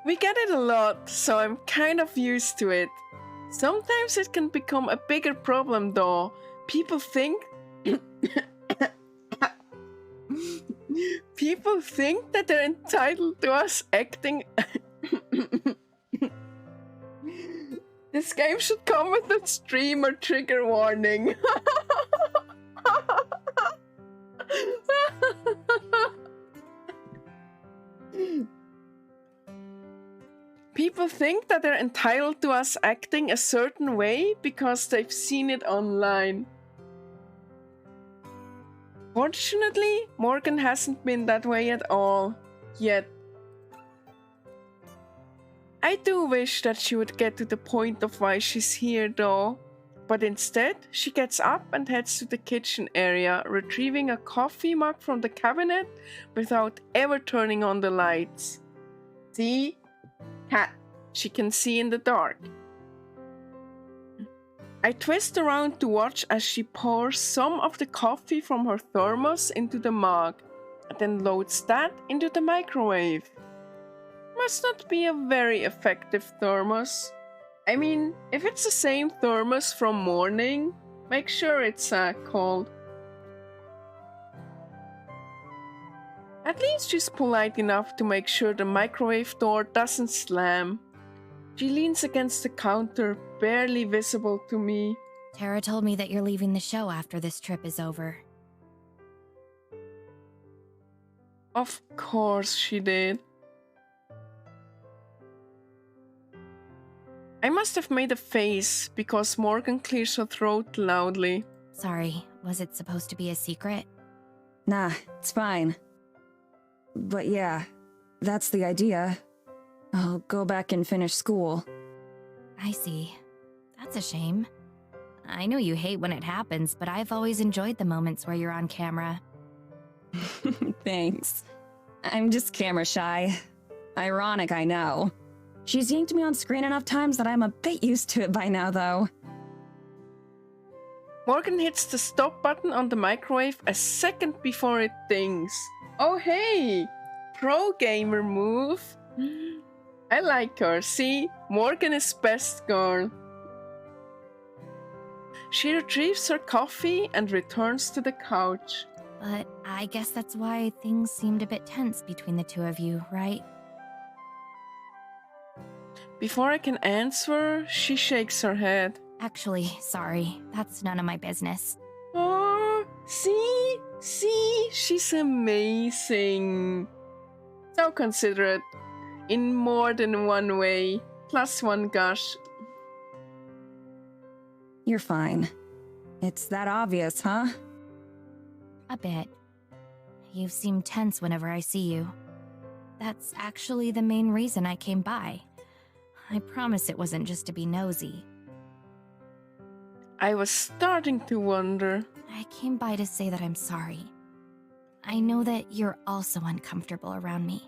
Speaker 1: We get it a lot, so I'm kind of used to it. Sometimes it can become a bigger problem though. People think that they're entitled to us acting. This game should come with a streamer trigger warning. People think that they're entitled to us acting a certain way because they've seen it online. Fortunately, Morgan hasn't been that way at all, yet. I do wish that she would get to the point of why she's here though, but instead she gets up and heads to the kitchen area, retrieving a coffee mug from the cabinet without ever turning on the lights. See? Cat. She can see in the dark. I twist around to watch as she pours some of the coffee from her thermos into the mug and then loads that into the microwave. Must not be a very effective thermos. I mean, if it's the same thermos from morning, make sure it's cold. At least she's polite enough to make sure the microwave door doesn't slam. She leans against the counter, barely visible to me.
Speaker 5: Tara told me that you're leaving the show after this trip is over.
Speaker 1: Of course she did. I must have made a face because Morgan clears her throat loudly.
Speaker 5: Sorry, was it supposed to be a secret?
Speaker 3: Nah, it's fine. But yeah, that's the idea. I'll go back and finish school.
Speaker 5: I see. That's a shame. I know you hate when it happens, but I've always enjoyed the moments where you're on camera.
Speaker 3: Thanks. I'm just camera shy. Ironic, I know. She's yanked me on screen enough times that I'm a bit used to it by now, though.
Speaker 1: Morgan hits the stop button on the microwave a second before it dings. Oh hey! Pro gamer move! I like her, see? Morgan is best girl. She retrieves her coffee and returns to the couch.
Speaker 5: But I guess that's why things seemed a bit tense between the two of you, right?
Speaker 1: Before I can answer, she shakes her head.
Speaker 5: Actually, sorry. That's none of my business.
Speaker 1: Oh, see? She's amazing. So considerate. In more than one way. Plus one gush.
Speaker 3: You're fine. It's that obvious, huh?
Speaker 5: A bit. You seem tense whenever I see you. That's actually the main reason I came by. I promise it wasn't just to be nosy.
Speaker 1: I was starting to wonder.
Speaker 5: I came by to say that I'm sorry. I know that you're also uncomfortable around me.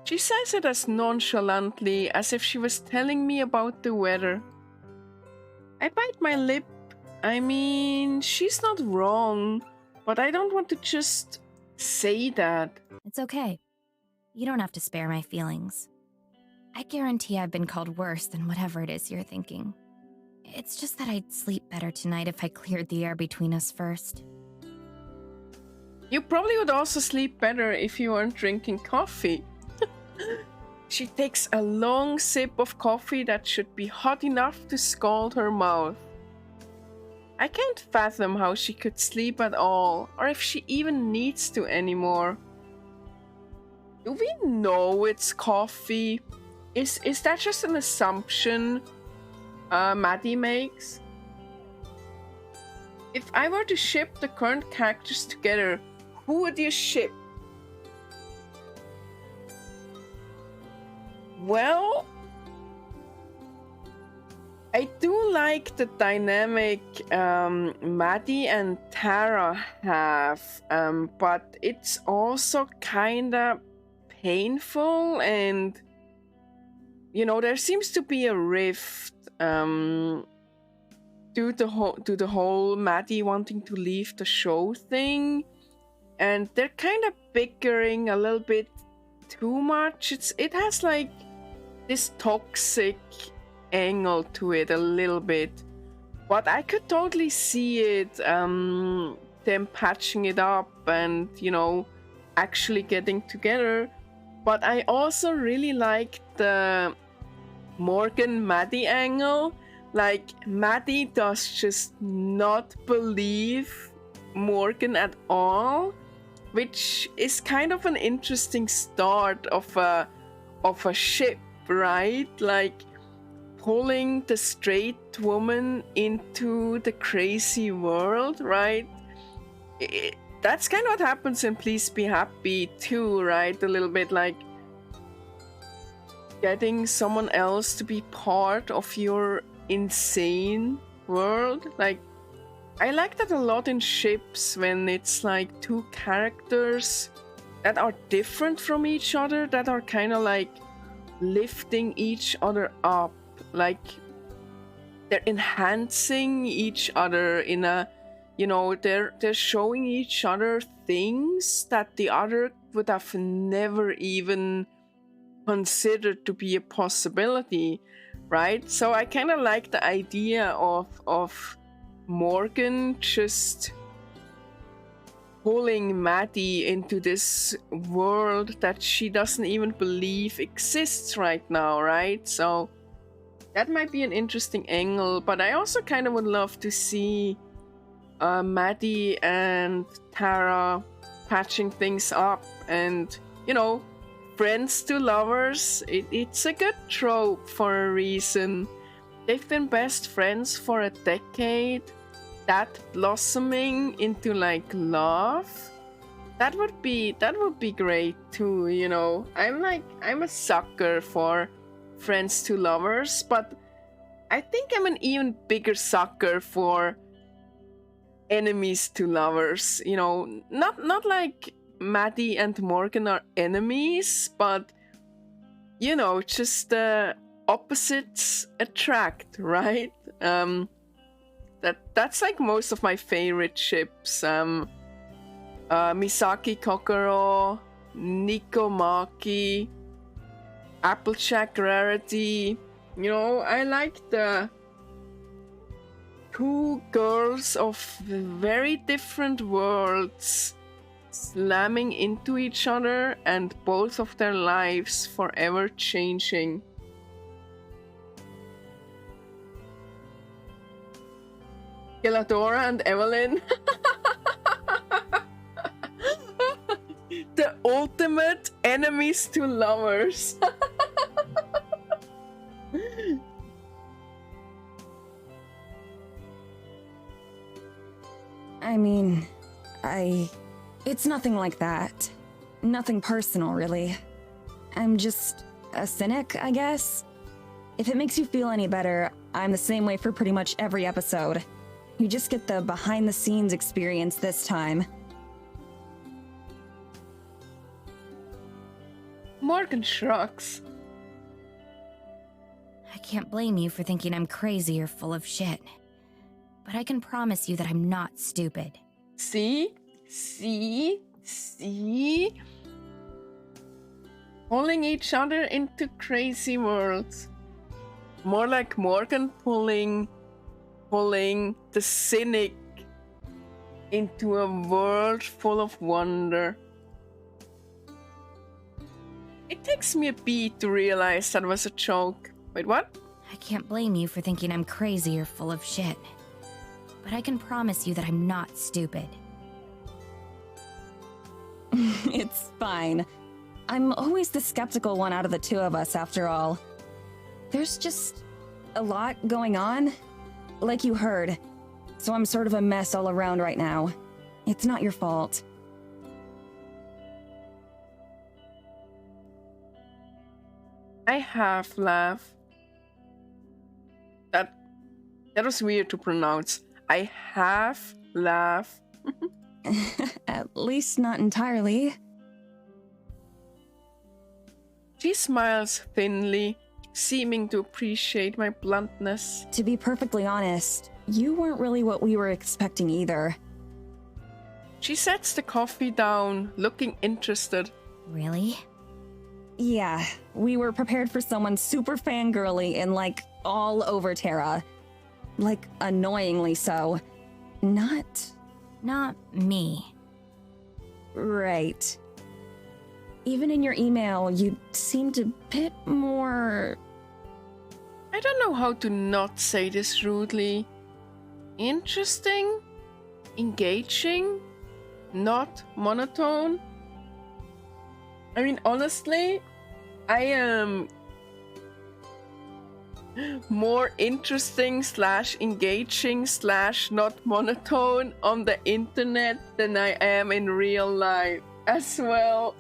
Speaker 1: She says it as nonchalantly as if she was telling me about the weather. I bite my lip. I mean, she's not wrong, but I don't want to just say that.
Speaker 5: It's okay. You don't have to spare my feelings. I guarantee I've been called worse than whatever it is you're thinking. It's just that I'd sleep better tonight if I cleared the air between us first.
Speaker 1: You probably would also sleep better if you weren't drinking coffee. She takes a long sip of coffee that should be hot enough to scald her mouth. I can't fathom how she could sleep at all, or if she even needs to anymore. Do we know it's coffee? Is that just an assumption Maddie makes? If I were to ship the current characters together, who would you ship? Well, I do like the dynamic Maddie and Tara have, but it's also kinda painful, and you know, there seems to be a rift due to the whole Maddie wanting to leave the show thing, and they're kind of bickering a little bit too much. It has like this toxic angle to it a little bit, but I could totally see it them patching it up and, you know, actually getting together. But I also really like the Morgan Maddie angle. Like, Maddie does just not believe Morgan at all, which is kind of an interesting start of a ship, right? Like, pulling the straight woman into the crazy world, right? That's kind of what happens in Please Be Happy too, right? A little bit like getting someone else to be part of your insane world. Like, I like that a lot in ships when it's like two characters that are different from each other, that are kind of like lifting each other up. Like, they're enhancing each other in a, you know, they're showing each other things that the other would have never even considered to be a possibility, right? So I kind of like the idea of Morgan just pulling Maddie into this world that she doesn't even believe exists right now, right? So that might be an interesting angle, but I also kind of would love to see Maddie and Tara patching things up, and, you know, friends to lovers. It's a good trope for a reason. They've been best friends for a decade. That blossoming into like love, that would be great too, you know. I'm a sucker for friends to lovers, but I think I'm an even bigger sucker for enemies to lovers, you know. Not like Maddie and Morgan are enemies, but, you know, just opposites attract, right? That's like most of my favorite ships. Misaki Kokoro, Nico Maki, Applejack Rarity. You know, I like the two girls of very different worlds slamming into each other and both of their lives forever changing. Geladora and Evelyn. The ultimate enemies to lovers.
Speaker 3: I mean, it's nothing like that. Nothing personal, really. I'm just a cynic, I guess. If it makes you feel any better, I'm the same way for pretty much every episode. You just get the behind-the-scenes experience this time.
Speaker 1: Morgan shrugs.
Speaker 5: I can't blame you for thinking I'm crazy or full of shit. But I can promise you that I'm not stupid.
Speaker 1: See? Pulling each other into crazy worlds. More like Morgan pulling the cynic into a world full of wonder. It takes me a beat to realize that was a joke. Wait, what?
Speaker 5: I can't blame you for thinking I'm crazy or full of shit. But I can promise you that I'm not stupid.
Speaker 3: It's fine. I'm always the skeptical one out of the two of us, after all. There's just a lot going on, like you heard. So I'm sort of a mess all around right now. It's not your fault.
Speaker 1: I half laugh. That was weird to pronounce. I half laugh.
Speaker 3: At least not entirely.
Speaker 1: She smiles thinly, seeming to appreciate my bluntness.
Speaker 3: To be perfectly honest, you weren't really what we were expecting either.
Speaker 1: She sets the coffee down, looking interested.
Speaker 5: Really?
Speaker 3: Yeah, we were prepared for someone super fangirly and like all over Terra. Like annoyingly so. Not
Speaker 5: me.
Speaker 3: Right. Even in your email, you seemed a bit more...
Speaker 1: I don't know how to not say this rudely. Interesting? Engaging? Not monotone? I mean, honestly, I am more interesting / engaging / not monotone on the internet than I am in real life as well.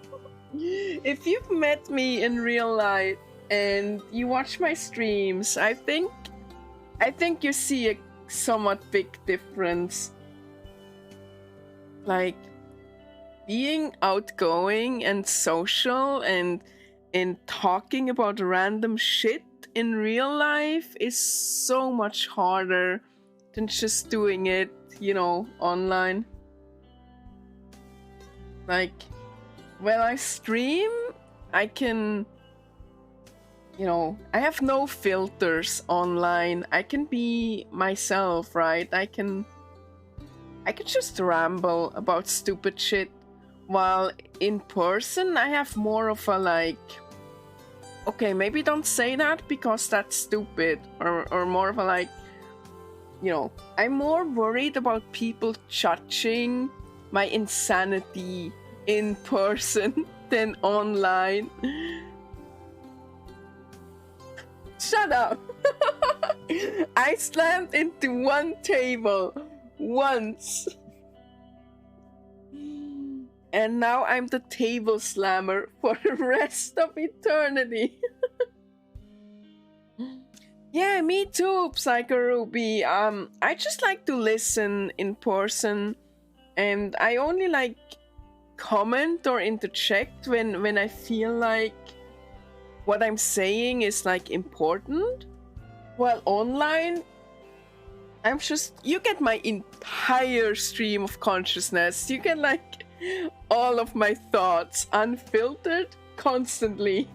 Speaker 1: If you've met me in real life and you watch my streams, I think you see a somewhat big difference. Like, being outgoing and social and talking about random shit in real life is so much harder than just doing it, online. Like, when I stream, I can, I have no filters online. I can be myself, right? I can just ramble about stupid shit. While in person, I have more of a like, okay, maybe don't say that because that's stupid. Or more of a like, I'm more worried about people judging my insanity in person than online. Shut up! I slammed into one table once. And now I'm the table slammer for the rest of eternity. Yeah, me too, Psycho Ruby. I just like to listen in person, and I only like comment or interject when I feel like what I'm saying is like important. While online, you get my entire stream of consciousness. You get like all of my thoughts unfiltered constantly.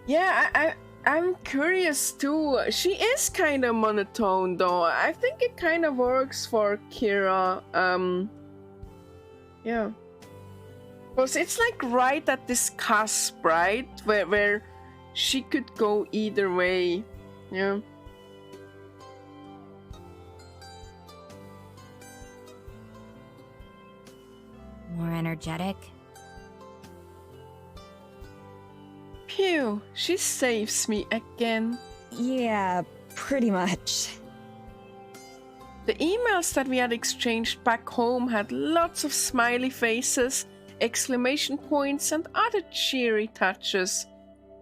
Speaker 1: Yeah, I'm curious too. She is kind of monotone though. I think it kind of works for Kira. Yeah. Because it's like right at this cusp, right? Where she could go either way. Yeah.
Speaker 5: More energetic?
Speaker 1: Phew, she saves me again.
Speaker 3: Yeah, pretty much.
Speaker 1: The emails that we had exchanged back home had lots of smiley faces, exclamation points, and other cheery touches.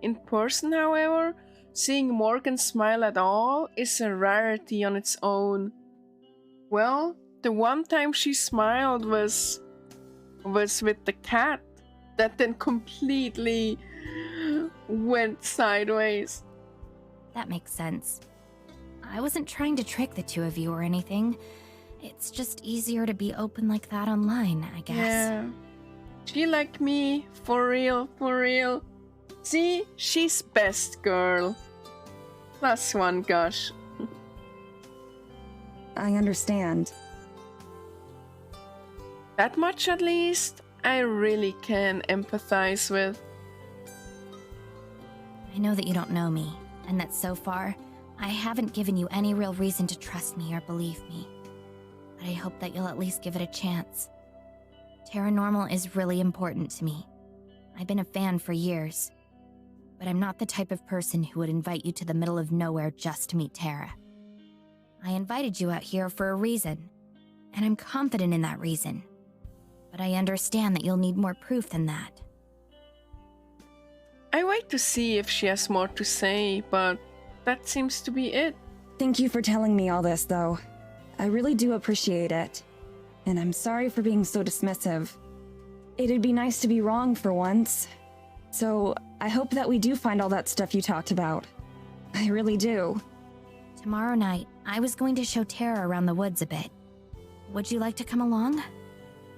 Speaker 1: In person, however, seeing Morgan smile at all is a rarity on its own. Well, the one time she smiled was with the cat that then completely went sideways.
Speaker 5: That makes sense. I wasn't trying to trick the two of you or anything. It's just easier to be open like that online, I guess.
Speaker 1: Yeah. She like me, for real, for real. See, she's best girl. +1, gosh.
Speaker 3: I understand.
Speaker 1: That much at least, I really can empathize with.
Speaker 5: I know that you don't know me, and that so far, I haven't given you any real reason to trust me or believe me. But I hope that you'll at least give it a chance. Paranormal is really important to me. I've been a fan for years. But I'm not the type of person who would invite you to the middle of nowhere just to meet Tara. I invited you out here for a reason, and I'm confident in that reason. But I understand that you'll need more proof than that.
Speaker 1: I wait to see if she has more to say, but that seems to be it.
Speaker 3: Thank you for telling me all this, though. I really do appreciate it. And I'm sorry for being so dismissive. It'd be nice to be wrong for once. So, I hope that we do find all that stuff you talked about. I really do.
Speaker 5: Tomorrow night, I was going to show Tara around the woods a bit. Would you like to come along?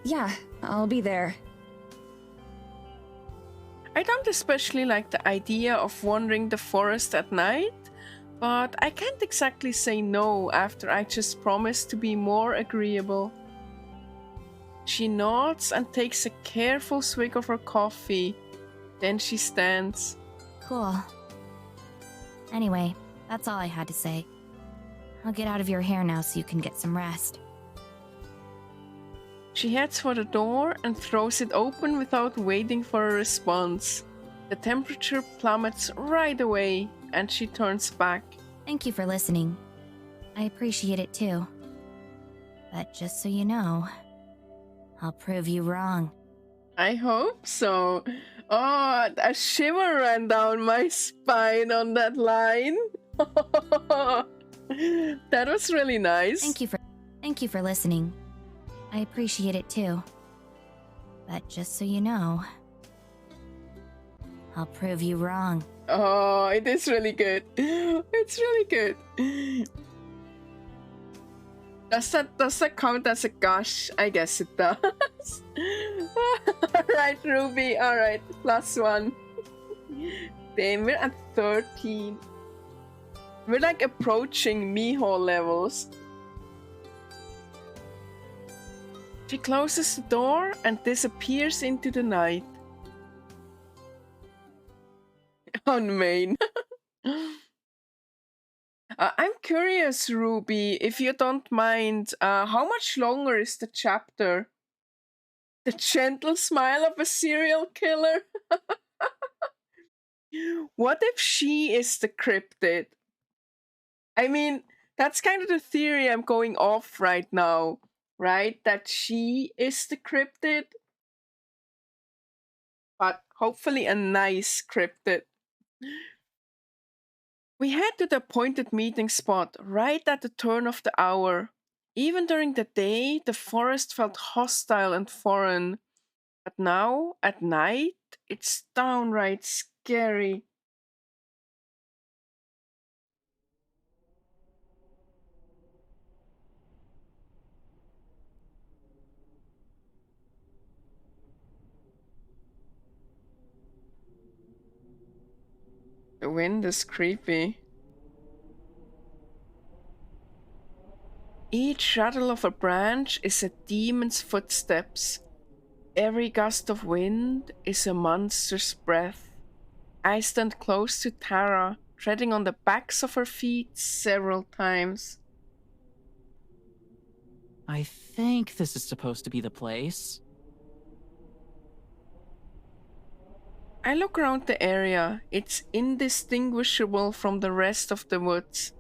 Speaker 3: Yeah, I'll be there.
Speaker 1: I don't especially like the idea of wandering the forest at night, but I can't exactly say no after I just promised to be more agreeable. She nods and takes a careful swig of her coffee. Then she stands.
Speaker 5: Cool. Anyway, that's all I had to say. I'll get out of your hair now so you can get some rest.
Speaker 1: She heads for the door and throws it open without waiting for a response. The temperature plummets right away, and she turns back.
Speaker 5: Thank you for listening. I appreciate it too. But just so you know, I'll prove you wrong.
Speaker 1: I hope so. Oh, a shiver ran down my spine on that line. That was really nice.
Speaker 5: Thank you for listening. I appreciate it too. But just so you know, I'll prove you wrong.
Speaker 1: Oh, it is really good. It's really good. Does that count as a gush? I guess it does. Alright, Ruby. Alright, +1. Damn, we're at 13. We're like approaching Miho levels. She closes the door and disappears into the night. On Maine. I'm curious, Ruby, if you don't mind, how much longer is the chapter? The gentle smile of a serial killer? What if she is the cryptid? I mean, that's kind of the theory I'm going off right now, right? That she is the cryptid. But hopefully a nice cryptid. We head to the appointed meeting spot right at the turn of the hour. Even during the day, the forest felt hostile and foreign. But now, at night, it's downright scary. The wind is creepy. Each rattle of a branch is a demon's footsteps. Every gust of wind is a monster's breath. I stand close to Tara, treading on the backs of her feet several times.
Speaker 4: I think this is supposed to be the place.
Speaker 1: I look around the area. It's indistinguishable from the rest of the woods.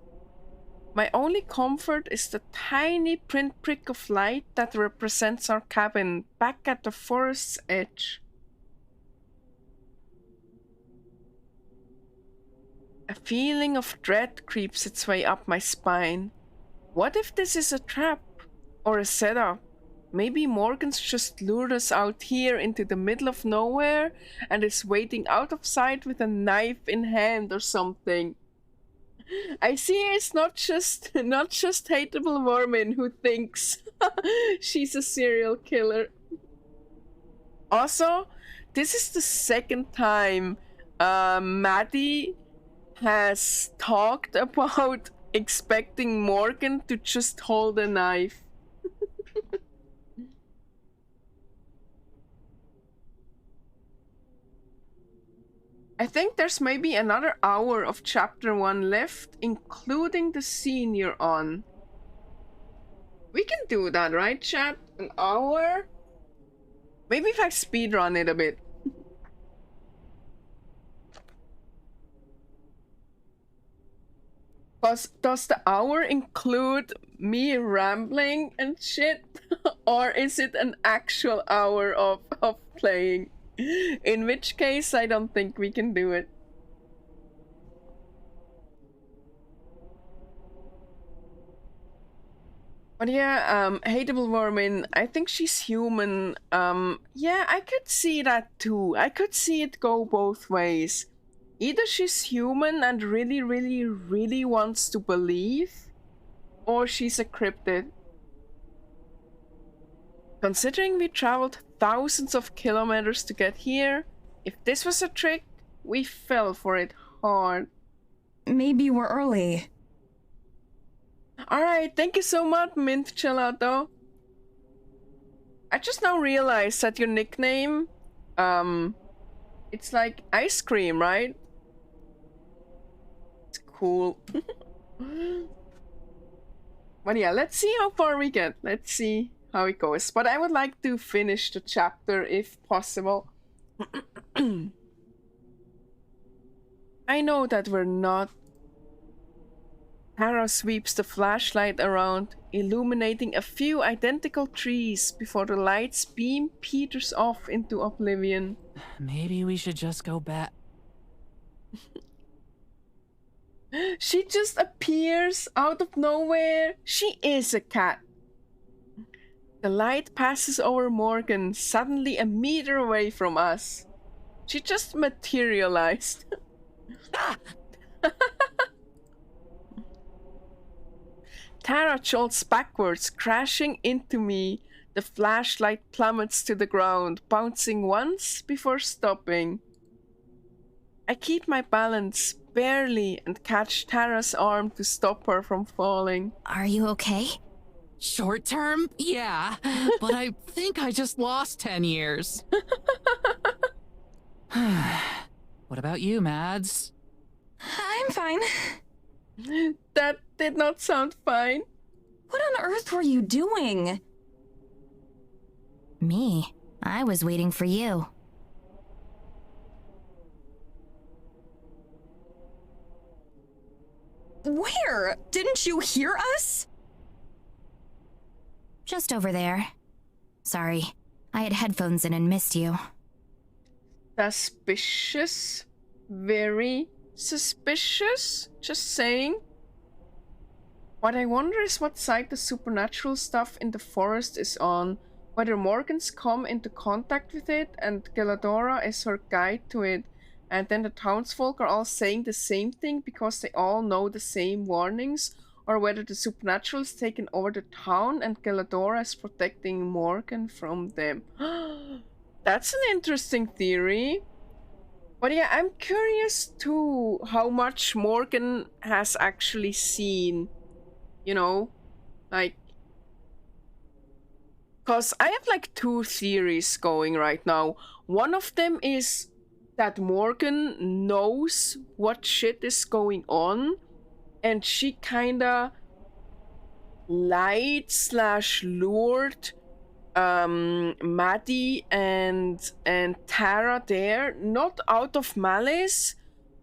Speaker 1: My only comfort is the tiny pinprick of light that represents our cabin back at the forest's edge. A feeling of dread creeps its way up my spine. What if this is a trap? Or a setup? Maybe Morgan's just lured us out here into the middle of nowhere and is waiting out of sight with a knife in hand or something. I see it's not just hateable Mormon who thinks she's a serial killer. Also, this is the second time Maddie has talked about expecting Morgan to just hold a knife. I think there's maybe another hour of chapter 1 left, including the scene you're on. We can do that, right, chat? An hour? Maybe if I speedrun it a bit. Does the hour include me rambling and shit? Or is it an actual hour of playing? In which case, I don't think we can do it. But yeah, Hateable Vermin, I think she's human. Yeah, I could see that too. I could see it go both ways. Either she's human and really, really, really wants to believe, or she's a cryptid. Considering we traveled thousands of kilometers to get here, if this was a trick, we fell for it hard.
Speaker 3: Maybe we're early.
Speaker 1: Alright, thank you so much, Mint Gelato. I just now realized that your nickname, it's like ice cream, right? It's cool. But yeah, let's see how far we get. Let's see how it goes. But I would like to finish the chapter if possible. I know that we're not. Tara sweeps the flashlight around, illuminating a few identical trees before the lights beam Peters off into oblivion.
Speaker 4: Maybe we should just go back.
Speaker 1: She just appears out of nowhere. She is a cat. The light passes over Morgan, suddenly a meter away from us. She just materialized. Tara jolts backwards, crashing into me. The flashlight plummets to the ground, bouncing once before stopping. I keep my balance, barely, and catch Tara's arm to stop her from falling.
Speaker 5: Are you okay?
Speaker 4: Short term? Yeah, but I think I just lost 10 years. What about you, Mads?
Speaker 3: I'm fine.
Speaker 1: That did not sound fine.
Speaker 3: What on earth were you doing?
Speaker 5: Me? I was waiting for you.
Speaker 3: Where? Didn't you hear us?
Speaker 5: Just over there. Sorry, I had headphones in and missed you.
Speaker 1: Suspicious? Very suspicious? Just saying. What I wonder is what side the supernatural stuff in the forest is on. Whether Morgans come into contact with it and Geladora is her guide to it. And then the townsfolk are all saying the same thing because they all know the same warnings. Or whether the supernatural has taken over the town and Geladora is protecting Morgan from them. That's an interesting theory. But yeah, I'm curious too how much Morgan has actually seen. You know, like, because I have like two theories going right now. One of them is that Morgan knows what shit is going on and she kinda lied / lured Maddie and Tara there, not out of malice,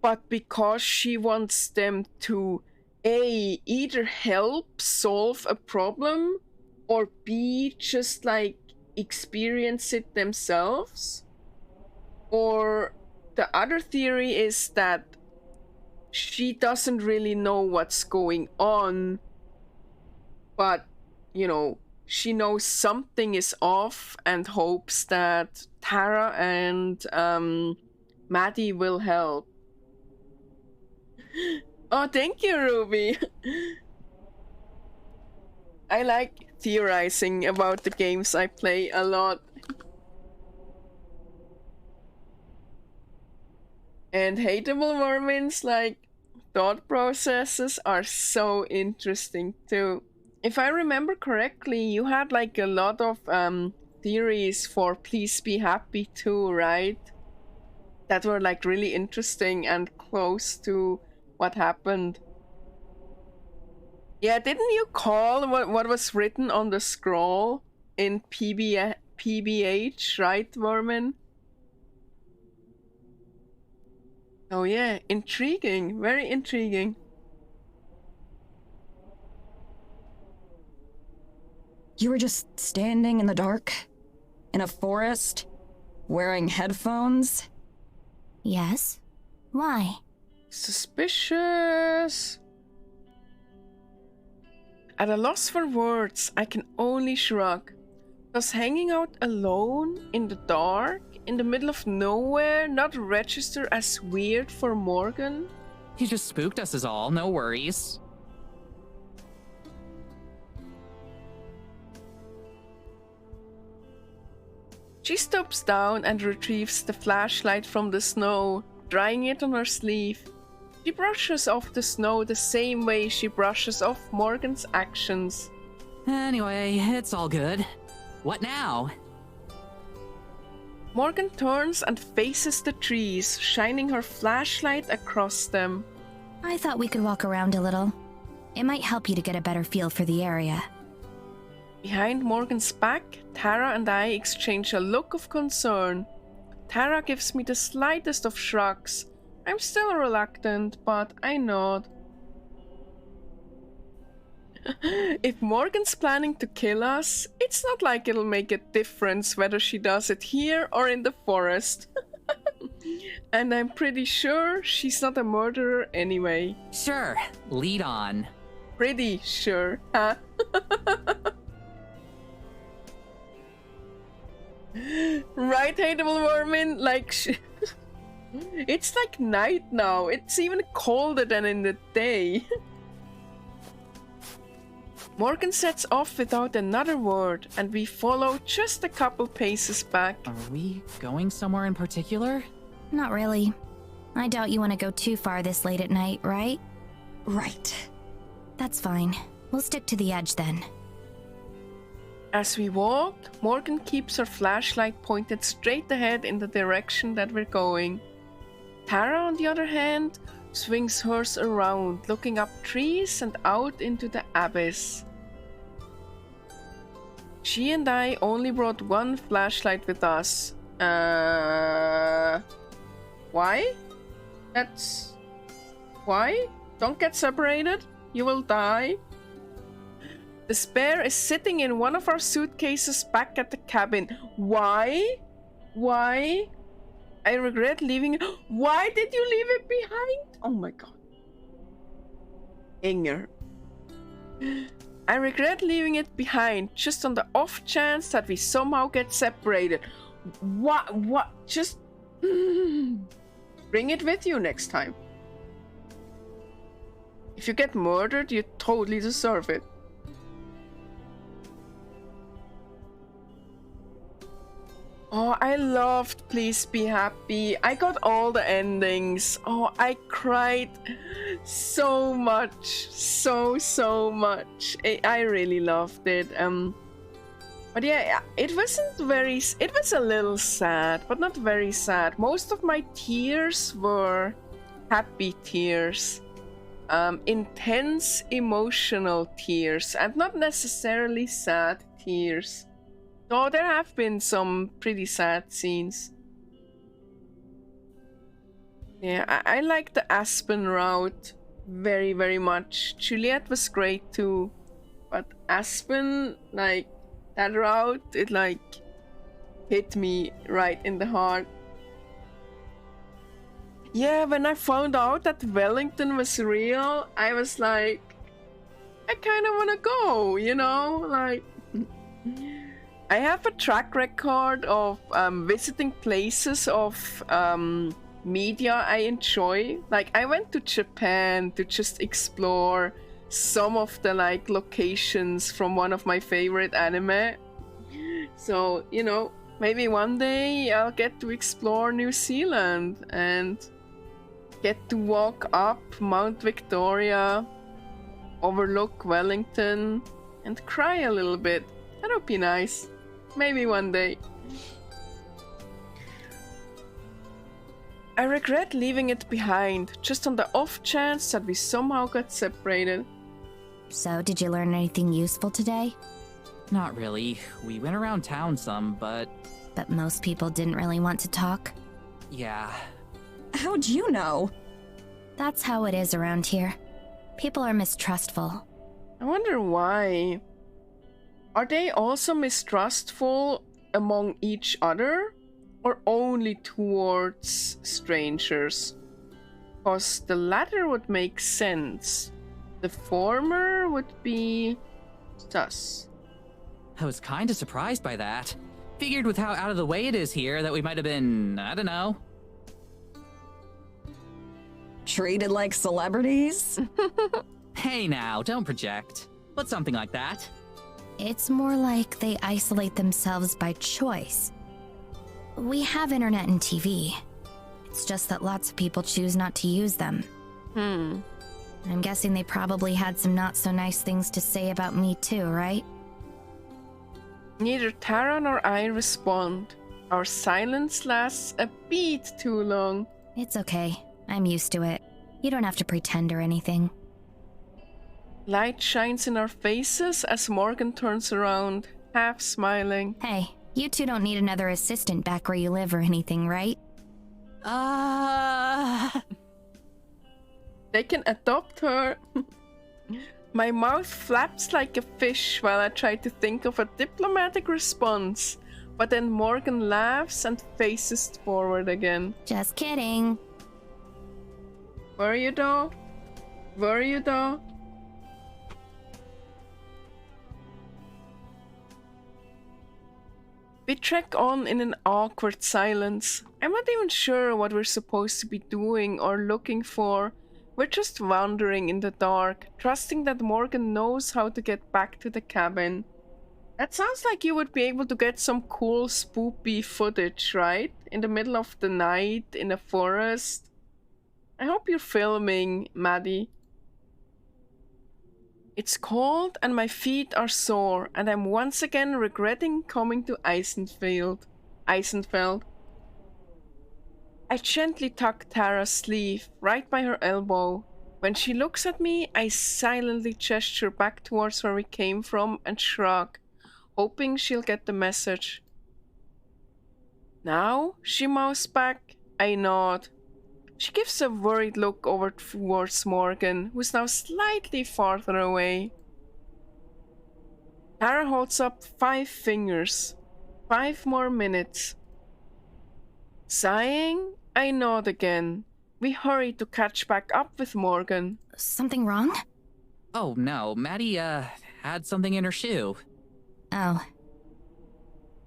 Speaker 1: but because she wants them to A, either help solve a problem, or B, just like experience it themselves. Or the other theory is that she doesn't really know what's going on, but, you know, she knows something is off and hopes that Tara and Maddie will help. Oh, thank you, Ruby. I like theorizing about the games I play a lot. And hateable Mormons, like, thought processes are so interesting too. If I remember correctly, you had like a lot of theories for Please Be Happy too, right? That were like really interesting and close to what happened. Yeah, didn't you call what was written on the scroll in PBH, right, Mormon? Oh yeah, intriguing, very intriguing.
Speaker 3: You were just standing in the dark? In a forest? Wearing headphones?
Speaker 5: Yes? Why?
Speaker 1: Suspicious. At a loss for words, I can only shrug. Does hanging out alone in the dark, in the middle of nowhere, not register as weird for Morgan?
Speaker 4: He just spooked us is all, no worries.
Speaker 1: She stops down and retrieves the flashlight from the snow, drying it on her sleeve. She brushes off the snow the same way she brushes off Morgan's actions.
Speaker 4: Anyway, it's all good. What now?
Speaker 1: Morgan turns and faces the trees, shining her flashlight across them.
Speaker 5: I thought we could walk around a little. It might help you to get a better feel for the area.
Speaker 1: Behind Morgan's back, Tara and I exchange a look of concern. Tara gives me the slightest of shrugs. I'm still reluctant, but I nod. If Morgan's planning to kill us, it's not like it'll make a difference whether she does it here or in the forest. And I'm pretty sure she's not a murderer anyway.
Speaker 4: Sure, lead on.
Speaker 1: Pretty sure, huh? Right, hateable vermin? Like, it's like night now. It's even colder than in the day. Morgan sets off without another word, and we follow just a couple paces back.
Speaker 4: Are we going somewhere in particular?
Speaker 5: Not really. I doubt you want to go too far this late at night, right?
Speaker 3: Right.
Speaker 5: That's fine. We'll stick to the edge then.
Speaker 1: As we walk, Morgan keeps her flashlight pointed straight ahead in the direction that we're going. Tara, on the other hand, swings hers around, looking up trees and out into the abyss. She and I only brought one flashlight with us. Why? That's... Why? Don't get separated. You will die. The spare is sitting in one of our suitcases back at the cabin. Why? Why? I regret leaving it. Why did you leave it behind? Oh my god. Inger. I regret leaving it behind just on the off chance that we somehow get separated. What? Just bring it with you next time. If you get murdered, you totally deserve it. Oh, I loved Please Be Happy. I got all the endings. Oh, I cried so much. So much. I really loved it. But yeah, it wasn't very... It was a little sad, but not very sad. Most of my tears were happy tears. Intense emotional tears, and not necessarily sad tears. Though there have been some pretty sad scenes. Yeah, I like the Aspen route very, very much. Juliet was great too. But Aspen, like, that route, it like hit me right in the heart. Yeah, when I found out that Wellington was real, I was like, I kind of want to go, you know? Like, I have a track record of visiting places of media I enjoy. Like, I went to Japan to just explore some of the like locations from one of my favorite anime. So, you know, maybe one day I'll get to explore New Zealand and get to walk up Mount Victoria, overlook Wellington, and cry a little bit. That would be nice. Maybe one day. I regret leaving it behind, just on the off chance that we somehow got separated.
Speaker 5: So, did you learn anything useful today?
Speaker 4: Not really. We went around town some, but...
Speaker 5: But most people didn't really want to talk?
Speaker 4: Yeah.
Speaker 3: How'd you know?
Speaker 5: That's how it is around here. People are mistrustful.
Speaker 1: I wonder why. Are they also mistrustful among each other? Or only towards strangers? Because the latter would make sense. The former would be sus.
Speaker 4: I was kinda surprised by that. Figured with how out of the way it is here that we might have been, I don't know.
Speaker 3: Treated like celebrities?
Speaker 4: Hey now, don't project. But something like that.
Speaker 5: It's more like they isolate themselves by choice. We have internet and TV. It's just that lots of people choose not to use them. I'm guessing they probably had some not so nice things to say about me too, right?
Speaker 1: Neither Tara nor I respond. Our silence lasts a beat too long.
Speaker 5: It's okay. I'm used to it. You don't have to pretend or anything.
Speaker 1: Light shines in our faces as Morgan turns around, half smiling.
Speaker 5: Hey, you two don't need another assistant back where you live or anything, right?
Speaker 1: They can adopt her. My mouth flaps like a fish while I try to think of a diplomatic response, but then Morgan laughs and faces forward again.
Speaker 5: Just kidding.
Speaker 1: Were you though? Were you though? We trek on in an awkward silence. I'm not even sure what we're supposed to be doing or looking for. We're just wandering in the dark, trusting that Morgan knows how to get back to the cabin. That sounds like you would be able to get some cool spoopy footage, right? In the middle of the night, in a forest. I hope you're filming, Maddie. It's cold and my feet are sore, and I'm once again regretting coming to Eisenfeld. I gently tuck Tara's sleeve right by her elbow. When she looks at me, I silently gesture back towards where we came from and shrug, hoping she'll get the message. Now? She mouths back. I nod. She gives a worried look over towards Morgan, who's now slightly farther away. Tara holds up 5 fingers. 5 more minutes. Sighing, I nod again. We hurry to catch back up with Morgan.
Speaker 5: Something wrong?
Speaker 4: Oh no, Maddie, had something in her shoe.
Speaker 5: Oh.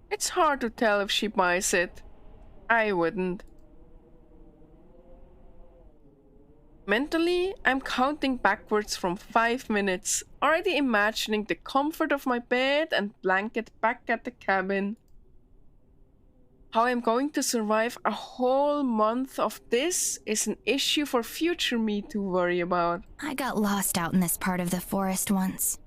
Speaker 1: It's hard to tell if she buys it. I wouldn't. Mentally, I'm counting backwards from 5 minutes, already imagining the comfort of my bed and blanket back at the cabin. How I'm going to survive a whole month of this is an issue for future me to worry about.
Speaker 5: I got lost out in this part of the forest once.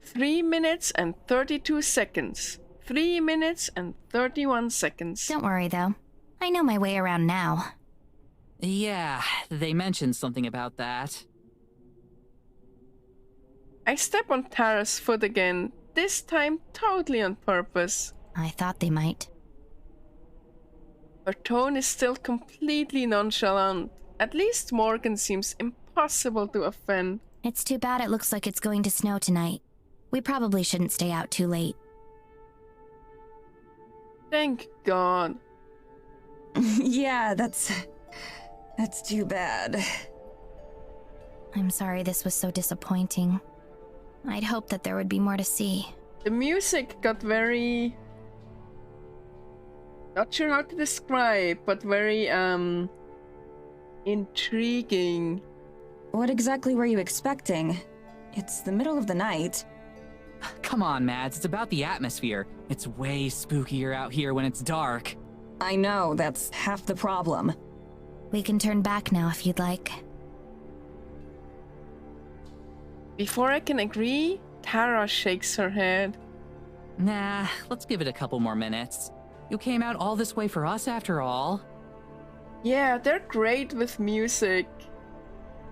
Speaker 1: 3 minutes and 32 seconds. 3 minutes and 31 seconds.
Speaker 5: Don't worry, though. I know my way around now.
Speaker 4: Yeah, they mentioned something about that.
Speaker 1: I step on Tara's foot again, this time totally on purpose.
Speaker 5: I thought they might.
Speaker 1: Her tone is still completely nonchalant. At least Morgan seems impossible to offend.
Speaker 5: It's too bad it looks like it's going to snow tonight. We probably shouldn't stay out too late.
Speaker 1: Thank God.
Speaker 3: Yeah, that's too bad.
Speaker 5: I'm sorry this was so disappointing. I'd hoped that there would be more to see.
Speaker 1: The music got very... not sure how to describe, but very, intriguing.
Speaker 3: What exactly were you expecting? It's the middle of the night.
Speaker 4: Come on, Mads, it's about the atmosphere. It's way spookier out here when it's dark.
Speaker 3: I know, that's half the problem.
Speaker 5: We can turn back now if you'd like.
Speaker 1: Before I can agree, Tara shakes her head.
Speaker 4: Nah, let's give it a couple more minutes. You came out all this way for us after all.
Speaker 1: Yeah, they're great with music.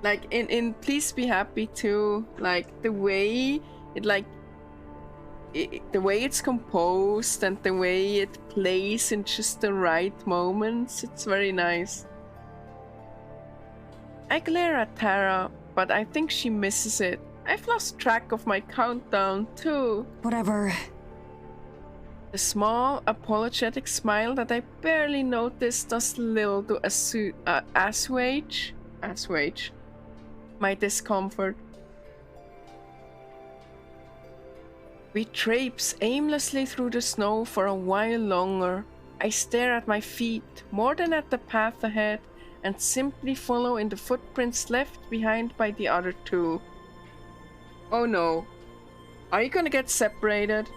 Speaker 1: Like in Please Be Happy too. Like the way the way it's composed and the way it plays in just the right moments, it's very nice. I glare at Tara, but I think she misses it. I've lost track of my countdown too.
Speaker 3: Whatever.
Speaker 1: The small, apologetic smile that I barely noticed does little to assuage my discomfort. We traipse aimlessly through the snow for a while longer. I stare at my feet more than at the path ahead and simply follow in the footprints left behind by the other two. Oh no. Are you gonna get separated?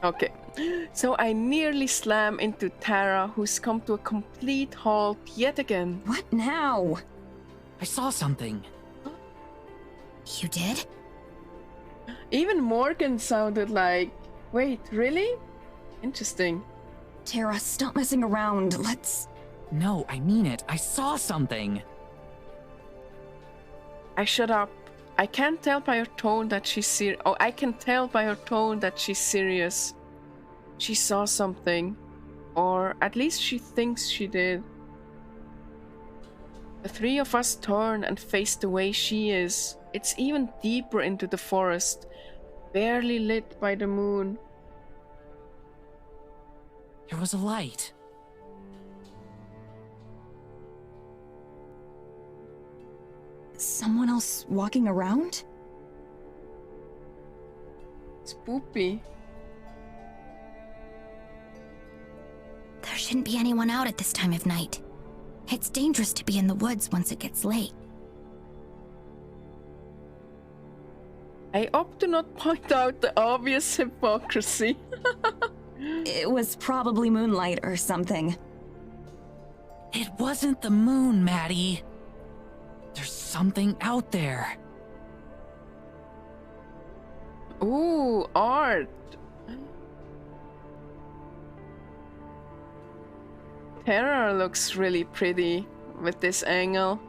Speaker 1: Okay. So I nearly slam into Tara, who's come to a complete halt yet again.
Speaker 3: What now?
Speaker 4: I saw something.
Speaker 5: You did?
Speaker 1: Even Morgan sounded like... Wait, really? Interesting.
Speaker 3: Tara, stop messing around. Let's...
Speaker 4: No, I mean it. I saw something.
Speaker 1: I shut up. I can't tell by her tone that she's serious. Oh, I can tell by her tone that she's serious. She saw something. Or at least she thinks she did. The three of us turn and face the way she is. It's even deeper into the forest, barely lit by the moon.
Speaker 4: There was a light.
Speaker 3: Someone else walking around?
Speaker 1: Spoopy.
Speaker 5: There shouldn't be anyone out at this time of night. It's dangerous to be in the woods once it gets late.
Speaker 1: I opt to not point out the obvious hypocrisy.
Speaker 3: It was probably moonlight or something.
Speaker 4: It wasn't the moon, Maddie. There's something out there.
Speaker 1: Ooh, art. Terra looks really pretty with this angle.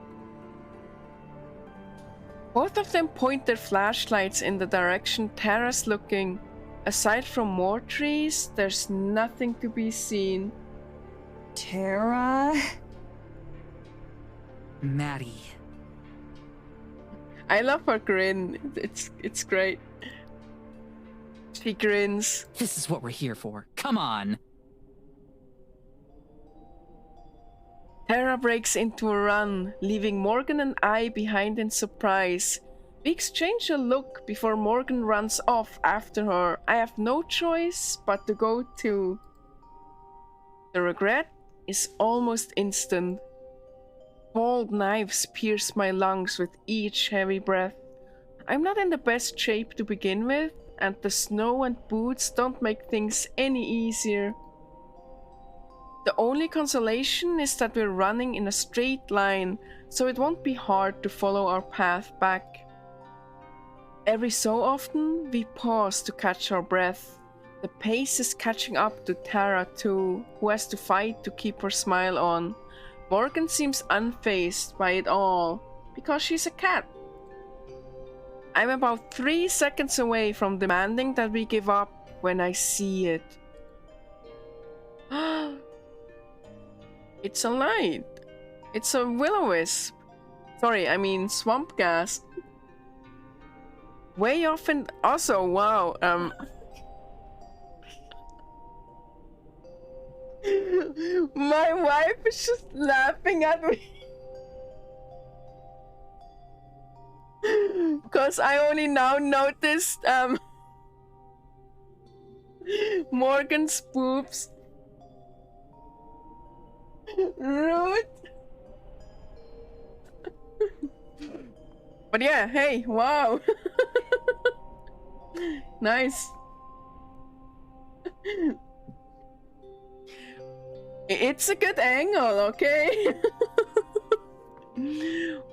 Speaker 1: Both of them point their flashlights in the direction Terra's looking. Aside from more trees, there's nothing to be seen.
Speaker 3: Terra?
Speaker 4: Maddie.
Speaker 1: I love her grin. It's great. She grins.
Speaker 4: This is what we're here for. Come on.
Speaker 1: Terra breaks into a run, leaving Morgan and I behind in surprise. We exchange a look before Morgan runs off after her. I have no choice but to go too. The regret is almost instant. Cold knives pierce my lungs with each heavy breath. I'm not in the best shape to begin with, and the snow and boots don't make things any easier. The only consolation is that we're running in a straight line, so it won't be hard to follow our path back. Every so often, we pause to catch our breath. The pace is catching up to Tara too, who has to fight to keep her smile on. Morgan seems unfazed by it all, because she's a cat. I'm about 3 seconds away from demanding that we give up when I see it. It's a light. It's a will-o-wisp. Sorry, I mean swamp gas. Way off and also, wow, my wife is just laughing at me. Because I only now noticed, Morgan's boobs. Rude. But yeah, hey, wow. Nice. It's a good angle, okay?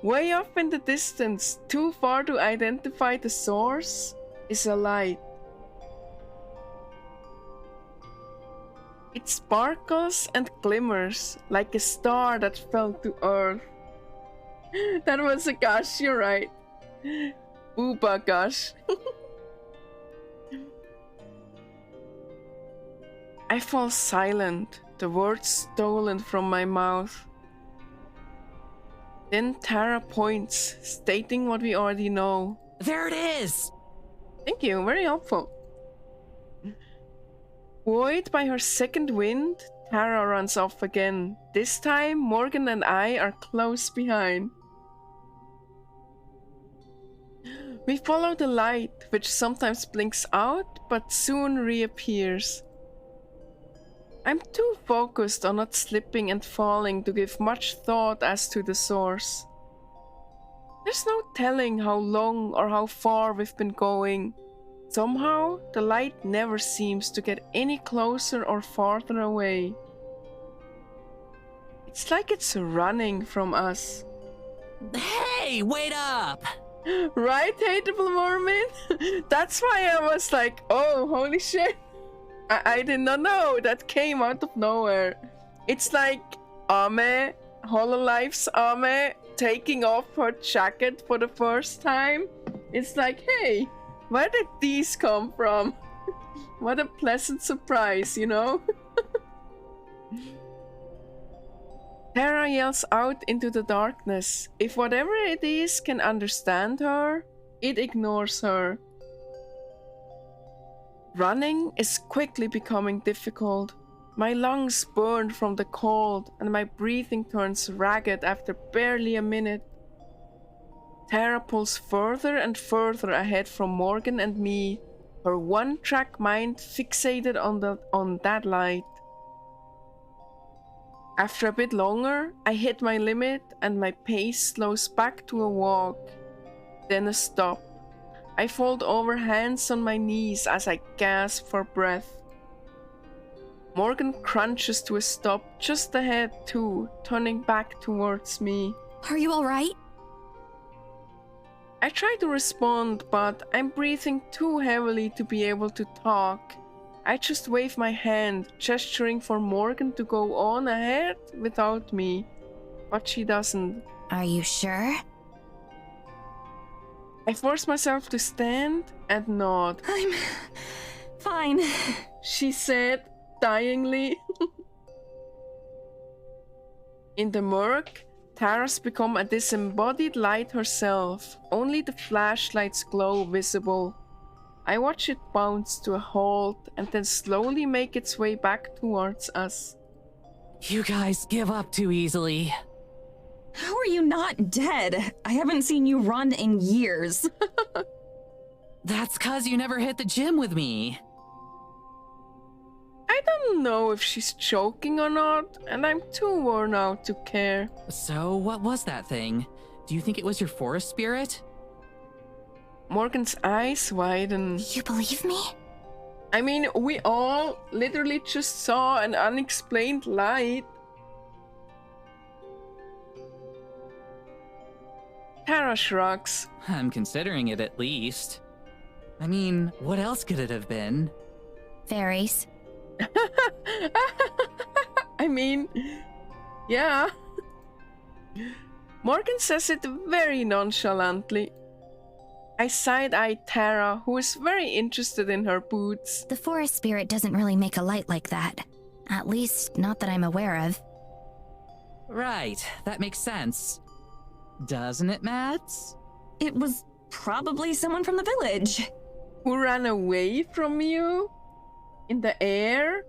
Speaker 1: Way off in the distance, too far to identify the source, is a light. It sparkles and glimmers like a star that fell to earth. That was a gush, you're right. Booba gush. I fall silent, the words stolen from my mouth. Then Tara points, stating what we already know.
Speaker 4: There it is!
Speaker 1: Thank you, very helpful. Buoyed by her second wind, Tara runs off again. This time, Morgan and I are close behind. We follow the light, which sometimes blinks out, but soon reappears. I'm too focused on not slipping and falling to give much thought as to the source. There's no telling how long or how far we've been going. Somehow, the light never seems to get any closer or farther away. It's like it's running from us.
Speaker 4: Hey, wait up!
Speaker 1: Right, hateable Mormon? That's why I was like, oh, holy shit. I did not know. That came out of nowhere. It's like Ame, Hololife's Ame, taking off her jacket for the first time. It's like, hey, where did these come from? What a pleasant surprise, you know? Tara yells out into the darkness. If whatever it is can understand her, it ignores her. Running is quickly becoming difficult. My lungs burn from the cold and my breathing turns ragged after barely a minute. Tara pulls further and further ahead from Morgan and me. her one-track mind fixated on that light. After a bit longer, I hit my limit and my pace slows back to a walk, then a stop. I fold over, hands on my knees as I gasp for breath. Morgan crunches to a stop just ahead too, turning back towards me.
Speaker 3: Are you alright?
Speaker 1: I try to respond, but I'm breathing too heavily to be able to talk. I just wave my hand, gesturing for Morgan to go on ahead without me, but she doesn't.
Speaker 5: Are you sure?
Speaker 1: I force myself to stand and nod.
Speaker 3: I'm fine,
Speaker 1: she said, dyingly. In the murk, Tara's become a disembodied light herself, only the flashlight's glow visible. I watch it bounce to a halt and then slowly make its way back towards us.
Speaker 4: You guys give up too easily.
Speaker 3: How are you not dead? I haven't seen you run in years.
Speaker 4: That's 'cause you never hit the gym with me.
Speaker 1: I don't know if she's joking or not, and I'm too worn out to care.
Speaker 4: So what was that thing? Do you think it was your forest spirit?
Speaker 1: Morgan's eyes widen.
Speaker 5: You believe me?
Speaker 1: I mean, we all literally just saw an unexplained light. Tara shrugs.
Speaker 4: I'm considering it at least. I mean, what else could it have been?
Speaker 5: Fairies.
Speaker 1: I mean, yeah. Morgan says it very nonchalantly. I side-eye Tara, who is very interested in her boots.
Speaker 5: The forest spirit doesn't really make a light like that. At least, not that I'm aware of.
Speaker 4: Right, that makes sense. Doesn't it, Mads?
Speaker 3: It was probably someone from the village.
Speaker 1: Who ran away from you? In the air?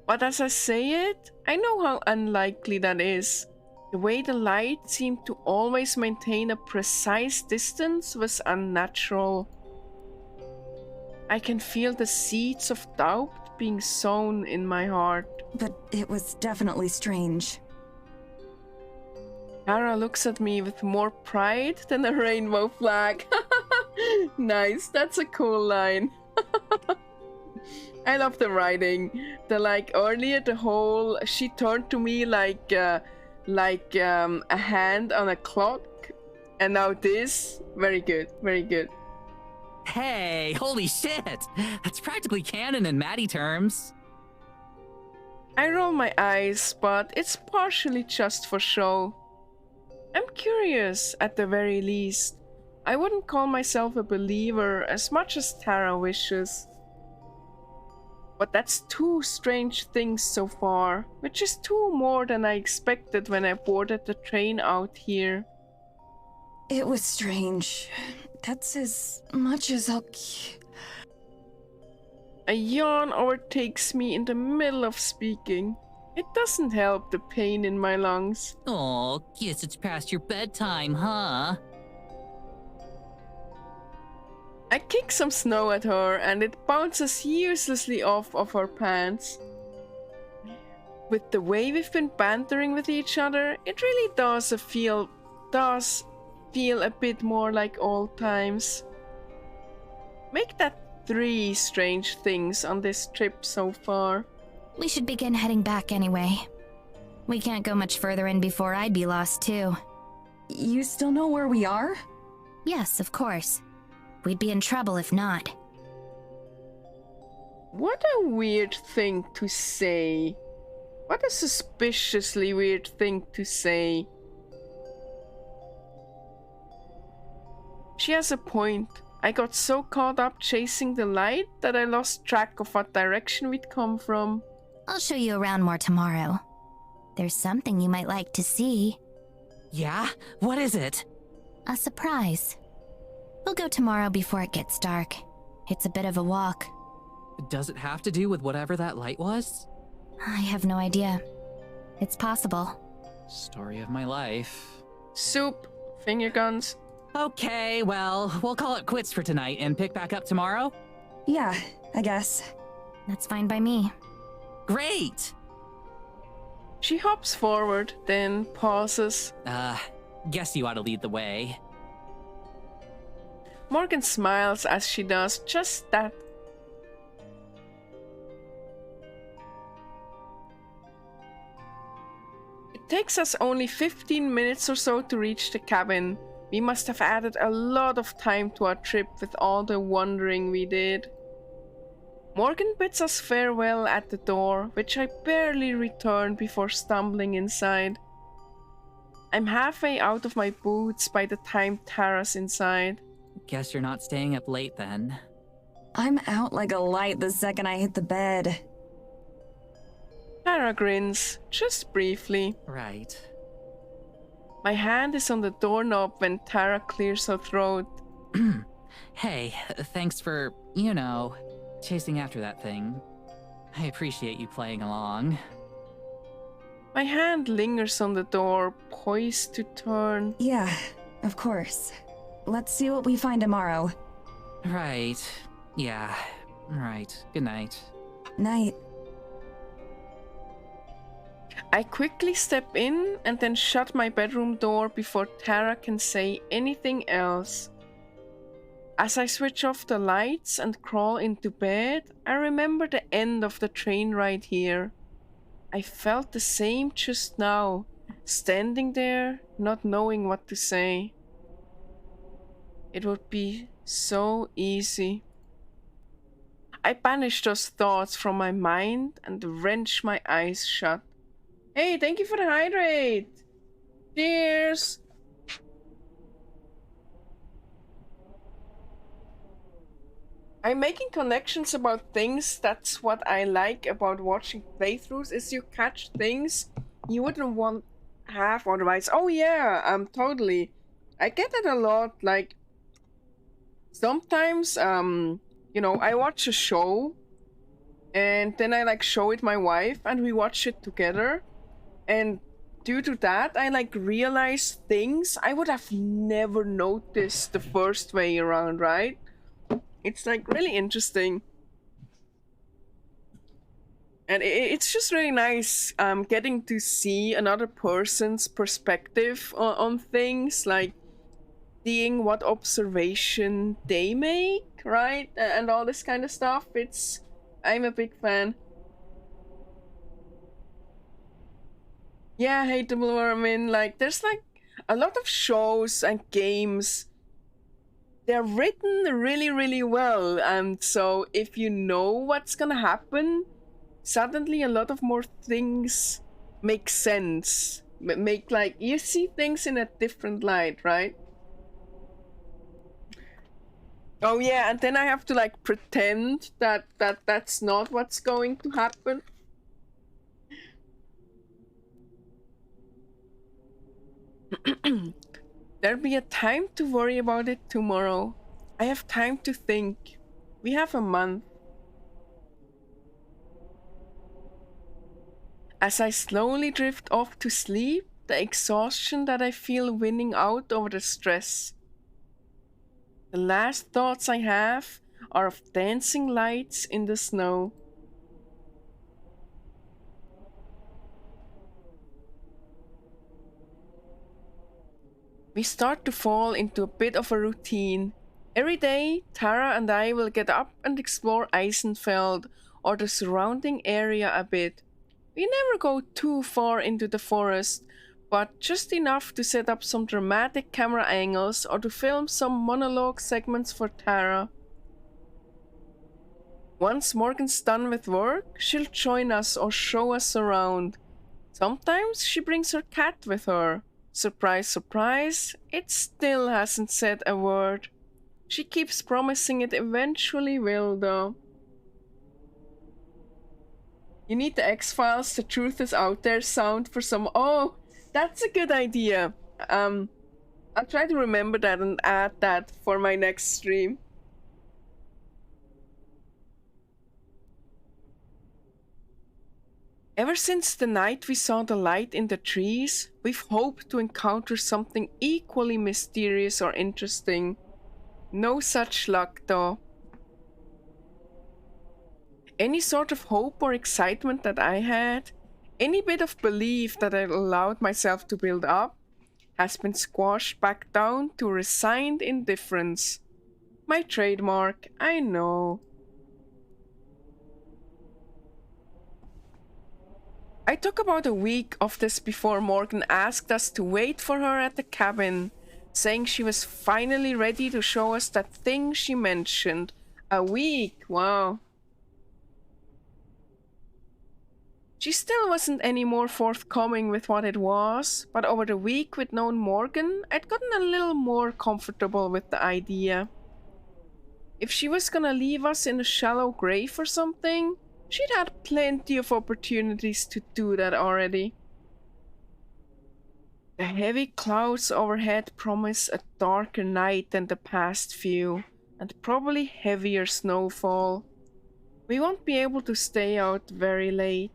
Speaker 1: But as I say it, I know how unlikely that is. The way the light seemed to always maintain a precise distance was unnatural. I can feel the seeds of doubt being sown in my heart.
Speaker 3: But it was definitely strange.
Speaker 1: Tara looks at me with more pride than a rainbow flag. Nice, that's a cool line. I love the writing. Earlier the whole, she turned to me like a hand on a clock, and now this, very good, very good.
Speaker 4: Hey, holy shit! That's practically canon in Maddie terms.
Speaker 1: I roll my eyes, but it's partially just for show. I'm curious, at the very least. I wouldn't call myself a believer as much as Tara wishes. But that's two strange things so far, which is two more than I expected when I boarded the train out here.
Speaker 3: It was strange. That's as much as I'll...
Speaker 1: A yawn overtakes me in the middle of speaking. It doesn't help the pain in my lungs.
Speaker 4: Oh, guess it's past your bedtime, huh?
Speaker 1: I kick some snow at her and it bounces uselessly off of her pants. With the way we've been bantering with each other, it really does feel a bit more like old times. Make that 3 strange things on this trip so far.
Speaker 5: We should begin heading back anyway. We can't go much further in before I'd be lost too.
Speaker 3: You still know where we are?
Speaker 5: Yes, of course. We'd be in trouble if not.
Speaker 1: What a weird thing to say. What a suspiciously weird thing to say. She has a point. I got so caught up chasing the light that I lost track of what direction we'd come from.
Speaker 5: I'll show you around more tomorrow. There's something you might like to see.
Speaker 4: Yeah? What is it?
Speaker 5: A surprise. We'll go tomorrow before it gets dark. It's a bit of a walk.
Speaker 4: Does it have to do with whatever that light was?
Speaker 5: I have no idea. It's possible.
Speaker 4: Story of my life.
Speaker 1: Soup. Finger guns.
Speaker 4: Okay, well, we'll call it quits for tonight and pick back up tomorrow.
Speaker 3: Yeah, I guess.
Speaker 5: That's fine by me.
Speaker 4: Great!
Speaker 1: She hops forward, then pauses.
Speaker 4: Guess you ought to lead the way.
Speaker 1: Morgan smiles as she does just that. It takes us only 15 minutes or so to reach the cabin. We must have added a lot of time to our trip with all the wandering we did. Morgan bids us farewell at the door, which I barely return before stumbling inside. I'm halfway out of my boots by the time Tara's inside.
Speaker 4: Guess you're not staying up late then.
Speaker 3: I'm out like a light the second I hit the bed.
Speaker 1: Tara grins, just briefly.
Speaker 4: Right.
Speaker 1: My hand is on the doorknob when Tara clears her throat.
Speaker 4: Hey, thanks for, chasing after that thing. I appreciate you playing along.
Speaker 1: My hand lingers on the door, poised to turn.
Speaker 3: Yeah, of course. Let's see what we find tomorrow.
Speaker 4: Right. Yeah. Right. Good night.
Speaker 3: Night.
Speaker 1: I quickly step in and then shut my bedroom door before Tara can say anything else. As I switch off the lights and crawl into bed, I remember the end of the train ride here. I felt the same just now, standing there, not knowing what to say. It would be so easy. I banish those thoughts from my mind and wrench my eyes shut. Hey, thank you for the hydrate! Cheers! I'm making connections about things. That's what I like about watching playthroughs, is you catch things you wouldn't want have otherwise. Oh yeah, totally. I get that a lot. Like, sometimes, I watch a show and then I show it my wife and we watch it together. And due to that, I realize things I would have never noticed the first way around, right? It's really interesting. And it's just really nice getting to see another person's perspective on things, seeing what observation they make, right? And all this kind of stuff. I'm a big fan. Yeah, hate the Blue Mermaid. There's a lot of shows and games. They're written really, really well, and so if you know what's gonna happen, suddenly a lot of more things make sense. Make you see things in a different light, right? Oh yeah, and then I have to pretend that that's not what's going to happen. There'll be a time to worry about it tomorrow. I have time to think. We have a month. As I slowly drift off to sleep, the exhaustion that I feel winning out over the stress. The last thoughts I have are of dancing lights in the snow. We start to fall into a bit of a routine. Every day, Tara and I will get up and explore Eisenfeld or the surrounding area a bit. We never go too far into the forest, but just enough to set up some dramatic camera angles or to film some monologue segments for Tara. Once Morgan's done with work, she'll join us or show us around. Sometimes she brings her cat with her. Surprise, surprise, it still hasn't said a word. She keeps promising it eventually will, though. You need the X-Files, the truth is out there sound for some... Oh, that's a good idea. I'll try to remember that and add that for my next stream. Ever since the night we saw the light in the trees, we've hoped to encounter something equally mysterious or interesting. No such luck, though. Any sort of hope or excitement that I had, any bit of belief that I allowed myself to build up, has been squashed back down to resigned indifference. My trademark, I know. I took about a week of this before Morgan asked us to wait for her at the cabin, saying she was finally ready to show us that thing she mentioned. A week, wow. She still wasn't any more forthcoming with what it was, but over the week we'd known Morgan, I'd gotten a little more comfortable with the idea. If she was gonna leave us in a shallow grave or something, she'd had plenty of opportunities to do that already. The heavy clouds overhead promise a darker night than the past few, and probably heavier snowfall. We won't be able to stay out very late.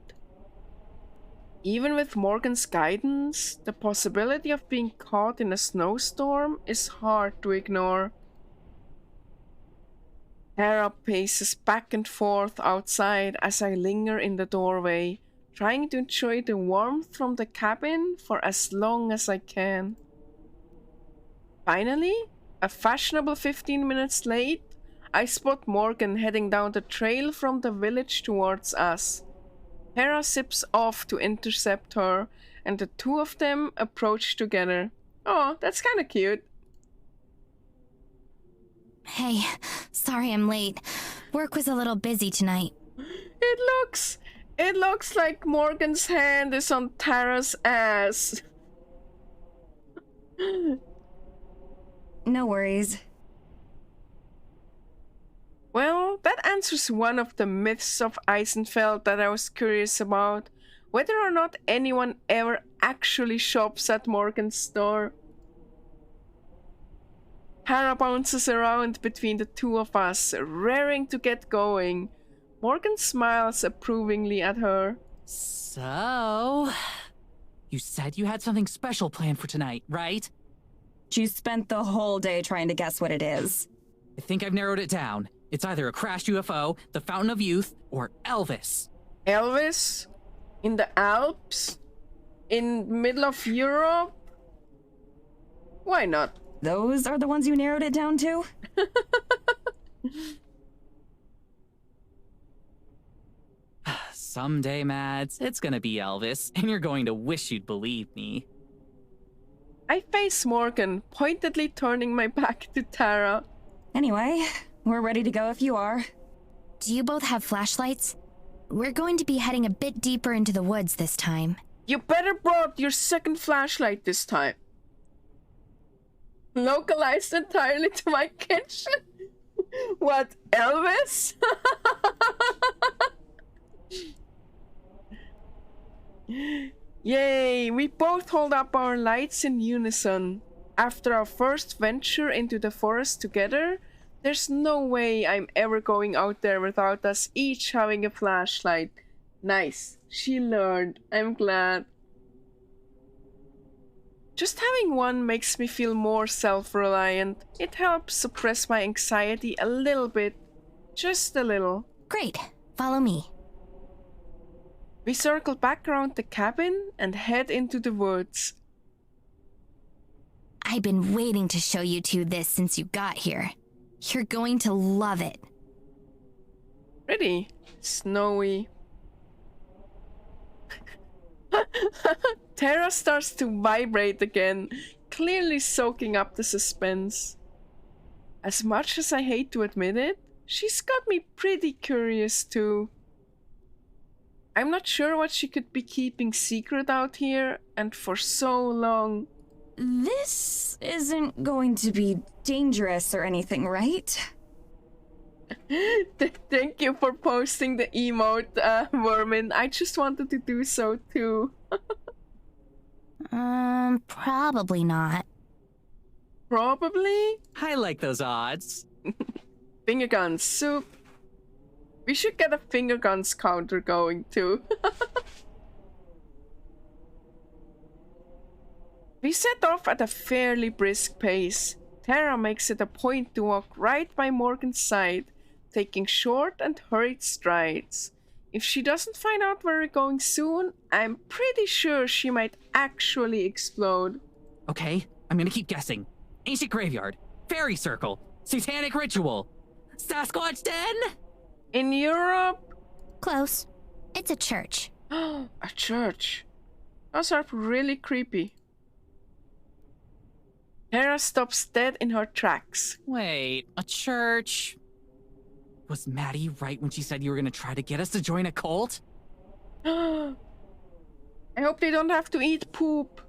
Speaker 1: Even with Morgan's guidance, the possibility of being caught in a snowstorm is hard to ignore. Tara paces back and forth outside as I linger in the doorway, trying to enjoy the warmth from the cabin for as long as I can. Finally, a fashionable 15 minutes late, I spot Morgan heading down the trail from the village towards us. Hera zips off to intercept her, and the two of them approach together. Oh, that's kinda cute.
Speaker 5: Hey, sorry I'm late. Work was a little busy tonight.
Speaker 1: It looks like Morgan's hand is on Tara's ass.
Speaker 3: No worries.
Speaker 1: Well, that answers one of the myths of Eisenfeld that I was curious about. Whether or not anyone ever actually shops at Morgan's store. Hera bounces around between the two of us, raring to get going. Morgan smiles approvingly at her.
Speaker 4: So, you said you had something special planned for tonight, right?
Speaker 3: She spent the whole day trying to guess what it is.
Speaker 4: I think I've narrowed it down. It's either a crashed UFO, the Fountain of Youth, or Elvis.
Speaker 1: Elvis? In the Alps? In middle of Europe? Why not?
Speaker 3: Those are the ones you narrowed it down to?
Speaker 4: Someday, Mads, it's gonna be Elvis, and you're going to wish you'd believe me.
Speaker 1: I face Morgan, pointedly turning my back to Tara.
Speaker 3: Anyway, we're ready to go if you are.
Speaker 5: Do you both have flashlights? We're going to be heading a bit deeper into the woods this time.
Speaker 1: You better brought your second flashlight this time. Localized entirely to my kitchen? What, Elvis? Yay, we both hold up our lights in unison. After our first venture into the forest together, there's no way I'm ever going out there without us each having a flashlight. Nice, she learned. I'm glad. Just having one makes me feel more self-reliant. It helps suppress my anxiety a little bit. Just a little.
Speaker 5: Great, follow me.
Speaker 1: We circle back around the cabin and head into the woods.
Speaker 5: I've been waiting to show you two this since you got here. You're going to love it.
Speaker 1: Pretty. Snowy. Tara starts to vibrate again, clearly soaking up the suspense. As much as I hate to admit it, she's got me pretty curious too. I'm not sure what she could be keeping secret out here, and for so long.
Speaker 3: This isn't going to be dangerous or anything, right?
Speaker 1: Thank you for posting the emote, Vermin. I just wanted to do so too.
Speaker 5: Probably not.
Speaker 1: Probably?
Speaker 4: I like those odds.
Speaker 1: Finger guns soup. We should get a finger guns counter going too. We set off at a fairly brisk pace. Tara makes it a point to walk right by Morgan's side, taking short and hurried strides. If she doesn't find out where we're going soon, I'm pretty sure she might actually explode.
Speaker 4: Okay, I'm gonna keep guessing. Ancient graveyard, fairy circle, satanic ritual, Sasquatch den?
Speaker 1: In Europe?
Speaker 5: Close. It's a church.
Speaker 1: A church. Those are really creepy. Tara stops dead in her tracks.
Speaker 4: Wait, a church? Was Maddie right when she said you were gonna try to get us to join a cult?
Speaker 1: I hope they don't have to eat poop.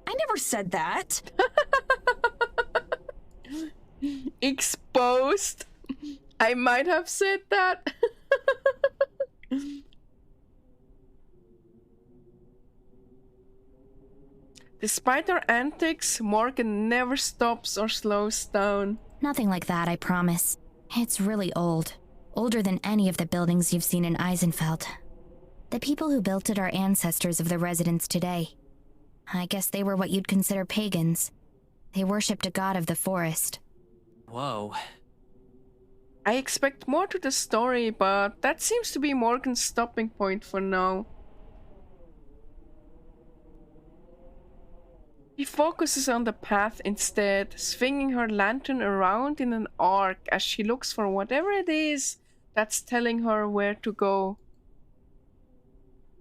Speaker 3: I never said that.
Speaker 1: Exposed. I might have said that. Despite our antics, Morgan never stops or slows down.
Speaker 5: Nothing like that, I promise. It's really old. Older than any of the buildings you've seen in Eisenfeld. The people who built it are ancestors of the residents today. I guess they were what you'd consider pagans. They worshipped a god of the forest.
Speaker 4: Whoa.
Speaker 1: I expect more to the story, but that seems to be Morgan's stopping point for now. She focuses on the path instead, swinging her lantern around in an arc as she looks for whatever it is that's telling her where to go.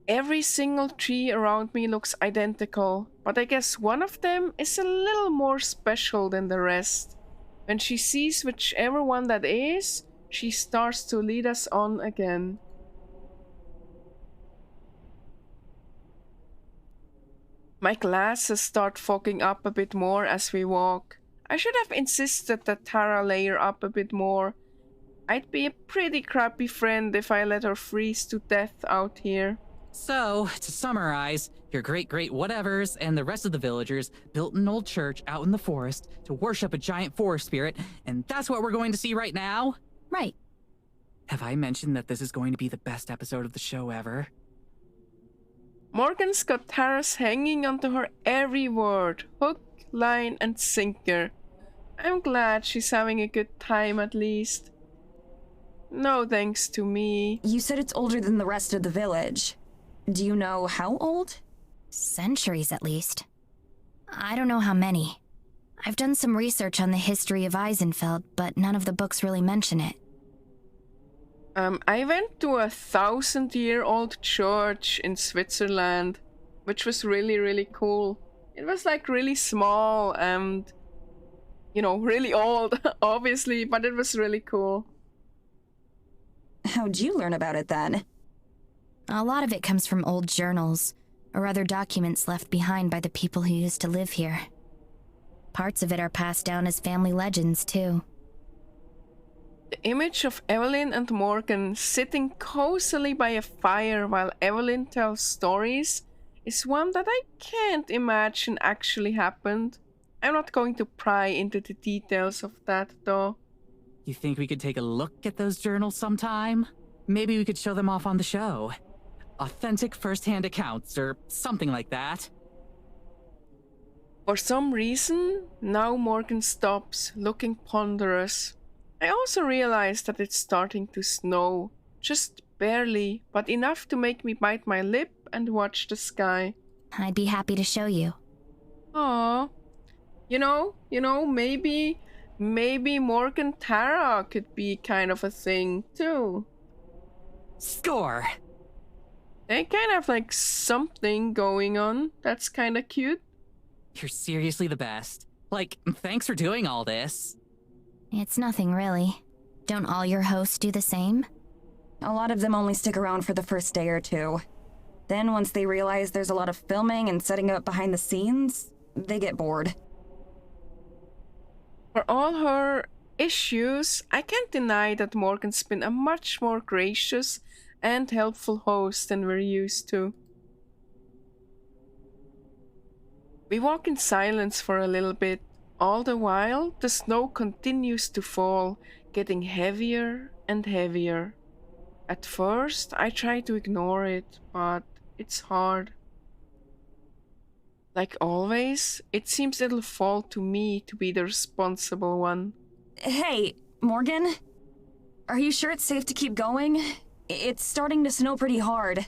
Speaker 1: Every single tree around me looks identical, but I guess one of them is a little more special than the rest. When she sees whichever one that is, she starts to lead us on again. My glasses start fogging up a bit more as we walk. I should have insisted that Tara layer up a bit more. I'd be a pretty crappy friend if I let her freeze to death out here.
Speaker 4: So, to summarize, your great-great-whatevers and the rest of the villagers built an old church out in the forest to worship a giant forest spirit, and that's what we're going to see right now?
Speaker 5: Right.
Speaker 4: Have I mentioned that this is going to be the best episode of the show ever?
Speaker 1: Morgan's got Tara's hanging onto her every word, hook, line, and sinker. I'm glad she's having a good time at least. No thanks to me.
Speaker 3: You said it's older than the rest of the village. Do you know how old?
Speaker 5: Centuries, at least. I don't know how many. I've done some research on the history of Eisenfeld, but none of the books really mention it.
Speaker 1: I went to a 1,000-year-old church in Switzerland, which was really, really cool. It was like really small and, you know, really old, obviously, but it was really cool.
Speaker 3: How'd you learn about it then?
Speaker 5: A lot of it comes from old journals, or other documents left behind by the people who used to live here. Parts of it are passed down as family legends, too.
Speaker 1: The image of Evelyn and Morgan sitting cozily by a fire while Evelyn tells stories is one that I can't imagine actually happened. I'm not going to pry into the details of that, though.
Speaker 4: You think we could take a look at those journals sometime? Maybe we could show them off on the show. Authentic first-hand accounts, or something like that.
Speaker 1: For some reason, now Morgan stops, looking ponderous. I also realize that it's starting to snow. Just barely, but enough to make me bite my lip and watch the sky.
Speaker 5: I'd be happy to show you.
Speaker 1: Aww. You know, maybe Morgan Tara could be kind of a thing, too.
Speaker 4: Score!
Speaker 1: They kind of like something going on. That's kind of cute.
Speaker 4: You're seriously the best. Like, thanks for doing all this.
Speaker 5: It's nothing, really. Don't all your hosts do the same?
Speaker 3: A lot of them only stick around for the first day or two. Then once they realize there's a lot of filming and setting up behind the scenes, they get bored.
Speaker 1: For all her issues, I can't deny that Morgan's been a much more gracious and helpful host than we're used to. We walk in silence for a little bit. All the while, the snow continues to fall, getting heavier and heavier. At first, I try to ignore it, but it's hard. Like always, it seems it'll fall to me to be the responsible one.
Speaker 3: Hey, Morgan? Are you sure it's safe to keep going? It's starting to snow pretty hard.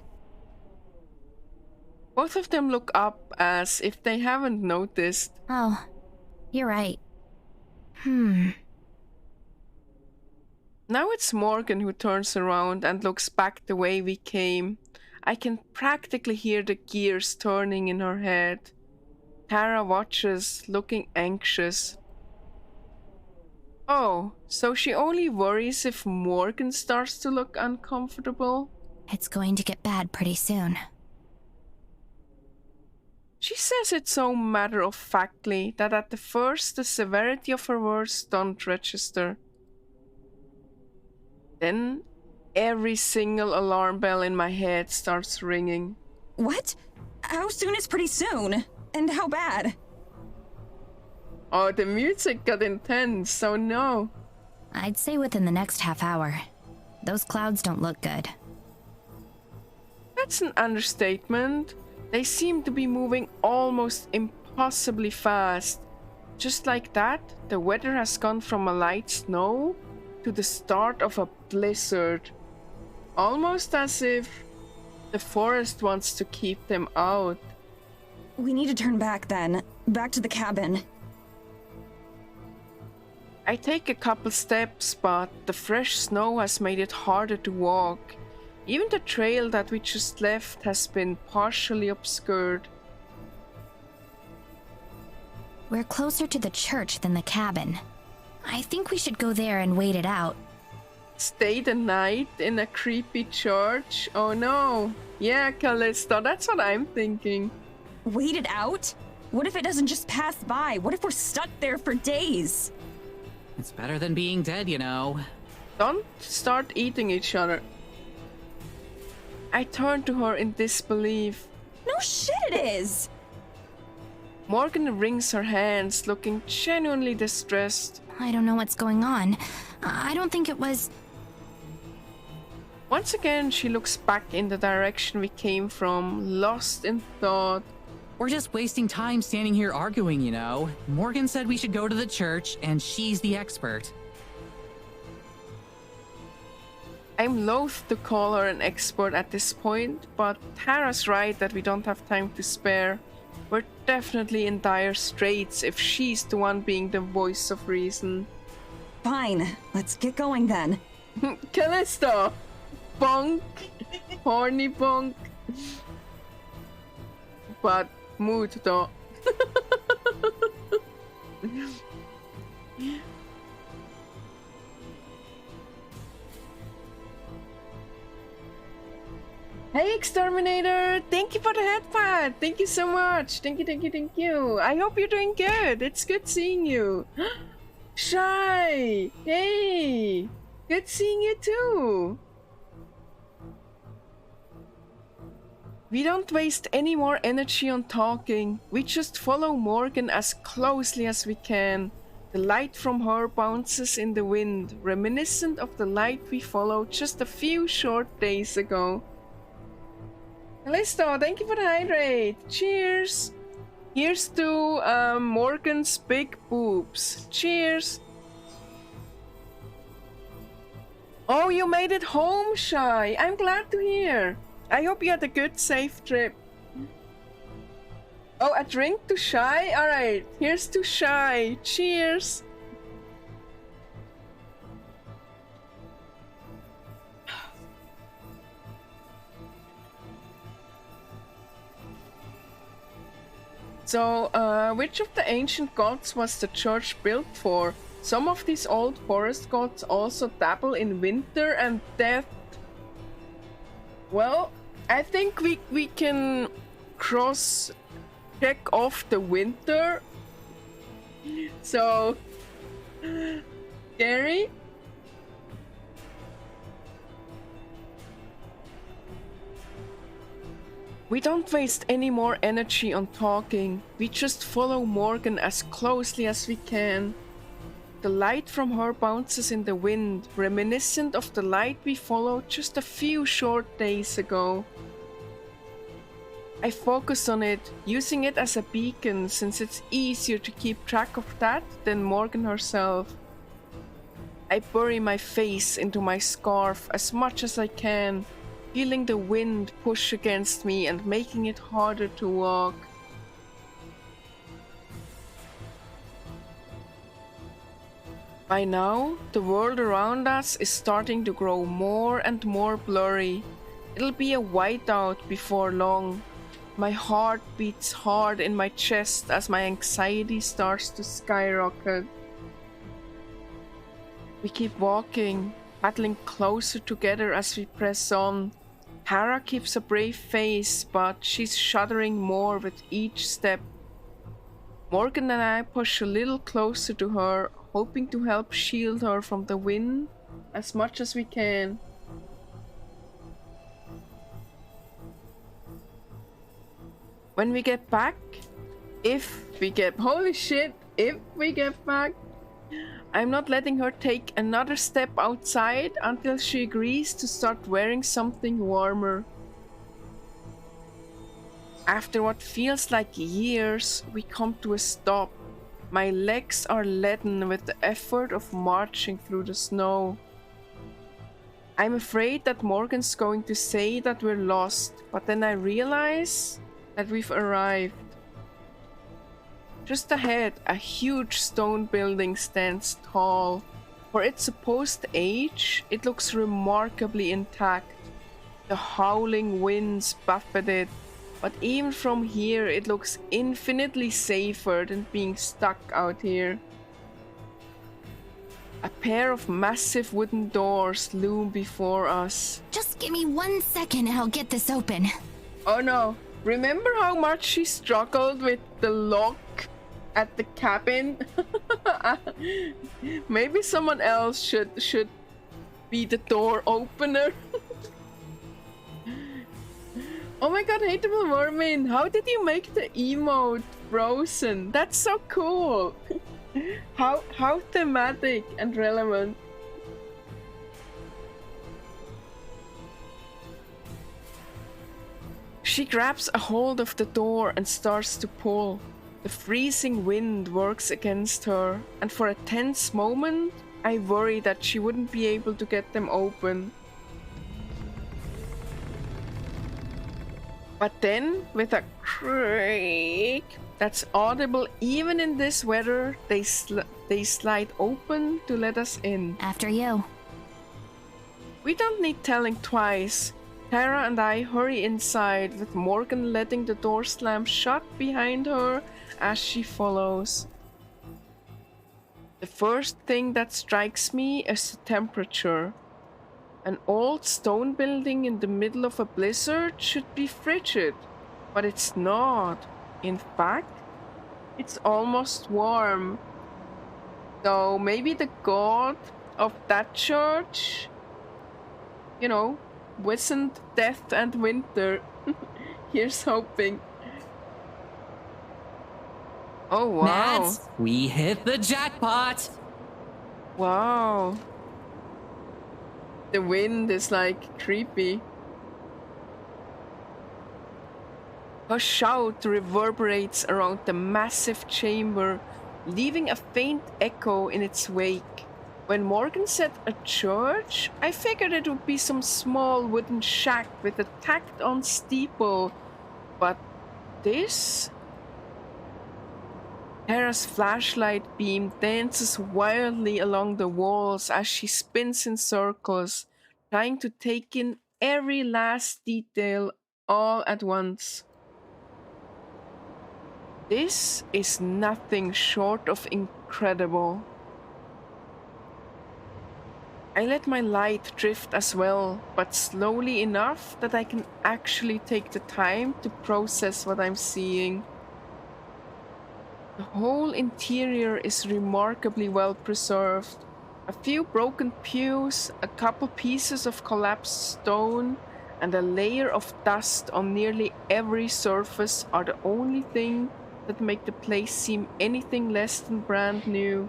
Speaker 1: Both of them look up as if they haven't noticed.
Speaker 5: Oh, you're right.
Speaker 1: Now it's Morgan who turns around and looks back the way we came. I can practically hear the gears turning in her head. Tara watches, looking anxious. Oh, so she only worries if Morgan starts to look uncomfortable?
Speaker 5: It's going to get bad pretty soon.
Speaker 1: She says it so matter-of-factly that at the first the severity of her words don't register. Then every single alarm bell in my head starts ringing.
Speaker 3: What? How soon is pretty soon? And how bad?
Speaker 1: Oh, the music got intense, so no.
Speaker 5: I'd say within the next half hour. Those clouds don't look good.
Speaker 1: That's an understatement. They seem to be moving almost impossibly fast. Just like that, the weather has gone from a light snow to the start of a blizzard. Almost as if the forest wants to keep them out.
Speaker 3: We need to turn back then. Back to the cabin.
Speaker 1: I take a couple steps, but the fresh snow has made it harder to walk. Even the trail that we just left has been partially obscured.
Speaker 5: We're closer to the church than the cabin. I think we should go there and wait it out.
Speaker 1: Stay the night in a creepy church? Oh no. Yeah, Callista, that's what I'm thinking.
Speaker 3: Wait it out? What if it doesn't just pass by? What if we're stuck there for days?
Speaker 4: It's better than being dead, you know.
Speaker 1: Don't start eating each other. I turn to her in disbelief.
Speaker 3: No shit it is!
Speaker 1: Morgan wrings her hands, looking genuinely distressed.
Speaker 5: I don't know what's going on. I don't think it was...
Speaker 1: Once again, she looks back in the direction we came from, lost in thought.
Speaker 4: We're just wasting time standing here arguing, you know. Morgan said we should go to the church, and she's the expert.
Speaker 1: I'm loath to call her an expert at this point, but Tara's right that we don't have time to spare. We're definitely in dire straits if she's the one being the voice of reason.
Speaker 3: Fine, let's get going then.
Speaker 1: Callista! Bonk! Horny bonk! But mood though. Hey Exterminator! Thank you for the headpad! Thank you so much! Thank you, thank you, thank you! I hope you're doing good! It's good seeing you! Shy! Hey! Good seeing you too! We don't waste any more energy on talking. We just follow Morgan as closely as we can. The light from her bounces in the wind, reminiscent of the light we followed just a few short days ago. Callisto, thank you for the hydrate. Cheers. Here's to Morgan's big boobs. Cheers. Oh, you made it home, Shy. I'm glad to hear. I hope you had a good, safe trip. Oh, a drink to Shy? Alright, here's to Shy. Cheers. So, which of the ancient gods was the church built for? Some of these old forest gods also dabble in winter and death. Well, I think we can check off the winter. So, Gary? We don't waste any more energy on talking. We just follow Morgan as closely as we can. The light from her bounces in the wind, reminiscent of the light we followed just a few short days ago. I focus on it, using it as a beacon since it's easier to keep track of that than Morgan herself. I bury my face into my scarf as much as I can, feeling the wind push against me and making it harder to walk. By now, the world around us is starting to grow more and more blurry. It'll be a whiteout before long. My heart beats hard in my chest as my anxiety starts to skyrocket. We keep walking, paddling closer together as we press on. Tara keeps a brave face, but she's shuddering more with each step. Morgan and I push a little closer to her, hoping to help shield her from the wind as much as we can. When we get back, if we get back, I'm not letting her take another step outside until she agrees to start wearing something warmer. After what feels like years, we come to a stop. My legs are leaden with the effort of marching through the snow. I'm afraid that Morgan's going to say that we're lost, but then I realize that we've arrived. Just ahead, a huge stone building stands tall. For its supposed age, it looks remarkably intact. The howling winds buffet it, but even from here it looks infinitely safer than being stuck out here. A pair of massive wooden doors loom before us.
Speaker 5: Just give me 1 second and I'll get this open.
Speaker 1: Oh no, remember how much she struggled with the lock at the cabin? Maybe someone else should be the door opener. Oh my god, Hateable Merman, how did you make the emote frozen? That's so cool. How thematic and relevant. She grabs a hold of the door and starts to pull. The freezing wind works against her, and for a tense moment, I worry that she wouldn't be able to get them open. But then, with a creak that's audible even in this weather, they slide open to let us in.
Speaker 5: After you.
Speaker 1: We don't need telling twice. Tara and I hurry inside, with Morgan letting the door slam shut behind her as she follows. The first thing that strikes me is the temperature. An old stone building in the middle of a blizzard should be frigid, but it's not. In fact, it's almost warm. So maybe the god of that church, you know, wizened death and winter. Here's hoping. Oh wow.
Speaker 4: Mads, we hit the jackpot!
Speaker 1: Wow. The wind is like creepy. Her shout reverberates around the massive chamber, leaving a faint echo in its wake. When Morgan said a church, I figured it would be some small wooden shack with a tacked-on steeple. But this? Tara's flashlight beam dances wildly along the walls as she spins in circles, trying to take in every last detail all at once. This is nothing short of incredible. I let my light drift as well, but slowly enough that I can actually take the time to process what I'm seeing. The whole interior is remarkably well preserved. A few broken pews, a couple pieces of collapsed stone, and a layer of dust on nearly every surface are the only thing that make the place seem anything less than brand new.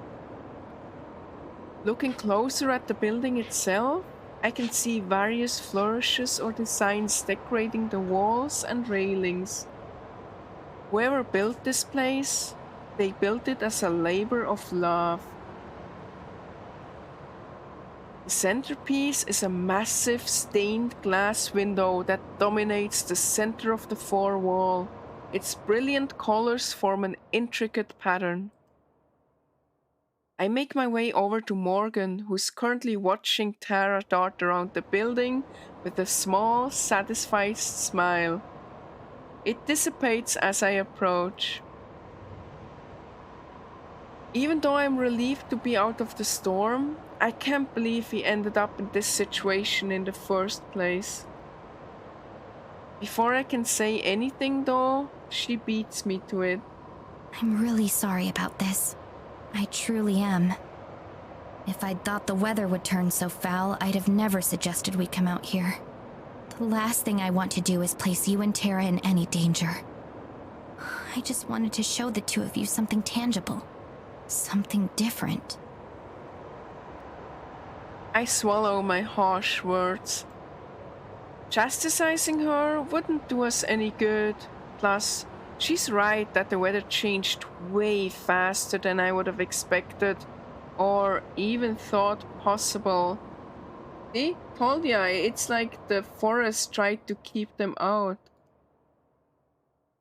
Speaker 1: Looking closer at the building itself, I can see various flourishes or designs decorating the walls and railings. Whoever built this place, they built it as a labor of love. The centerpiece is a massive stained glass window that dominates the center of the fore wall. Its brilliant colors form an intricate pattern. I make my way over to Morgan, who's currently watching Tara dart around the building with a small, satisfied smile. It dissipates as I approach. Even though I'm relieved to be out of the storm, I can't believe he ended up in this situation in the first place. Before I can say anything though, she beats me to it.
Speaker 5: I'm really sorry about this. I truly am. If I'd thought the weather would turn so foul, I'd have never suggested we come out here. The last thing I want to do is place you and Tara in any danger. I just wanted to show the two of you something tangible. Something different.
Speaker 1: I swallow my harsh words. Chastising her wouldn't do us any good. Plus, she's right that the weather changed way faster than I would have expected or even thought possible. See? Told ya, it's like the forest tried to keep them out.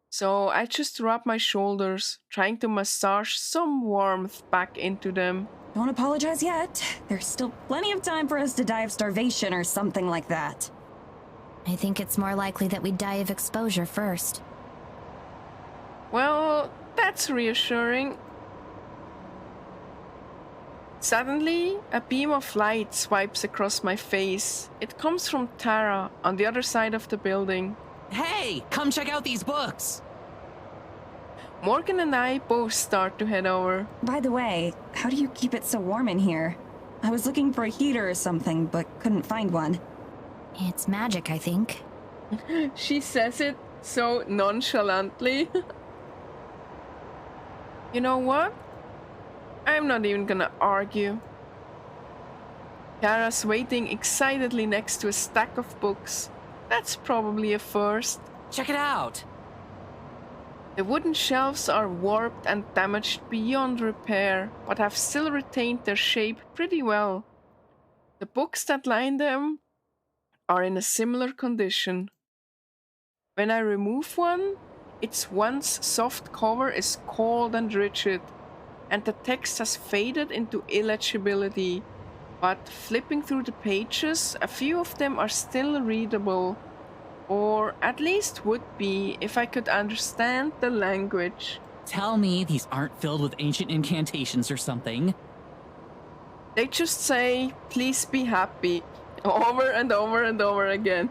Speaker 1: So I just rub my shoulders, trying to massage some warmth back into them.
Speaker 3: Don't apologize yet. There's still plenty of time for us to die of starvation or something like that.
Speaker 5: I think it's more likely that we die of exposure first.
Speaker 1: Well, that's reassuring. Suddenly, a beam of light swipes across my face. It comes from Tara, on the other side of the building.
Speaker 4: Hey, come check out these books!
Speaker 1: Morgan and I both start to head over.
Speaker 3: By the way, how do you keep it so warm in here? I was looking for a heater or something, but couldn't find one.
Speaker 5: It's magic, I think.
Speaker 1: She says it so nonchalantly. You know what? I'm not even gonna argue. Tara's waiting excitedly next to a stack of books. That's probably a first.
Speaker 4: Check it out!
Speaker 1: The wooden shelves are warped and damaged beyond repair, but have still retained their shape pretty well. The books that line them are in a similar condition. When I remove one, its once soft cover is cold and rigid, and the text has faded into illegibility. But flipping through the pages, a few of them are still readable. Or at least would be if I could understand the language.
Speaker 4: Tell me these aren't filled with ancient incantations or something.
Speaker 1: They just say, please be happy, over and over and over again.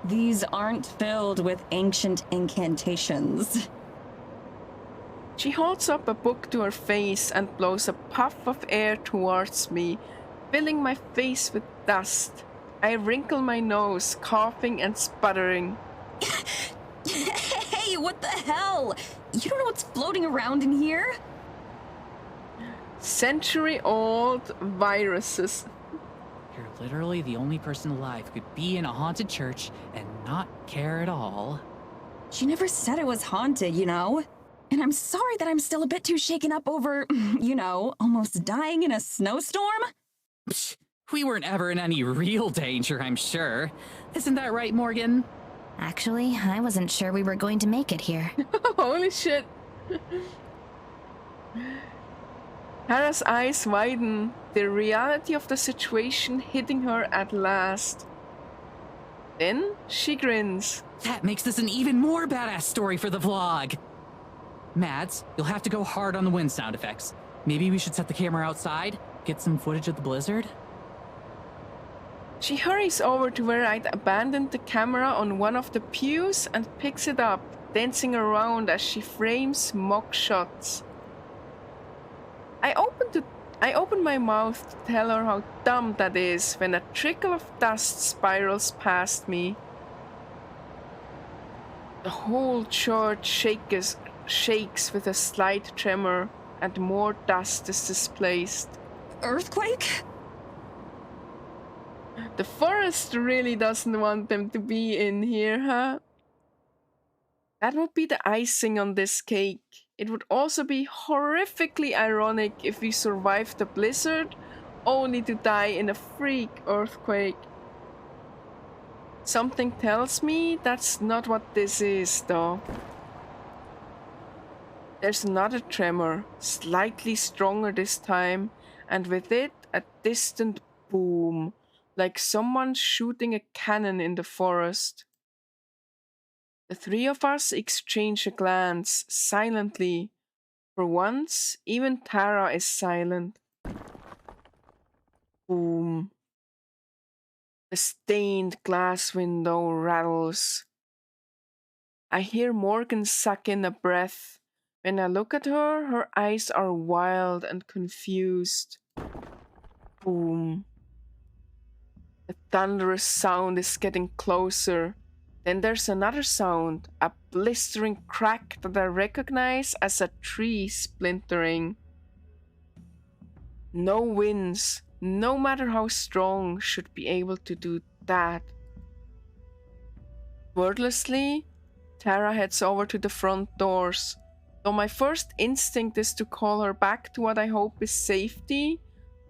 Speaker 3: These aren't filled with ancient incantations.
Speaker 1: She holds up a book to her face and blows a puff of air towards me, filling my face with dust. I wrinkle my nose, coughing and sputtering.
Speaker 3: Hey, what the hell? You don't know what's floating around in here?
Speaker 1: Century-old viruses.
Speaker 4: You're literally the only person alive who could be in a haunted church and not care at all.
Speaker 3: She never said it was haunted, you know? And I'm sorry that I'm still a bit too shaken up over, almost dying in a snowstorm.
Speaker 4: Psh, we weren't ever in any real danger, I'm sure. Isn't that right, Morgan?
Speaker 5: Actually, I wasn't sure we were going to make it here.
Speaker 1: Holy shit. Hannah's eyes widen, the reality of the situation hitting her at last. Then she grins.
Speaker 4: That makes this an even more badass story for the vlog. Mads, you'll have to go hard on the wind sound effects. Maybe we should set the camera outside, get some footage of the blizzard?
Speaker 1: She hurries over to where I'd abandoned the camera on one of the pews and picks it up, dancing around as she frames mock shots. I open my mouth to tell her how dumb that is when a trickle of dust spirals past me. The whole church shakes with a slight tremor, and more dust is displaced.
Speaker 3: Earthquake?
Speaker 1: The forest really doesn't want them to be in here, huh? That would be the icing on this cake. It would also be horrifically ironic if we survived the blizzard only to die in a freak earthquake. Something tells me that's not what this is, though. There's another tremor, slightly stronger this time, and with it, a distant boom, like someone shooting a cannon in the forest. The three of us exchange a glance, silently. For once, even Tara is silent. Boom. The stained glass window rattles. I hear Morgan suck in a breath. When I look at her, her eyes are wild and confused. Boom. The thunderous sound is getting closer. Then there's another sound, a blistering crack that I recognize as a tree splintering. No winds, no matter how strong, should be able to do that. Wordlessly, Tara heads over to the front doors. Though my first instinct is to call her back to what I hope is safety,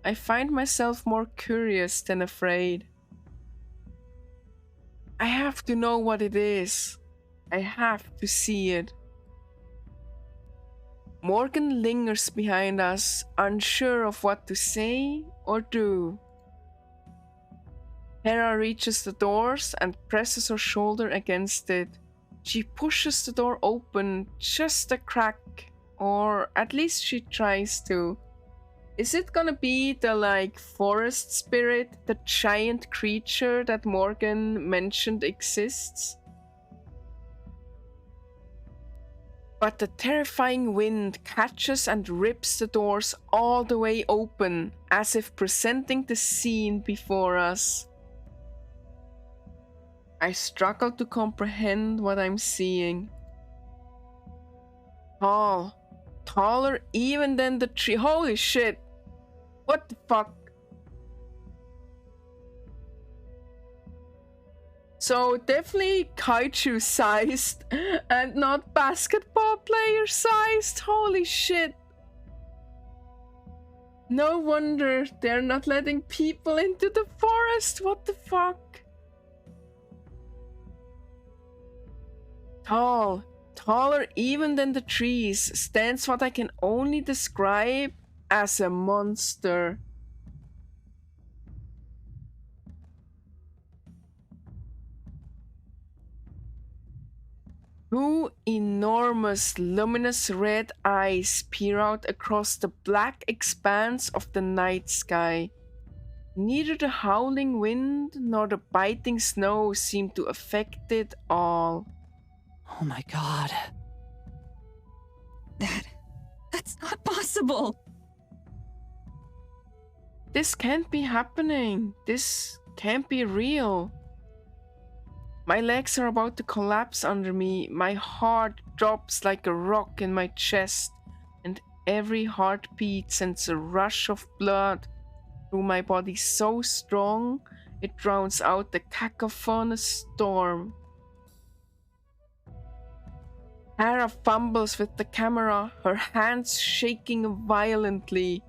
Speaker 1: I find myself more curious than afraid. I have to know what it is. I have to see it. Morgan lingers behind us, unsure of what to say or do. Hera reaches the doors and presses her shoulder against it. She pushes the door open just a crack, or at least she tries to. Is it gonna be the forest spirit, the giant creature that Morgan mentioned exists? But the terrifying wind catches and rips the doors all the way open, as if presenting the scene before us. I struggle to comprehend what I'm seeing. Tall. Taller even than the tree. Holy shit! What the fuck? So definitely kaiju sized and not basketball player sized. Holy shit. No wonder they're not letting people into the forest. What the fuck? Tall, taller even than the trees, stands what I can only describe as a monster. Two enormous, luminous red eyes peer out across the black expanse of the night sky. Neither the howling wind nor the biting snow seem to affect it all.
Speaker 4: Oh my god.
Speaker 3: That's not possible.
Speaker 1: This can't be happening. This can't be real. My legs are about to collapse under me. My heart drops like a rock in my chest, and every heartbeat sends a rush of blood through my body so strong it drowns out the cacophonous storm. Hera fumbles with the camera, her hands shaking violently.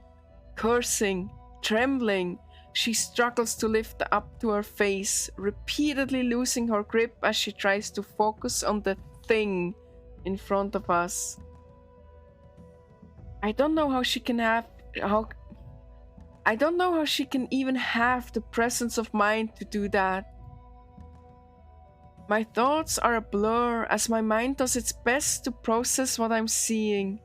Speaker 1: Cursing, trembling, she struggles to lift it up to her face, repeatedly losing her grip as she tries to focus on the thing in front of us. I don't know how she can even have the presence of mind to do that. My thoughts are a blur as my mind does its best to process what I'm seeing.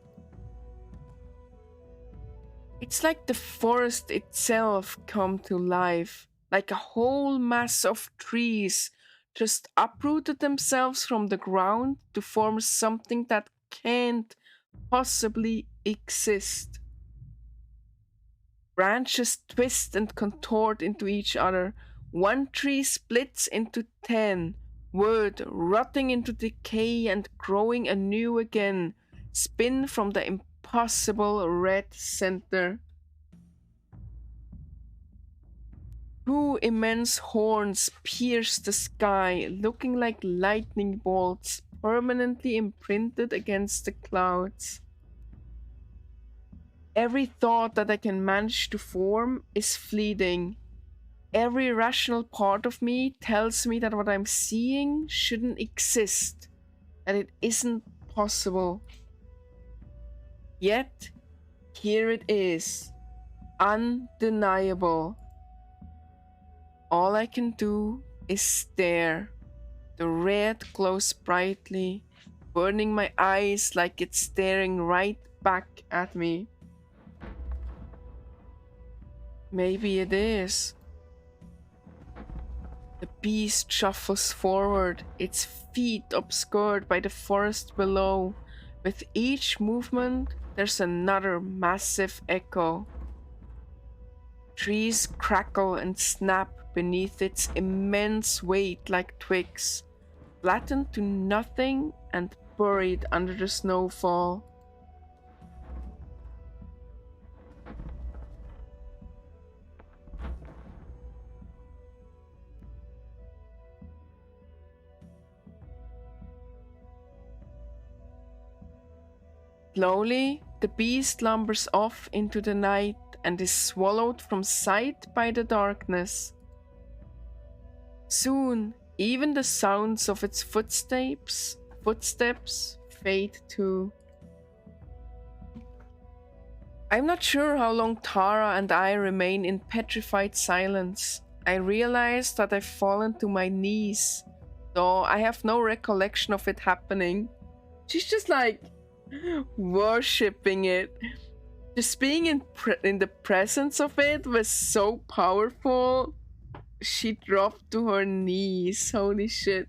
Speaker 1: It's like the forest itself come to life, like a whole mass of trees just uprooted themselves from the ground to form something that can't possibly exist. Branches twist and contort into each other. One tree splits into 10, wood rotting into decay and growing anew again, spin from the impossible red center. Two immense horns pierce the sky, looking like lightning bolts permanently imprinted against the clouds. Every thought that I can manage to form is fleeting. Every rational part of me tells me that what I'm seeing shouldn't exist, that it isn't possible. Yet, here it is, undeniable. All I can do is stare. The red glows brightly, burning my eyes like it's staring right back at me. Maybe it is. The beast shuffles forward, its feet obscured by the forest below. With each movement, there's another massive echo. Trees crackle and snap beneath its immense weight like twigs, flattened to nothing and buried under the snowfall. Slowly, the beast lumbers off into the night and is swallowed from sight by the darkness. Soon, even the sounds of its footsteps fade too. I'm not sure how long Tara and I remain in petrified silence. I realize that I've fallen to my knees, though I have no recollection of it happening. She's just like worshipping it. Just being in the presence of it was so powerful. She dropped to her knees. Holy shit.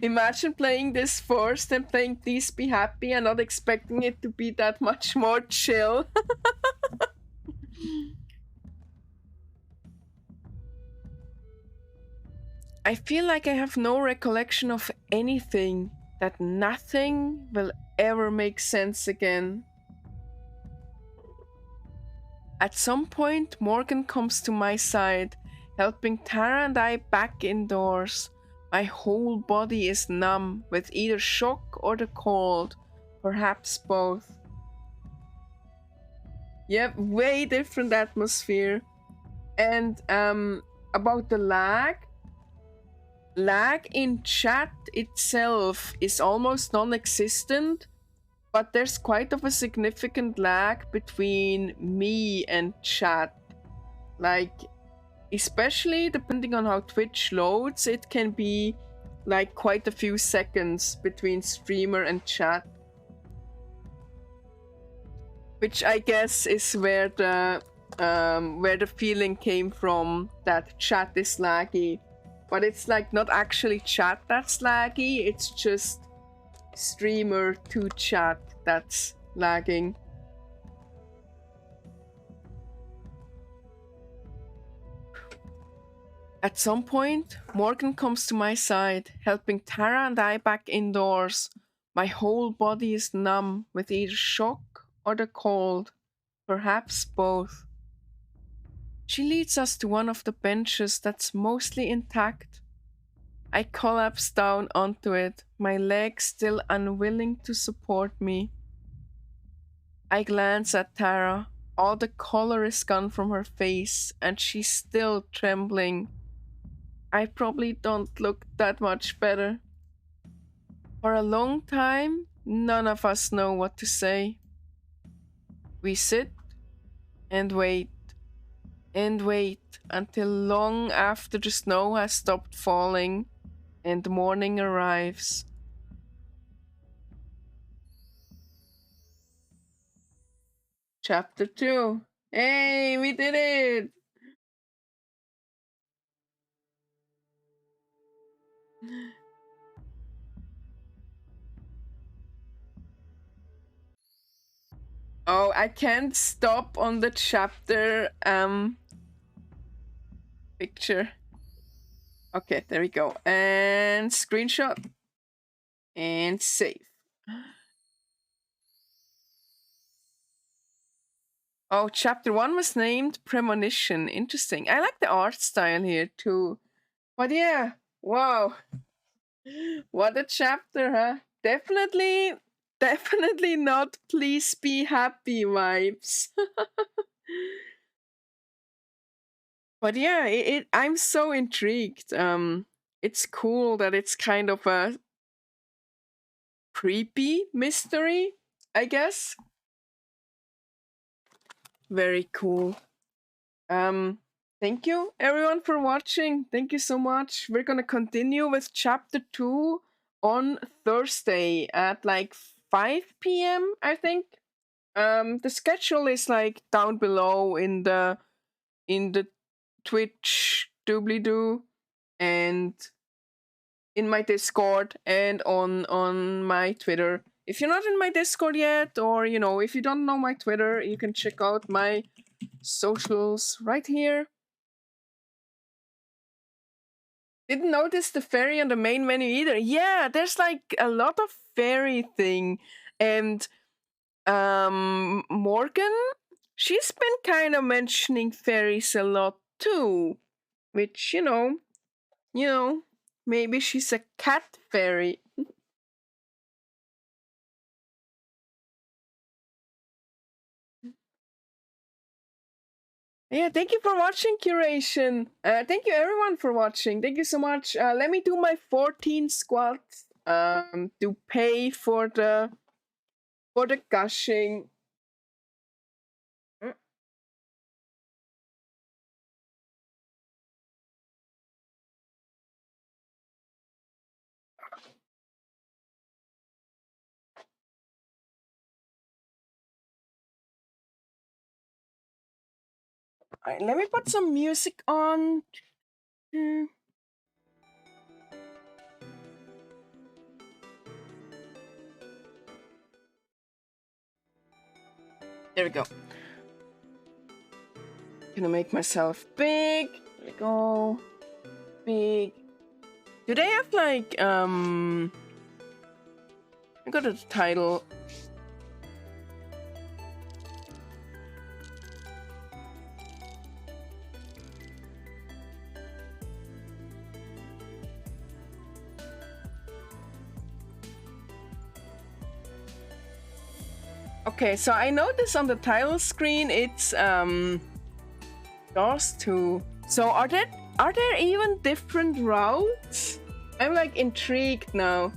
Speaker 1: Imagine playing this first and playing Please Be Happy and not expecting it to be that much more chill. I feel like I have no recollection of anything, that nothing will ever make sense again. At some point, Morgan comes to my side, helping Tara and I back indoors. My whole body is numb with either shock or the cold, perhaps both. Yep, way different atmosphere. And about the lag in chat itself is almost non-existent, but there's quite of a significant lag between me and chat. Like, especially depending on how Twitch loads, it can be like quite a few seconds between streamer and chat. Which I guess is where the feeling came from that chat is laggy. But it's like not actually chat that's laggy, it's just streamer to chat that's lagging. At some point, Morgan comes to my side, helping Tara and I back indoors. My whole body is numb with either shock or the cold, perhaps both. She leads us to one of the benches that's mostly intact. I collapse down onto it, my legs still unwilling to support me. I glance at Tara. All the color is gone from her face, and she's still trembling. I probably don't look that much better. For a long time, none of us know what to say. We sit and wait until long after the snow has stopped falling and morning arrives. Chapter 2. Hey, we did it! Oh, I can't stop on the chapter picture. Okay, there we go. And screenshot. And save. Oh, chapter 1 was named Premonition. Interesting. I like the art style here too. But yeah, wow. What a chapter, huh? Definitely not please be happy vibes. But yeah, I'm so intrigued. It's cool that it's kind of a creepy mystery, I guess. Very cool. Thank you everyone for watching. Thank you so much. We're gonna continue with chapter 2 on Thursday at like 5 p.m. I think. The schedule is like down below in the Twitch doobly-doo and in my Discord and on my Twitter. If you're not in my Discord yet, or you know, if you don't know my Twitter, you can check out my socials right here. Didn't notice the fairy on the main menu either. Yeah, there's like a lot of fairy thing, and Morgan, she's been kind of mentioning fairies a lot too, which you know, maybe she's a cat fairy. Yeah, thank you for watching, Curation. Thank you everyone for watching. Thank you so much. Let me do my 14 squats to pay for the gushing. Alright, let me put some music on. There we go. Gonna make myself big. There we go. Big. Do they have like I got the title. Okay, so I noticed on the title screen it's Jaws 2. So are there even different routes? I'm like intrigued now.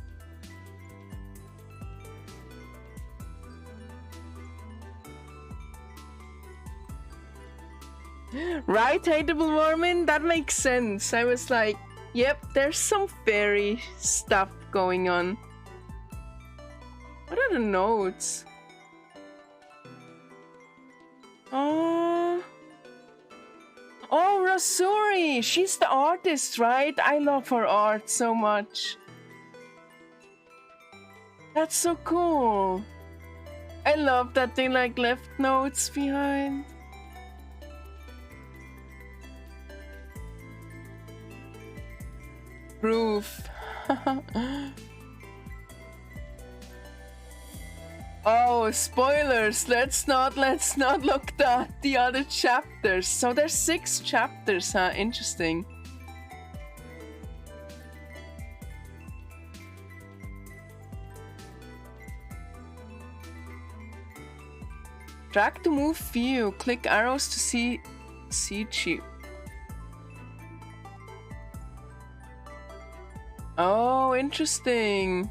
Speaker 1: Right, Hateable Mormon? That makes sense. I was like, yep, there's some fairy stuff going on. What are the notes? Oh, Rasuri! She's the artist, right? I love her art so much. That's so cool. I love that they like left notes behind. Proof. Oh, spoilers! Let's not look at the other chapters. So there's 6 chapters, huh? Interesting. Drag to move view. Click arrows to see chip. Oh, interesting.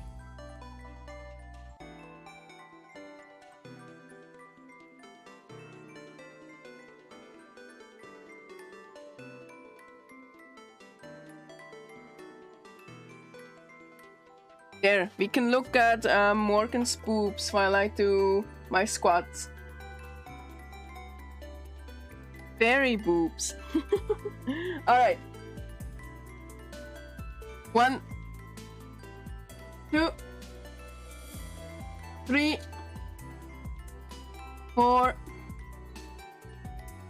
Speaker 1: There, we can look at Morgan's boobs while I do my squats. Fairy boobs. Alright. 1, 2, 3, 4,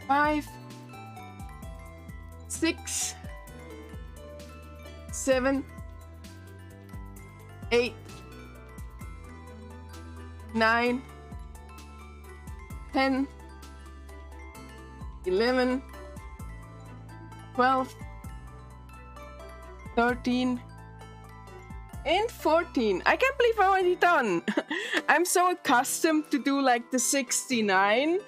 Speaker 1: 5, 6, 7, 8, 9, 10, 11, 12, 13, and 14. I can't believe I'm already done. I'm so accustomed to do like the 69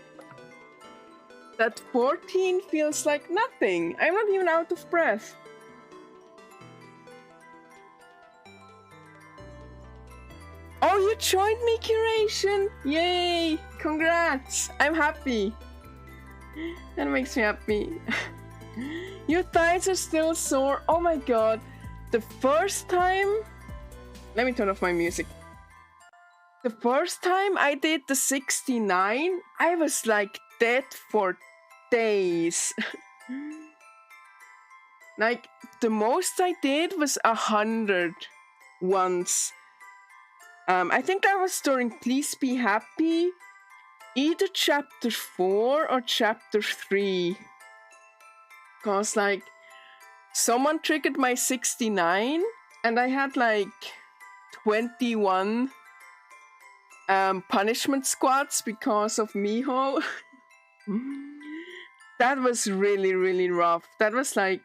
Speaker 1: that 14 feels like nothing. I'm not even out of breath. Oh, you joined me, Curation! Yay! Congrats! I'm happy. That makes me happy. Your thighs are still sore. Oh my god. The first time... Let me turn off my music. The first time I did the 69, I was like dead for days. Like, the most I did was 100 once. I think that was during Please Be Happy, either chapter 4 or chapter 3. Because, like, someone triggered my 69, and I had, like, 21 punishment squats because of Miho. That was really, really rough. That was, like,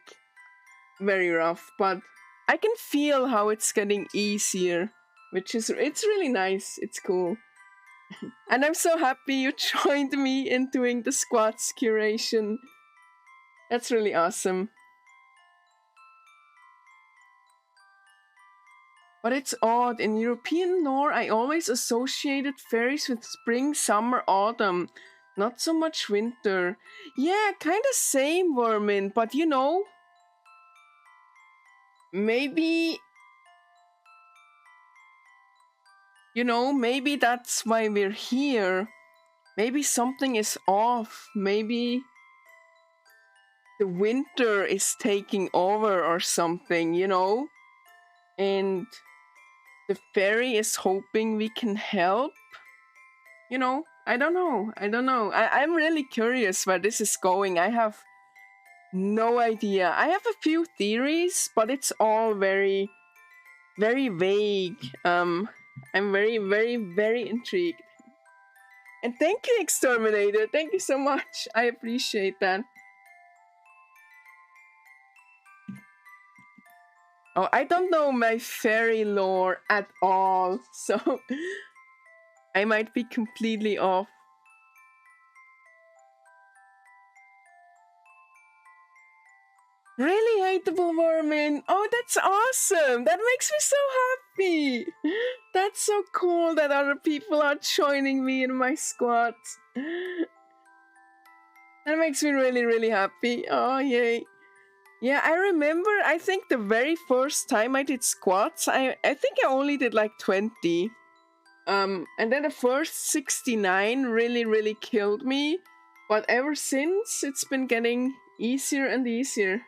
Speaker 1: very rough, but I can feel how it's getting easier, which is, it's really nice. It's cool. And I'm so happy you joined me in doing the squats curation. That's really awesome. But it's odd, in European lore I always associated fairies with spring, summer, autumn. Not so much winter. Yeah, kinda same, Vermin, but you know, maybe... maybe that's why we're here. Maybe something is off. Maybe the winter is taking over or something, And the fairy is hoping we can help. I don't know. I'm really curious where this is going. I have no idea. I have a few theories, but it's all very, very vague. I'm very, very, very intrigued. And thank you, Exterminator. Thank you so much. I appreciate that. Oh, I don't know my fairy lore at all, so I might be completely off. Really hateable Vermin. Oh, that's awesome. That makes me so happy. That's so cool that other people are joining me in my squats. That makes me really, really happy. Oh, yay. Yeah, I remember, I think the very first time I did squats, I think I only did like 20. And then the first 69 really, really killed me. But ever since, it's been getting easier and easier.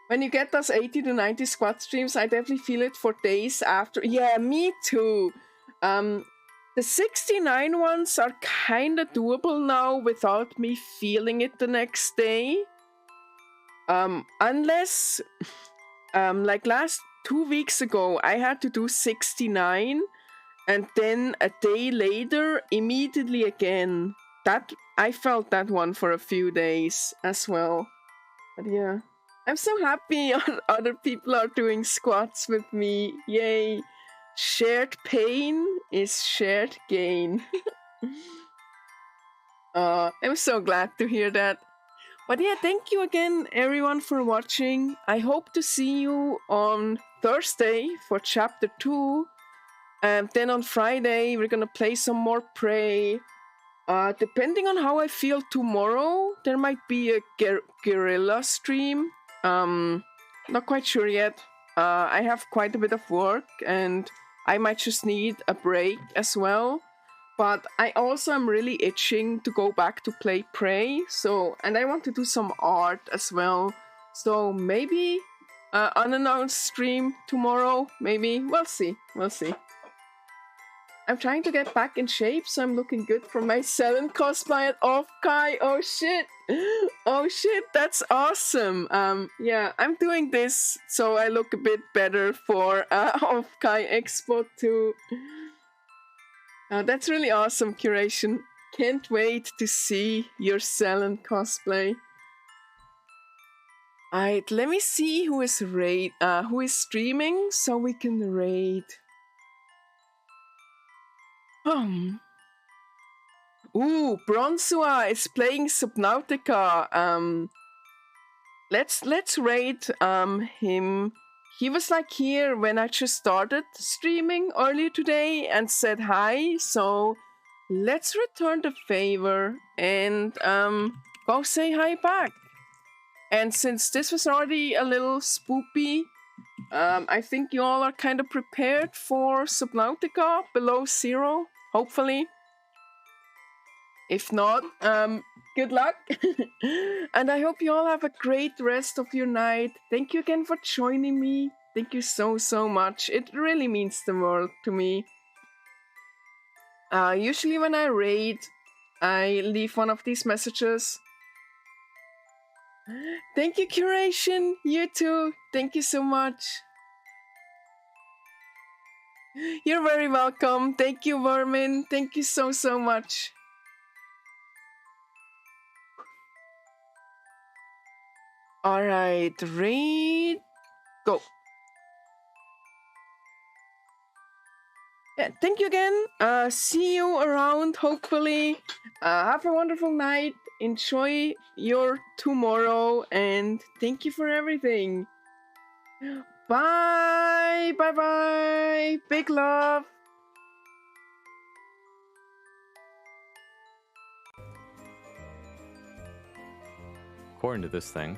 Speaker 1: When you get those 80 to 90 squat streams, I definitely feel it for days after. Yeah, me too. The 69 ones are kinda doable now without me feeling it the next day. Unless, like last 2 weeks ago, I had to do 69, and then a day later, immediately again. I felt that one for a few days as well. But yeah, I'm so happy other people are doing squats with me. Yay! Shared pain is shared gain. I'm so glad to hear that. But yeah, thank you again, everyone, for watching. I hope to see you on Thursday for Chapter 2. And then on Friday, we're gonna play some more Prey. Depending on how I feel tomorrow, there might be a guerrilla stream. Not quite sure yet. I have quite a bit of work, and I might just need a break as well. But I also am really itching to go back to play Prey, and I want to do some art as well. So maybe unannounced stream tomorrow, maybe. We'll see. I'm trying to get back in shape, so I'm looking good for my Selen cosplay at Offkai. Oh shit, that's awesome. Yeah, I'm doing this so I look a bit better for Offkai Expo too. That's really awesome, Curation. can't wait to see your Cellen cosplay. Alright, let me see who is streaming so we can raid. Ooh, Bronsua is playing Subnautica. Let's raid him. He was like here when I just started streaming earlier today and said hi, so let's return the favor and go say hi back. And since this was already a little spoopy, I think you all are kind of prepared for Subnautica below zero, hopefully. If not, good luck. And I hope you all have a great rest of your night. Thank you again for joining me. Thank you so much. It really means the world to me. Usually when I raid, I leave one of these messages. Thank you, Curation. You too. Thank you so much. You're very welcome. Thank you, Vermin. Thank you so much. Alright, raid. Go. Yeah, thank you again. See you around, hopefully. Have a wonderful night. Enjoy your tomorrow. And thank you for everything. Bye. Bye. Big love.
Speaker 14: According to this thing,